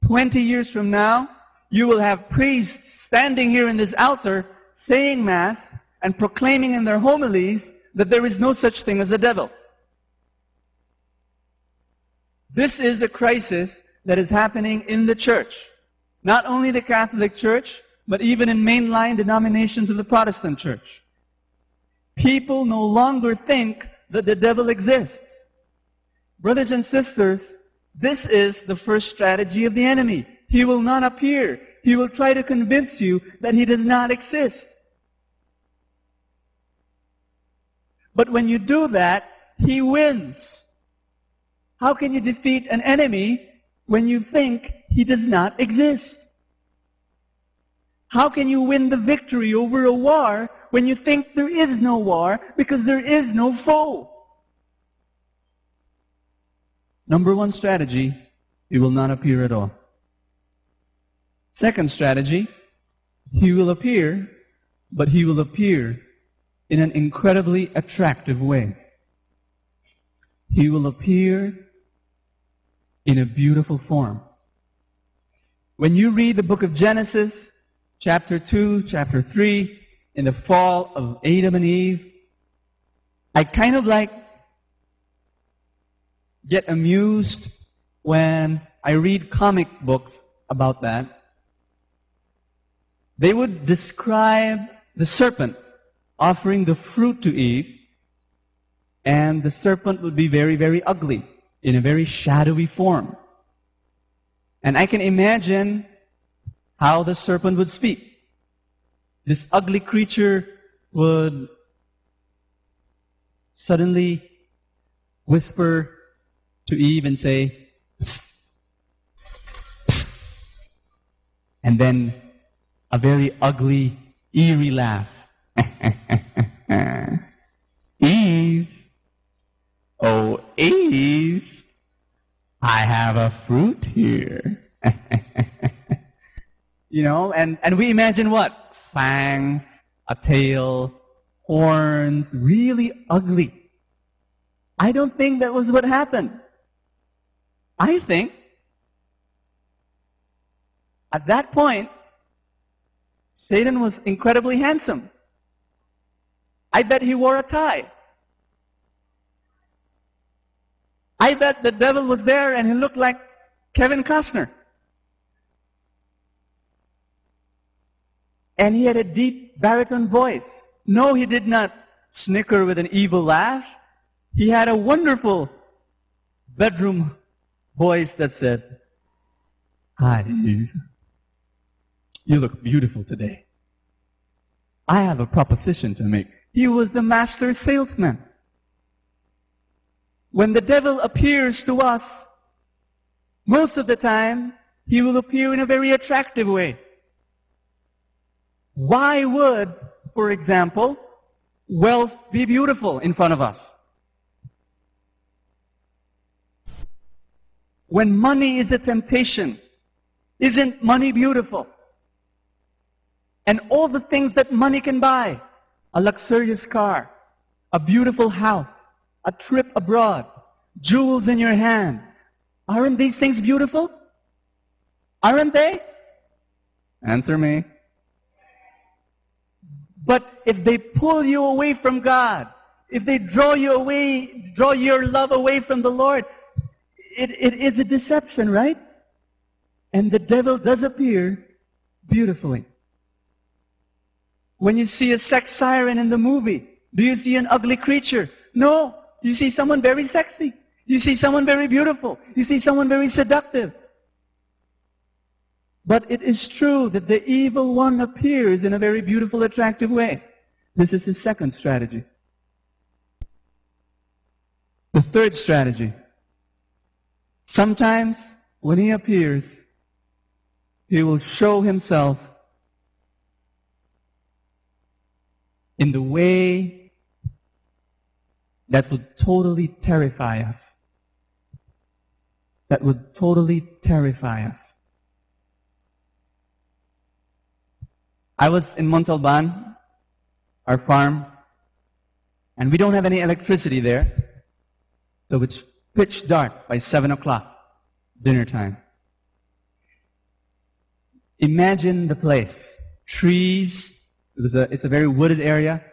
20 years from now, you will have priests standing here in this altar saying Mass and proclaiming in their homilies that there is no such thing as the devil. This is a crisis that is happening in the church. Not only the Catholic Church, but even in mainline denominations of the Protestant Church. People no longer think that the devil exists. Brothers and sisters, this is the first strategy of the enemy. He will not appear. He will try to convince you that he does not exist. But when you do that, he wins. How can you defeat an enemy when you think he does not exist? How can you win the victory over a war when you think there is no war because there is no foe? Number one strategy, he will not appear at all. Second strategy, he will appear, but he will appear in an incredibly attractive way. He will appear in a beautiful form. When you read the book of Genesis, chapter 2, chapter 3, in the fall of Adam and Eve, I kind of get amused when I read comic books about that. They would describe the serpent offering the fruit to Eve, and the serpent would be very, very ugly, in a very shadowy form. And I can imagine how the serpent would speak. This ugly creature would suddenly whisper to Eve and say, "Psst." And then a very ugly, eerie laugh. Eve, oh Eve, I have a fruit here. You know, and we imagine what? Fangs, a tail, horns, really ugly. I don't think that was what happened. I think at that point, Satan was incredibly handsome. I bet he wore a tie. I bet the devil was there and he looked like Kevin Costner. And he had a deep baritone voice. No, he did not snicker with an evil laugh. He had a wonderful bedroom voice that said, "Hi, Eve. You look beautiful today. I have a proposition to make." He was the master salesman. When the devil appears to us, most of the time, He will appear in a very attractive way. Why would, for example, wealth be beautiful in front of us? When money is a temptation, isn't money beautiful? And all the things that money can buy, a luxurious car, a beautiful house, a trip abroad, jewels in your hand, aren't these things beautiful? Aren't they? Answer me. But if they pull you away from God, if they draw your love away from the Lord, it is a deception, right? And the devil does appear beautifully. When you see a sex siren in the movie, do you see an ugly creature? No. You see someone very sexy. You see someone very beautiful. You see someone very seductive. But it is true that the evil one appears in a very beautiful, attractive way. This is his second strategy. The third strategy. Sometimes when he appears, he will show himself in the way that would totally terrify us. That would totally terrify us. I was in Montalban, our farm, and we don't have any electricity there, so it's pitch dark by 7 o'clock, dinner time. Imagine the place. Trees, it's a very wooded area.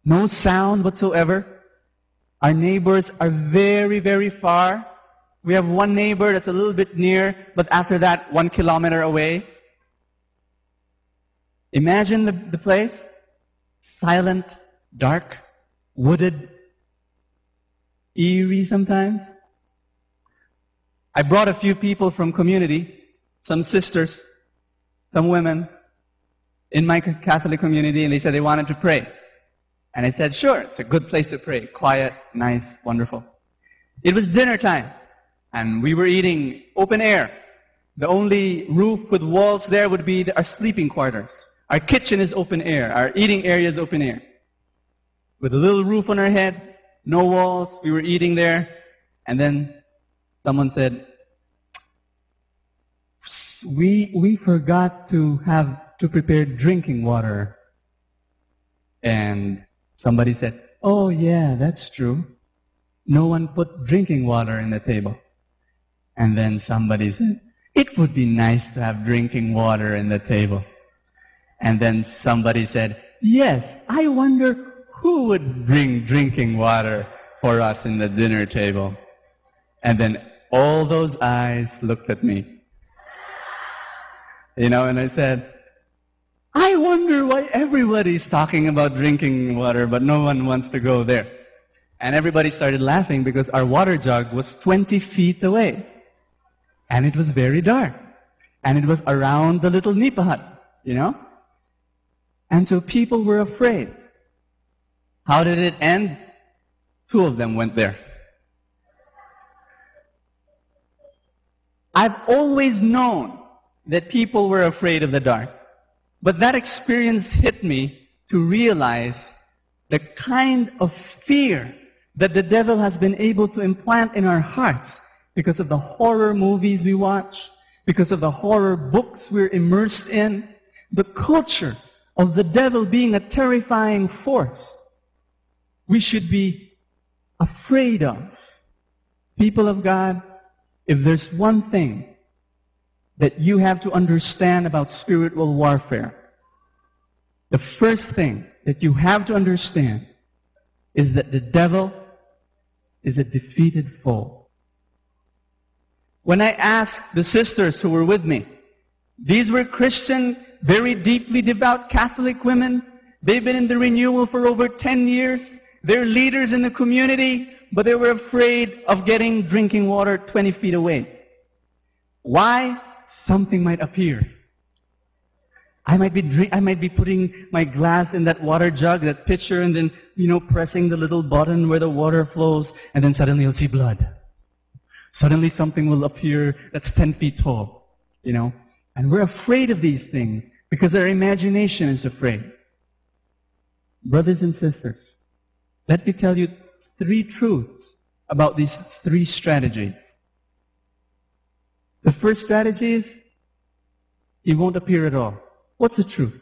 No sound whatsoever. Our neighbors are very, very far. We have one neighbor that's a little bit near, but after that, 1 kilometer away. Imagine the place. Silent, dark, wooded, eerie sometimes. I brought a few people from community, some sisters, some women in my Catholic community, and they said they wanted to pray. And I said, sure, it's a good place to pray. Quiet, nice, wonderful. It was dinner time, and we were eating open air. The only roof with walls there would be our sleeping quarters. Our kitchen is open air. Our eating area is open air. With a little roof on our head, no walls, we were eating there. And then someone said, we forgot to prepare drinking water. And somebody said, oh yeah, that's true. No one put drinking water in the table. And then somebody said, it would be nice to have drinking water in the table. And then somebody said, yes, I wonder who would bring drinking water for us in the dinner table. And then all those eyes looked at me. And I said, I wonder why everybody's talking about drinking water, but no one wants to go there. And everybody started laughing because our water jug was 20 feet away. And it was very dark. And it was around the little nipa hut, And so people were afraid. How did it end? 2 of them went there. I've always known that people were afraid of the dark. But that experience hit me to realize the kind of fear that the devil has been able to implant in our hearts because of the horror movies we watch, because of the horror books we're immersed in, the culture of the devil being a terrifying force we should be afraid of. People of God, if there's one thing that you have to understand about spiritual warfare, the first thing that you have to understand is that the devil is a defeated foe. When I asked the sisters who were with me, these were Christian, very deeply devout Catholic women. They've been in the renewal for over 10 years. They're leaders in the community, but they were afraid of getting drinking water 20 feet away. Why? Something might appear. I might be putting my glass in that water jug, that pitcher, and then, pressing the little button where the water flows, and then suddenly you'll see blood. Suddenly something will appear that's 10 feet tall, you know. And we're afraid of these things because our imagination is afraid. Brothers and sisters, let me tell you 3 truths about these 3 strategies. The first strategy is, he won't appear at all. What's the truth?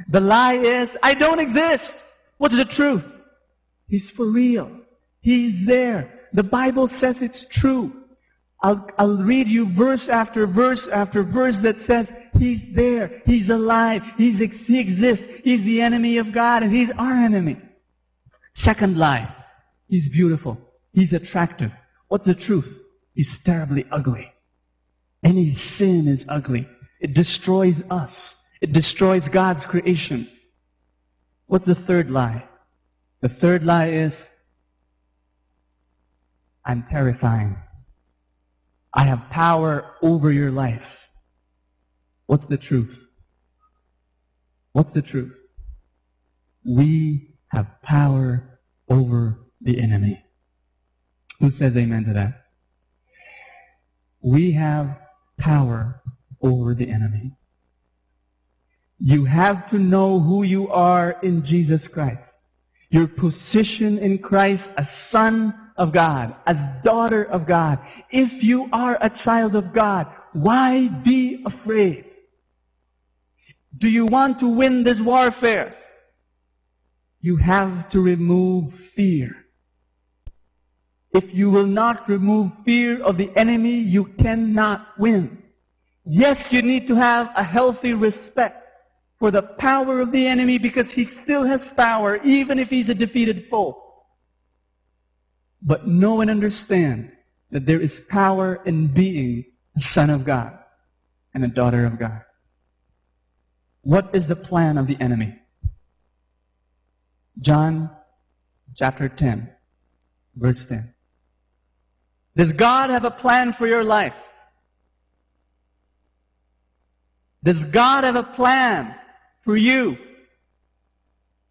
The lie is, I don't exist. What's the truth? He's for real. He's there. The Bible says it's true. I'll read you verse after verse after verse that says He's there. He's alive. He exists. He's the enemy of God and He's our enemy. Second lie. He's beautiful. He's attractive. What's the truth? He's terribly ugly. Any sin is ugly. It destroys us. It destroys God's creation. What's the third lie? The third lie is, I'm terrifying. I have power over your life. What's the truth? What's the truth? We have power over the enemy. Who says amen to that? We have power over the enemy. You have to know who you are in Jesus Christ. Your position in Christ as son of God, as daughter of God. If you are a child of God, why be afraid? Do you want to win this warfare? You have to remove fear. If you will not remove fear of the enemy, you cannot win. Yes, you need to have a healthy respect for the power of the enemy because he still has power even if he's a defeated foe. But know and understand that there is power in being a son of God and a daughter of God. What is the plan of the enemy? John chapter 10, verse 10. Does God have a plan for your life? Does God have a plan for you?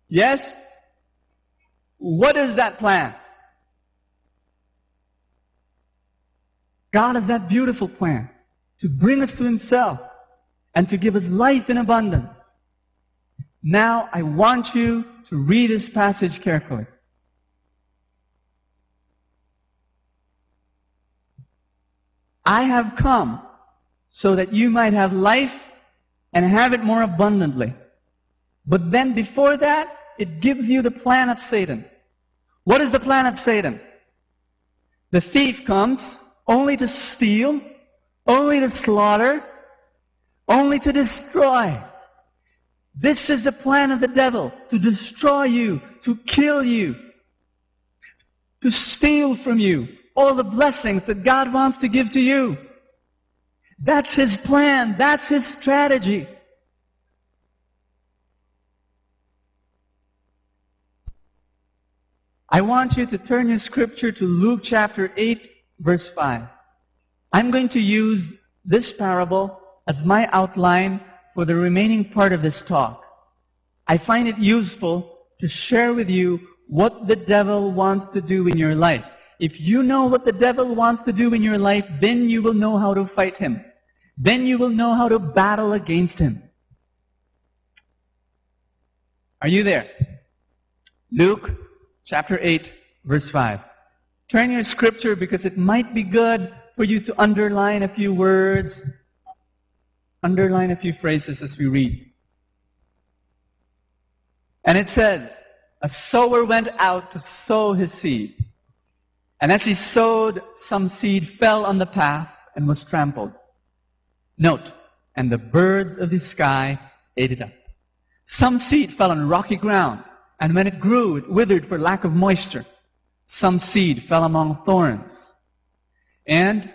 Yes? What is that plan? God has that beautiful plan to bring us to Himself and to give us life in abundance. Now I want you to read this passage carefully. I have come so that you might have life and have it more abundantly. But then before that, it gives you the plan of Satan. What is the plan of Satan? The thief comes only to steal, only to slaughter, only to destroy. This is the plan of the devil, to destroy you, to kill you, to steal from you all the blessings that God wants to give to you. That's his plan. That's his strategy. I want you to turn your scripture to Luke chapter 8, verse 5. I'm going to use this parable as my outline for the remaining part of this talk. I find it useful to share with you what the devil wants to do in your life. If you know what the devil wants to do in your life, then you will know how to fight him. Then you will know how to battle against him. Are you there? Luke chapter 8, verse 5. Turn your scripture because it might be good for you to underline a few words, underline a few phrases as we read. And it says, a sower went out to sow his seed. And as he sowed, some seed fell on the path and was trampled. Note, and the birds of the sky ate it up. Some seed fell on rocky ground, and when it grew, it withered for lack of moisture. Some seed fell among thorns, and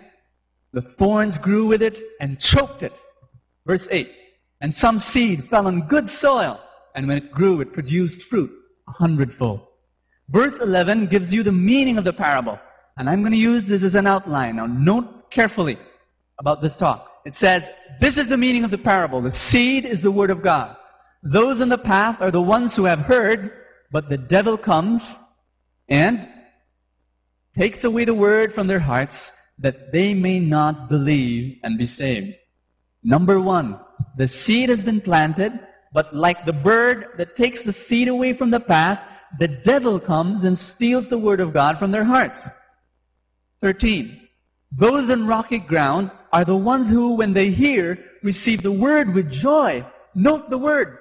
the thorns grew with it and choked it. Verse 8, and some seed fell on good soil, and when it grew, it produced fruit 100-fold. Verse 11 gives you the meaning of the parable. And I'm going to use this as an outline. Now note carefully about this talk. It says, this is the meaning of the parable. The seed is the word of God. Those in the path are the ones who have heard, but the devil comes and takes away the word from their hearts, that they may not believe and be saved. Number one, the seed has been planted, but like the bird that takes the seed away from the path, the devil comes and steals the word of God from their hearts. 13. Those on rocky ground are the ones who, when they hear, receive the word with joy. Note the word.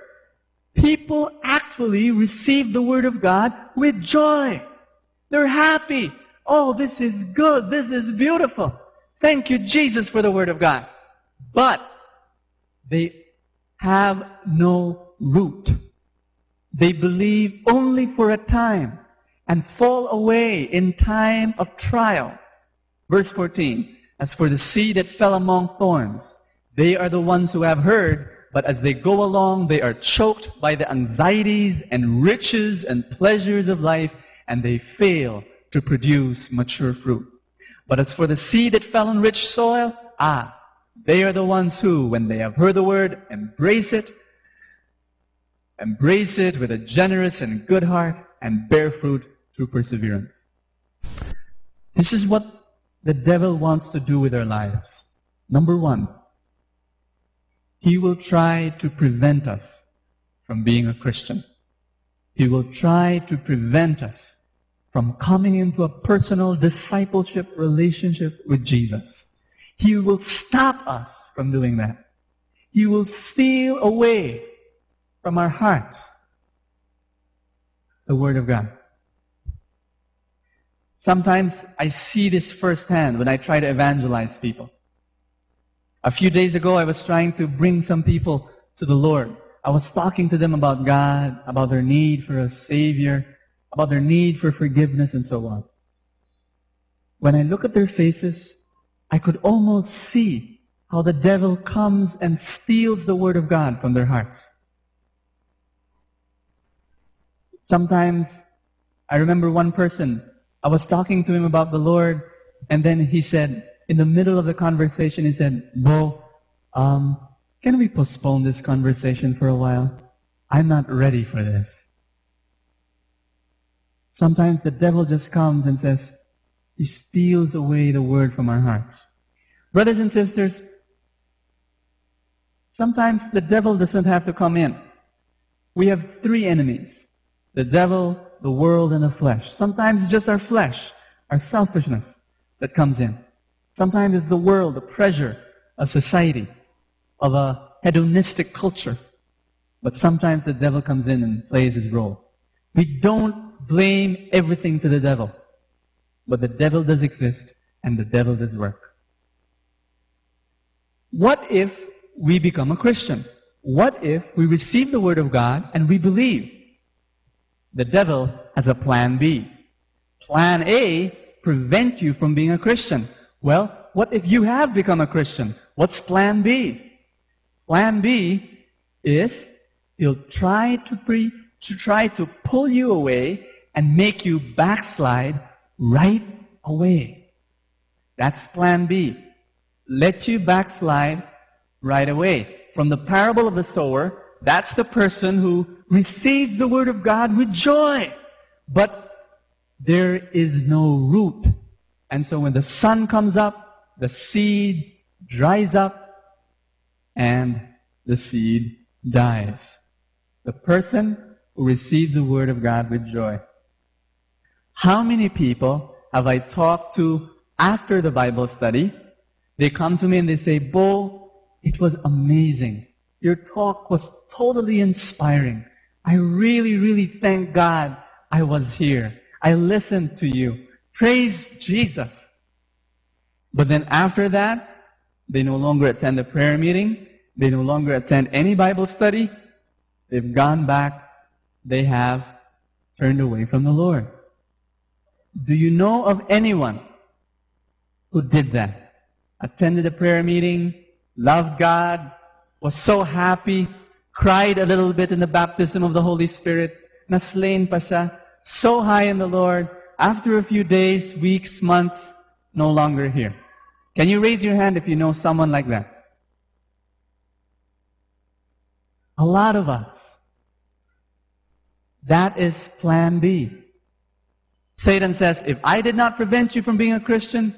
People actually receive the word of God with joy. They're happy. Oh, this is good. This is beautiful. Thank you, Jesus, for the word of God. But they have no root. They believe only for a time and fall away in time of trial. Verse 14, as for the seed that fell among thorns, they are the ones who have heard, but as they go along, they are choked by the anxieties and riches and pleasures of life, and they fail to produce mature fruit. But as for the seed that fell on rich soil, they are the ones who, when they have heard the word, embrace it with a generous and good heart, and bear fruit through perseverance. This is what the devil wants to do with our lives. Number one, he will try to prevent us from being a Christian. He will try to prevent us from coming into a personal discipleship relationship with Jesus. He will stop us from doing that. He will steal away from our hearts the Word of God. Sometimes I see this firsthand when I try to evangelize people. A few days ago, I was trying to bring some people to the Lord. I was talking to them about God, about their need for a Savior, about their need for forgiveness, and so on. When I look at their faces, I could almost see how the devil comes and steals the Word of God from their hearts. Sometimes, I remember one person, I was talking to him about the Lord, and then he said, in the middle of the conversation, he said, Bo, can we postpone this conversation for a while? I'm not ready for this. Sometimes the devil just comes and says, he steals away the word from our hearts. Brothers and sisters, sometimes the devil doesn't have to come in. We have three enemies: the devil, the world, and the flesh. Sometimes it's just our flesh, our selfishness that comes in. Sometimes it's the world, the pressure of society, of a hedonistic culture. But sometimes the devil comes in and plays his role. We don't blame everything to the devil. But the devil does exist, and the devil does work. What if we become a Christian? What if we receive the Word of God and we believe? The devil has a plan B. Plan A, prevent you from being a Christian. Well, what if you have become a Christian? What's plan B? Plan B is he'll try to pull you away and make you backslide right away. That's plan B. Let you backslide right away. From the parable of the sower, that's the person who receives the Word of God with joy. But there is no root. And so when the sun comes up, the seed dries up and the seed dies. The person who receives the Word of God with joy. How many people have I talked to after the Bible study? They come to me and they say, Bo, it was amazing. Your talk was totally inspiring. I really, really thank God I was here. I listened to you. Praise Jesus. But then after that, they no longer attend the prayer meeting. They no longer attend any Bible study. They've gone back. They have turned away from the Lord. Do you know of anyone who did that? Attended a prayer meeting, loved God, was so happy, cried a little bit in the baptism of the Holy Spirit, naslain pa siya, so high in the Lord, after a few days, weeks, months, no longer here. Can you raise your hand if you know someone like that? A lot of us. That is plan B. Satan says, if I did not prevent you from being a Christian,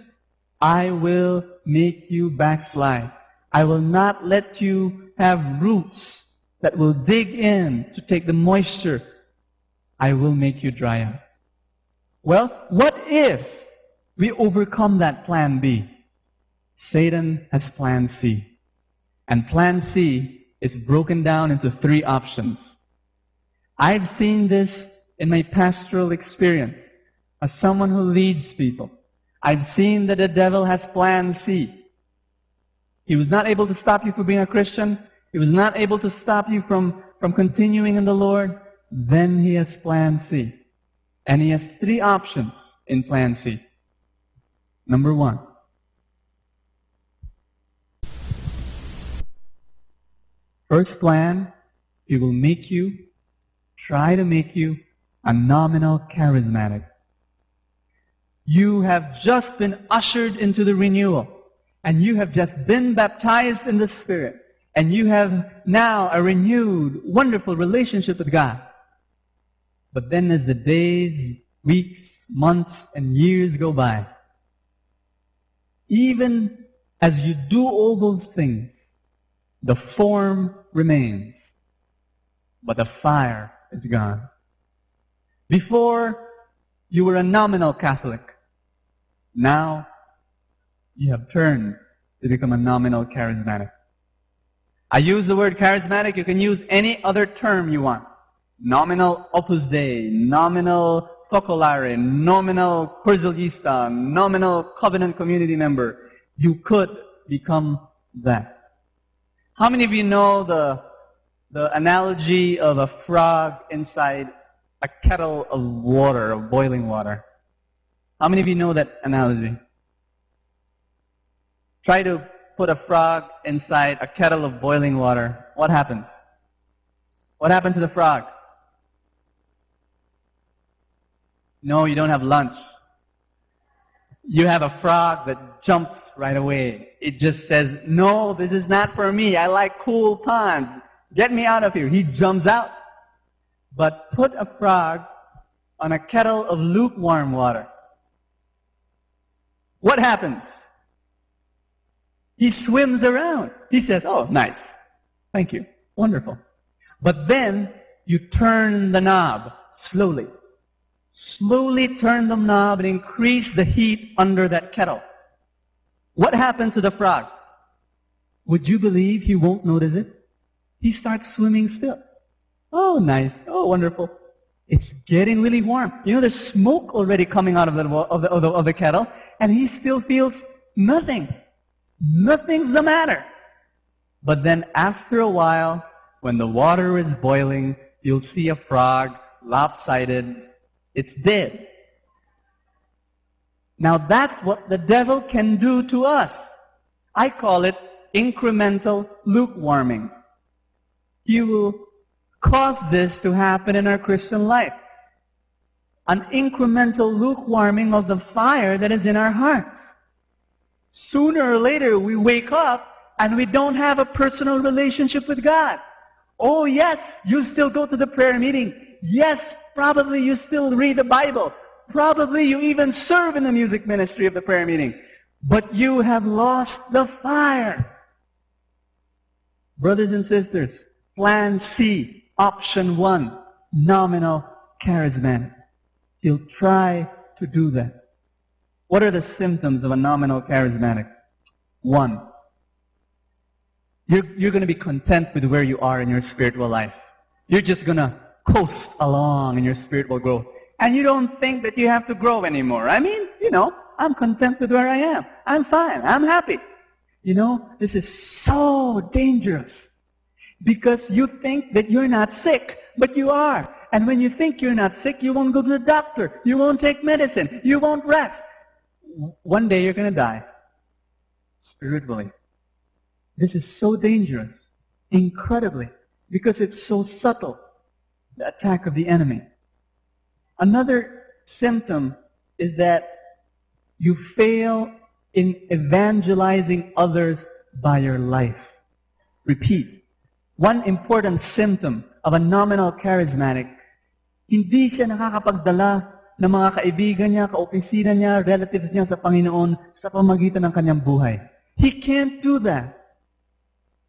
I will make you backslide. I will not let you have roots that will dig in to take the moisture. I will make you dry up. Well, what if we overcome that plan B? Satan has plan C. And plan C is broken down into 3 options. I've seen this in my pastoral experience as someone who leads people. I've seen that the devil has plan C. He was not able to stop you from being a Christian. He was not able to stop you from continuing in the Lord. Then he has plan C. And he has 3 options in plan C. Number 1. First plan, he will try to make you a nominal charismatic. You have just been ushered into the renewal, and you have just been baptized in the Spirit, and you have now a renewed, wonderful relationship with God. But then as the days, weeks, months, and years go by, even as you do all those things, the form remains, but the fire is gone. Before, you were a nominal Catholic. Now, you have turned to become a nominal charismatic. I use the word charismatic. You can use any other term you want. Nominal Opus Dei, nominal Focolare, nominal Curzulista, nominal Covenant Community member. You could become that. How many of you know the analogy of a frog inside a kettle of water, of boiling water? How many of you know that analogy? Try to put a frog inside a kettle of boiling water. What happens? What happened to the frog? No, you don't have lunch. You have a frog that jumps right away. It just says, no, this is not for me. I like cool ponds. Get me out of here. He jumps out. But put a frog on a kettle of lukewarm water. What happens? He swims around. He says, oh, nice. Thank you. Wonderful. But then you turn the knob slowly. Slowly turn the knob and increase the heat under that kettle. What happens to the frog? Would you believe he won't notice it? He starts swimming still. Oh, nice. Oh, wonderful. It's getting really warm. You know, there's smoke already coming out of the kettle, and he still feels nothing. Nothing's the matter. But then after a while, when the water is boiling, you'll see a frog lopsided. It's dead. Now that's what the devil can do to us. I call it incremental lukewarming. He will cause this to happen in our Christian life. An incremental lukewarming of the fire that is in our hearts. Sooner or later we wake up and we don't have a personal relationship with God. Oh yes, you still go to the prayer meeting. Yes, probably you still read the Bible. Probably you even serve in the music ministry of the prayer meeting. But you have lost the fire. Brothers and sisters, plan C, option 1, nominal charismatic. He'll try to do that. What are the symptoms of a nominal charismatic? 1, you're going to be content with where you are in your spiritual life. You're just going to coast along in your spiritual growth. And you don't think that you have to grow anymore. I mean, you know, I'm content with where I am. I'm fine. I'm happy. You know, this is so dangerous. Because you think that you're not sick, but you are. And when you think you're not sick, you won't go to the doctor. You won't take medicine. You won't rest. One day you're going to die. Spiritually. This is so dangerous. Incredibly. Because it's so subtle. The attack of the enemy. Another symptom is that you fail in evangelizing others by your life. Repeat. One important symptom of a nominal charismatic, hindi siya nakakapagdala ng mga kaibigan niya, kaopisina niya, relatives niya sa Panginoon sa pamagitan ng kanyang buhay. He can't do that.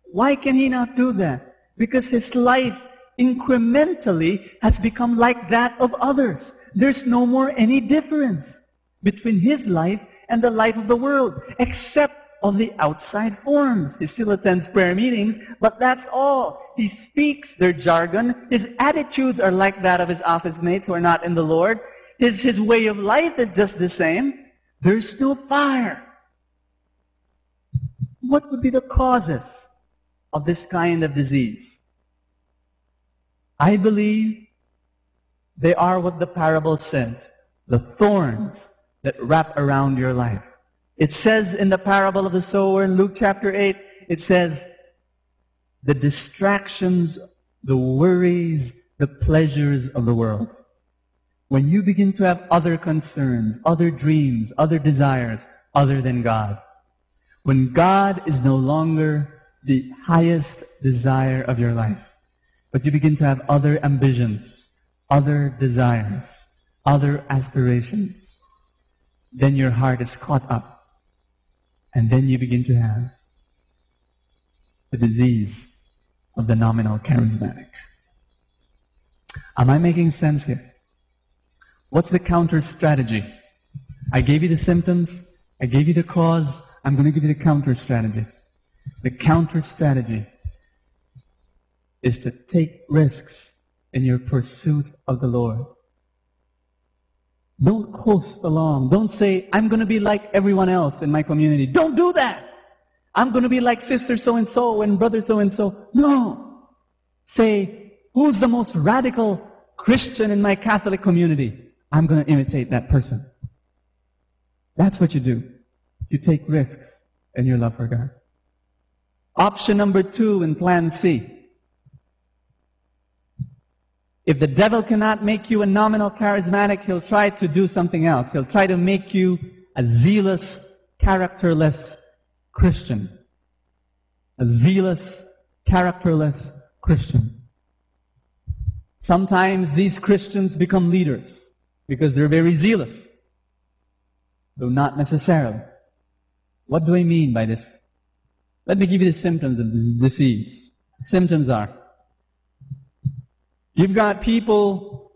Why can he not do that? Because his life incrementally has become like that of others. There's no more any difference between his life and the life of the world, except on the outside forms. He still attends prayer meetings, but that's all. He speaks their jargon. His attitudes are like that of his office mates who are not in the Lord. His way of life is just the same. There's no fire. What would be the causes of this kind of disease? I believe they are what the parable says, the thorns that wrap around your life. It says in the parable of the sower in Luke chapter 8, it says, the distractions, the worries, the pleasures of the world. When you begin to have other concerns, other dreams, other desires, other than God. When God is no longer the highest desire of your life, but you begin to have other ambitions, other desires, other aspirations, then your heart is caught up. And then you begin to have the disease of the nominal charismatic. Am I making sense here? What's the counter strategy? I gave you the symptoms, I gave you the cause, I'm going to give you the counter strategy. The counter strategy is to take risks in your pursuit of the Lord. Don't coast along. Don't say, I'm going to be like everyone else in my community. Don't do that. I'm going to be like sister so-and-so and brother so-and-so. No. Say, who's the most radical Christian in my Catholic community? I'm going to imitate that person. That's what you do. You take risks in your love for God. Option number 2 in plan C. If the devil cannot make you a nominal charismatic, he'll try to do something else. He'll try to make you a zealous, characterless Christian. A zealous, characterless Christian. Sometimes these Christians become leaders because they're very zealous. Though not necessarily. What do I mean by this? Let me give you the symptoms of this disease. Symptoms are, you've got people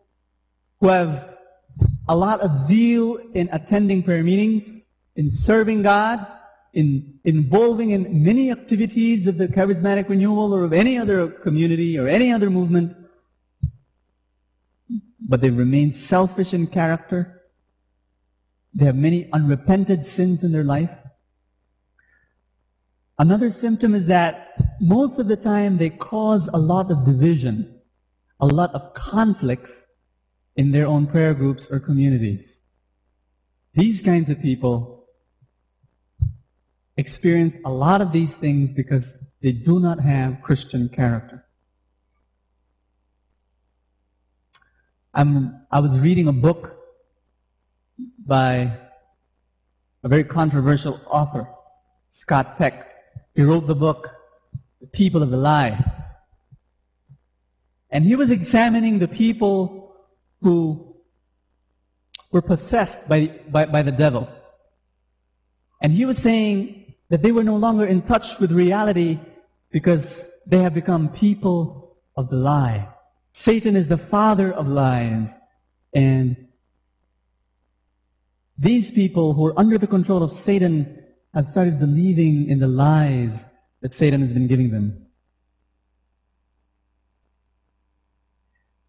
who have a lot of zeal in attending prayer meetings, in serving God, in involving in many activities of the charismatic renewal or of any other community or any other movement, but they remain selfish in character. They have many unrepented sins in their life. Another symptom is that most of the time they cause a lot of division, a lot of conflicts in their own prayer groups or communities. These kinds of people experience a lot of these things because they do not have Christian character. I was reading a book by a very controversial author, Scott Peck. He wrote the book, The People of the Lie. And he was examining the people who were possessed by the devil. And he was saying that they were no longer in touch with reality because they have become people of the lie. Satan is the father of lies. And these people who are under the control of Satan have started believing in the lies that Satan has been giving them.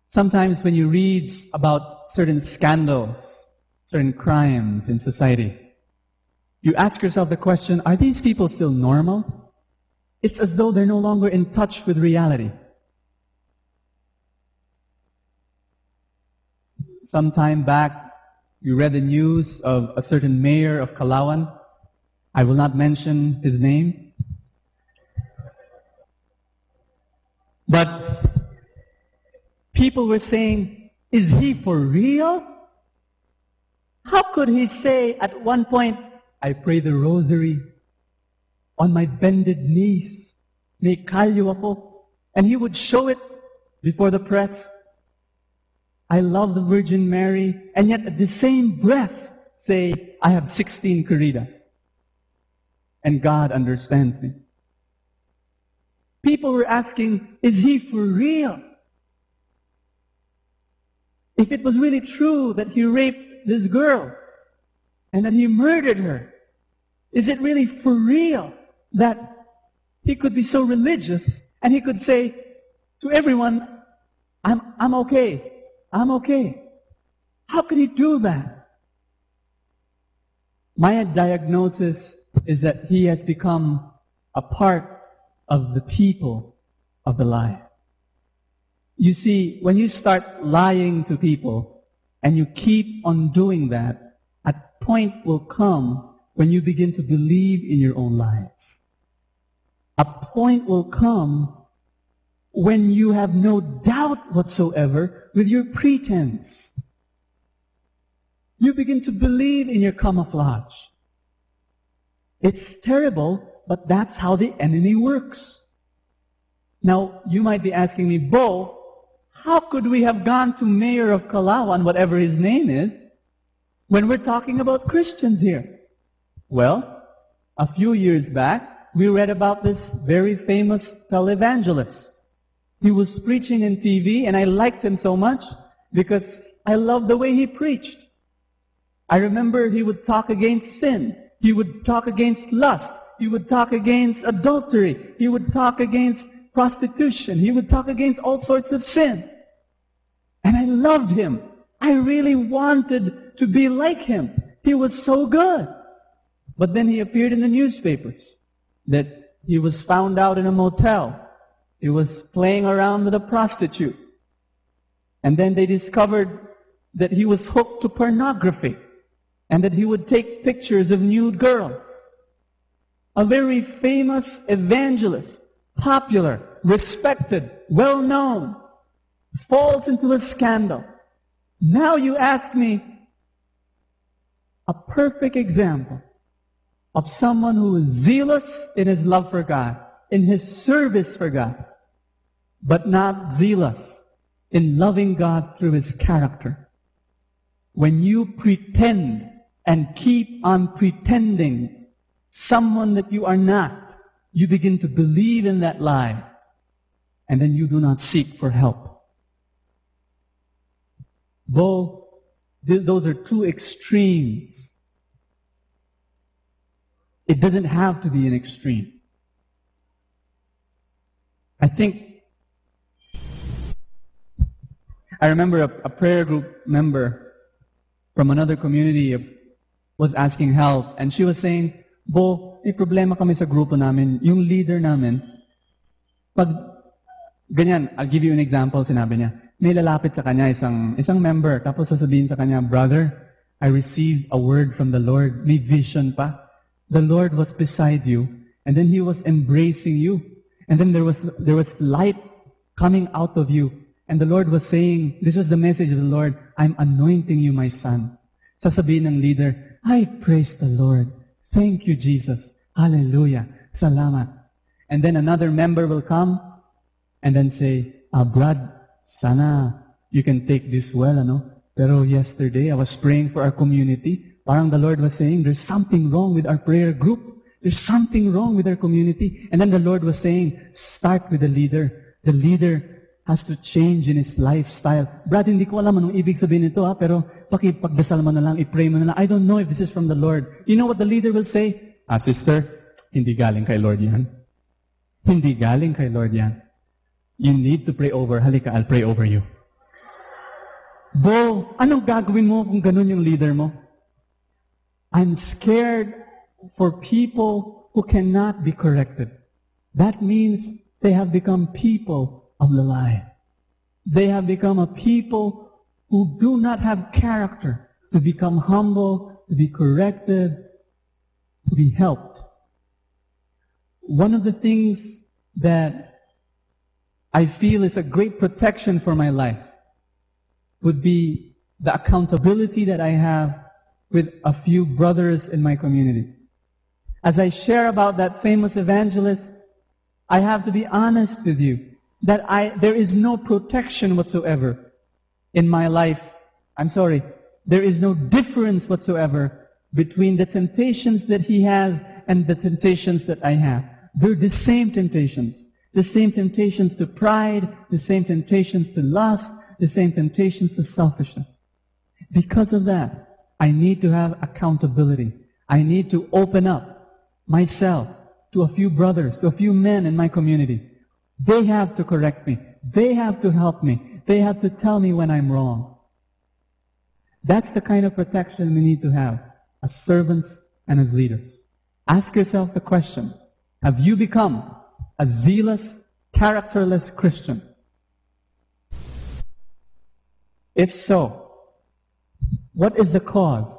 Sometimes when you read about certain scandals, certain crimes in society, you ask yourself the question, are these people still normal? It's as though they're no longer in touch with reality. Some time back, you read the news of a certain mayor of Calauan. I will not mention his name. But people were saying, is he for real? How could he say at one point, I pray the rosary on my bended knees, may kalyo ako, and he would show it before the press? I love the Virgin Mary, and yet at the same breath say, I have 16 corridas. And God understands me. People were asking, is he for real? If it was really true that he raped this girl and that he murdered her, is it really for real that he could be so religious and he could say to everyone, I'm okay, I'm okay? How could he do that? My diagnosis is that he has become a part of the people of the lie. You see, when you start lying to people and you keep on doing that, a point will come when you begin to believe in your own lies. A point will come when you have no doubt whatsoever with your pretense. You begin to believe in your camouflage. It's terrible, but that's how the enemy works. Now, you might be asking me, Bo, how could we have gone to Mayor of Calauan, whatever his name is, when we're talking about Christians here? Well, a few years back, we read about this very famous televangelist. He was preaching in TV, and I liked him so much because I loved the way he preached. I remember he would talk against sin. He would talk against lust. He would talk against adultery. He would talk against prostitution. He would talk against all sorts of sin. And I loved him. I really wanted to be like him. He was so good. But then he appeared in the newspapers that he was found out in a motel. He was playing around with a prostitute. And then they discovered that he was hooked to pornography and that he would take pictures of nude girls. A very famous evangelist, popular, respected, well-known, falls into a scandal. Now you ask me, a perfect example of someone who is zealous in his love for God, in his service for God, but not zealous in loving God through his character. When you pretend and keep on pretending someone that you are not, you begin to believe in that lie, and then you do not seek for help. Both, those are two extremes. It doesn't have to be an extreme. I remember a prayer group member from another community was asking help, and she was saying, Bo, may problema kami sa grupo namin. Yung leader namin, pag ganyan, I'll give you an example, sinabi niya, may lalapit sa kanya isang member, tapos sasabihin sa kanya, Brother, I received a word from the Lord. May vision pa. The Lord was beside you, and then He was embracing you. And then there was light coming out of you. And the Lord was saying, this was the message of the Lord, I'm anointing you, my son. Sasabihin ng leader, I praise the Lord. Thank you, Jesus. Hallelujah. Salamat. And then another member will come and then say, Brad, sana you can take this well, ano? Pero yesterday, I was praying for our community. Parang the Lord was saying, there's something wrong with our prayer group. There's something wrong with our community. And then the Lord was saying, start with the leader. The leader has to change in his lifestyle. Brad, hindi ko alam anong ibig sabihin nito, pero pakipagdasal mo na lang, i-pray mo na lang. I don't know if this is from the Lord. You know what the leader will say? Sister, hindi galing kay Lord yan. Hindi galing kay Lord yan. You need to pray over. Halika, I'll pray over you. Bo, anong gagawin mo kung ganun yung leader mo? I'm scared for people who cannot be corrected. That means they have become people of the lie. They have become a people who do not have character to become humble, to be corrected, to be helped. One of the things that I feel is a great protection for my life would be the accountability that I have with a few brothers in my community. As I share about that famous evangelist, I have to be honest with you that there is no protection whatsoever in my life, I'm sorry, there is no difference whatsoever between the temptations that he has and the temptations that I have. They're the same temptations. The same temptations to pride, the same temptations to lust, the same temptations to selfishness. Because of that, I need to have accountability. I need to open up myself to a few brothers, to a few men in my community. They have to correct me. They have to help me. They have to tell me when I'm wrong. That's the kind of protection we need to have as servants and as leaders. Ask yourself the question, have you become a zealous, characterless Christian? If so, what is the cause?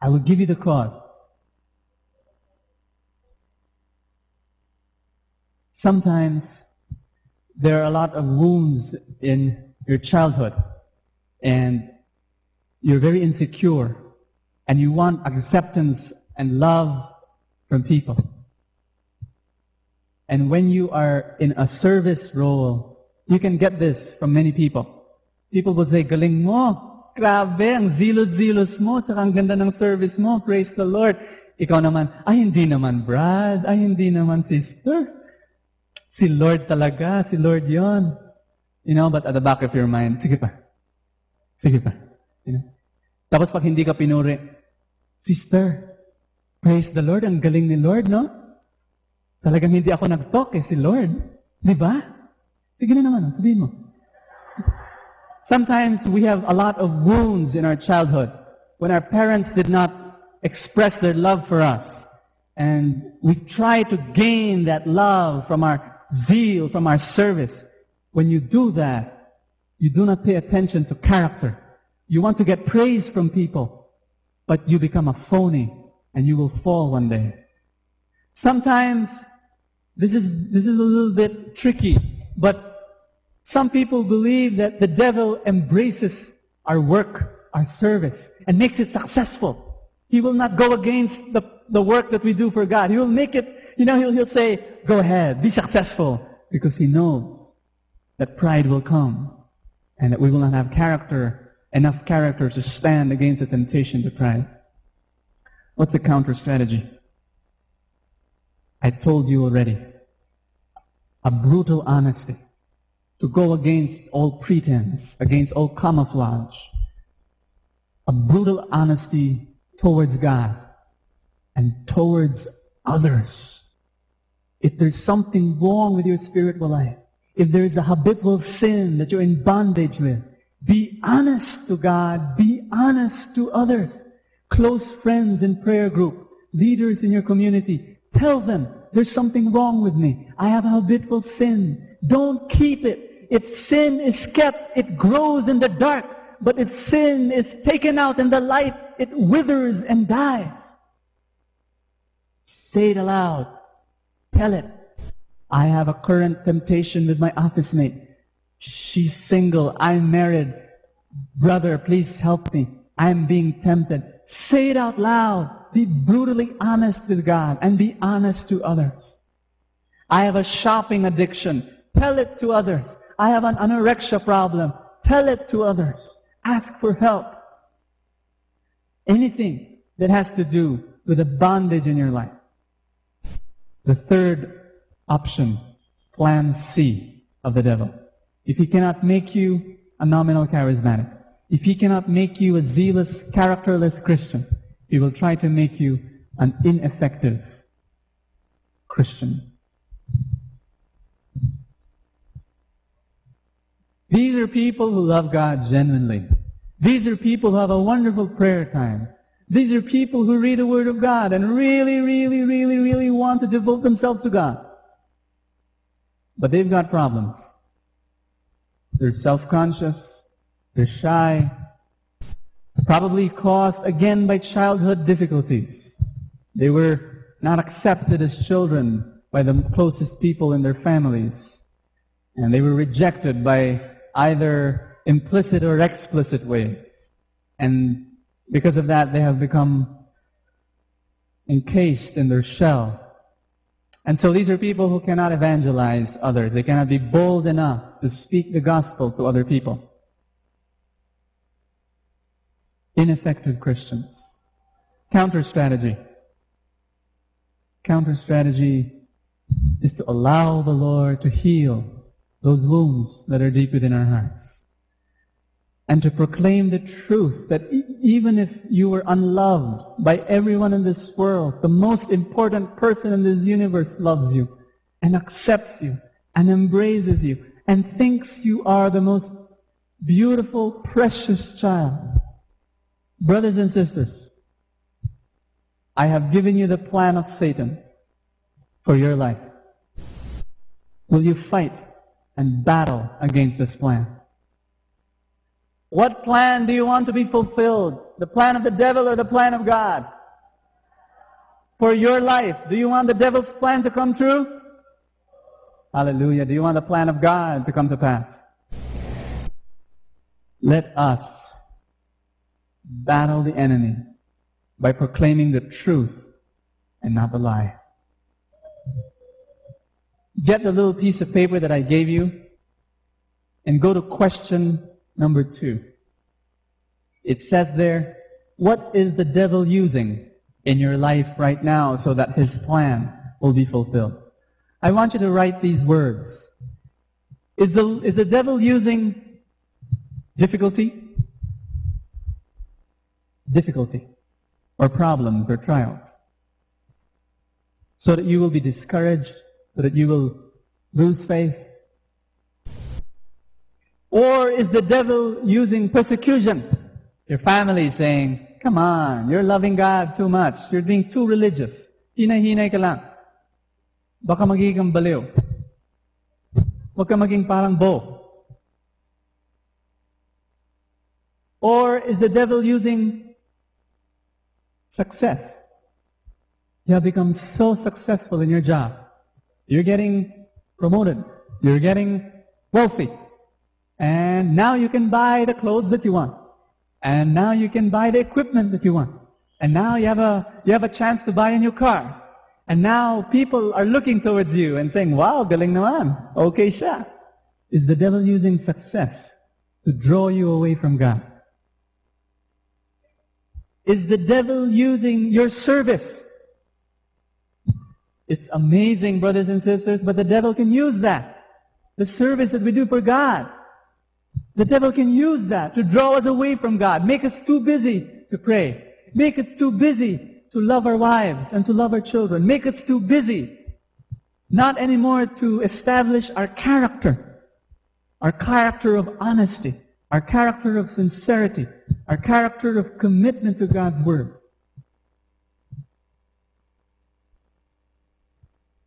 I will give you the cause. Sometimes there are a lot of wounds in your childhood and you're very insecure and you want acceptance and love from people. And when you are in a service role, you can get this from many people. People will say, galing mo, grabe, ang zilos-zilos mo, tsaka ang ganda ng service mo, praise the Lord. Ikaw naman, ay hindi naman Brad, ay hindi naman sister. Si Lord talaga, si Lord yon. You know, but at the back of your mind, sige pa. Sige pa. You know? Tapos pag hindi ka pinuri, sister, praise the Lord, ang galing ni Lord, no? Talagang hindi ako nag-talk si Lord. Di ba? Sige na naman, sabihin mo. Sometimes we have a lot of wounds in our childhood when our parents did not express their love for us. And we try to gain that love from our zeal, from our service. When you do that, you do not pay attention to character. You want to get praise from people, but you become a phony and you will fall one day. Sometimes this is a little bit tricky, but some people believe that the devil embraces our work, our service, and makes it successful. He will not go against the work that we do for God. He will make it, you know, he'll say, go ahead, be successful, because he knows that pride will come and that we will not have enough character to stand against the temptation to pride. What's the counter strategy? I told you already. A brutal honesty. To go against all pretense, against all camouflage. A brutal honesty towards God and towards others. If there's something wrong with your spiritual life, if there is a habitual sin that you're in bondage with, be honest to God, be honest to others. Close friends in prayer group, leaders in your community, tell them, there's something wrong with me. I have a habitual sin. Don't keep it. If sin is kept, it grows in the dark. But if sin is taken out in the light, it withers and dies. Say it aloud. Tell it. I have a current temptation with my office mate. She's single. I'm married. Brother, please help me. I'm being tempted. Say it out loud. Be brutally honest with God and be honest to others. I have a shopping addiction. Tell it to others. I have an anorexia problem. Tell it to others. Ask for help. Anything that has to do with a bondage in your life. The third option, plan C of the devil. If he cannot make you a nominal charismatic, if he cannot make you a zealous, characterless Christian, he will try to make you an ineffective Christian. These are people who love God genuinely. These are people who have a wonderful prayer time. These are people who read the Word of God and really want to devote themselves to God. But they've got problems. They're self-conscious. They're shy. Probably caused again by childhood difficulties. They were not accepted as children by the closest people in their families. And they were rejected by either implicit or explicit ways. And because of that, they have become encased in their shell. And so these are people who cannot evangelize others. They cannot be bold enough to speak the gospel to other people. ineffective Christians. Counter strategy. Counter strategy is to allow the Lord to heal those wounds that are deep within our hearts. And to proclaim the truth that even if you were unloved by everyone in this world, the most important person in this universe loves you and accepts you and embraces you and thinks you are the most beautiful, precious child. Brothers and sisters, I have given you the plan of Satan for your life. Will you fight and battle against this plan? What plan do you want to be fulfilled? The plan of the devil or the plan of God? For your life, do you want the devil's plan to come true? Hallelujah. Do you want the plan of God to come to pass? Let us battle the enemy by proclaiming the truth and not the lie. Get the little piece of paper that I gave you and go to question number 2. It says there, what is the devil using in your life right now so that his plan will be fulfilled? I want you to write these words. Is the devil using difficulty? Difficulty, or problems, or trials, so that you will be discouraged, so that you will lose faith? Or is the devil using persecution? Your family saying, come on, you're loving God too much. You're being too religious. Hinay-hinay ka lang. Baka magiging baliw. Huwag ka maging parang Bo. Or is the devil using success? You have become so successful in your job. You're getting promoted. You're getting wealthy. And now you can buy the clothes that you want. And now you can buy the equipment that you want. And now you have a chance to buy a new car. And now people are looking towards you and saying, wow, galing naman. Okay siya. Is the devil using success to draw you away from God? Is the devil using your service? It's amazing, brothers and sisters, but the devil can use that. The service that we do for God. The devil can use that to draw us away from God, make us too busy to pray, make us too busy to love our wives and to love our children, make us too busy not anymore to establish our character of honesty, our character of sincerity, our character of commitment to God's Word.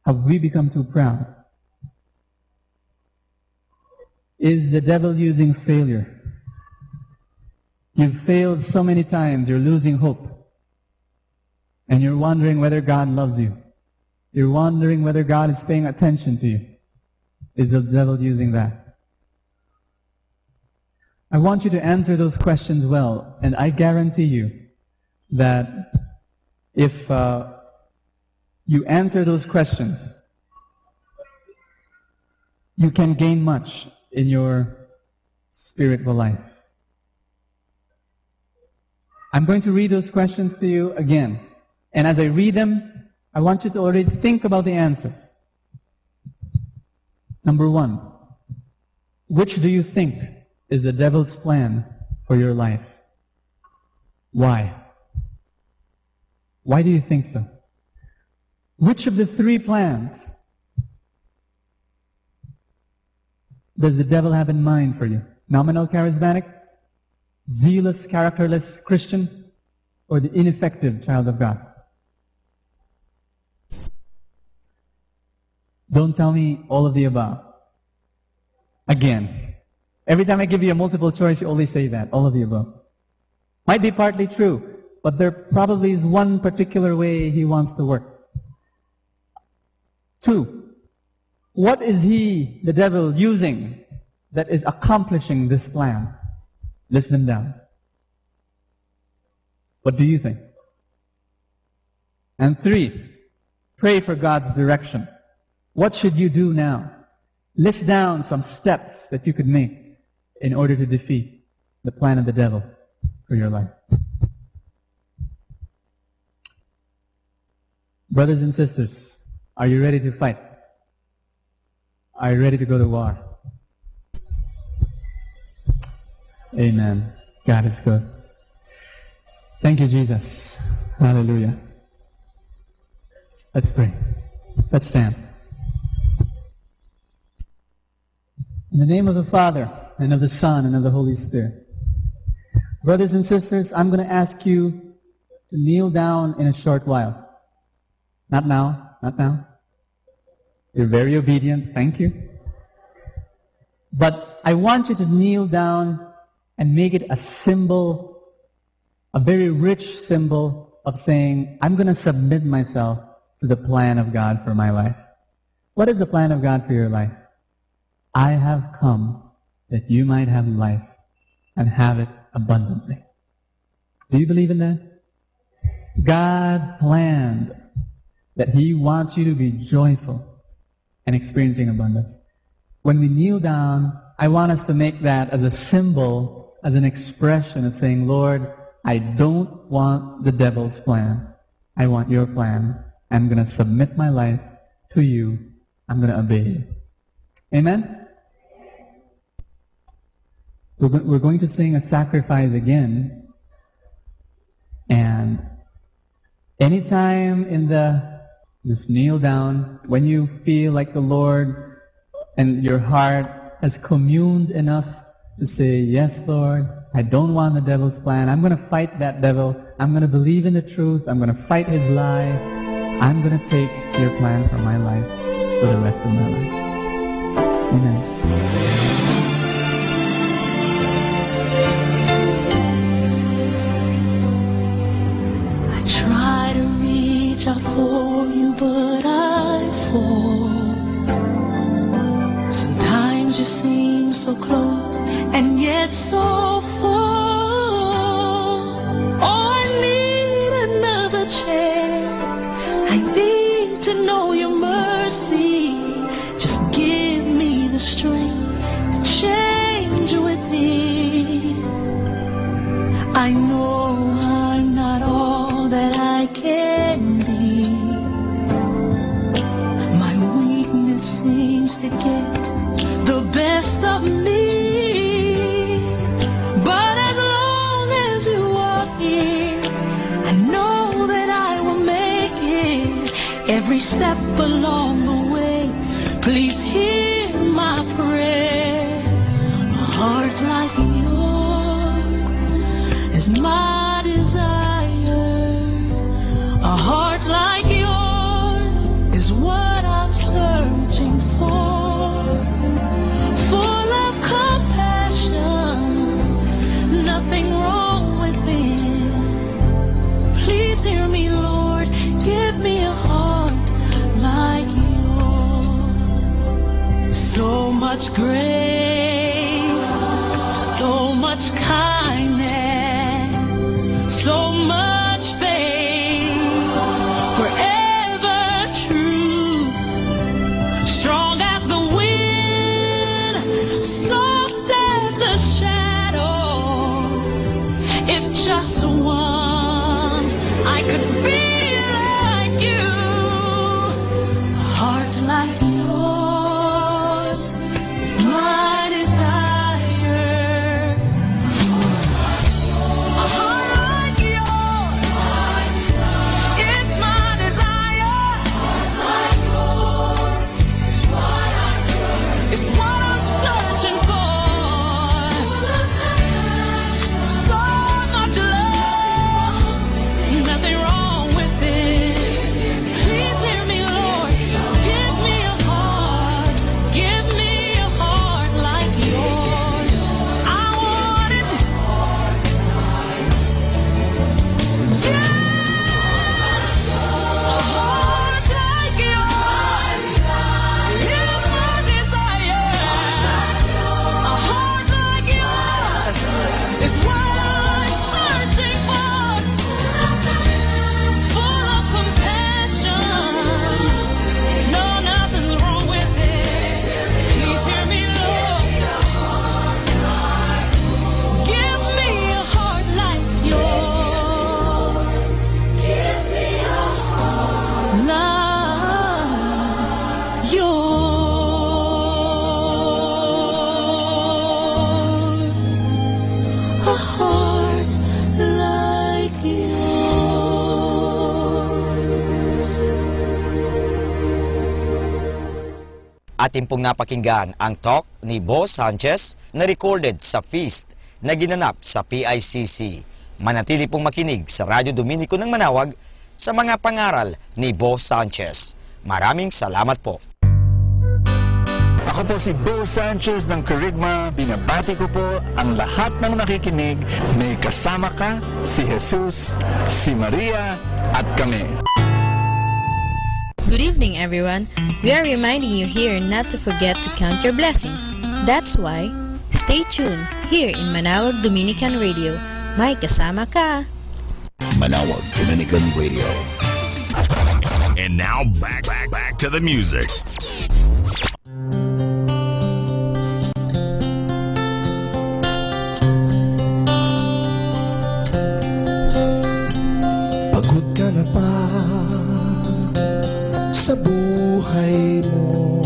Have we become too proud? Is the devil using failure? You've failed so many times, you're losing hope. And you're wondering whether God loves you. You're wondering whether God is paying attention to you. Is the devil using that? I want you to answer those questions well, and I guarantee you that if you answer those questions, you can gain much in your spiritual life. I'm going to read those questions to you again. And as I read them, I want you to already think about the answers. Number 1, which do you think is the devil's plan for your life? Why? Why do you think so? Which of the 3 plans does the devil have in mind for you? Nominal charismatic, zealous, characterless Christian, or the ineffective child of God? Don't tell me all of the above. Again, every time I give you a multiple choice, you always say that, all of the above. Might be partly true, but there probably is one particular way he wants to work. 2, what is he, the devil, using that is accomplishing this plan? List them down. What do you think? And 3, pray for God's direction. What should you do now? List down some steps that you could make in order to defeat the plan of the devil for your life. Brothers and sisters, are you ready to fight? Are you ready to go to war? Amen. God is good. Thank you, Jesus. Hallelujah. Let's pray. Let's stand. In the name of the Father, and of the Son, and of the Holy Spirit. Brothers and sisters, I'm going to ask you to kneel down in a short while. Not now, not now. You're very obedient, thank you. But I want you to kneel down and make it a symbol, a very rich symbol of saying, I'm going to submit myself to the plan of God for my life. What is the plan of God for your life? I have come that you might have life and have it abundantly. Do you believe in that? God planned that He wants you to be joyful and experiencing abundance. When we kneel down, I want us to make that as a symbol, as an expression of saying, Lord, I don't want the devil's plan. I want your plan. I'm going to submit my life to you. I'm going to obey you. Amen? We're going to sing a sacrifice again. And anytime just kneel down, when you feel like the Lord and your heart has communed enough to say, yes, Lord, I don't want the devil's plan. I'm going to fight that devil. I'm going to believe in the truth. I'm going to fight his lie. I'm going to take your plan for my life for the rest of my life. Amen. Try to reach out for you, but I fall. Sometimes you seem so close and yet so far. Oh, I need another chance. I need to know your mercy. Just give me the strength to change within. I know I'm not all that I can be. My weakness seems to get the best of me. But as long as you are here, I know that I will make it. Every step along the way, please hear my prayer. A heart like yours is my desire. A heart like yours is what I'm searching for. Full of compassion, nothing wrong within. Please hear me, Lord, give me a heart like yours. So much grace, so much kindness, so much faith, forever true, strong as the wind, soft as the shadows. If just once I could be like you, a heart like yours is mine. Atin pong napakinggan ang talk ni Boss Sanchez na recorded sa feast na ginanap sa PICC. Manatili pong makinig sa Radyo Dominico ng Manawag sa mga pangaral ni Boss Sanchez. Maraming salamat po. Ako po si Bo Sanchez ng Kerygma. Binabati ko po ang lahat ng nakikinig. May kasama ka, si Jesus, si Maria, at kami. Good evening, everyone. We are reminding you here not to forget to count your blessings. That's why, stay tuned here in Manawag Dominican Radio. May kasama ka. Manawag Dominican Radio. And now back to the music. Pagod ka na ba sa buhay mo?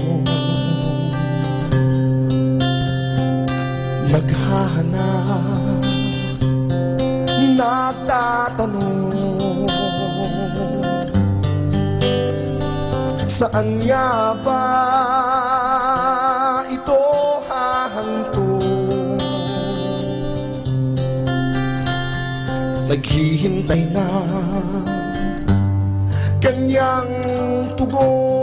Naghahanap, nagtatanong, saan nga ba ito hahantong? Naghihintay na kanyang tugon.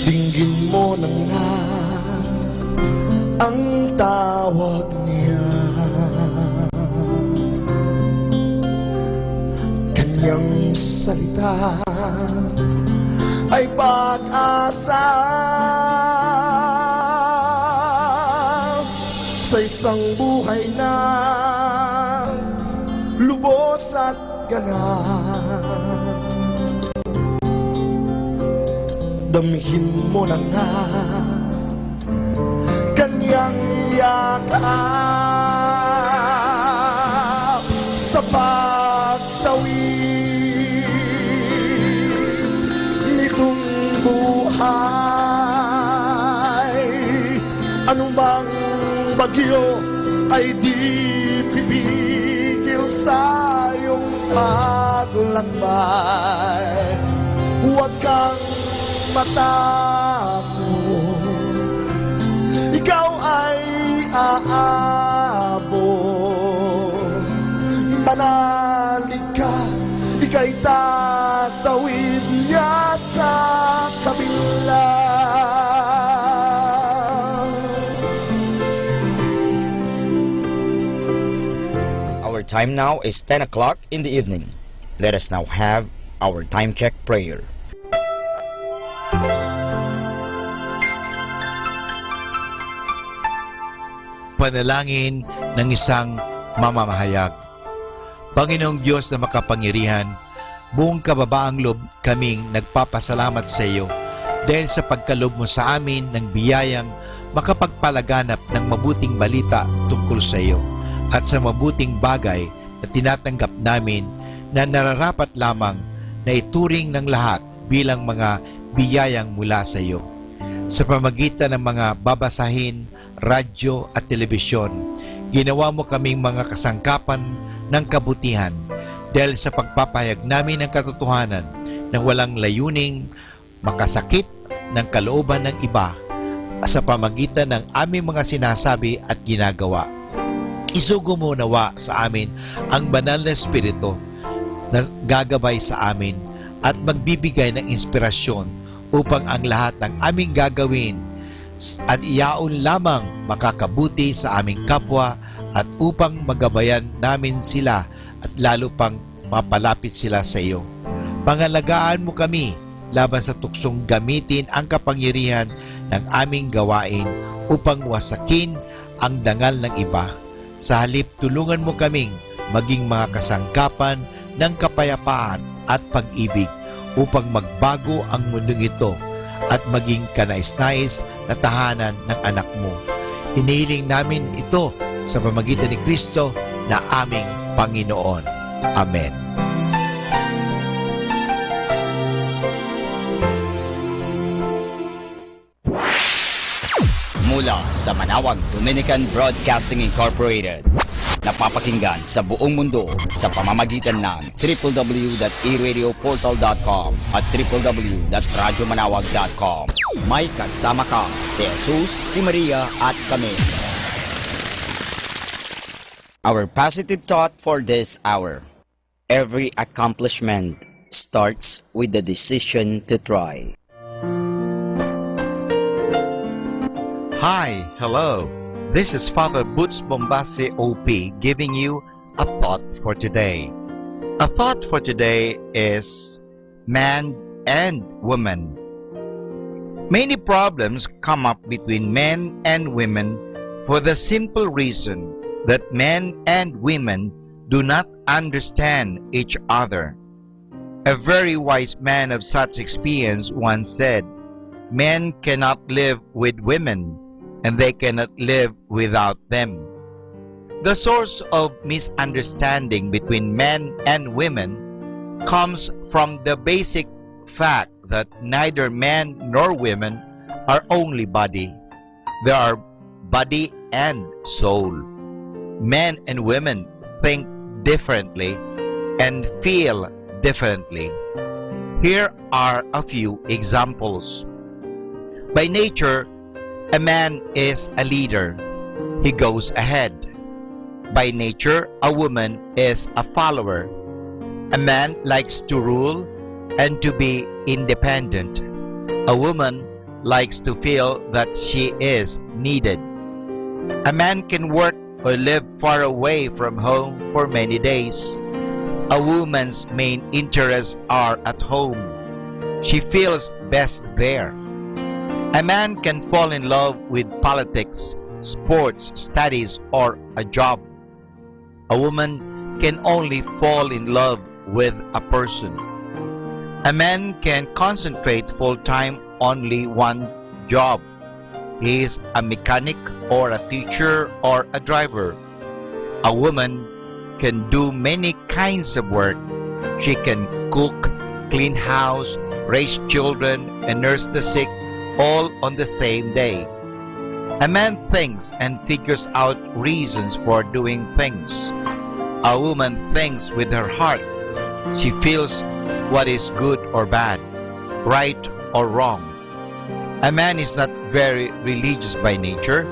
Dinggin mo na nga ang tawag niya. Kanyang salita ay pag-asa. Sa isang buhay na lubos at ganap, damhin mo na nga kanyang yakap. Sa pagtawid nitong buhay, anumang bagyo ay di pipigil sa iyong paglalakbay. Huwag kang matakot, ikaw ay aabot. Manalig ka, ika'y tatawid niya sa kabila. Our time now is 10 o'clock in the evening. Let us now have our time check prayer. Panalangin ng isang mamamahayag. Panginoong Diyos na makapangyarihan, buong kababaang loob kaming nagpapasalamat sa iyo dahil sa pagkalob mo sa amin ng biyayang makapagpalaganap ng mabuting balita tungkol sa iyo at sa mabuting bagay na tinatanggap namin na nararapat lamang na ituring ng lahat bilang mga biyayang mula sa iyo. Sa pamagitan ng mga babasahin, radyo at telebisyon, ginawa mo kaming mga kasangkapan ng kabutihan dahil sa pagpapahayag namin ng katotohanan na walang layuning makasakit ng kalooban ng iba sa pamagitan ng aming mga sinasabi at ginagawa. Isugo mo nawa sa amin ang banal na Espiritu na gagabay sa amin at magbibigay ng inspirasyon upang ang lahat ng aming gagawin at iyaon lamang makakabuti sa aming kapwa at upang magabayan namin sila at lalo pang mapalapit sila sa iyo. Pangalagaan mo kami laban sa tuksong gamitin ang kapangyarihan ng aming gawain upang wasakin ang dangal ng iba. Sa halip, tulungan mo kaming maging mga kasangkapan ng kapayapaan at pag-ibig upang magbago ang mundong ito at maging kanais-nais na tahanan ng anak mo. Hinihiling namin ito sa pamamagitan ni Kristo na aming Panginoon. Amen. Mula sa Manawag Dominican Broadcasting Incorporated, napapakinggan sa buong mundo sa pamamagitan ng www.eradioportal.com at www.radyomanawag.com. May kasama ka si Jesus, si Maria at kami. Our positive thought for this hour. Every accomplishment starts with the decision to try. Hi, hello. This is Father Butch Bombase OP giving you a thought for today. A thought for today is man and woman. Many problems come up between men and women for the simple reason that men and women do not understand each other. A very wise man of such experience once said, "Men cannot live with women, and they cannot live without them." The source of misunderstanding between men and women comes from the basic fact that neither men nor women are only body. They are body and soul. Men and women think differently and feel differently. Here are a few examples. By nature, a man is a leader. He goes ahead. By nature, a woman is a follower. A man likes to rule and to be independent. A woman likes to feel that she is needed. A man can work or live far away from home for many days. A woman's main interests are at home. She feels best there. A man can fall in love with politics, sports, studies, or a job. A woman can only fall in love with a person. A man can concentrate full-time only one job. He is a mechanic or a teacher or a driver. A woman can do many kinds of work. She can cook, clean house, raise children, and nurse the sick, all on the same day. A man thinks and figures out reasons for doing things. A woman thinks with her heart. She feels what is good or bad, right or wrong. A man is not very religious by nature.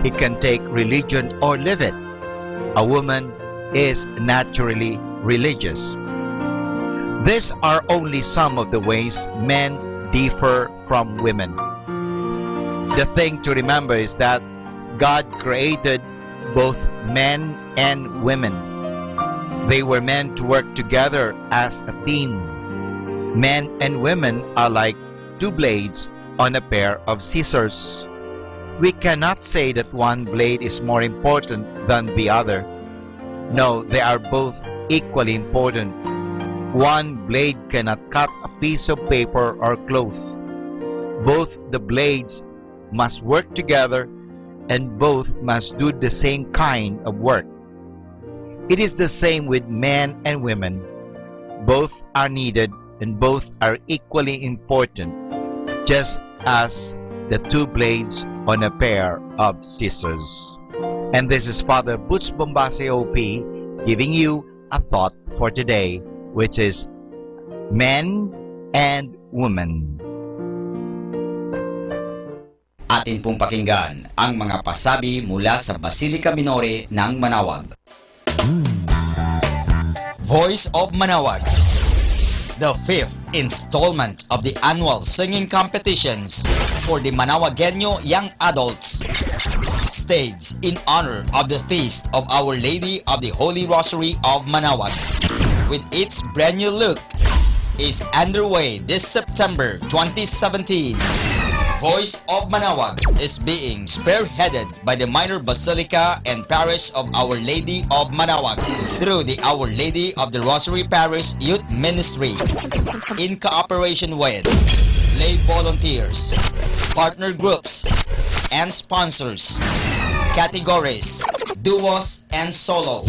He can take religion or live it. A woman is naturally religious. These are only some of the ways men differ from women. The thing to remember is that God created both men and women. They were meant to work together as a team. Men and women are like two blades on a pair of scissors. We cannot say that one blade is more important than the other. No, they are both equally important. One blade cannot cut a piece of paper or cloth. Both the blades must work together and both must do the same kind of work. It is the same with men and women. Both are needed and both are equally important, just as the two blades on a pair of scissors. And this is Father Butch Bombase OP giving you a thought for today, which is men and women. Atin pong pakinggan ang mga pasabi mula sa Basilica Minore ng Manawag. Voice of Manawag. The fifth installment of the annual singing competitions for the Manawagueño young adults, staged in honor of the feast of Our Lady of the Holy Rosary of Manawag, with its brand new look, is underway this September 2017. Voice of Manawag is being spearheaded by the Minor Basilica and Parish of Our Lady of Manawag through the Our Lady of the Rosary Parish Youth Ministry in cooperation with lay volunteers, partner groups, and sponsors, categories, duos, and solo.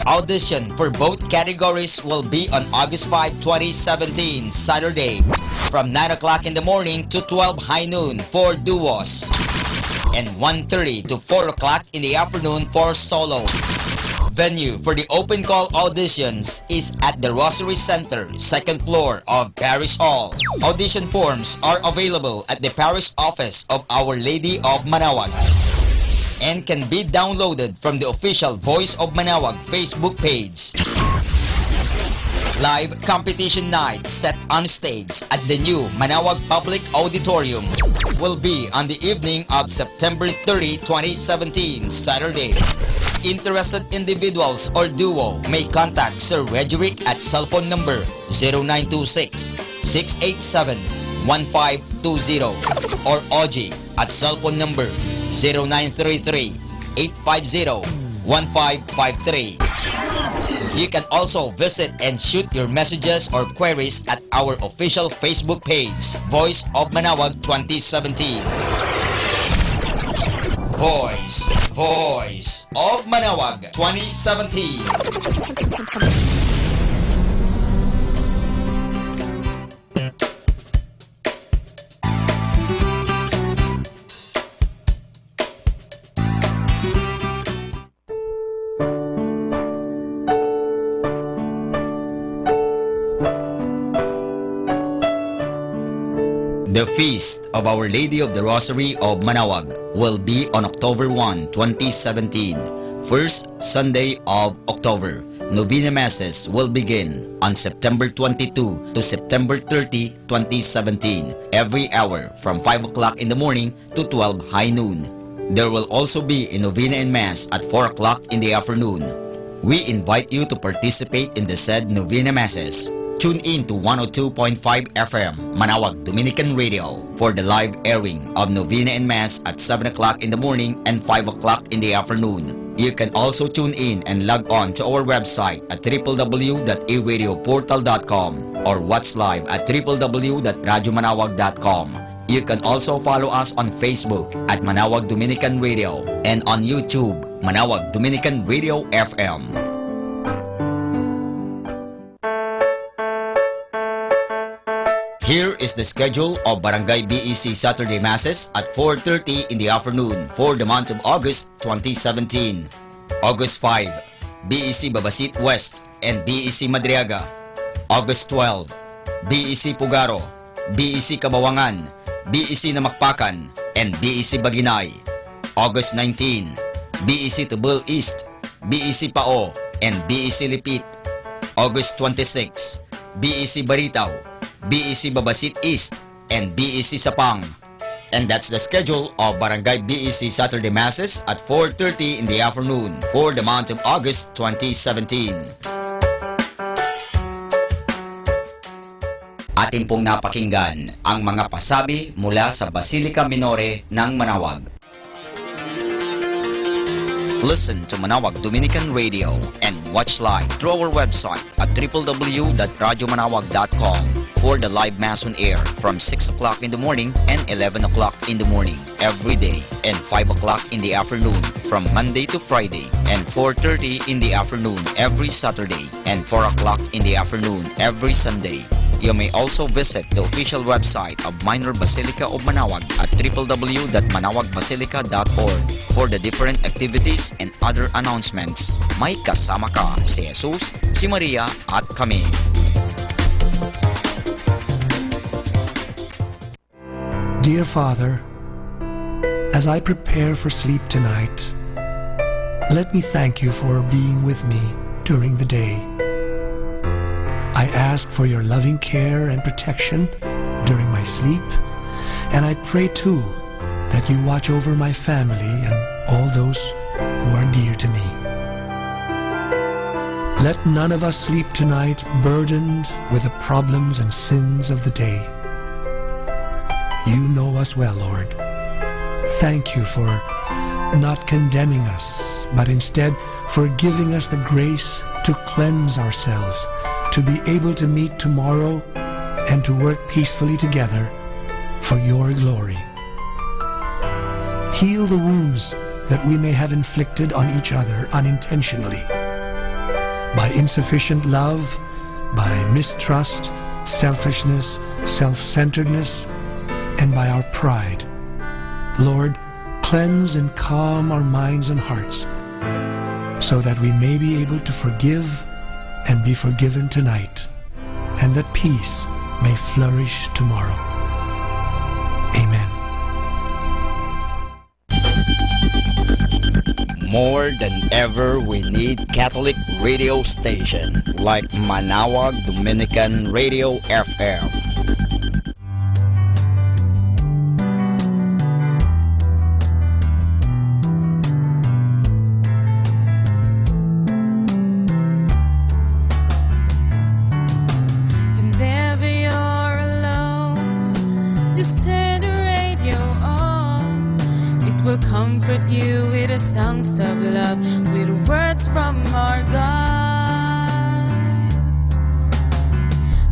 Audition for both categories will be on August 5, 2017, Saturday, from 9 o'clock in the morning to 12 high noon for duos, and 1:30 to 4 o'clock in the afternoon for solo. venue for the open call auditions is at the Rosary Center, 2nd floor of Parish Hall. Audition forms are available at the parish office of Our Lady of Manaoag and can be downloaded from the official Voice of Manaoag Facebook page. Live competition night set on stage at the new Manaoag Public Auditorium will be on the evening of September 30, 2017, Saturday. Interested individuals or duo may contact Sir Regeric at cellphone number 0926-687-1520 or OG at cellphone number 0933-850-1553. You can also visit and shoot your messages or queries at our official Facebook page, Voice of Manaoag 2017. Voice of Manaoag 2017. The Feast of Our Lady of the Rosary of Manaoag will be on October 1, 2017, first Sunday of October. Novena Masses will begin on September 22 to September 30, 2017, every hour from 5 o'clock in the morning to 12 high noon. There will also be a Novena and Mass at 4 o'clock in the afternoon. We invite you to participate in the said Novena Masses. Tune in to 102.5 FM, Manaoag Dominican Radio, for the live airing of Novena and Mass at 7 o'clock in the morning and 5 o'clock in the afternoon. You can also tune in and log on to our website at www.eradioportal.com or watch live at www.radyomanawag.com. You can also follow us on Facebook at Manaoag Dominican Radio and on YouTube, Manaoag Dominican Radio FM. Here is the schedule of Barangay BEC Saturday Masses at 4:30 in the afternoon for the month of August 2017. August 5, BEC Babasit West and BEC Madriaga. August 12, BEC Pugaro, BEC Kabawangan, BEC Namakpakan, and BEC Baginay. August 19, BEC Tubul East, BEC Pao, and BEC Lipit. August 26, BEC Baritaw, BEC Babasit East, and BEC Sapang. And that's the schedule of Barangay BEC Saturday Masses at 4:30 in the afternoon for the month of August 2017. Atin pong napakinggan ang mga pasabi mula sa Basilica Minore ng Manaoag. Listen to Manaoag Dominican Radio and watch live through our website at www.radyomanawag.com for the live Mass on air from 6 o'clock in the morning and 11 o'clock in the morning every day and 5 o'clock in the afternoon from Monday to Friday and 4:30 in the afternoon every Saturday and 4 o'clock in the afternoon every Sunday. You may also visit the official website of Minor Basilica of Manaoag at www.manawagbasilica.org for the different activities and other announcements. May kasama ka si Jesus, si Maria at kami. Dear Father, as I prepare for sleep tonight, let me thank you for being with me during the day. I ask for your loving care and protection during my sleep, and I pray too that you watch over my family and all those who are dear to me. Let none of us sleep tonight burdened with the problems and sins of the day. You know us well, Lord. Thank you for not condemning us, but instead for giving us the grace to cleanse ourselves, to be able to meet tomorrow and to work peacefully together for your glory. Heal the wounds that we may have inflicted on each other unintentionally, by insufficient love, by mistrust, selfishness, self-centeredness, and by our pride. Lord, cleanse and calm our minds and hearts so that we may be able to forgive and be forgiven tonight, and that peace may flourish tomorrow. Amen. More than ever, we need Catholic radio station like Manawag Dominican Radio FM. Whenever you're alone, just turn the radio on. It will comfort you with the songs of love, with words from our God.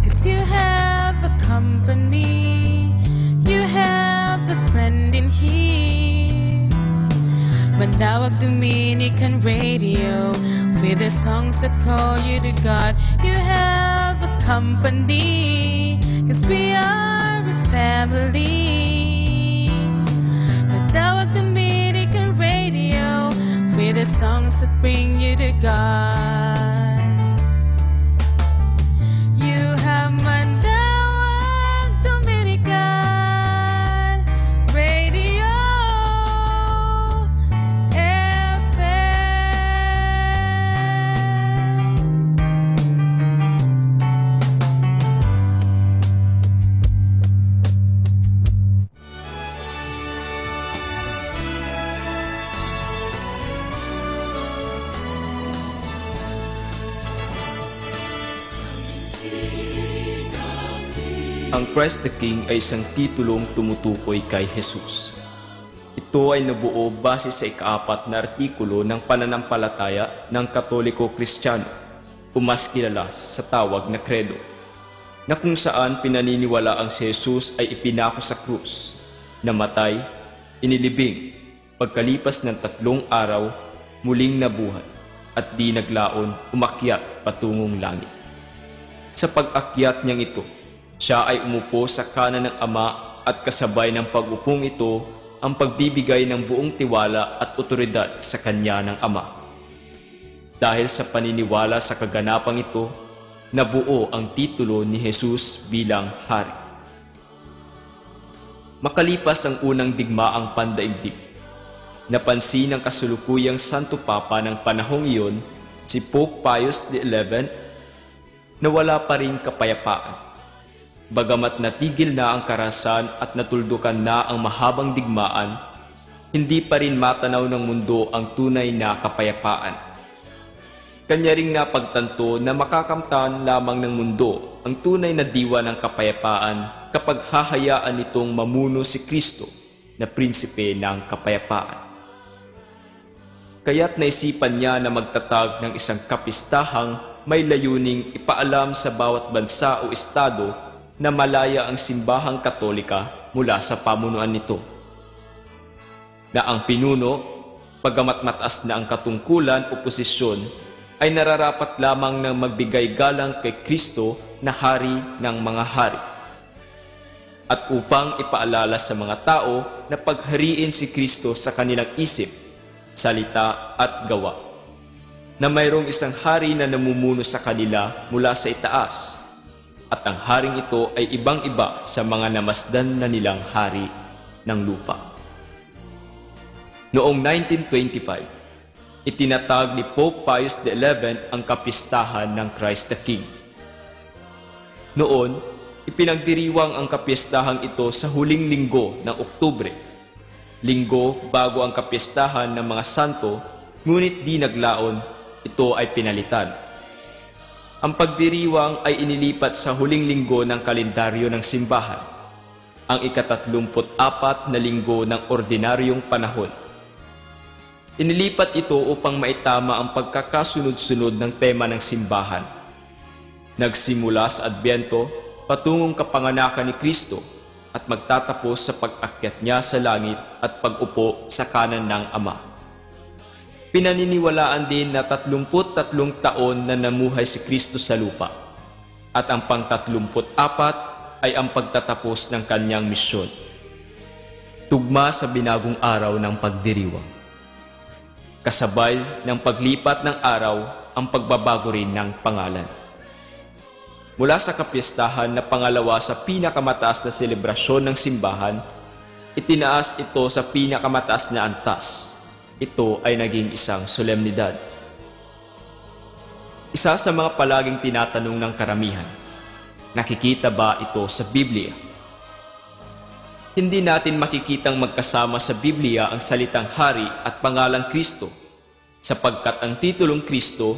'Cause you have a company, you have a friend in here. Manawag Dominican Radio, with the songs that call you to God. You have a company, 'cause we are a family. Manawag Dominican Radio, with the songs that bring you to God. You have Manawag Dominican Radio Ang Christ the King ay isang titulong tumutukoy kay Jesus. Ito ay nabuo base sa ika-4 na artikulo ng pananampalataya ng Katoliko Kristiyano, o mas kilala sa tawag na Credo, na kung saan pinaniniwala ang si Jesus ay ipinako sa krus, namatay, inilibing, pagkalipas ng 3 araw, muling nabuhay, at di naglaon umakyat patungong langit. Sa pag-akyat niyang ito, siya ay umupo sa kanan ng Ama, at kasabay ng pag-upong ito ang pagbibigay ng buong tiwala at otoridad sa kanya ng Ama. Dahil sa paniniwala sa kaganapang ito, nabuo ang titulo ni Jesus bilang Hari. Makalipas ang unang digmaang pandaigdig, napansin ng kasulukuyang Santo Papa ng panahong iyon, si Pope Pius XI, na wala pa rin kapayapaan. Bagamat natigil na ang karahasan at natuldukan na ang mahabang digmaan, hindi pa rin matanaw ng mundo ang tunay na kapayapaan. Kanya ring napagtanto na makakamtan lamang ng mundo ang tunay na diwa ng kapayapaan kapag hahayaan nitong mamuno si Kristo na prinsipe ng kapayapaan. Kaya't naisipan niya na magtatag ng isang kapistahang may layuning ipaalam sa bawat bansa o estado na malaya ang simbahang Katolika mula sa pamunuan nito. Na ang pinuno, bagamat mataas na ang katungkulan o posisyon, ay nararapat lamang ng magbigay galang kay Kristo na Hari ng mga hari. At upang ipaalala sa mga tao na paghariin si Kristo sa kanilang isip, salita at gawa. Na mayroong isang hari na namumuno sa kanila mula sa itaas, at ang haring ito ay ibang-iba sa mga namasdan na nilang hari ng lupa. Noong 1925, itinatag ni Pope Pius XI ang kapistahan ng Christ the King. Noon, ipinagdiriwang ang kapistahan ito sa huling linggo ng Oktubre, linggo bago ang kapistahan ng mga santo, ngunit di naglaon, ito ay pinalitan. Ang pagdiriwang ay inilipat sa huling linggo ng kalendaryo ng simbahan, ang ika-34 na linggo ng ordinaryong panahon. Inilipat ito upang maitama ang pagkakasunod-sunod ng tema ng simbahan. Nagsimula sa Adbyento patungong kapanganakan ni Kristo at magtatapos sa pag-akyat niya sa langit at pag-upo sa kanan ng Ama. Pinaniniwalaan din na 33 taon na namuhay si Kristo sa lupa, at ang pang-34 ay ang pagtatapos ng kanyang misyon. Tugma sa binagong araw ng pagdiriwang. Kasabay ng paglipat ng araw ang pagbabago rin ng pangalan. Mula sa kapistahan na pangalawa sa pinakamataas na selebrasyon ng simbahan, itinaas ito sa pinakamataas na antas. Ito ay naging isang solemnidad. Isa sa mga palaging tinatanong ng karamihan, nakikita ba ito sa Biblia? Hindi natin makikitang magkasama sa Biblia ang salitang hari at pangalang Kristo, sapagkat ang titulong Kristo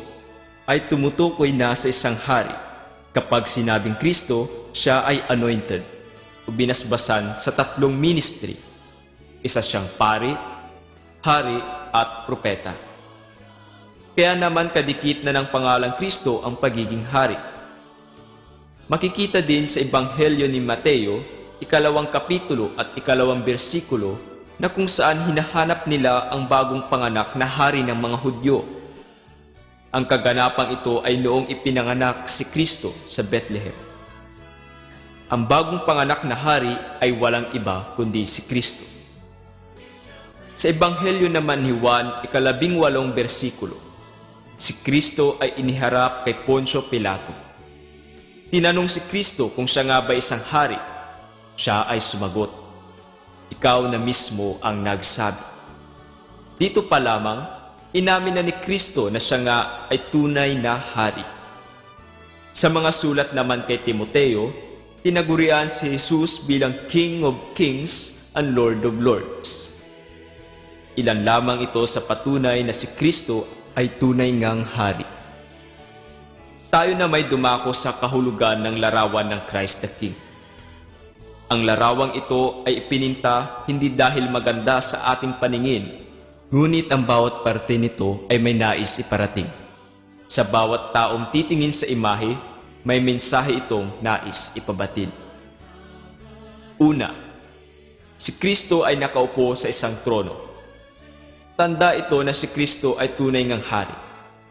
ay tumutukoy na sa isang hari. Kapag sinabing Kristo, siya ay anointed o binasbasan sa tatlong ministry. Isa siyang pari, hari at propeta. Kaya naman kadikit na ng pangalang Kristo ang pagiging hari. Makikita din sa Ebanghelyo ni Mateo, 2 kapitulo at 2 bersikulo na kung saan hinahanap nila ang bagong panganak na hari ng mga Hudyo. Ang kaganapang ito ay noong ipinanganak si Kristo sa Bethlehem. Ang bagong panganak na hari ay walang iba kundi si Kristo. Sa Ebanghelyo naman ni Juan, 18 bersikulo, si Kristo ay iniharap kay Poncio Pilato. Tinanong si Kristo kung siya nga ba isang hari. Siya ay sumagot, "Ikaw na mismo ang nagsabi." Dito pa lamang, inamin na ni Kristo na siya nga ay tunay na hari. Sa mga sulat naman kay Timoteo, tinagurian si Jesus bilang King of Kings and Lord of Lords. Ilan lamang ito sa patunay na si Kristo ay tunay ngang hari. Tayo na may dumako sa kahulugan ng larawan ng Christ the King. Ang larawang ito ay ipininta hindi dahil maganda sa ating paningin, ngunit ang bawat parte nito ay may nais iparating. Sa bawat taong titingin sa imahe, may mensahe itong nais ipabatid. Una, si Kristo ay nakaupo sa isang trono. Tanda ito na si Kristo ay tunay ngang hari,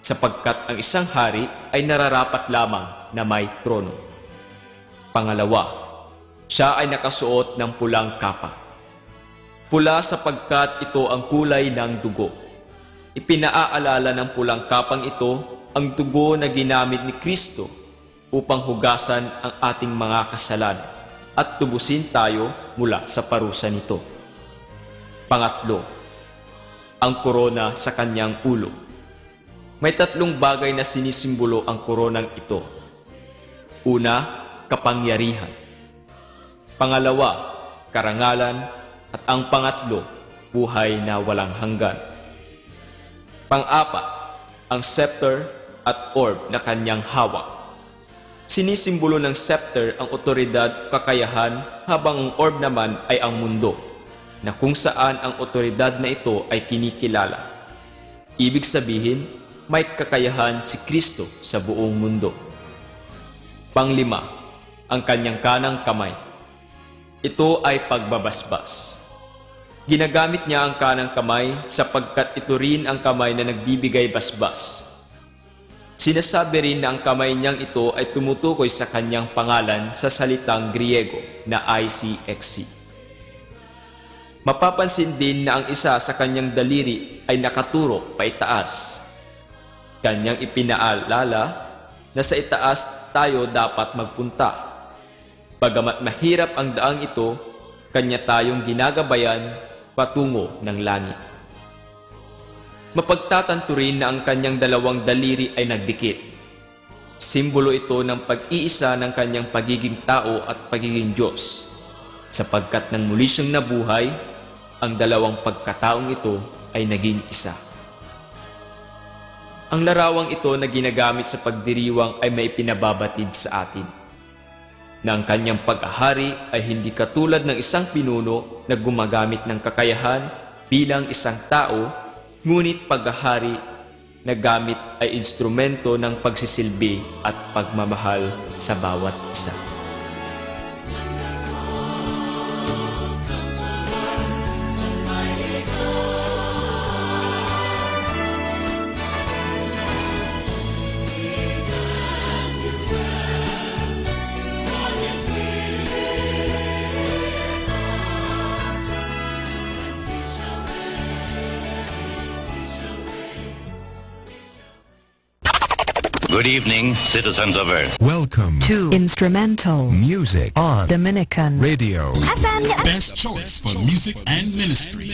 sapagkat ang isang hari ay nararapat lamang na may trono. Pangalawa, siya ay nakasuot ng pulang kapa. Pula sapagkat ito ang kulay ng dugo. Ipinaaalala ng pulang kapang ito ang dugo na ginamit ni Kristo upang hugasan ang ating mga kasalanan at tubusin tayo mula sa parusa nito. Pangatlo, ang korona sa kanyang ulo. May tatlong bagay na sinisimbolo ang koronang ito. Una, kapangyarihan. Pangalawa, karangalan. At ang pangatlo, buhay na walang hanggan. Pang-apat, ang scepter at orb na kanyang hawak. Sinisimbolo ng scepter ang otoridad, kakayahan, habang ang orb naman ay ang mundo, na kung saan ang otoridad na ito ay kinikilala. Ibig sabihin, may kakayahan si Kristo sa buong mundo. Panglima, ang kanyang kanang kamay. Ito ay pagbabasbas. Ginagamit niya ang kanang kamay sapagkat ito rin ang kamay na nagbibigay basbas. Sinasabi rin na ang kamay niyang ito ay tumutukoy sa kanyang pangalan sa salitang Griego na ICXC. Mapapansin din na ang isa sa kanyang daliri ay nakaturo paitaas. Kanyang ipinaalala na sa itaas tayo dapat magpunta. Bagamat mahirap ang daang ito, kanya tayong ginagabayan patungo ng langit. Mapagtatanto rin na ang kanyang dalawang daliri ay nagdikit. Simbolo ito ng pag-iisa ng kanyang pagiging tao at pagiging Diyos, sapagkat nang muli siyang nabuhay, ang dalawang pagkataong ito ay naging isa. Ang larawang ito na ginagamit sa pagdiriwang ay may pinababatid sa atin, na ang kanyang pag-ahari ay hindi katulad ng isang pinuno na gumagamit ng kakayahan bilang isang tao, ngunit pag-ahari na gamit ay instrumento ng pagsisilbi at pagmamahal sa bawat isa. Good evening, citizens of Earth. Welcome to Instrumental Music on Dominican Radio. Best choice for music and ministry.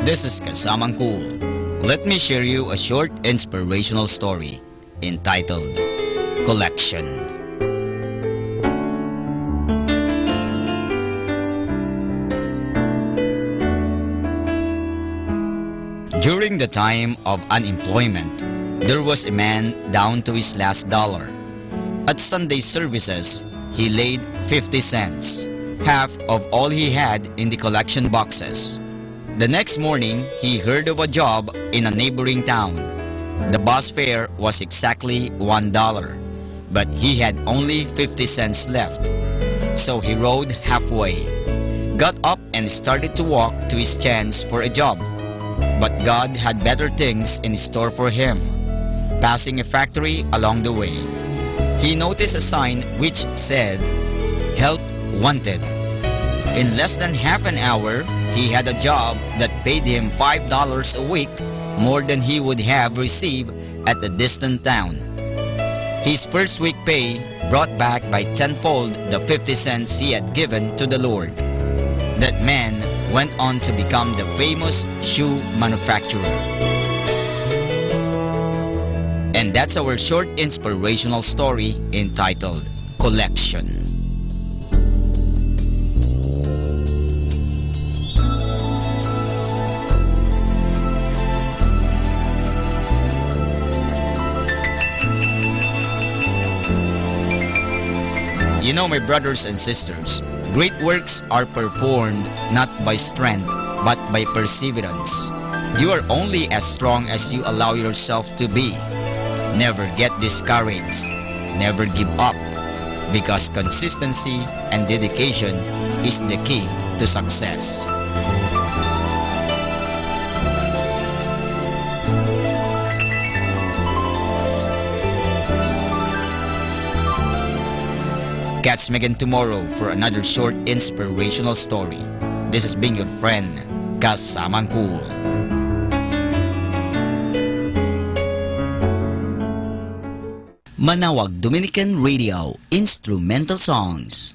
This is Kasamang Cool. Let me share you a short inspirational story entitled Collection. During the time of unemployment, there was a man down to his last dollar. At Sunday services, he laid 50 cents, half of all he had in the collection boxes. The next morning, he heard of a job in a neighboring town. The bus fare was exactly $1, but he had only 50 cents left. So he rode halfway, got up and started to walk to his chance for a job. But God had better things in store for him. Passing a factory along the way, he noticed a sign which said, "Help Wanted." In less than half an hour, he had a job that paid him $5 a week, more than he would have received at a distant town. His first week pay brought back by tenfold the 50 cents he had given to the Lord. That man went on to become the famous shoe manufacturer. And that's our short inspirational story entitled Collection. You know, my brothers and sisters, great works are performed not by strength, but by perseverance. You are only as strong as you allow yourself to be. Never get discouraged. Never give up. Because consistency and dedication is the key to success. Catch me again tomorrow for another short inspirational story. This is being your friend, Kasamang Cool. Manawag Dominican Radio Instrumental Songs.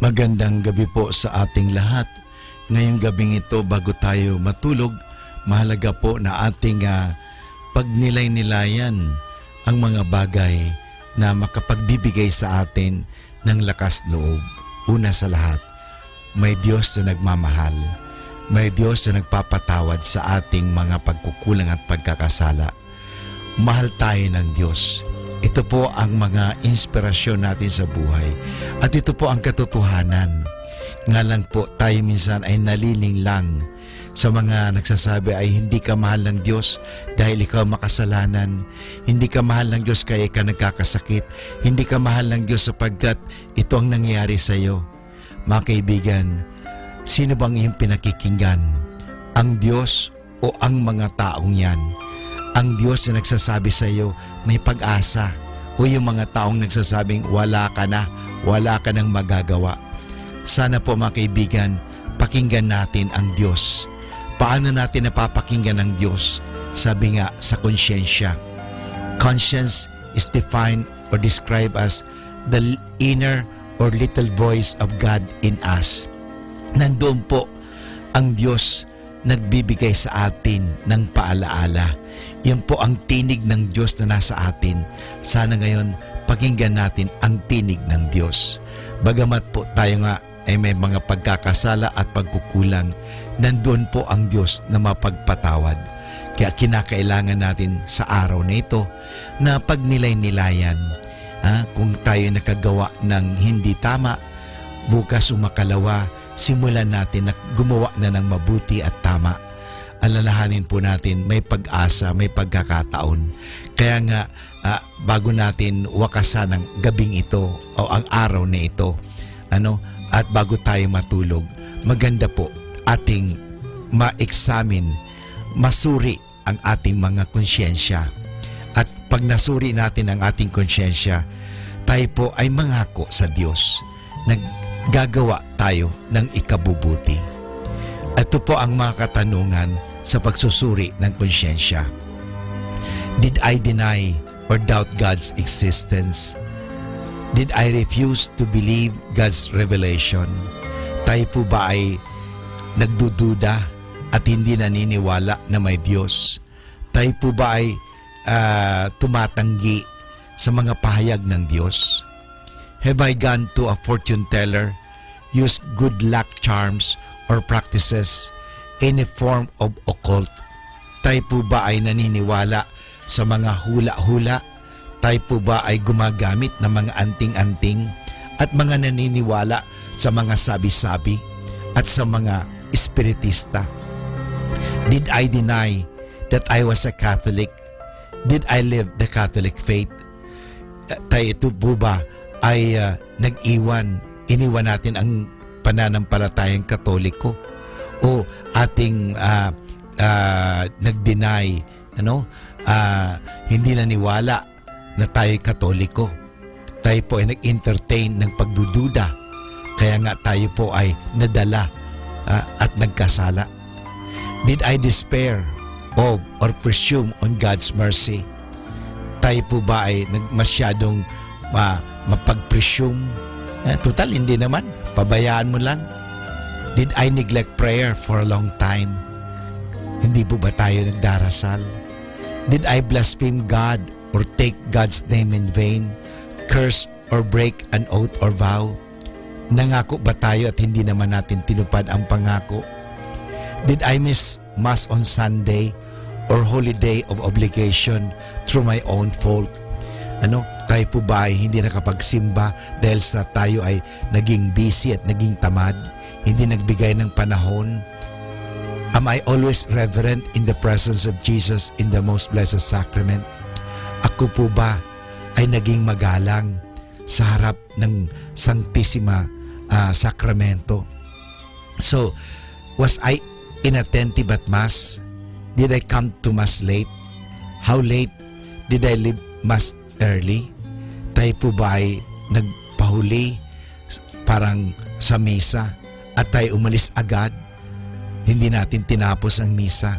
Magandang gabi po sa ating lahat. Ngayong gabing ito, bago tayo matulog, mahalaga po na ating pagnilay-nilayan ang mga bagay na makapagbibigay sa atin ng lakas loob. Una sa lahat, may Diyos na nagmamahal. May Diyos na nagpapatawad sa ating mga pagkukulang at pagkakasala. Mahal tayo ng Diyos. Ito po ang mga inspirasyon natin sa buhay. At ito po ang katotohanan. Nga lang po tayo minsan ay naliling lang sa mga nagsasabi ay hindi ka mahal ng Diyos dahil ikaw makasalanan. Hindi ka mahal ng Diyos kaya ka nagkakasakit. Hindi ka mahal ng Diyos sapagkat ito ang nangyayari sa iyo. Mga kaibigan, sino bang iyong pinakikinggan? Ang Diyos o ang mga taong yan? Ang Diyos na nagsasabi sa iyo, may pag-asa, o yung mga taong nagsasabing wala ka na, wala ka nang magagawa. Sana po mga kaibigan, pakinggan natin ang Diyos. Paano natin napapakinggan ang Diyos? Sabi nga sa konsyensya. Conscience is defined or described as the inner or little voice of God in us. Nandoon po ang Diyos nagbibigay sa atin ng paalaala. Yan po ang tinig ng Diyos na nasa atin. Sana ngayon, pakinggan natin ang tinig ng Diyos. Bagamat po tayo nga ay may mga pagkakasala at pagkukulang, nandoon po ang Diyos na mapagpatawad. Kaya kinakailangan natin sa araw na ito na pagnilay-nilayan. Kung tayo nakagawa ng hindi tama, bukas umakalawa, simulan natin na gumawa na ng mabuti at tama. Alalahanin po natin may pag-asa, may pagkakataon. Kaya nga, bago natin wakasan ang gabing ito o ang araw na ito, at bago tayo matulog, maganda po ating ma-examine, masuri ang ating mga konsyensya. At pag nasuri natin ang ating konsyensya, tayo po ay mangako sa Diyos na gagawa tayo ng ikabubuti. Ito po ang mga katanungan sa pagsusuri ng konsyensya. Did I deny or doubt God's existence? Did I refuse to believe God's revelation? Tayo po ba ay nagdududa at hindi naniniwala na may Diyos? Tayo po ba ay tumatanggi sa mga pahayag ng Diyos? Have I gone to a fortune teller, used good luck charms or practices, any form of occult? Tayo po ba ay naniniwala sa mga hula-hula? Tayo po ba ay gumagamit ng mga anting-anting at mga naniniwala sa mga sabi-sabi at sa mga espiritista? Did I deny that I was a Catholic? Did I live the Catholic faith? Tayo ito po ba ay iniwan natin ang pananampalatayang Katoliko? O ating nag-deny, hindi naniwala na tayo Katoliko? Tayo po ay nag-entertain ng pagdududa, kaya nga tayo po ay nadala at nagkasala. Did I despair of or presume on God's mercy? Tayo po ba ay masyadong mapag-presume? Total, hindi naman. Pabayaan mo lang. Did I neglect prayer for a long time? Hindi po ba tayo nagdarasal? Did I blaspheme God or take God's name in vain? Curse or break an oath or vow? Nangako ba tayo at hindi naman natin tinupad ang pangako? Did I miss Mass on Sunday or holiday of obligation through my own fault? Tayo po ba ay hindi nakapagsimba dahil sa tayo ay naging busy at naging tamad? Hindi nagbigay ng panahon? Am I always reverent in the presence of Jesus in the most blessed sacrament? Ako po ba ay naging magalang sa harap ng Sanctissima Sacramento? So, was I inattentive at Mass? Did I come to Mass late? How late did I leave Mass early? Tayo po ba ay nagpahuli parang sa misa at tayo umalis agad? Hindi natin tinapos ang misa.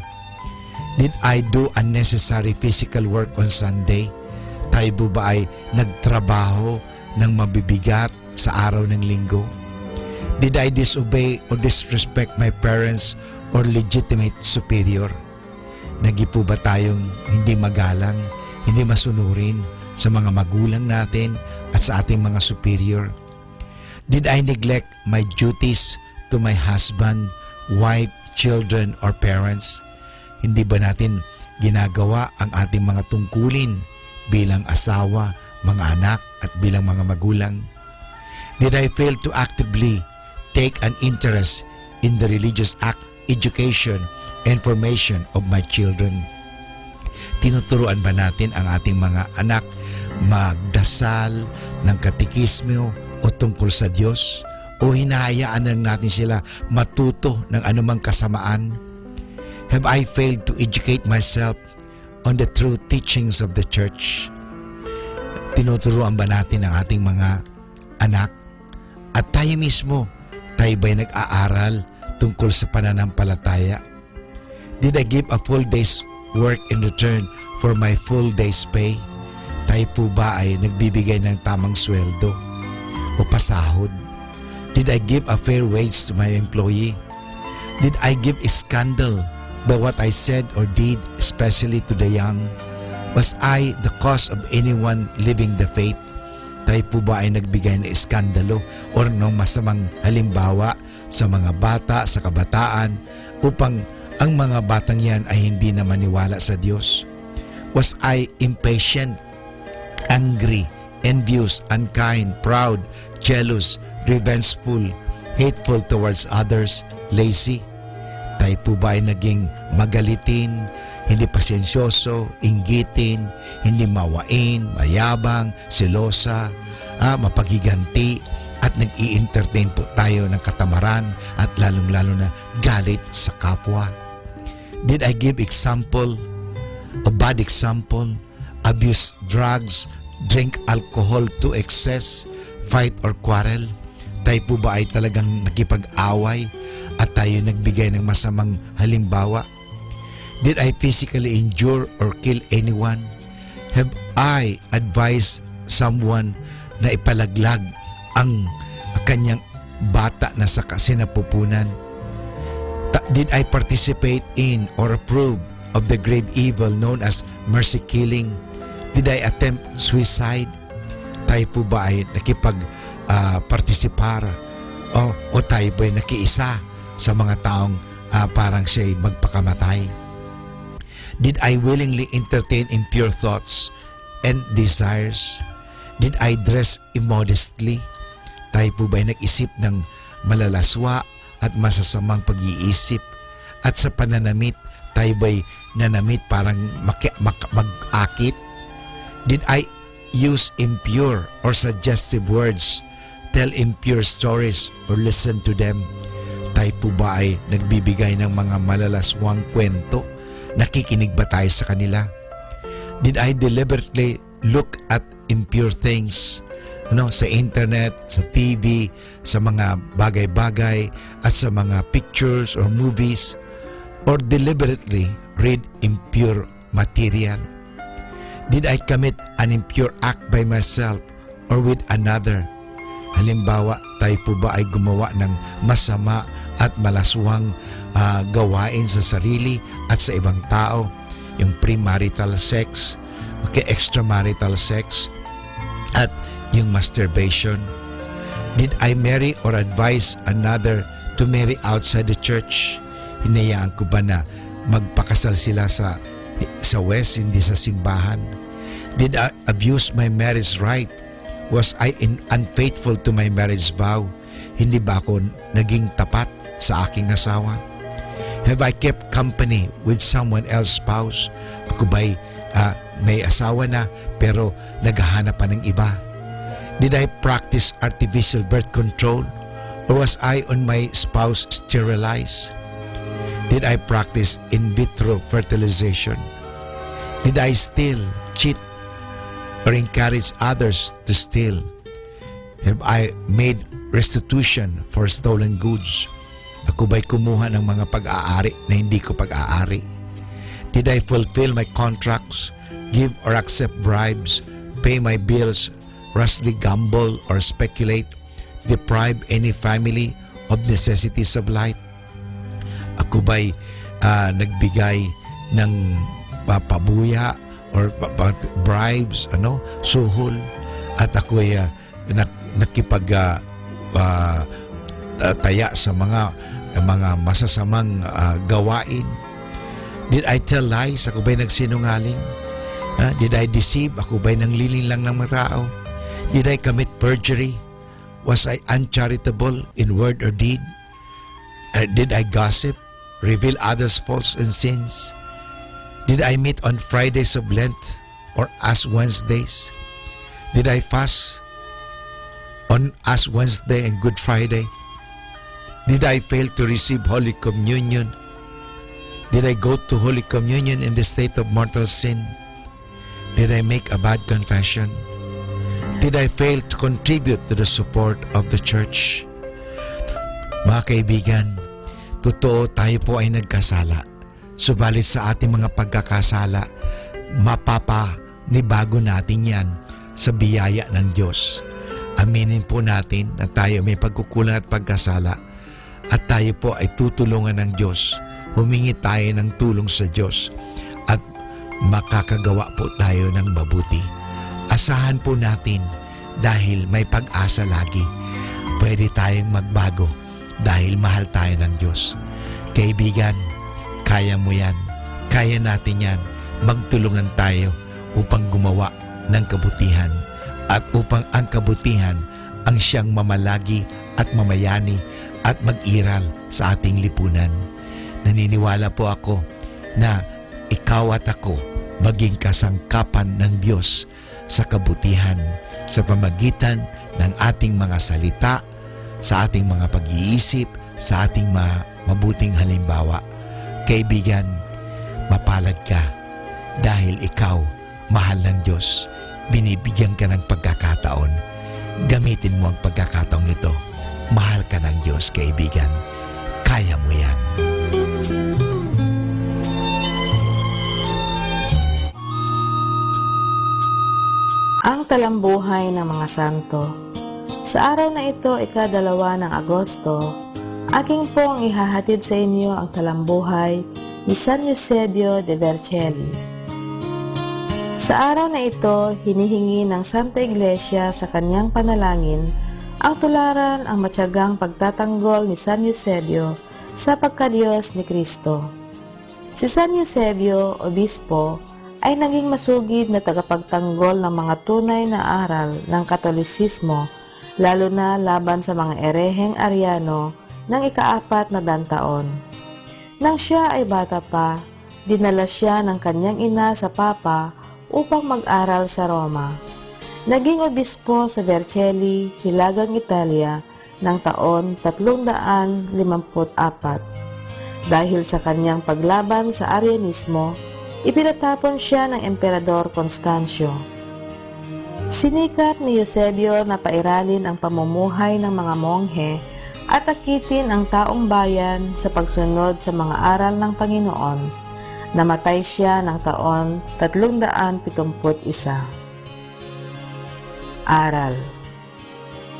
Did I do unnecessary physical work on Sunday? Tayo po ba ay nagtrabaho ng mabibigat sa araw ng linggo? Did I disobey or disrespect my parents or legitimate superior? Nagi po ba tayong hindi magalang, hindi masunurin sa mga magulang natin at sa ating mga superior? Did I neglect my duties to my husband, wife, children, or parents? Hindi ba natin ginagawa ang ating mga tungkulin bilang asawa, mga anak, at bilang mga magulang? Did I fail to actively take an interest in the religious education and formation of my children? Tinuturuan ba natin ang ating mga anak magdasal ng katekismo o tungkol sa Diyos? O hinahayaan lang natin sila matuto ng anumang kasamaan? Have I failed to educate myself on the true teachings of the church? Tinuturuan ba natin ang ating mga anak? At tayo mismo, tayo ba'y nag-aaral tungkol sa pananampalataya? Did I give a full day's work in return for my full day's pay? Tayo po ba ay nagbibigay ng tamang sweldo o pasahod? Did I give a fair wage to my employee? Did I give a scandal by what I said or did, especially to the young? Was I the cause of anyone living the faith? Tayo po ba ay nagbigay ng iskandalo o ng masamang halimbawa sa mga bata, sa kabataan, upang ang mga batang yan ay hindi na maniwala sa Diyos? Was I impatient, angry, envious, unkind, proud, jealous, revengeful, hateful towards others, lazy? Tayo po ba ay naging magalitin, hindi pasensyoso, inggitin, hindi mawain, mayabang, selosa, mapagiganti, at nag-i-entertain po tayo ng katamaran at lalong-lalo na galit sa kapwa? Did I give example, a bad example, abuse drugs, drink alcohol to excess, fight or quarrel? Tayo po ba ay talagang nakipag-away at tayo nagbigay ng masamang halimbawa? Did I physically injure or kill anyone? Have I advised someone na ipalaglag ang kanyang bata na sa sinapupunan? Did I participate in or approve of the grave evil known as mercy killing? Did I attempt suicide? Tayo po ba ay nakipag-participar o tayo ba ay nakiisa sa mga taong parang siya'y magpakamatay? Did I willingly entertain impure thoughts and desires? Did I dress immodestly? Tayo po ba ay nag-isip ng malalaswa at masasamang pag-iisip? At sa pananamit, tayo ba'y nanamit parang mag-akit? Did I use impure or suggestive words, tell impure stories, or listen to them? Tayo po ba ay nagbibigay ng mga malalaswang kwento? Nakikinig ba tayo sa kanila? Did I deliberately look at impure things? Sa internet, sa TV, sa mga bagay-bagay, at sa mga pictures or movies, or deliberately read impure material? Did I commit an impure act by myself or with another? Halimbawa, tayo po ba ay gumawa ng masama at malaswang gawain sa sarili at sa ibang tao? Yung premarital sex, extramarital sex, at yung masturbation. Did I marry or advise another to marry outside the church? Hinayaan ko ba na magpakasal sila sa West, hindi sa simbahan? Did I abuse my marriage right? Was I unfaithful to my marriage vow? Hindi ba ako naging tapat sa aking asawa? Have I kept company with someone else's spouse? Ako ba'y may asawa na pero naghahanap pa ng iba? Did I practice artificial birth control? Or was I on my spouse sterilized? Did I practice in vitro fertilization? Did I steal, cheat, or encourage others to steal? Have I made restitution for stolen goods? Ako ba'y kumuha ng mga pag-aari na hindi ko pag-aari? Did I fulfill my contracts, give or accept bribes, pay my bills, rashly gamble or speculate, deprive any family of necessities of life? Ako ba'y nagbigay ng pabuya or bribes, suhol, at ako'y nakipag-taya sa mga masasamang gawain? Did I tell lies? Ako ba'y nagsinungaling? Did I deceive? Ako ba'y nanglilin lang ng mga tao? Did I commit perjury? Was I uncharitable in word or deed? Did I gossip? Reveal others' faults and sins? Did I meet on Fridays of Lent or Ash Wednesdays? Did I fast on Ash Wednesday and Good Friday? Did I fail to receive Holy Communion? Did I go to Holy Communion in the state of mortal sin? Did I make a bad confession? Did I fail to contribute to the support of the church? Mga kaibigan, totoo tayo po ay nagkasala. Subalit sa ating mga pagkakasala, mapapanibago natin yan sa biyaya ng Diyos. Aminin po natin na tayo may pagkukulang at pagkasala at tayo po ay tutulungan ng Diyos. Humingi tayo ng tulong sa Diyos at makakagawa po tayo ng mabuti. Asahan po natin dahil may pag-asa lagi. Pwede tayong magbago dahil mahal tayo ng Diyos. Kaibigan, kaya mo yan. Kaya natin yan. Magtulungan tayo upang gumawa ng kabutihan at upang ang kabutihan ang siyang mamalagi at mamayani at mag-iral sa ating lipunan. Naniniwala po ako na ikaw at ako maging kasangkapan ng Diyos sa kabutihan sa pamagitan ng ating mga salita, sa ating mga pag-iisip, sa ating mga mabuting halimbawa. Kaibigan, Mapalad ka dahil ikaw, mahal ng Diyos. Binibigyan ka ng pagkakataon. Gamitin mo ang pagkakataong ito. Mahal ka ng Diyos, kaibigan. Kaya mo yan. Ang talambuhay ng mga santo. Sa araw na ito, ika-2 ng Agosto, aking pong ihahatid sa inyo ang talambuhay ni San Eusebio de Vercelli. Sa araw na ito, hinihingi ng Santa Iglesia sa kanyang panalangin ang tularan ang matyagang pagtatanggol ni San Eusebio sa pagkadiyos ni Kristo. Si San Eusebio, obispo, ay naging masugid na tagapagtanggol ng mga tunay na aral ng Katolisismo, lalo na laban sa mga ereheng Ariano ng ika-4 na taon. Nang siya ay bata pa, dinala siya ng kanyang ina sa Papa upang mag-aral sa Roma. Naging obispo sa Vercelli, Hilagang Italia, ng taon 354. Dahil sa kanyang paglaban sa Arianismo, ipinatapon siya ng Emperador Constancio. Sinikap ni Eusebio na pairalin ang pamumuhay ng mga monghe at akitin ang taong bayan sa pagsunod sa mga aral ng Panginoon. Namatay siya ng taon 371. Aral.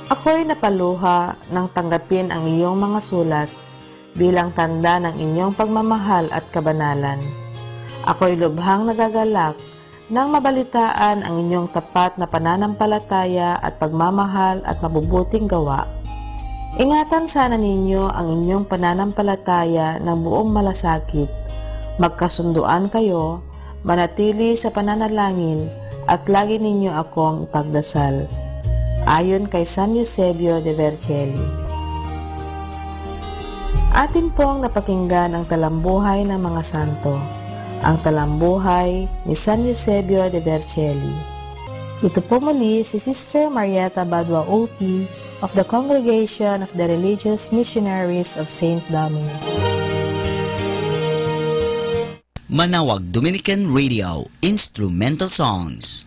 Ako'y napaluha nang tanggapin ang iyong mga sulat bilang tanda ng inyong pagmamahal at kabanalan. Ako'y lubhang nagagalak nang mabalitaan ang inyong tapat na pananampalataya at pagmamahal at mabubuting gawa. Ingatan sana ninyo ang inyong pananampalataya ng buong malasakit. Magkasunduan kayo, manatili sa pananalangin at lagi ninyo akong ipagdasal. Ayon kay San Eusebio de Vercelli. Atin pong napakinggan ang talambuhay ng mga santo. Ang talambuhay ni San Eusebio de Vercelli. Ito po muli si Sister Marieta Badua OP of the Congregation of the Religious Missionaries of St. Dominic. Manawag Dominican Radio Instrumental Songs.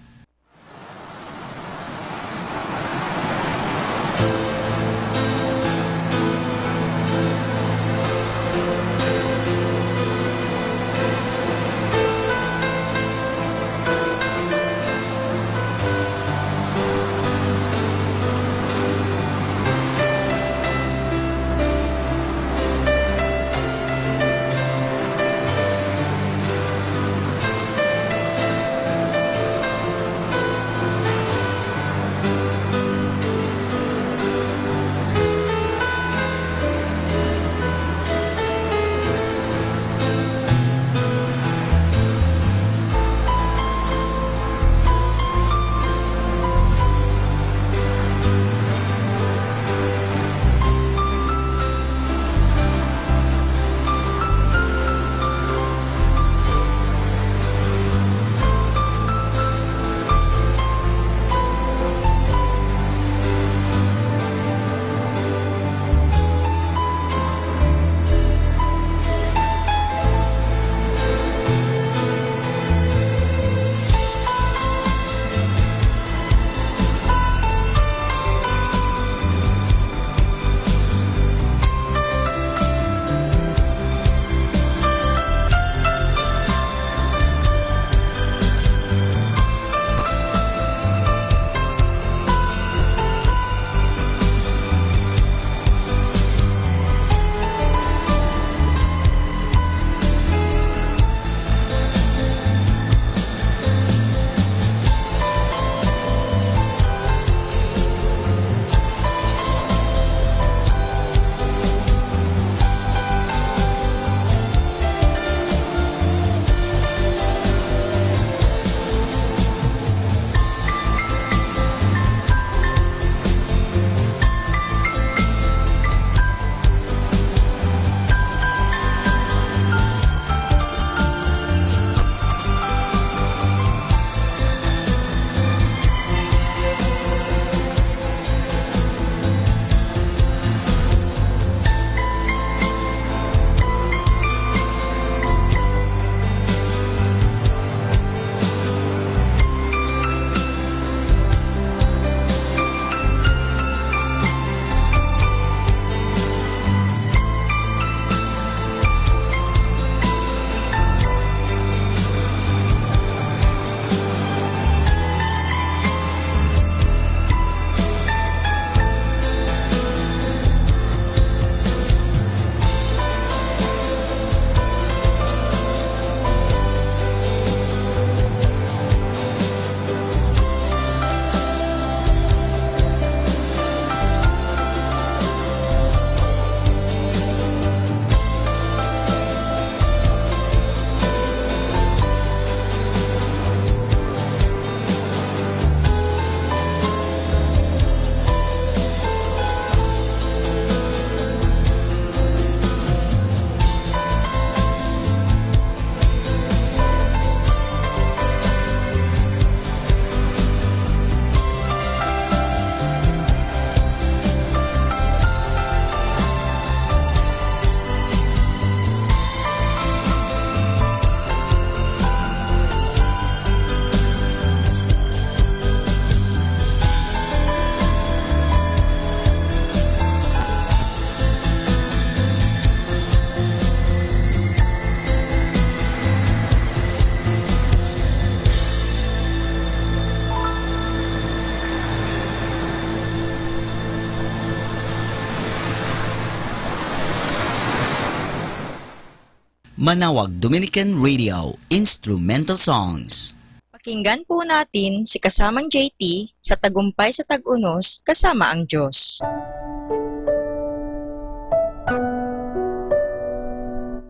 Manawag Dominican Radio Instrumental Songs. Pakinggan po natin si kasamang JT sa Tagumpay sa Tag-Unos kasama ang Diyos.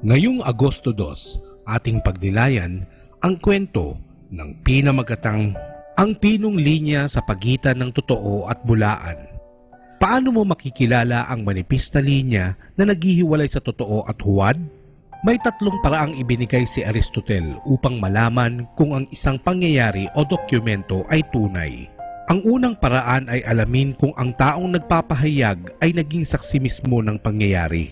Ngayong Agosto 2, ating pagnilayan ang kwento ng pinamagatang ang pinong linya sa pagitan ng totoo at bulaan. Paano mo makikilala ang manipis na linya na naghihiwalay sa totoo at huwad? May 3 paraang ibinigay si Aristotle upang malaman kung ang isang pangyayari o dokumento ay tunay. Ang unang paraan ay alamin kung ang taong nagpapahayag ay naging saksi mismo ng pangyayari.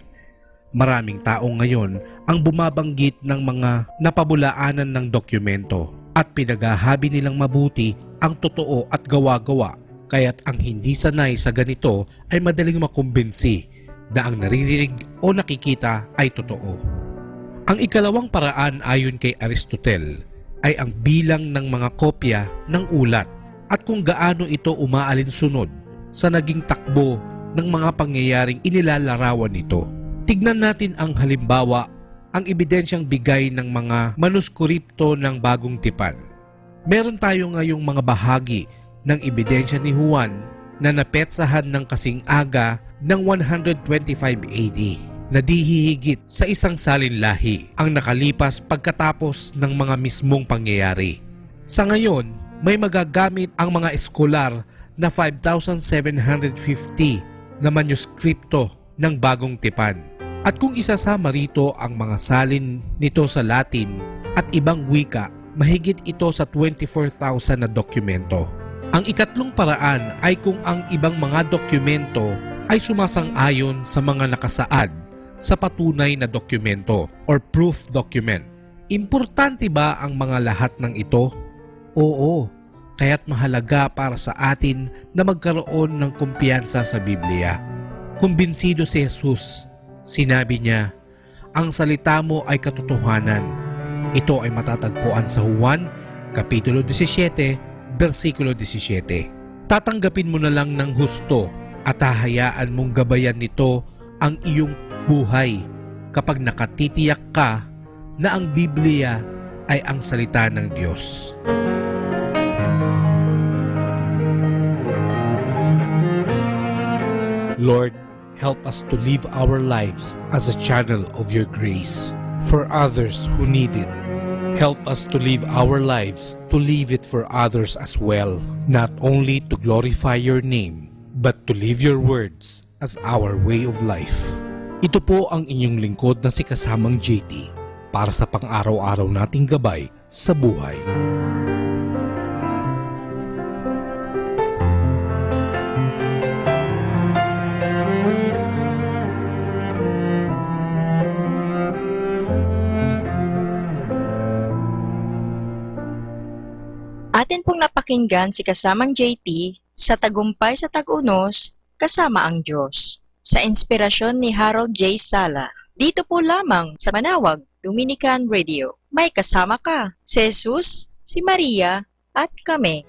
Maraming tao ngayon ang bumabanggit ng mga napabulaanan ng dokumento at pinaghahabi nilang mabuti ang totoo at gawa-gawa, kaya't ang hindi sanay sa ganito ay madaling makumbinsi na ang naririnig o nakikita ay totoo. Ang ikalawang paraan ayon kay Aristotle ay ang bilang ng mga kopya ng ulat at kung gaano ito umaalinsunod sa naging takbo ng mga pangyayaring inilalarawan nito. Tignan natin ang halimbawa, ang ebidensyang bigay ng mga manuskripto ng Bagong Tipan. Meron tayo ngayong mga bahagi ng ebidensya ni Juan na napetsahan ng kasing aga ng 125 AD na di hihigit sa isang salinlahi ang nakalipas pagkatapos ng mga mismong pangyayari. Sa ngayon, may magagamit ang mga eskolar na 5,750 na manuskripto ng Bagong Tipan. At kung isasama rito ang mga salin nito sa Latin at ibang wika, mahigit ito sa 24,000 na dokumento. Ang ikatlong paraan ay kung ang ibang mga dokumento ay sumasang-ayon sa mga nakasaad sa patunay na dokumento or proof document. Importante ba ang mga lahat ng ito? Oo, kaya't mahalaga para sa atin na magkaroon ng kumpiyansa sa Biblia. Kumbinsido si Jesus. Sinabi niya, ang salita mo ay katotohanan. Ito ay matatagpuan sa Juan, Kapitulo 17, versikulo 17. Tatanggapin mo na lang ng husto at hahayaan mong gabayan nito ang iyong buhay kapag nakatitiyak ka na ang Biblia ay ang salita ng Diyos. Lord, help us to live our lives as a channel of your grace for others who need it. Help us to live our lives to live it for others as well, not only to glorify your name, but to live your words as our way of life. Ito po ang inyong lingkod na si kasamang JT para sa pang-araw-araw nating gabay sa buhay. Atin pong napakinggan si kasamang JT sa Tagumpay sa Tag-Unos kasama ang Diyos, sa inspirasyon ni Harold J. Sala. Dito po lamang sa Manawag Dominican Radio. May kasama ka, si Jesus, si Maria, at kami.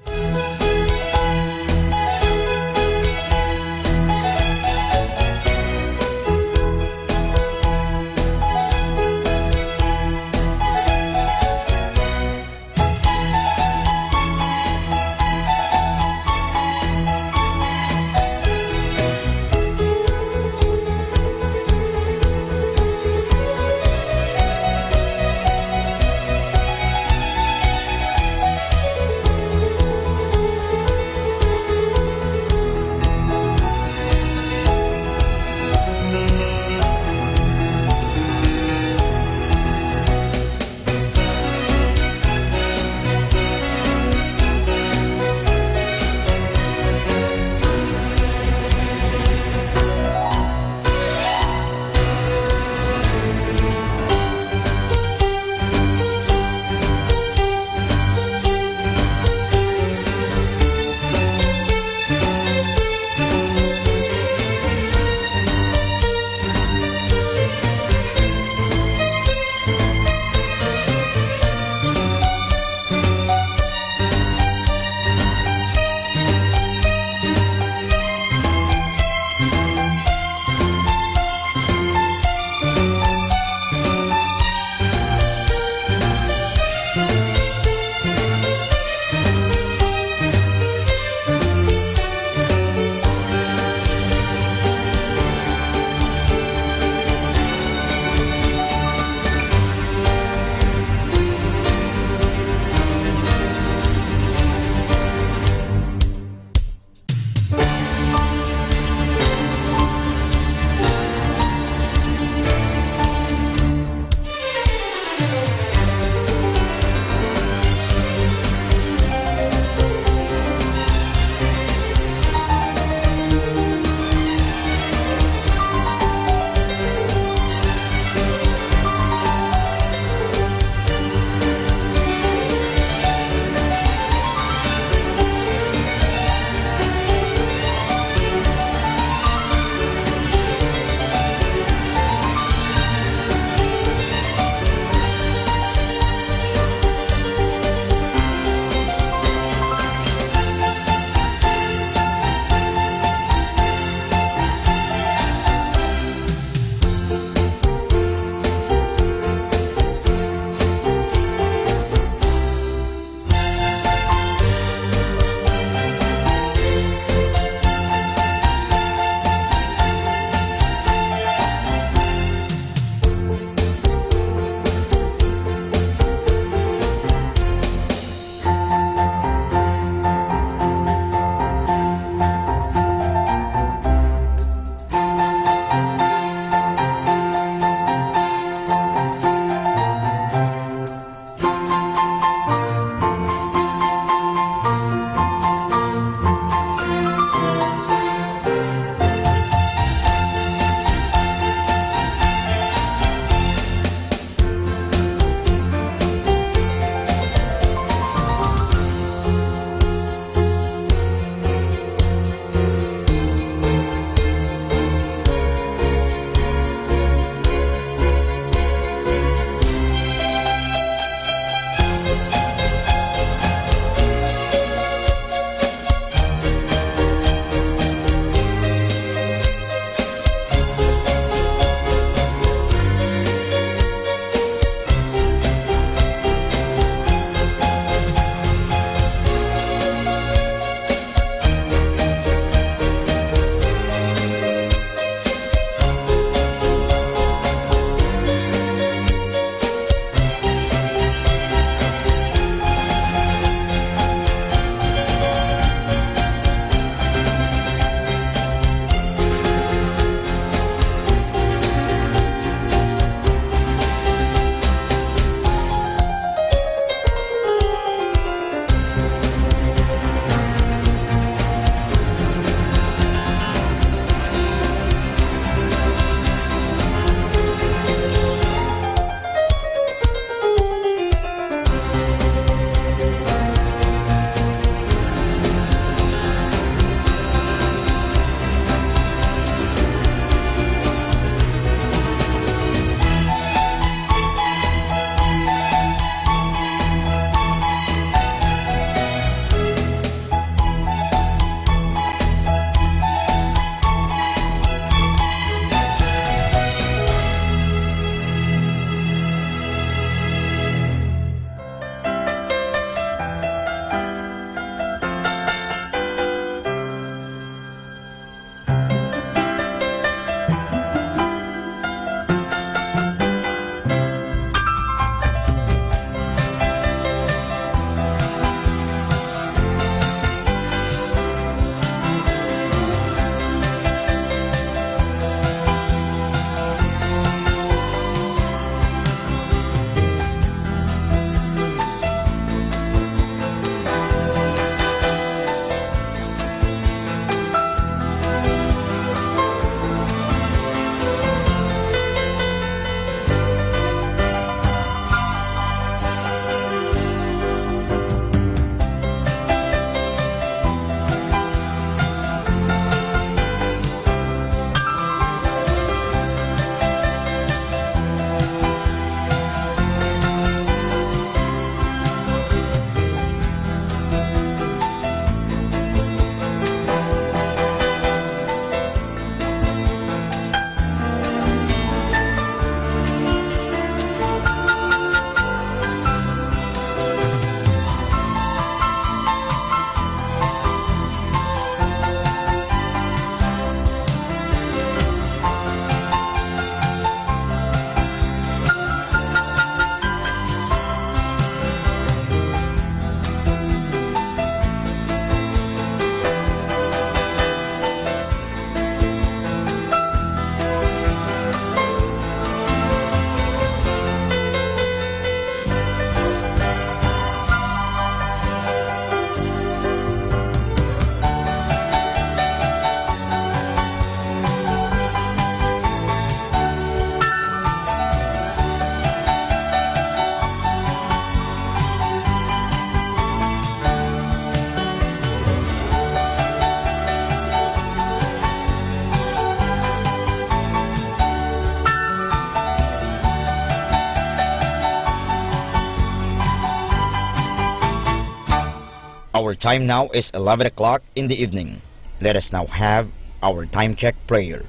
time now is 11 o'clock in the evening. Let us now have our time check prayer.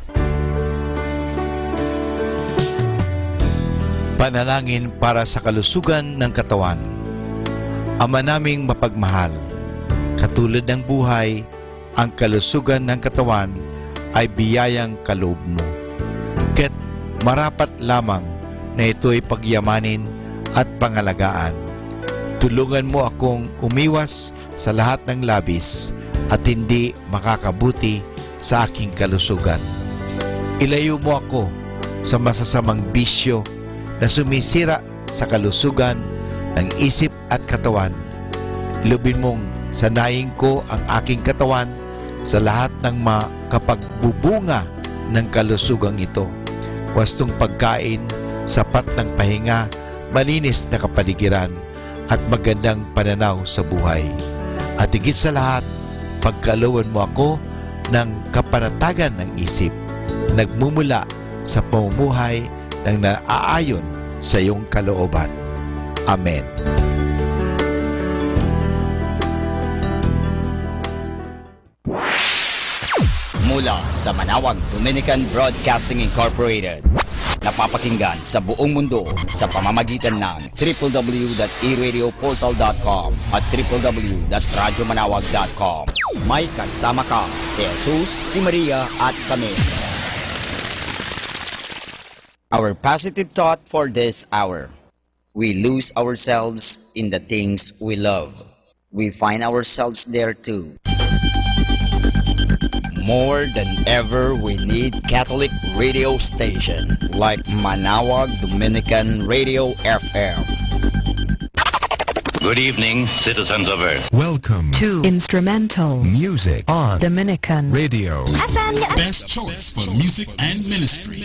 Panalangin para sa kalusugan ng katawan. Ama naming mapagmahal, katulad ng buhay, ang kalusugan ng katawan ay biyayang kaloob mo. Kaya't marapat lamang na ito'y pagyamanin at pangalagaan. Tulungan mo akong umiwas sa lahat ng labis at hindi makakabuti sa aking kalusugan. Ilayo mo ako sa masasamang bisyo na sumisira sa kalusugan ng isip at katawan. Lubin mong sanayin ko ang aking katawan sa lahat ng makapagbubunga ng kalusugang ito. Wastong pagkain, sapat ng pahinga, malinis na kapaligiran, at magandang pananaw sa buhay. At higit sa lahat, pagkalooban mo ako ng kapanatagan ng isip, nagmumula sa pamumuhay ng naaayon sa iyong kalooban. Amen. Mula sa Manawag Dominican Broadcasting Incorporated, napapakinggan sa buong mundo sa pamamagitan ng www.eradioportal.com at www.radyomanawag.com. May kasama ka si Jesus, si Maria at kami. Our positive thought for this hour. We lose ourselves in the things we love. We find ourselves there too. More than ever, we need Catholic radio station like Manawag Dominican Radio FM. Good evening, citizens of Earth. Welcome to Instrumental Music on Dominican Radio. Best choice for music and ministry.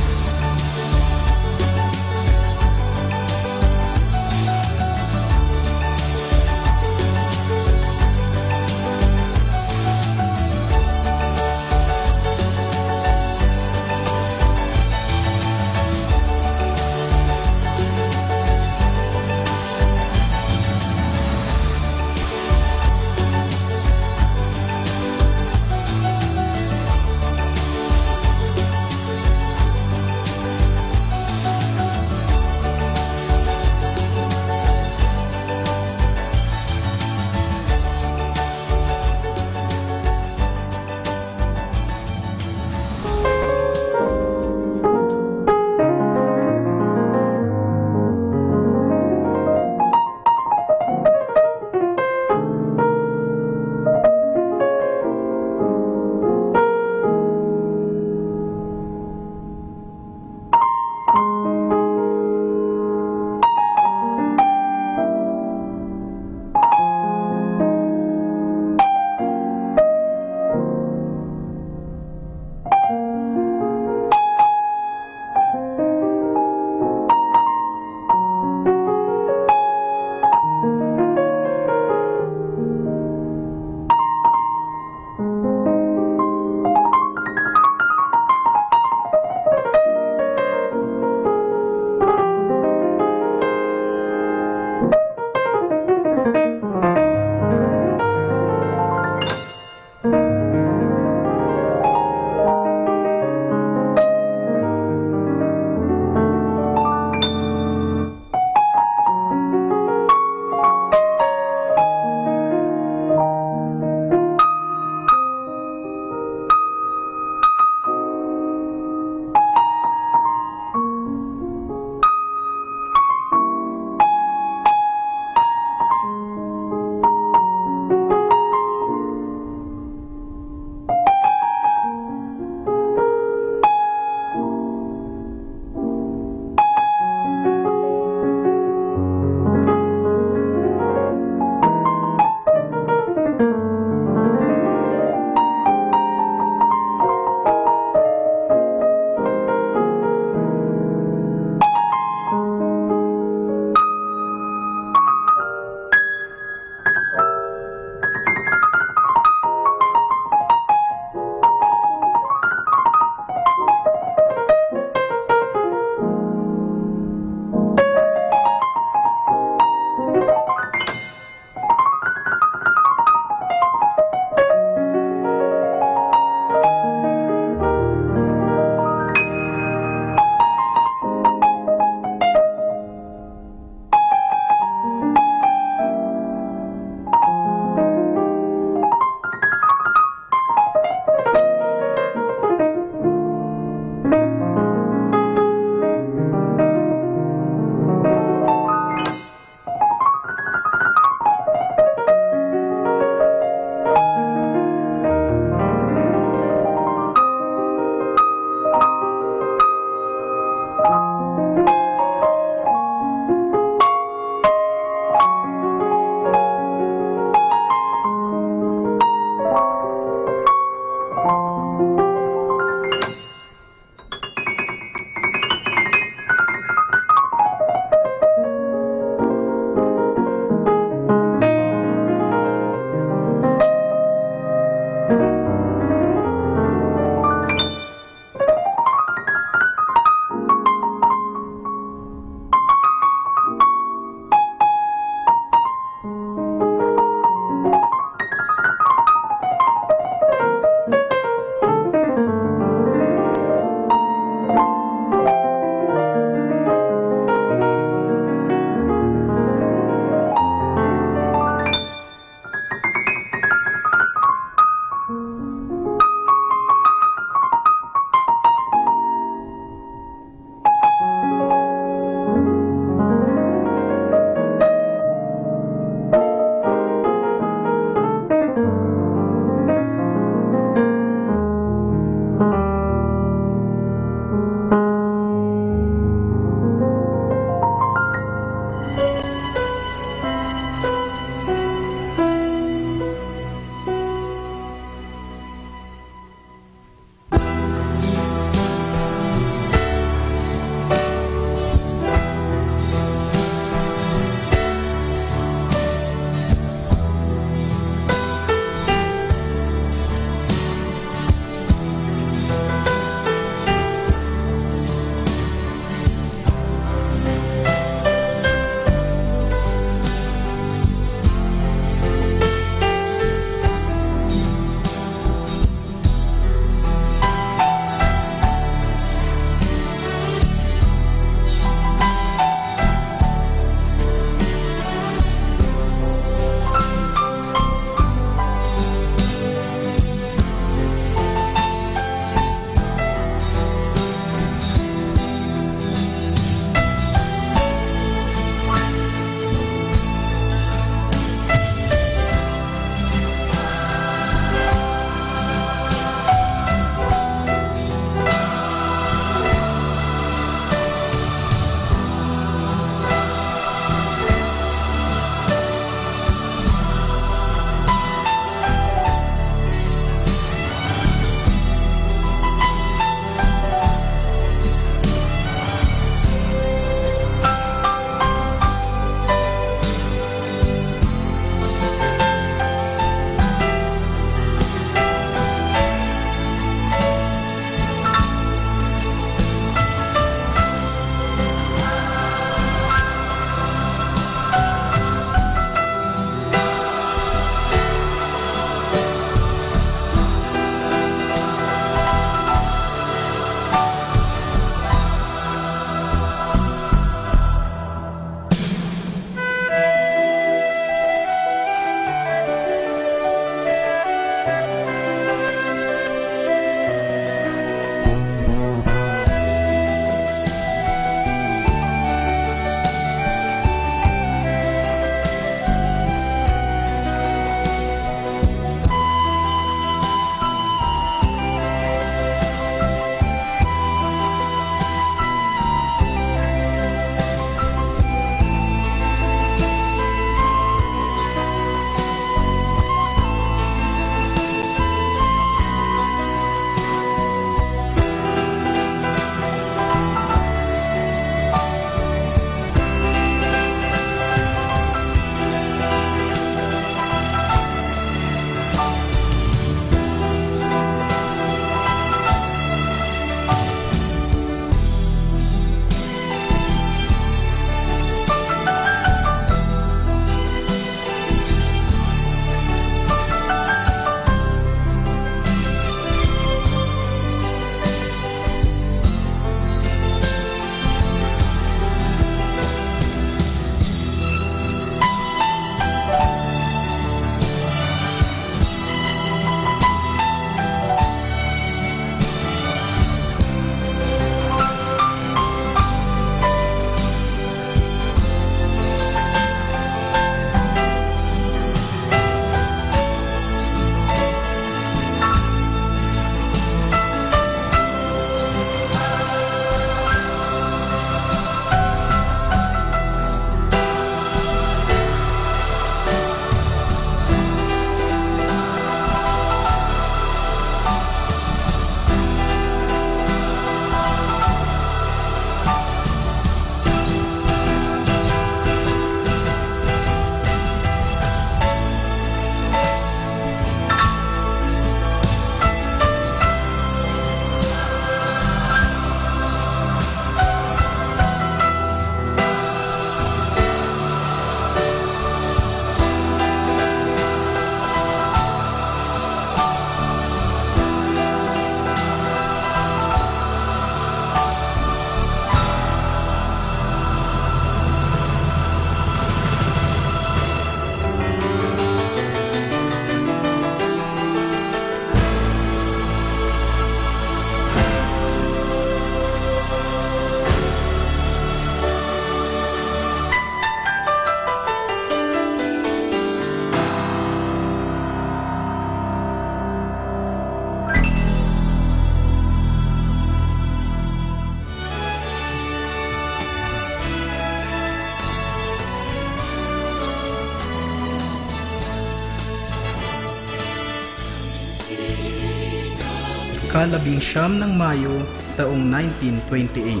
ika-19 ng Mayo taong 1928.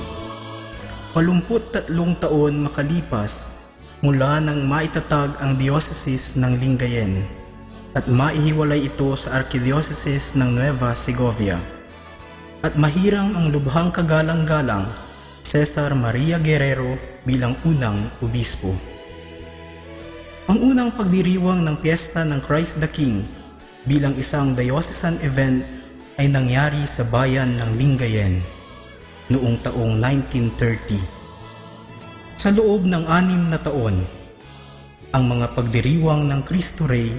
83 taon makalipas mula nang maitatag ang diocese ng Lingayen at maihiwalay ito sa Archdiocese ng Nueva Segovia. At mahirang ang lubhang kagalang-galang Cesar Maria Guerrero bilang unang obispo. Ang unang pagdiriwang ng piyesta ng Christ the King bilang isang diocesan event ay nangyari sa bayan ng Lingayen noong taong 1930. Sa loob ng 6 na taon, ang mga pagdiriwang ng Cristo Rey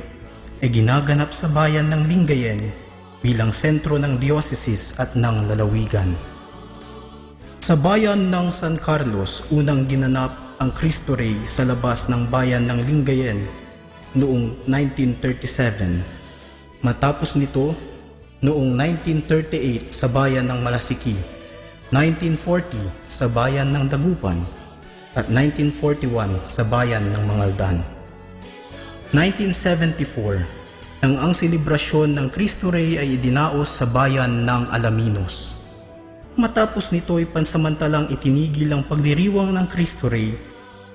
ay ginaganap sa bayan ng Lingayen bilang sentro ng diocese at ng lalawigan. Sa bayan ng San Carlos, unang ginanap ang Cristo Rey sa labas ng bayan ng Lingayen noong 1937. Matapos nito, noong 1938 sa bayan ng Malasiki, 1940 sa bayan ng Dagupan, at 1941 sa bayan ng Mangaldan. 1974, nang ang selebrasyon ng Cristo Rey ay idinaos sa bayan ng Alaminos. Matapos nito ay pansamantalang itinigil ang pagdiriwang ng Cristo Rey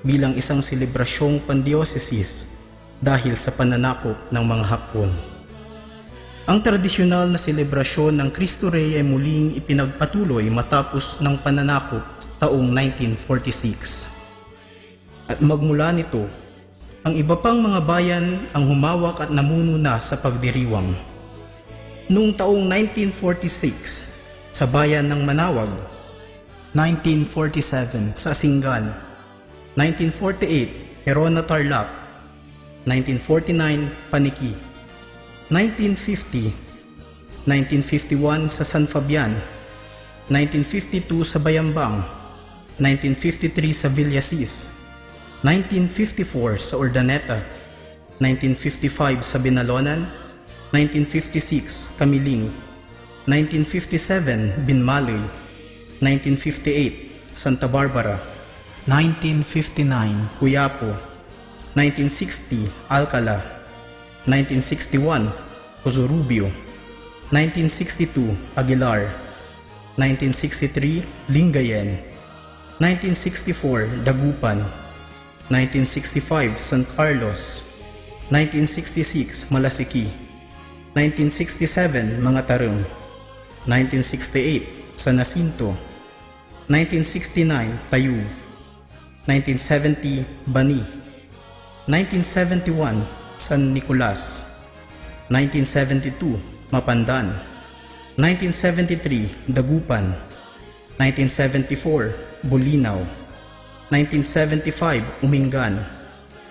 bilang isang selebrasyong pandiocesis dahil sa pananakop ng mga Hapon. Ang tradisyonal na selebrasyon ng Cristo Rey ay muling ipinagpatuloy matapos ng pananakop taong 1946. At magmula nito, ang iba pang mga bayan ang humawak at namumuna sa pagdiriwang. Noong taong 1946, sa bayan ng Manawag, 1947 sa Singan, 1948 Herona Tarlac, 1949 Paniki, 1950, 1951 sa San Fabian, 1952 sa Bayambang, 1953 sa Villasis, 1954 sa Urdaneta, 1955 sa Binalonan, 1956 Kamiling, 1957 Binmaloy, 1958 Santa Barbara, 1959 Cuyapo, 1960 Alcala, 1961 Cosurubio, 1962 Aguilar, 1963 Lingayen, 1964 Dagupan, 1965 San Carlos, 1966 Malasiki, 1967 Mga Tarong, 1968 San Jacinto, 1969 Tayu, 1970 Bani, 1971 San Nicolas, 1972 Mapandan, 1973 Dagupan, 1974 Bulinaw, 1975 Umingan,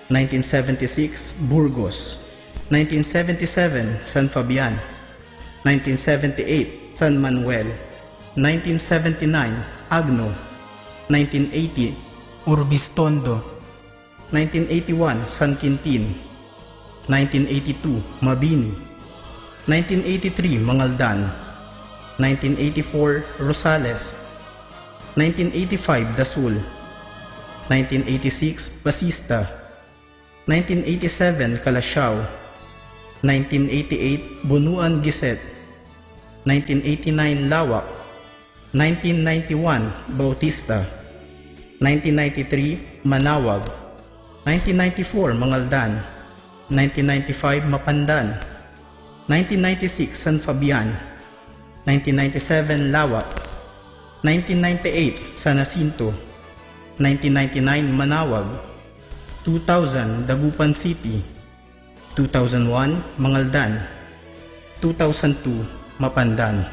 1976 Burgos, 1977 San Fabian, 1978 San Manuel, 1979 Agno, 1980 Urbistondo, 1981 San Quintin, 1982 Mabini, 1983 Mangaldan, 1984 Rosales, 1985 Dasul, 1986 Basista, 1987 Calasiao, 1988 Bunuan Giset, 1989 Lawak, 1991 Bautista, 1993 Manawag, 1994 Mangaldan, 1995 Mapandan, 1996 San Fabian, 1997 Lawak, 1998 San Jacinto, 1999 Manawag, 2000 Dagupan City, 2001 Mangaldan, 2002 Mapandan.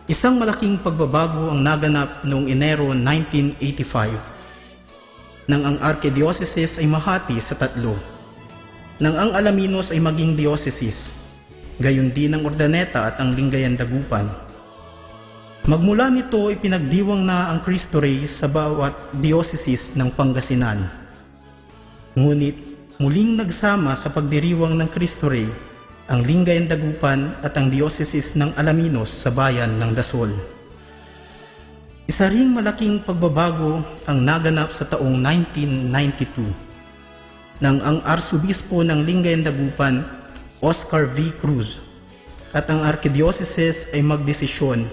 Isang malaking pagbabago ang naganap noong Enero 1985 nang ang Archdiocese ay mahati sa tatlo, nang ang Alaminos ay maging diocese, gayon din ang Urdaneta at ang Lingayen Dagupan. Magmula nito ipinagdiwang na ang Cristo Rey sa bawat diocese ng Pangasinan. Ngunit muling nagsama sa pagdiriwang ng Cristo Rey ang Lingayen Dagupan at ang diocese ng Alaminos sa bayan ng Dasol. Isa ring malaking pagbabago ang naganap sa taong 1992 nang ang Arsobispo ng Lingayen Dagupan, Oscar V. Cruz, at ang Archdiocese ay magdesisyon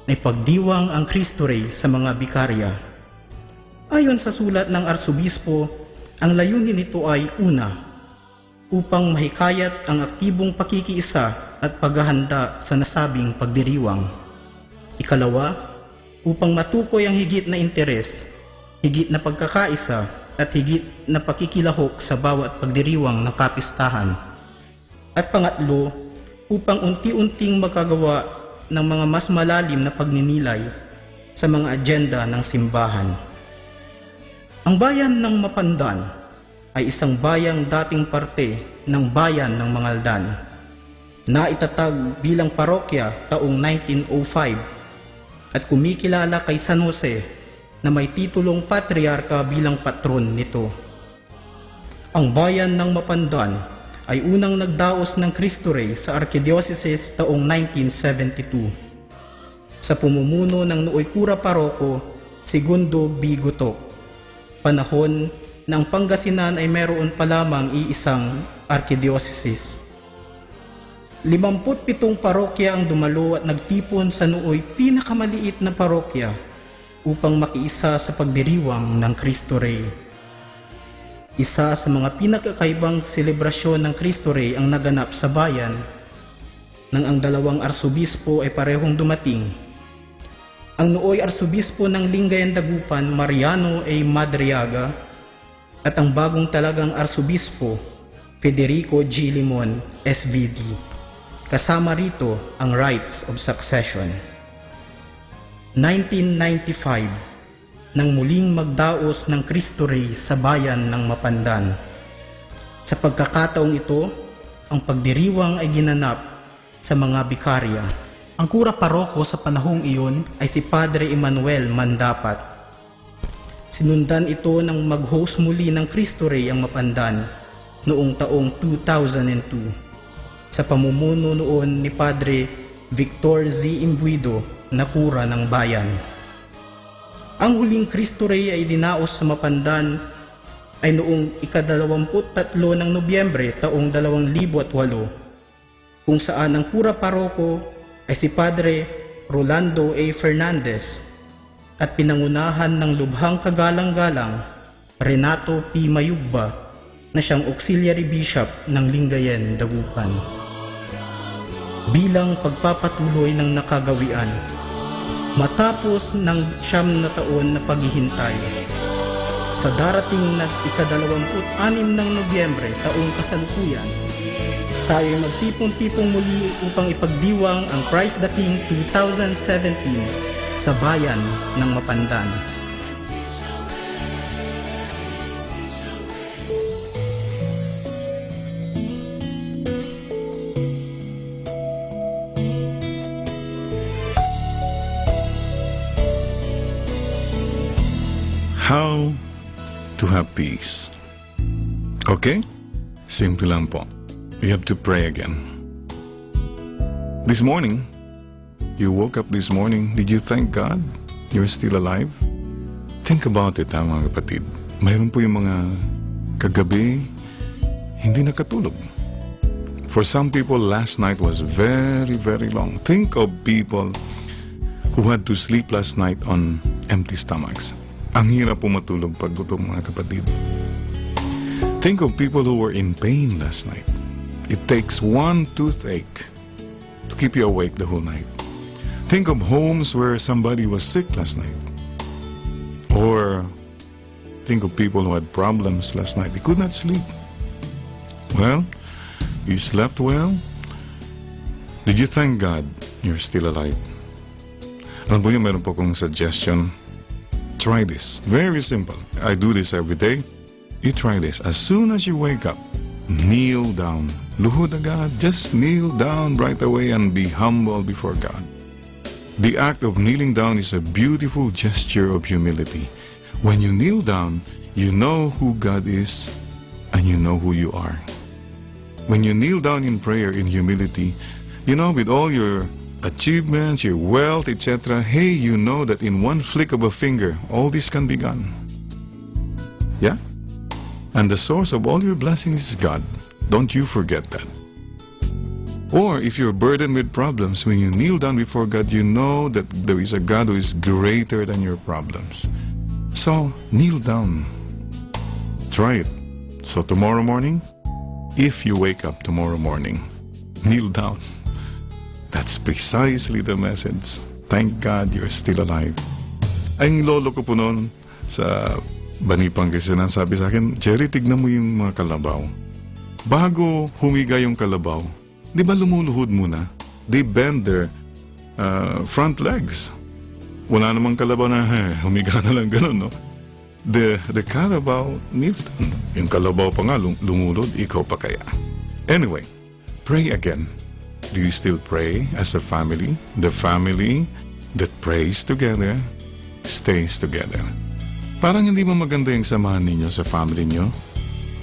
na ipagdiwang ang Cristo Rey sa mga bikarya. Ayon sa sulat ng Arsobispo, ang layunin nito ay una, upang mahikayat ang aktibong pakikiisa at paghahanda sa nasabing pagdiriwang. Ikalawa, upang matukoy ang higit na interes, higit na pagkakaisa at higit na pakikilahok sa bawat pagdiriwang ng kapistahan. At pangatlo, upang unti-unting magkagawa ng mga mas malalim na pagninilay sa mga agenda ng simbahan. Ang bayan ng Mapandan ay isang bayang dating parte ng bayan ng Mangaldan, na itatag bilang parokya taong 1905 at kumikilala kay San Jose na may titulong patriarka bilang patron nito. Ang bayan ng Mapandan ay unang nagdaos ng Cristo Rey sa Archdiocese taong 1972 sa pumumuno ng nooy Kura Paroko Segundo B. Gutok, panahon na ang Pangasinan ay meron pa lamang iisang Archdiocese. 57 parokya ang dumalo at nagtipon sa nooy pinakamaliit na parokya upang makiisa sa pagdiriwang ng Cristo Rey. Isa sa mga pinakakaibang selebrasyon ng Cristo Rey ang naganap sa bayan nang ang dalawang arsobispo ay parehong dumating. Ang nooy arsobispo ng Lingayen Dagupan, Mariano A. Madriaga, at ang bagong talagang arsobispo, Federico G. Limon, SVD. Kasama rito ang rites of succession. 1995, nang muling magdaos ng Cristo Rey sa bayan ng Mapandan. Sa pagkakataong ito, ang pagdiriwang ay ginanap sa mga bikarya. Ang kura paroko sa panahong iyon ay si Padre Emmanuel Mandapat. Sinundan ito ng mag-host muli ng Cristo Rey ang Mapandan noong taong 2002 sa pamumuno noon ni Padre Victor Z. Imbuido na kura ng bayan. Ang huling Cristo Rey ay dinaos sa Mapandan ay noong ika-23 ng Nobyembre taong 2008, kung saan ang kura paroko ay si Padre Rolando A. Fernandez at pinangunahan ng lubhang kagalang-galang Renato P. Mayugba na siyang auxiliary bishop ng Lingayen Dagupan. Bilang pagpapatuloy ng nakagawian, matapos ng 9 na taon na paghihintay, sa darating na ika-26 ng Nobyembre taong kasalukuyan, tayo magtipon-tipong muli upang ipagdiwang ang Christ the King 2017 sa bayan ng Mapandan. How to have peace. Okay? Simple lang po. You have to pray again. This morning, you woke up this morning, did you thank God you're still alive? Think about it, mga kapatid. Mayroon po yung mga kagabi, hindi nakatulog. For some people, last night was very, very long. Think of people who had to sleep last night on empty stomachs. Ang hirap po matulog pag gutom, mga kapatid. Think of people who were in pain last night. It takes one toothache to keep you awake the whole night. Think of homes where somebody was sick last night. Or think of people who had problems last night. They could not sleep. Well, you slept well? Did you thank God you're still alive? Alam po niyo, meron po akong suggestion. Try this. Very simple. I do this every day. You try this. As soon as you wake up, kneel down. Luhod agad. Just kneel down right away and be humble before God. The act of kneeling down is a beautiful gesture of humility. When you kneel down, you know who God is and you know who you are. When you kneel down in prayer in humility, you know, with all your achievements, your wealth, etc., hey, you know that in one flick of a finger, all this can be gone. Yeah? And the source of all your blessings is God. Don't you forget that. Or if you're burdened with problems, when you kneel down before God, you know that there is a God who is greater than your problems. So, kneel down. Try it. So tomorrow morning, if you wake up tomorrow morning, kneel down. That's precisely the message. Thank God you're still alive. Ay, lolo ko po noon sa Bani Pangasinan, sabi sa akin, Jerry, tignan mo yung mga kalabaw. Bago humiga yung kalabaw, di ba lumuluhod muna? They bend their front legs. Wala namang kalabaw na humiga na lang ganun, no? The Carabao needs them. Yung kalabaw pa nga lumulod, ikaw pa kaya. Anyway, pray again. Do you still pray as a family? The family that prays together stays together. Parang hindi mo maganda yung samahan ninyo sa family nyo.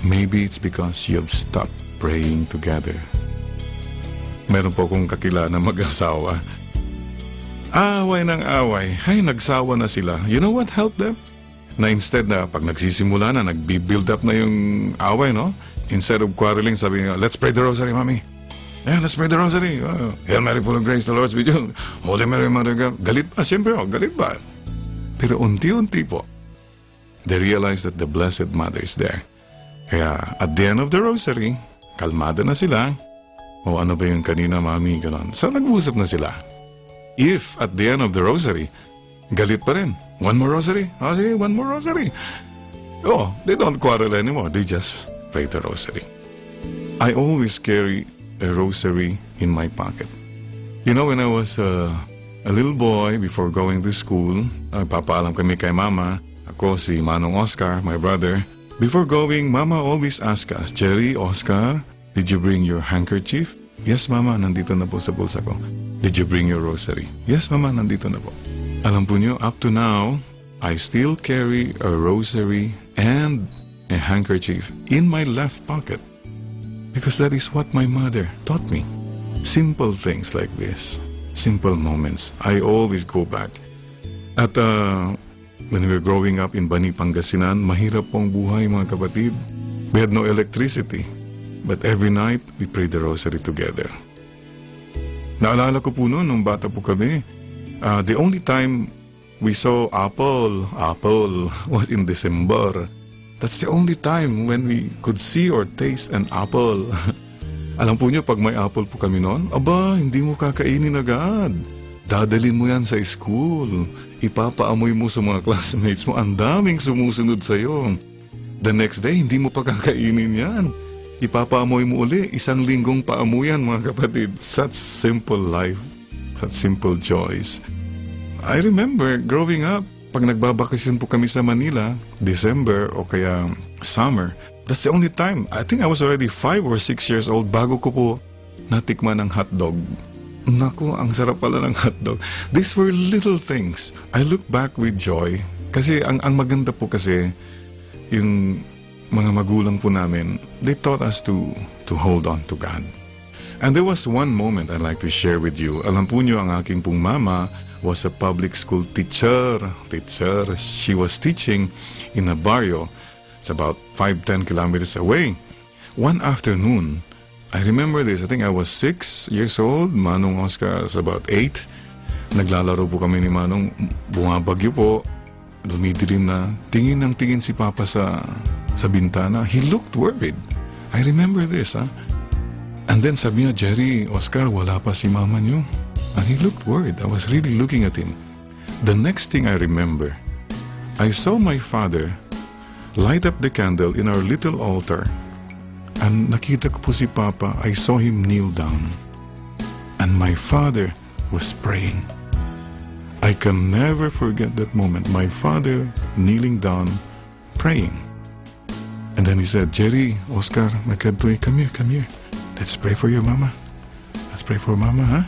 Maybe it's because you've stopped praying together. Meron po akong kakilala na mag-asawa. Away ng away. Ay, nagsawa na sila. You know what helped them? Na instead na pag nagsisimula na, nagbi-build up na yung away, no? Instead of quarreling, sabi niya, let's pray the rosary, mommy. Yeah, let's pray the rosary. Hail Mary, full of grace, the Lord's with you. Holy Mary, Mother of God. Galit pa, siyempre, galit pa. Pero unti-unti po, they realize that the Blessed Mother is there. Kaya at the end of the rosary, kalmada na sila. O ano ba yung kanina, mami, gano'n. So nag-usap na sila. If at the end of the rosary, galit pa rin. One more rosary? Oh, sige, one more rosary. Oh, they don't quarrel anymore. They just pray the rosary. I always carry a rosary in my pocket. You know, when I was a little boy, before going to school, papaalam kami kay Mama. Ako, si Manong Oscar, my brother. Before going, Mama always ask us, Jerry, Oscar, did you bring your handkerchief? Yes, Mama, nandito na po sa bulsa ko. Did you bring your rosary? Yes, Mama, nandito na po. Alam po niyo, up to now, I still carry a rosary and a handkerchief in my left pocket. Because that is what my mother taught me. Simple things like this. Simple moments. I always go back. At when we were growing up in Bani Pangasinan, mahirap pong buhay, mga kapatid. We had no electricity. But every night, we prayed the rosary together. Naalala ko po noon, nung bata po kami, the only time we saw apple was in December. That's the only time when we could see or taste an apple. Alam po niyo, pag may apple po kami noon, aba, hindi mo kakainin agad. Dadalhin mo yan sa school. Ipapaamoy mo sa mga classmates mo. Ang daming sumusunod sa'yo. The next day, hindi mo pa kakainin yan. Ipapaamoy mo uli. 1 linggong paamuyan, mga kapatid. Such simple life. Such simple joys. I remember growing up, pag nagbabakasyon po kami sa Manila, December o kaya summer, that's the only time. I think I was already 5 or 6 years old bago ko po natikman ng hotdog. Naku, ang sarap pala ng hotdog. These were little things. I look back with joy. Kasi ang maganda po kasi, yung mga magulang po namin, they taught us to hold on to God. And there was one moment I'd like to share with you. Alam po niyo, ang aking pong mama was a public school teacher. She was teaching in a barrio. It's about 5-10 kilometers away. One afternoon, I remember this. I think I was 6 years old. Manong Oscar was about 8. Naglalaro po kami ni Manong. Bumabagyo po. Dumidilim na. Tingin ng tingin si Papa sa bintana. He looked worried. I remember this, And then sabi niya, Jerry, Oscar, wala pa si Mama niyo. And he looked worried. I was really looking at him. The next thing I remember, I saw my father light up the candle in our little altar. And nakita ko po si Papa. I saw him kneel down. And my father was praying. I can never forget that moment. My father kneeling down, praying. And then he said, Jerry, Oscar, Makadtoy, come here. Let's pray for your mama. Let's pray for Mama, huh?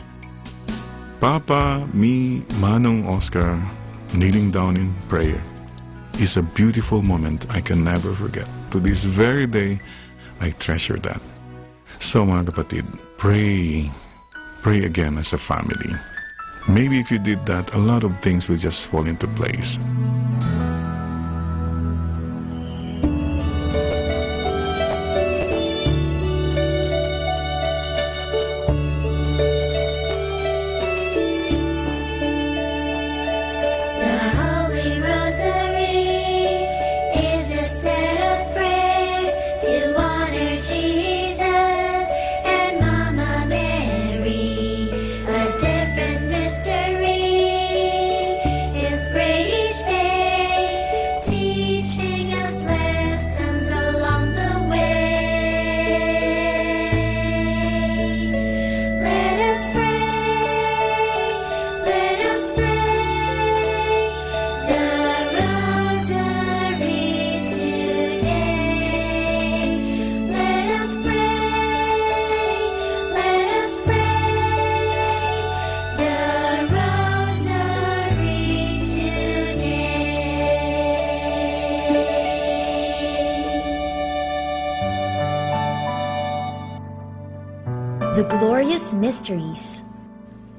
Papa, me, Manong, Oscar, kneeling down in prayer is a beautiful moment I can never forget. To this very day, I treasure that. So mga kapatid, pray again as a family. Maybe if you did that, a lot of things will just fall into place. The glorious mysteries.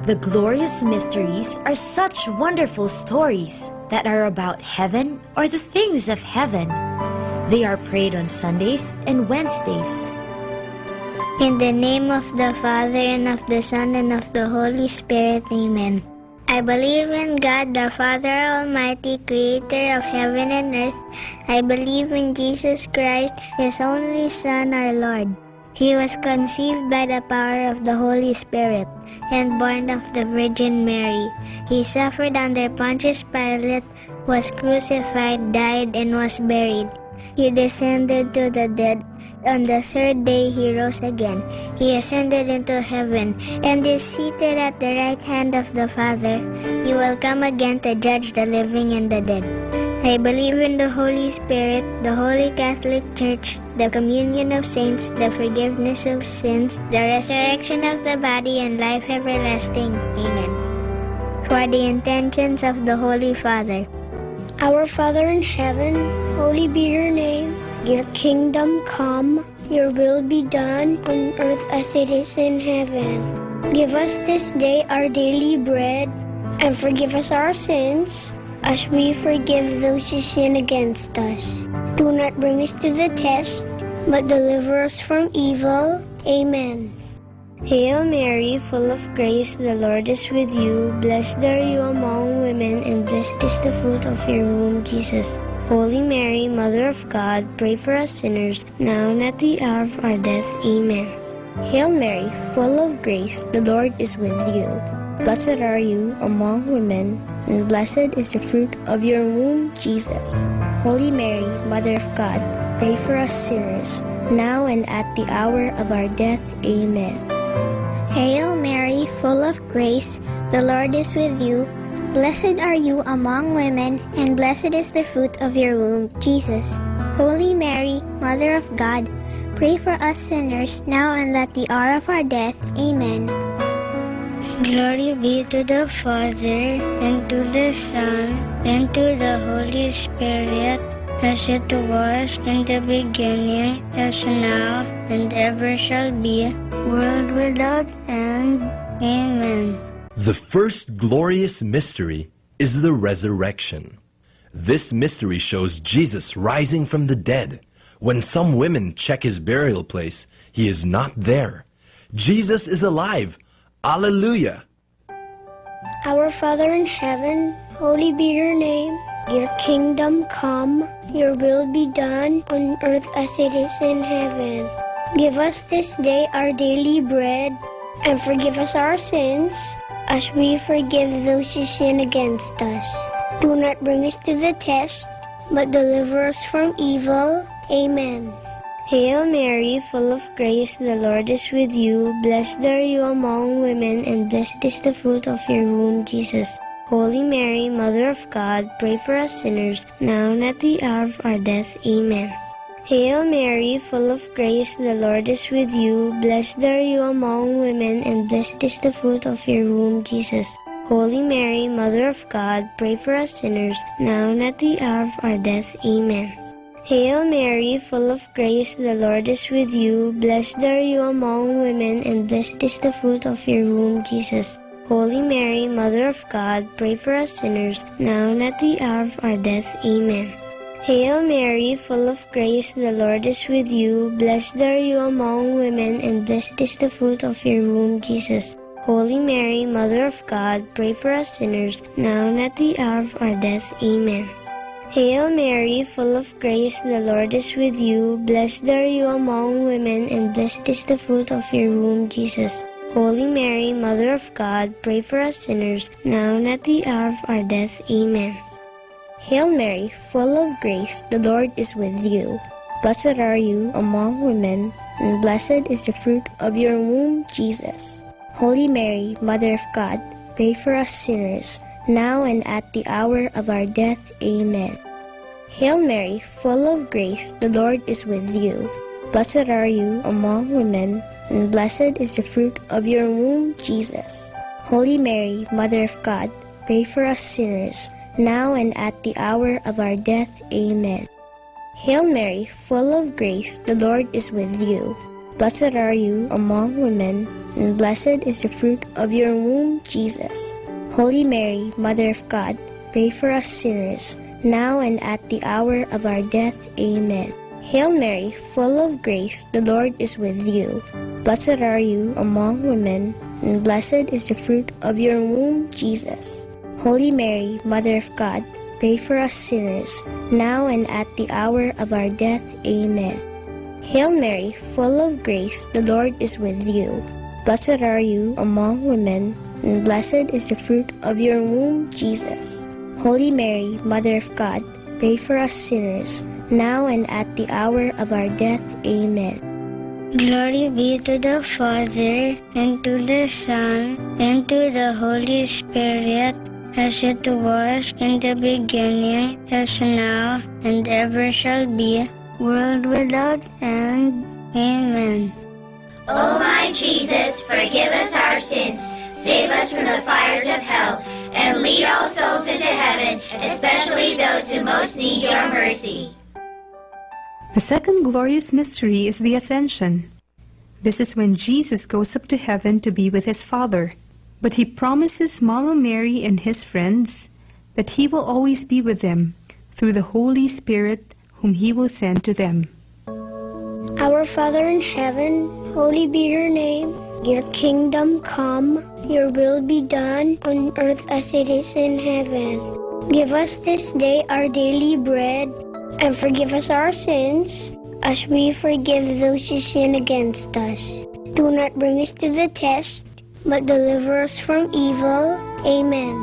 The glorious mysteries are such wonderful stories that are about heaven or the things of heaven. They are prayed on Sundays and Wednesdays. In the name of the Father, and of the Son, and of the Holy Spirit, Amen. I believe in God, the Father Almighty, creator of heaven and earth. I believe in Jesus Christ, His only Son, our Lord. He was conceived by the power of the Holy Spirit and born of the Virgin Mary. He suffered under Pontius Pilate, was crucified, died, and was buried. He descended to the dead. On the third day he rose again. He ascended into heaven and is seated at the right hand of the Father. He will come again to judge the living and the dead. I believe in the Holy Spirit, the Holy Catholic Church, the communion of saints, the forgiveness of sins, the resurrection of the body, and life everlasting. Amen. For the intentions of the Holy Father. Our Father in heaven, holy be your name. Your kingdom come, your will be done on earth as it is in heaven. Give us this day our daily bread, and forgive us our sins, as we forgive those who sin against us. Do not bring us to the test, but deliver us from evil. Amen. Hail Mary, full of grace, the Lord is with you. Blessed are you among women, and blessed is the fruit of your womb, Jesus. Holy Mary, Mother of God, pray for us sinners, now and at the hour of our death. Amen. Hail Mary, full of grace, the Lord is with you. Blessed are you among women, and blessed is the fruit of your womb, Jesus. Holy Mary, Mother of God, pray for us sinners, now and at the hour of our death. Amen. Hail Mary, full of grace, the Lord is with you. Blessed are you among women, and blessed is the fruit of your womb, Jesus. Holy Mary, Mother of God, pray for us sinners, now and at the hour of our death. Amen. Glory be to the Father, and to the Son, and to the Holy Spirit, as it was in the beginning, as now, and ever shall be, world without end. Amen. The first glorious mystery is the resurrection. This mystery shows Jesus rising from the dead. When some women check his burial place, he is not there. Jesus is alive. Alleluia! Our Father in heaven, holy be your name. Your kingdom come, your will be done on earth as it is in heaven. Give us this day our daily bread, and forgive us our sins, as we forgive those who sin against us. Do not bring us to the test, but deliver us from evil. Amen. Hail Mary, full of grace, the Lord is with you. Blessed are you among women, and blessed is the fruit of your womb, Jesus. Holy Mary, Mother of God, pray for us sinners, now and at the hour of our death. Amen. Hail Mary, full of grace, the Lord is with you. Blessed are you among women, and blessed is the fruit of your womb, Jesus. Holy Mary, Mother of God, pray for us sinners, now and at the hour of our death. Amen. Hail Mary, full of grace, the Lord is with you. Blessed are you among women, and blessed is the fruit of your womb, Jesus. Holy Mary, Mother of God, pray for us sinners, now and at the hour of our death. Amen. Hail Mary, full of grace, the Lord is with you. Blessed are you among women, and blessed is the fruit of your womb, Jesus. Holy Mary, Mother of God, pray for us sinners, now and at the hour of our death. Amen. Hail Mary, full of grace, the Lord is with you. Blessed are you among women, and blessed is the fruit of your womb, Jesus. Holy Mary, Mother of God, pray for us sinners, now and at the hour of our death. Amen. Hail Mary, full of grace, the Lord is with you. Blessed are you among women, and blessed is the fruit of your womb, Jesus. Holy Mary, Mother of God, pray for us sinners, now and at the hour of our death. Amen. Hail Mary, full of grace, the Lord is with you. Blessed are you among women, and blessed is the fruit of your womb, Jesus. Holy Mary, Mother of God, pray for us sinners, now and at the hour of our death. Amen. Hail Mary, full of grace, the Lord is with you. Blessed are you among women, and blessed is the fruit of your womb, Jesus. Holy Mary, Mother of God, pray for us sinners, now and at the hour of our death. Amen. Hail Mary, full of grace, the Lord is with you. Blessed are you among women, and blessed is the fruit of your womb, Jesus. Holy Mary, Mother of God, pray for us sinners, now and at the hour of our death. Amen. Hail Mary, full of grace, the Lord is with you. Blessed are you among women, and blessed is the fruit of your womb, Jesus. Holy Mary, Mother of God, pray for us sinners, now and at the hour of our death. Amen. Glory be to the Father, and to the Son, and to the Holy Spirit, as it was in the beginning, is now, and ever shall be, world without end. Amen. O my Jesus, forgive us our sins, save us from the fires of hell, and lead all souls into heaven, especially those who most need your mercy. The second glorious mystery is the Ascension. This is when Jesus goes up to heaven to be with his Father. But he promises Mama Mary and his friends that he will always be with them through the Holy Spirit whom he will send to them. Our Father in heaven, holy be your name. Your kingdom come, your will be done on earth as it is in heaven. Give us this day our daily bread, and forgive us our sins, as we forgive those who sin against us. Do not bring us to the test, but deliver us from evil. Amen.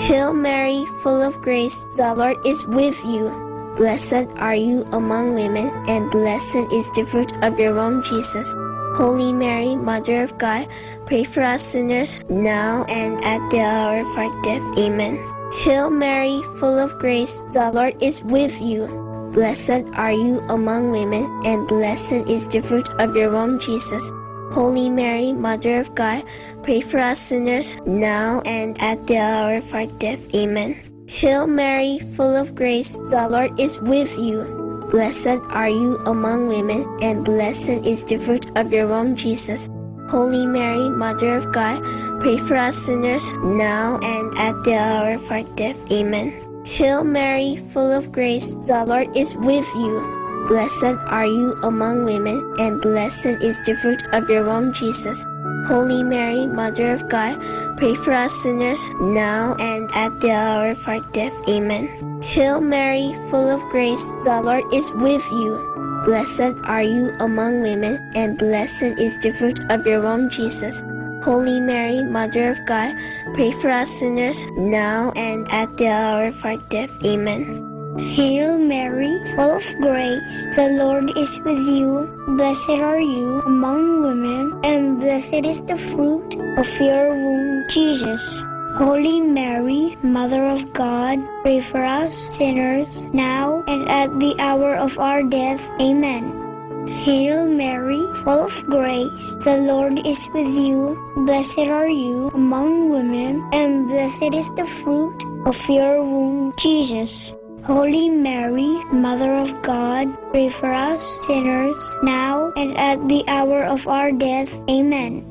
Hail Mary, full of grace, the Lord is with you. Blessed are you among women, and blessed is the fruit of your womb, Jesus. Holy Mary, Mother of God, pray for us sinners, now and at the hour of our death. Amen. Hail Mary, full of grace, the Lord is with you. Blessed are you among women, and blessed is the fruit of your womb, Jesus. Holy Mary, Mother of God, pray for us sinners, now and at the hour of our death. Amen. Hail Mary, full of grace, the Lord is with you. Blessed are you among women, and blessed is the fruit of your womb, Jesus. Holy Mary, Mother of God, pray for us sinners, now and at the hour of our death. Amen. Hail Mary, full of grace, the Lord is with you. Blessed are you among women, and blessed is the fruit of your womb, Jesus. Holy Mary, Mother of God, pray for us sinners, now and at the hour of our death. Amen. Hail Mary, full of grace, the Lord is with you. Blessed are you among women, and blessed is the fruit of your womb, Jesus. Holy Mary, Mother of God, pray for us sinners, now and at the hour of our death. Amen. Hail Mary, full of grace, the Lord is with you. Blessed are you among women, and blessed is the fruit of your womb, Jesus. Holy Mary, Mother of God, pray for us sinners, now and at the hour of our death. Amen. Hail Mary, full of grace, the Lord is with you. Blessed are you among women, and blessed is the fruit of your womb, Jesus. Holy Mary, Mother of God, pray for us sinners, now and at the hour of our death. Amen.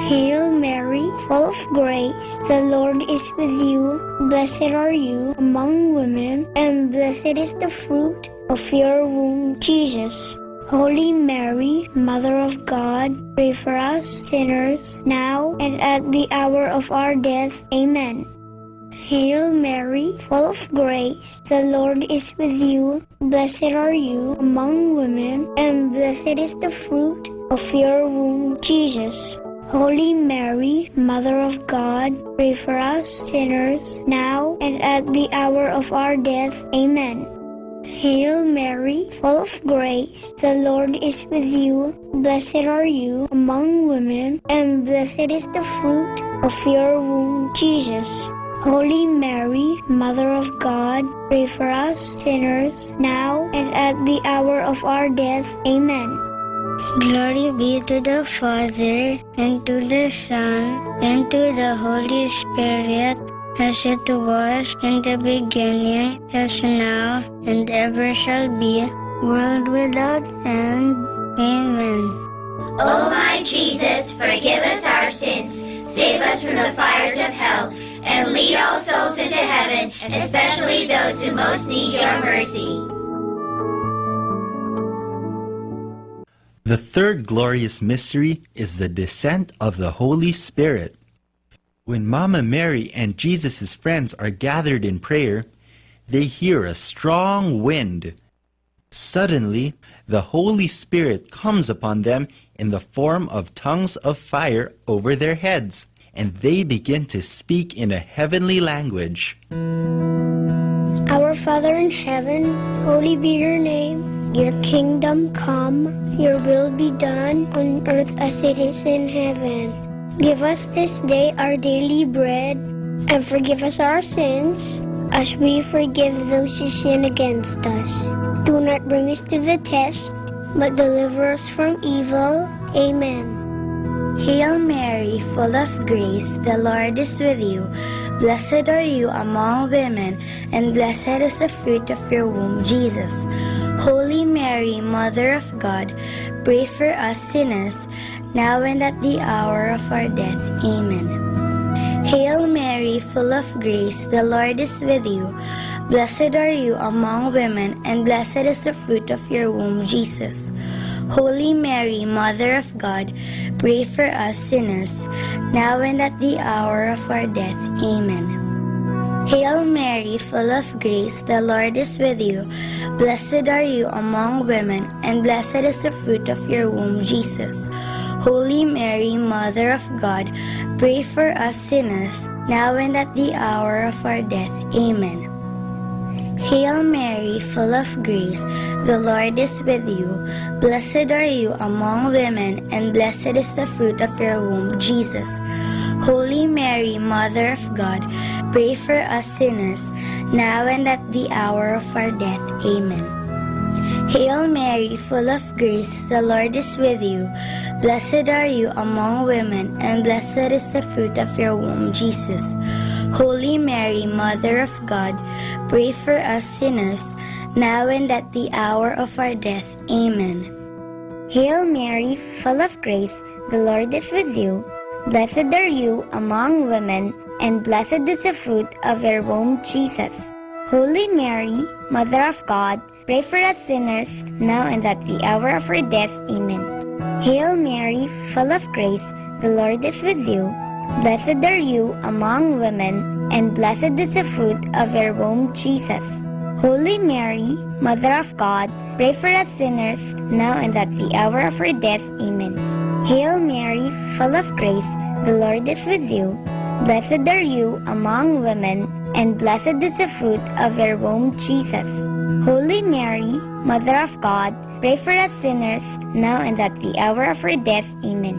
Hail Mary, full of grace, the Lord is with you. Blessed are you among women, and blessed is the fruit of your womb, Jesus. Holy Mary, Mother of God, pray for us sinners, now and at the hour of our death. Amen. Hail Mary, full of grace, the Lord is with you. Blessed are you among women, and blessed is the fruit of your womb, Jesus. Holy Mary, Mother of God, pray for us sinners, now and at the hour of our death. Amen. Hail Mary, full of grace, the Lord is with you. Blessed are you among women, and blessed is the fruit of your womb, Jesus. Holy Mary, Mother of God, pray for us sinners, now and at the hour of our death. Amen. Glory be to the Father, and to the Son, and to the Holy Spirit, as it was in the beginning, is now, and ever shall be, world without end. Amen. O my Jesus, forgive us our sins, save us from the fires of hell, and lead all souls into heaven, especially those who most need your mercy. The third glorious mystery is the descent of the Holy Spirit. When Mama Mary and Jesus' friends are gathered in prayer, they hear a strong wind. Suddenly, the Holy Spirit comes upon them in the form of tongues of fire over their heads, and they begin to speak in a heavenly language. Our Father in heaven, holy be your name. Your kingdom come, your will be done on earth as it is in heaven. Give us this day our daily bread, and forgive us our sins, as we forgive those who sin against us. Do not bring us to the test, but deliver us from evil. Amen. Hail Mary, full of grace, the Lord is with you. Blessed are you among women, and blessed is the fruit of your womb, Jesus. Holy Mary, Mother of God, pray for us sinners, now and at the hour of our death. Amen. Hail Mary, full of grace, the Lord is with you. Blessed are you among women, and blessed is the fruit of your womb, Jesus. Holy Mary, Mother of God, pray for us sinners, now and at the hour of our death. Amen. Hail Mary, full of grace, the Lord is with you. Blessed are you among women, and blessed is the fruit of your womb, Jesus. Holy Mary, Mother of God, pray for us sinners, now and at the hour of our death. Amen. Hail Mary, full of grace, the Lord is with you. Blessed are you among women, and blessed is the fruit of your womb, Jesus. Holy Mary, Mother of God, pray for us sinners, now and at the hour of our death. Amen. Hail Mary, full of grace, the Lord is with you. Blessed are you among women, and blessed is the fruit of your womb, Jesus. Holy Mary, Mother of God, pray for us sinners, now and at the hour of our death. Amen. Hail Mary, full of grace, the Lord is with you. Blessed are you among women, and blessed is the fruit of your womb, Jesus. Holy Mary, Mother of God, pray for us sinners, now and at the hour of our death. Amen. Hail Mary, full of grace, the Lord is with you. Blessed are you among women, and blessed is the fruit of your womb, Jesus. Holy Mary, Mother of God, pray for us sinners, now and at the hour of our death. Amen. Hail Mary, full of grace, the Lord is with you. Blessed are you among women, and blessed is the fruit of your womb, Jesus. Holy Mary, Mother of God, pray for us sinners, now and at the hour of our death. Amen.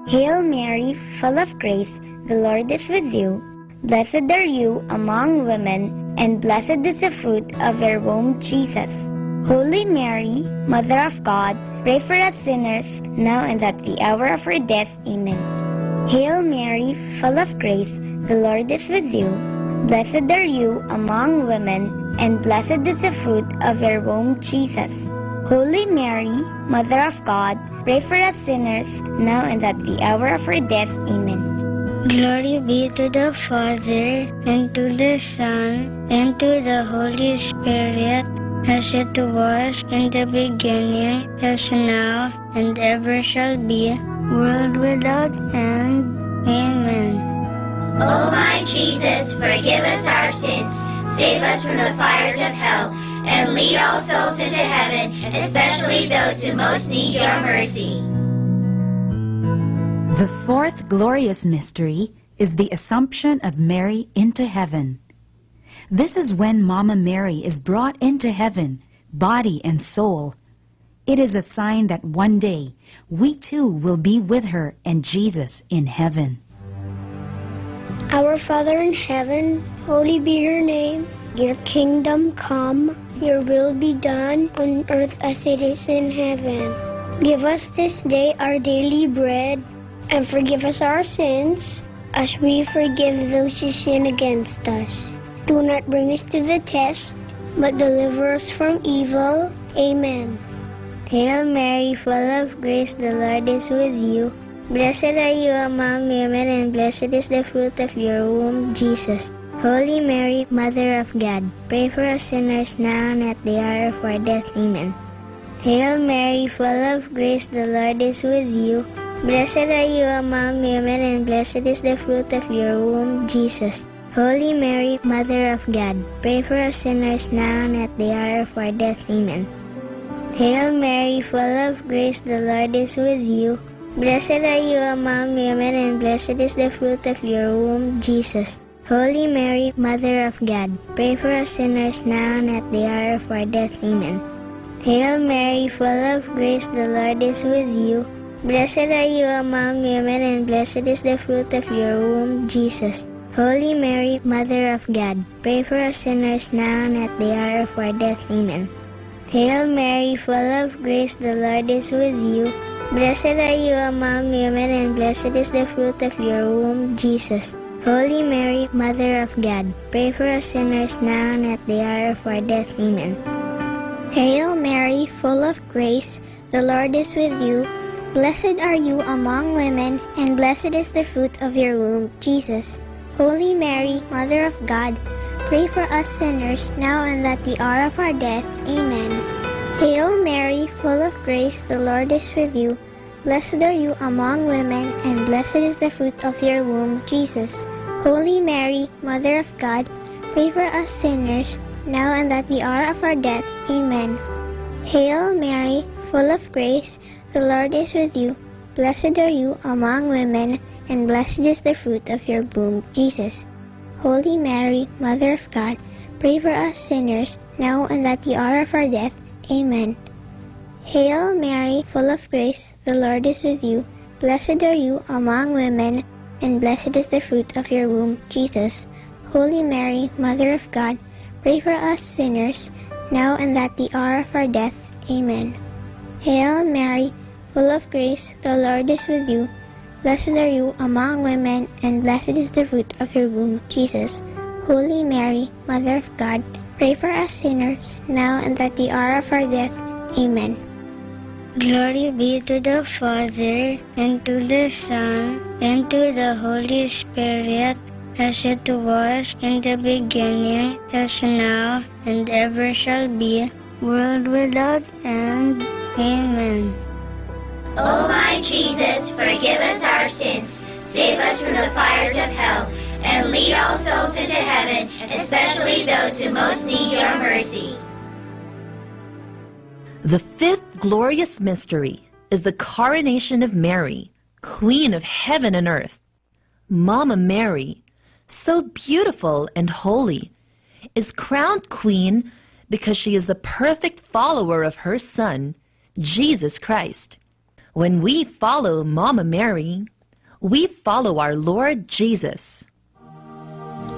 Hail Mary, full of grace, the Lord is with you. Blessed are you among women, and blessed is the fruit of your womb, Jesus. Holy Mary, Mother of God, pray for us sinners, now and at the hour of our death. Amen. Hail Mary, full of grace, the Lord is with you. Blessed are you among women, and blessed is the fruit of your womb, Jesus. Holy Mary, Mother of God, pray for us sinners, now and at the hour of our death. Amen. Glory be to the Father, and to the Son, and to the Holy Spirit, as it was in the beginning, as now, and ever shall be, world without end. Amen. O my Jesus, forgive us our sins, save us from the fires of hell, and lead all souls into heaven, especially those who most need your mercy. The fourth glorious mystery is the Assumption of Mary into heaven. This is when Mama Mary is brought into heaven, body and soul. It is a sign that one day we too will be with her and Jesus in heaven. Our Father in heaven, holy be your name. Your kingdom come, your will be done on earth as it is in heaven. Give us this day our daily bread, and forgive us our sins, as we forgive those who sin against us. Do not bring us to the test, but deliver us from evil. Amen. Hail Mary, full of grace, the Lord is with you. Blessed are you among women, and blessed is the fruit of your womb, Jesus. Holy Mary, Mother of God, pray for us sinners now and at the hour of our death. Amen. Hail Mary, full of grace, the Lord is with you. Blessed are you among women, and blessed is the fruit of your womb, Jesus. Holy Mary, Mother of God, pray for us sinners now and at the hour of our death. Amen. Hail Mary, full of grace, the Lord is with you. Blessed are you among women, and blessed is the fruit of your womb, Jesus. Holy Mary, Mother of God, pray for us sinners now and at the hour of our death. Amen. Hail Mary, full of grace, the Lord is with you. Blessed are you among women, and blessed is the fruit of your womb, Jesus. Holy Mary, Mother of God, pray for us sinners now and at the hour of our death. Amen. Hail Mary, full of grace, the Lord is with you. Blessed are you among women, and blessed is the fruit of your womb, Jesus. Holy Mary, Mother of God, pray for us sinners now and at the hour of our death. Amen. Hail Mary, full of grace, the Lord is with you. Blessed are you among women, and blessed is the fruit of your womb, Jesus. Holy Mary, Mother of God, pray for us sinners now and at the hour of our death. Amen. Hail Mary, full of grace, the Lord is with you. Blessed are you among women, and blessed is the fruit of your womb, Jesus. Holy Mary, Mother of God, pray for us sinners, now and at the hour of our death. Amen. Hail Mary, full of grace, the Lord is with you. Blessed are you among women, and blessed is the fruit of your womb, Jesus. Holy Mary, Mother of God, pray for us sinners, now and at the hour of our death. Amen. Hail Mary, full of grace, the Lord is with you. Blessed are you among women, and blessed is the fruit of your womb, Jesus. Holy Mary, Mother of God, pray for us sinners, now and at the hour of our death. Amen. Hail Mary, full of grace, the Lord is with you. Blessed are you among women, and blessed is the fruit of your womb, Jesus. Holy Mary, Mother of God, pray for us sinners, now and at the hour of our death. Amen. Glory be to the Father, and to the Son, and to the Holy Spirit, as it was in the beginning, as now, and ever shall be, world without end. Amen. O my Jesus, forgive us our sins, save us from the fires of hell, and lead all souls into heaven, especially those who most need your mercy. The fifth glorious mystery is the coronation of Mary, Queen of heaven and earth. Mama Mary, so beautiful and holy, is crowned queen because she is the perfect follower of her Son, Jesus Christ. When we follow Mama Mary, we follow our Lord Jesus.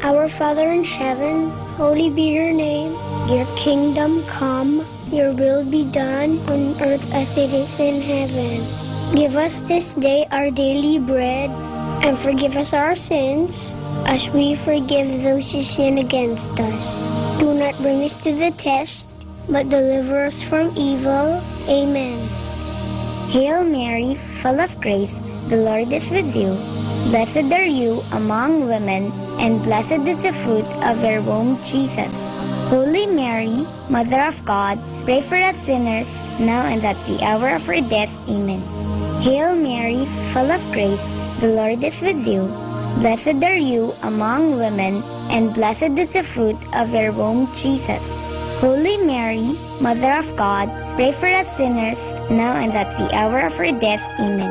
Our Father in heaven, holy be your name. Your kingdom come, your will be done on earth as it is in heaven. Give us this day our daily bread, and forgive us our sins, as we forgive those who sin against us. Do not bring us to the test, but deliver us from evil. Amen. Hail Mary, full of grace, the Lord is with you. Blessed are you among women, and blessed is the fruit of your womb, Jesus. Holy Mary, Mother of God, pray for us sinners, now and at the hour of our death. Amen. Hail Mary, full of grace, the Lord is with you. Blessed are you among women, and blessed is the fruit of your womb, Jesus. Holy Mary, Mother of God, pray for us sinners, now and at the hour of our death. Amen.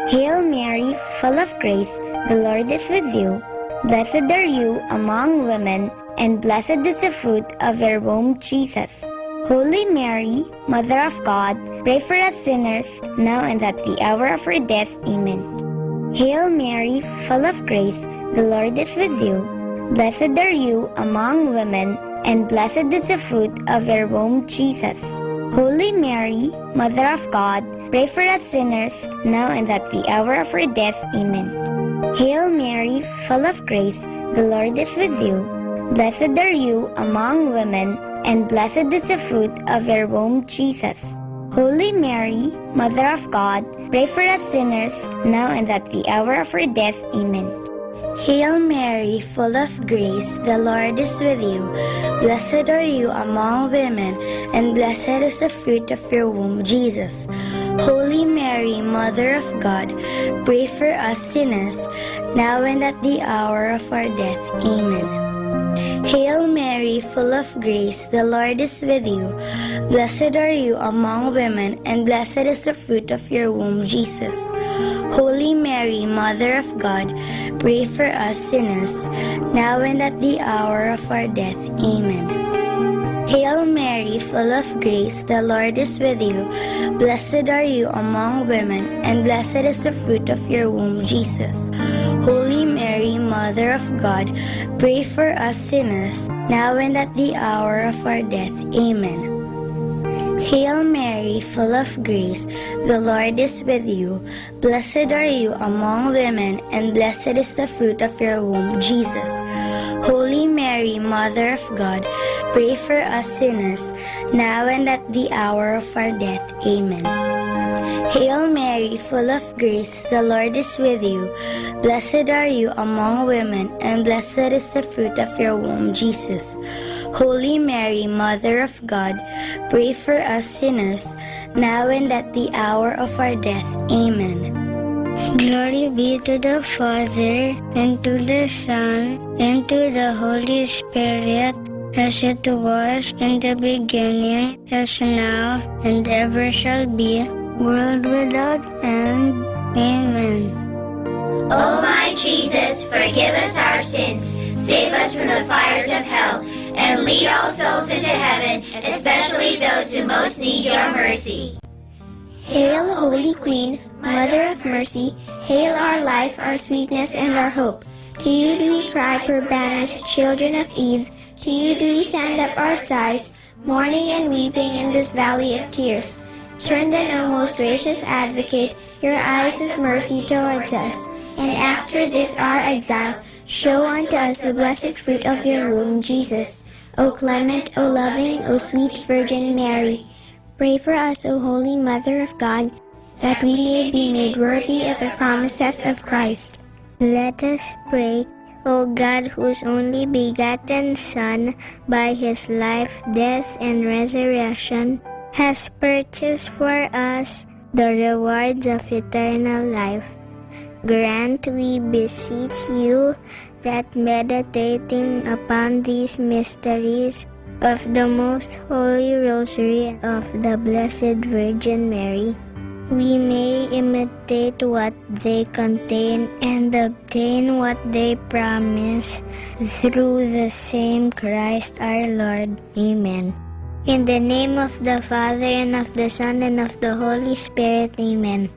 Hail Mary, full of grace, the Lord is with you. Blessed are you among women, and blessed is the fruit of your womb, Jesus. Holy Mary, Mother of God, pray for us sinners, now and at the hour of our death. Amen. Hail Mary, full of grace, the Lord is with you. Blessed are you among women, and blessed is the fruit of your womb, Jesus. Holy Mary, Mother of God, pray for us sinners, now and at the hour of our death. Amen. Hail Mary, full of grace, the Lord is with you. Blessed are you among women, and blessed is the fruit of your womb, Jesus. Holy Mary, Mother of God, pray for us sinners, now and at the hour of our death. Amen. Hail Mary, full of grace, the Lord is with you. Blessed are you among women, and blessed is the fruit of your womb, Jesus. Holy Mary, Mother of God, pray for us sinners, now and at the hour of our death. Amen. Hail Mary, full of grace, the Lord is with you. Blessed are you among women, and blessed is the fruit of your womb, Jesus. Holy Mary, Mother of God, pray for us sinners, now and at the hour of our death. Amen. Hail Mary, full of grace, the Lord is with you. Blessed are you among women, and blessed is the fruit of your womb, Jesus. Holy Mary, Mother of God, pray for us sinners, now and at the hour of our death. Amen. Hail Mary, full of grace, the Lord is with you. Blessed are you among women, and blessed is the fruit of your womb, Jesus. Holy Mary, Mother of God, pray for us sinners, now and at the hour of our death. Amen. Hail Mary, full of grace, the Lord is with you. Blessed are you among women, and blessed is the fruit of your womb, Jesus. Holy Mary, Mother of God, pray for us sinners, now and at the hour of our death. Amen. Glory be to the Father, and to the Son, and to the Holy Spirit, as it was in the beginning, as now, and ever shall be, world without end. Amen. O my Jesus, forgive us our sins, save us from the fires of hell, and lead all souls into heaven, especially those who most need your mercy. Hail, Holy Queen, Mother of Mercy, hail our life, our sweetness, and our hope. To you do we cry, poor banished children of Eve. To you do we send up our sighs, mourning and weeping in this valley of tears. Turn then, O most gracious Advocate, your eyes of mercy towards us, and after this our exile, show unto us the blessed fruit of your womb, Jesus. O clement, O loving, O sweet Virgin Mary, pray for us, O Holy Mother of God, that we may be made worthy of the promises of Christ. Let us pray. O God, whose only begotten Son, by his life, death, and resurrection, has purchased for us the rewards of eternal life, grant, we beseech you, that meditating upon these mysteries of the most holy rosary of the Blessed Virgin Mary, we may imitate what they contain and obtain what they promise, through the same Christ our Lord. Amen. In the name of the Father, and of the Son, and of the Holy Spirit. Amen.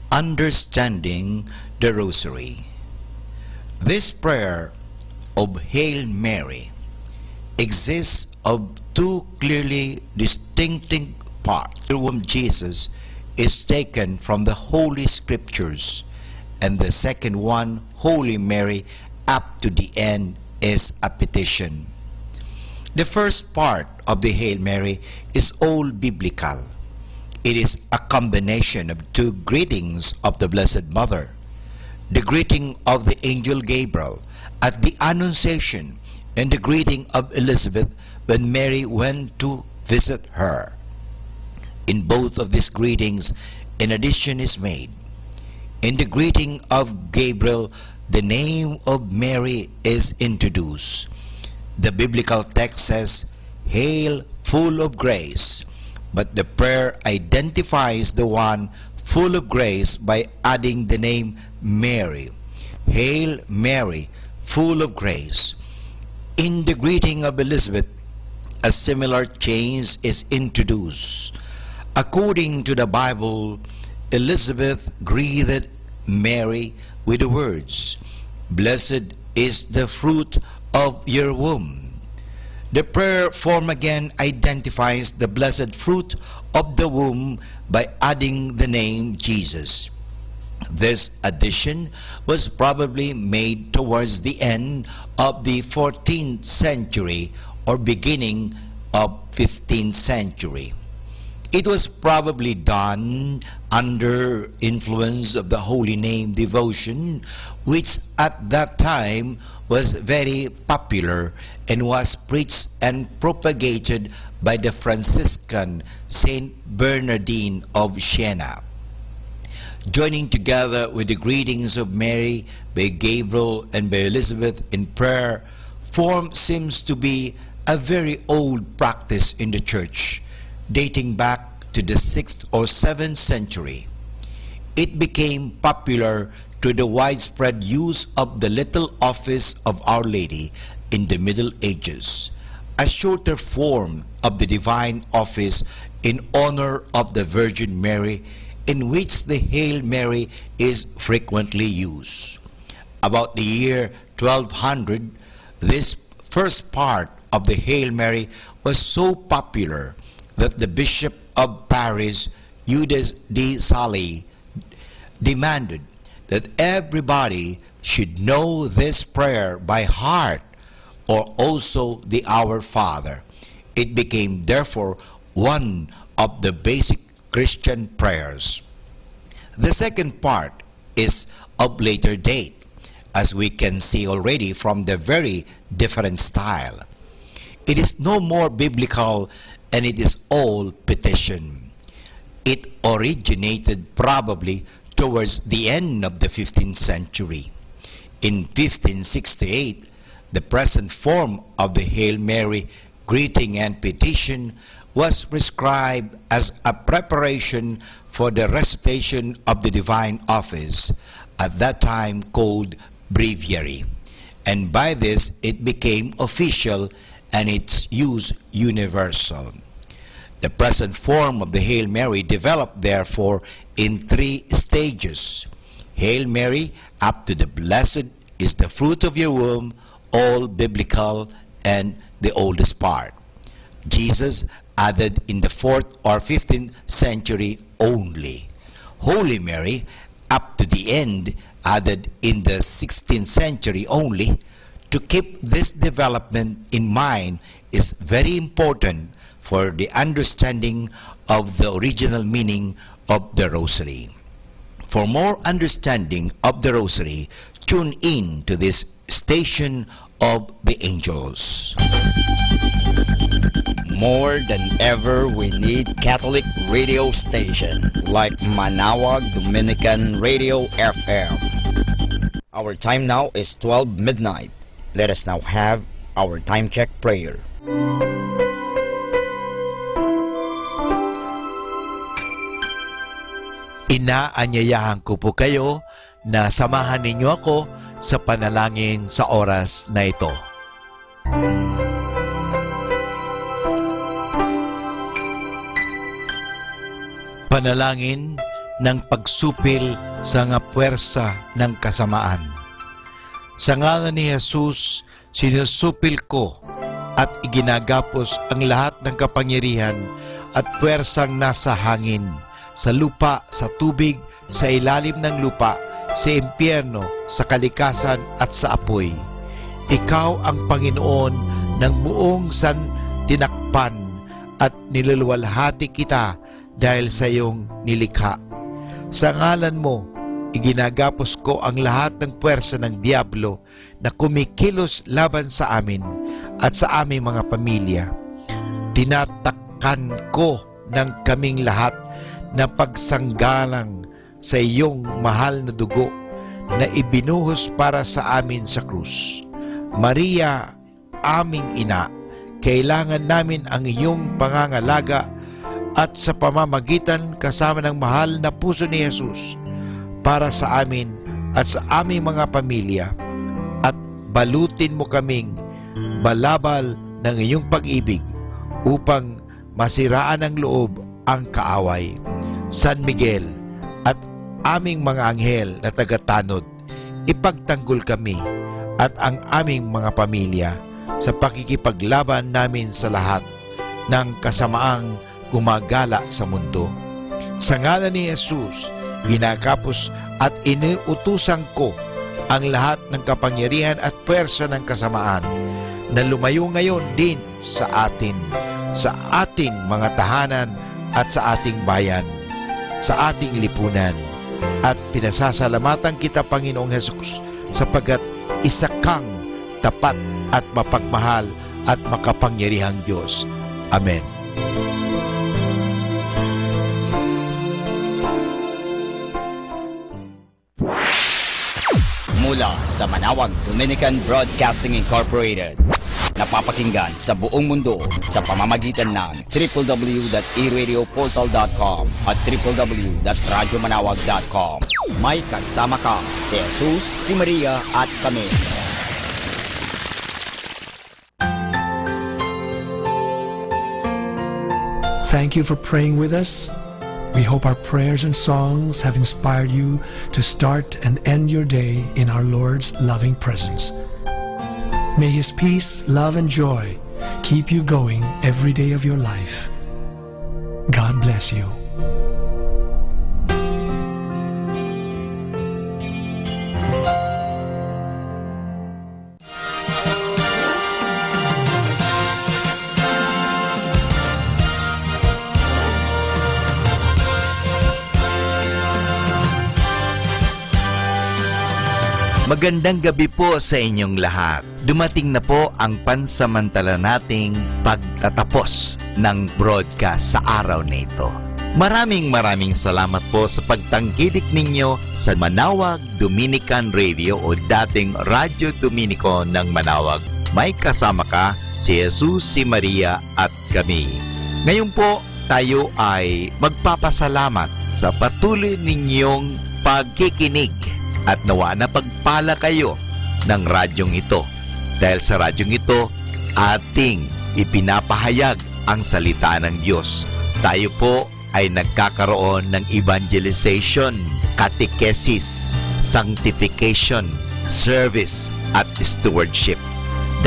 Understanding the Rosary. This prayer of Hail Mary exists of two clearly distinctive parts. The womb Jesus is taken from the Holy Scriptures, and the second one, Holy Mary, up to the end is a petition. The first part of the Hail Mary is all biblical. It is a combination of two greetings of the Blessed Mother. The greeting of the angel Gabriel at the Annunciation and the greeting of Elizabeth when Mary went to visit her. In both of these greetings, an addition is made. In the greeting of Gabriel, the name of Mary is introduced. The biblical text says, "Hail, full of grace," but the prayer identifies the one full of grace by adding the name Mary. Hail Mary, full of grace. In the greeting of Elizabeth, a similar change is introduced. According to the Bible, Elizabeth greeted Mary with the words, "Blessed is the fruit of your womb." The prayer form again identifies the blessed fruit of the womb by adding the name Jesus. This addition was probably made towards the end of the 14th century or beginning of 15th century. It was probably done under influence of the Holy Name devotion, which at that time was very popular and was preached and propagated by the Franciscan Saint Bernardine of Siena. Joining together with the greetings of Mary by Gabriel and by Elizabeth in prayer form seems to be a very old practice in the church, dating back to the 6th or 7th century. It became popular through the widespread use of the little office of Our Lady in the Middle Ages, a shorter form of the divine office in honor of the Virgin Mary, in which the Hail Mary is frequently used. About the year 1200, this first part of the Hail Mary was so popular that the Bishop of Paris, Eudes de Sally, demanded that everybody should know this prayer by heart, or also the Our Father. It became therefore one of the basic Christian prayers. The second part is of later date, as we can see already from the very different style. It is no more biblical, and it is all petition. It originated probably towards the end of the 15th century. In 1568, the present form of the Hail Mary greeting and petition was prescribed as a preparation for the recitation of the divine office, at that time called breviary, and by this it became official and its use universal. The present form of the Hail Mary developed therefore in 3 stages. Hail Mary, up to the blessed is the fruit of your womb, all biblical and the oldest part. Jesus added in the 4th or 15th century only. Holy Mary, up to the end, added in the 16th century only. To keep this development in mind is very important for the understanding of the original meaning of the Rosary. For more understanding of the Rosary, tune in to this Station of the Angels. More than ever, we need Catholic radio station like Manawag Dominican Radio FM. Our time now is 12 midnight. Let us now have our time check prayer. Inaanyayahan ko po kayo na samahan ninyo ako sa panalangin sa oras na ito. Panalangin ng pagsupil sa nga puwersa ng kasamaan. Sa ngalan ni Jesus, sinusupil ko at iginagapos ang lahat ng kapangyarihan at puwersang nasa hangin, sa lupa, sa tubig, sa ilalim ng lupa, sa impyerno, sa kalikasan at sa apoy. Ikaw ang Panginoon ng buong tinakpan at niluluwalhati kita dahil sa iyong nilikha. Sa ngalan mo, iginagapos ko ang lahat ng puwersa ng diablo na kumikilos laban sa amin at sa aming mga pamilya. Tinatakpan ko ng kaming lahat na pagsanggalang sa iyong mahal na dugo na ibinuhos para sa amin sa krus. Maria, aming ina, kailangan namin ang iyong pangangalaga at sa pamamagitan kasama ng mahal na puso ni Jesus para sa amin at sa aming mga pamilya, at balutin mo kaming balabal ng iyong pag-ibig upang masiraan ng loob ang kaaway. San Miguel at aming mga anghel na tagatanod, ipagtanggol kami at ang aming mga pamilya sa pakikipaglaban namin sa lahat ng kasamaang gumagala sa mundo. Sa ngalan ni Jesus, ginakapos at iniutusan ko ang lahat ng kapangyarihan at pwersa ng kasamaan na lumayo ngayon din sa ating mga tahanan at sa ating bayan, sa ating lipunan. At pinasasalamatan kita, Panginoong Jesus, sapagkat isa kang tapat at mapagmahal at makapangyarihang Diyos. Amen. Mula sa Manawag Dominican Broadcasting Incorporated, napapakinggan sa buong mundo sa pamamagitan ng www.eradioportal.com at www.radyomanawag.com. May kasama ka si Jesus, si Maria at kami. Thank you for praying with us. We hope our prayers and songs have inspired you to start and end your day in our Lord's loving presence. May His peace, love, and joy keep you going every day of your life. God bless you. Magandang gabi po sa inyong lahat. Dumating na po ang pansamantala nating pagtatapos ng broadcast sa araw na ito. Maraming salamat po sa pagtangkilik ninyo sa Manawag Dominican Radio o dating Radyo Dominico ng Manawag. May kasama ka si Jesus, si Maria at kami. Ngayon po tayo ay magpapasalamat sa patuloy ninyong pagkikinig. At nawa na pagpala kayo ng radyong ito. Dahil sa radyong ito, ating ipinapahayag ang salita ng Diyos. Tayo po ay nagkakaroon ng evangelization, catechesis, sanctification, service, at stewardship.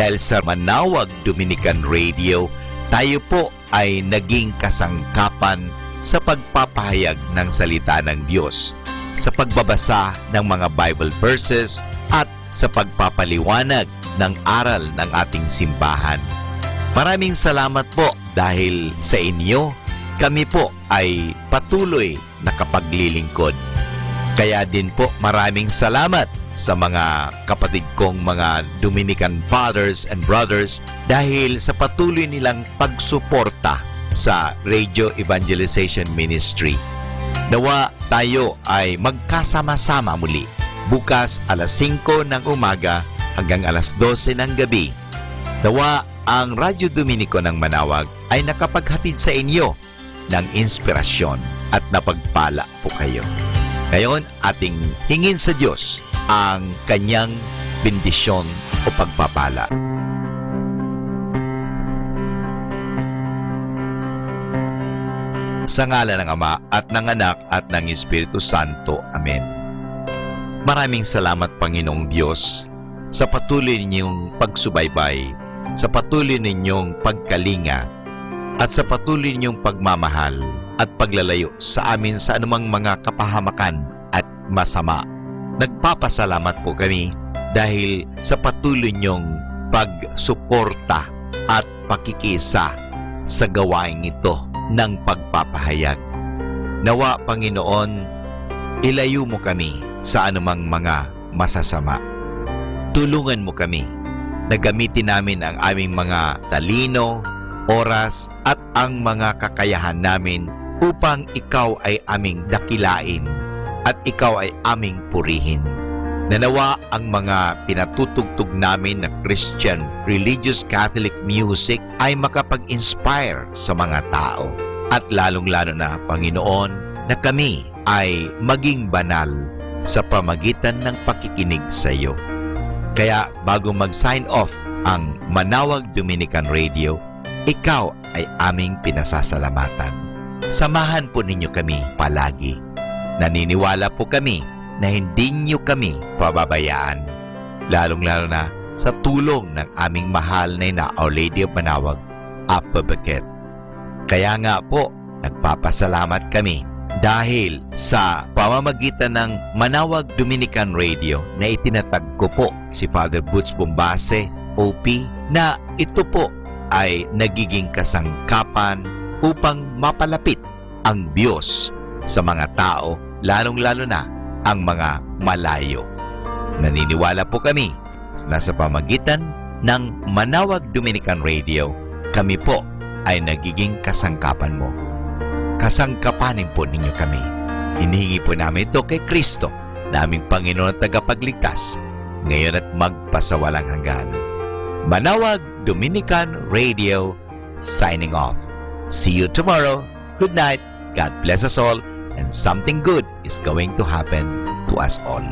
Dahil sa Manawag Dominican Radio, tayo po ay naging kasangkapan sa pagpapahayag ng salita ng Diyos, sa pagbabasa ng mga Bible verses at sa pagpapaliwanag ng aral ng ating simbahan. Maraming salamat po dahil sa inyo, kami po ay patuloy na kapaglilingkod. Kaya din po maraming salamat sa mga kapatid kong mga Dominican fathers and brothers dahil sa patuloy nilang pagsuporta sa Radio Evangelization Ministry. Nawa tayo ay magkasama-sama muli bukas alas 5 ng umaga hanggang alas 12 ng gabi. Nawa ang Radyo Dominico ng Manawag ay nakapaghatid sa inyo ng inspirasyon at napagpala po kayo. Ngayon, ating hingin sa Diyos ang kanyang bendisyon o pagpapala. Sa ngalan ng Ama at ng Anak at ng Espiritu Santo. Amen. Maraming salamat, Panginoong Diyos, sa patuloy ninyong pagsubaybay, sa patuloy ninyong pagkalinga, at sa patuloy ninyong pagmamahal at paglalayo sa amin sa anumang mga kapahamakan at masama. Nagpapasalamat po kami dahil sa patuloy ninyong pagsuporta at pakikisa sa gawain ito ng pagpapahayag. Nawa, Panginoon, ilayo mo kami sa anumang mga masasama. Tulungan mo kami na gamitin namin ang aming mga talino, oras at ang mga kakayahan namin upang ikaw ay aming dakilain at ikaw ay aming purihin. Nanawa ang mga pinatutugtog namin na Christian religious Catholic music ay makapag-inspire sa mga tao. At lalong-lalo na, Panginoon, na kami ay maging banal sa pamagitan ng pakikinig sa iyo. Kaya bago mag-sign off ang Manawag Dominican Radio, ikaw ay aming pinasasalamatan. Samahan po ninyo kami palagi. Naniniwala po kami na hindi niyo kami pababayaan, lalong-lalo na sa tulong ng aming mahal na Our Lady of Manawag, Apabaket. Kaya nga po, nagpapasalamat kami dahil sa pamamagitan ng Manawag Dominican Radio na itinatag ko po si Father Butch Bombase, OP, na ito po ay nagiging kasangkapan upang mapalapit ang Diyos sa mga tao, lalong-lalo na ang mga malayo. Naniniwala po kami na sa pamagitan ng Manawag Dominican Radio, kami po ay nagiging kasangkapan mo. Kasangkapanin po ninyo kami. Hinihingi po namin ito kay Kristo, na aming Panginoon at tagapagligtas, ngayon at magpasawalang hanggan. Manawag Dominican Radio, signing off. See you tomorrow. Good night. God bless us all. And something good is going to happen to us all.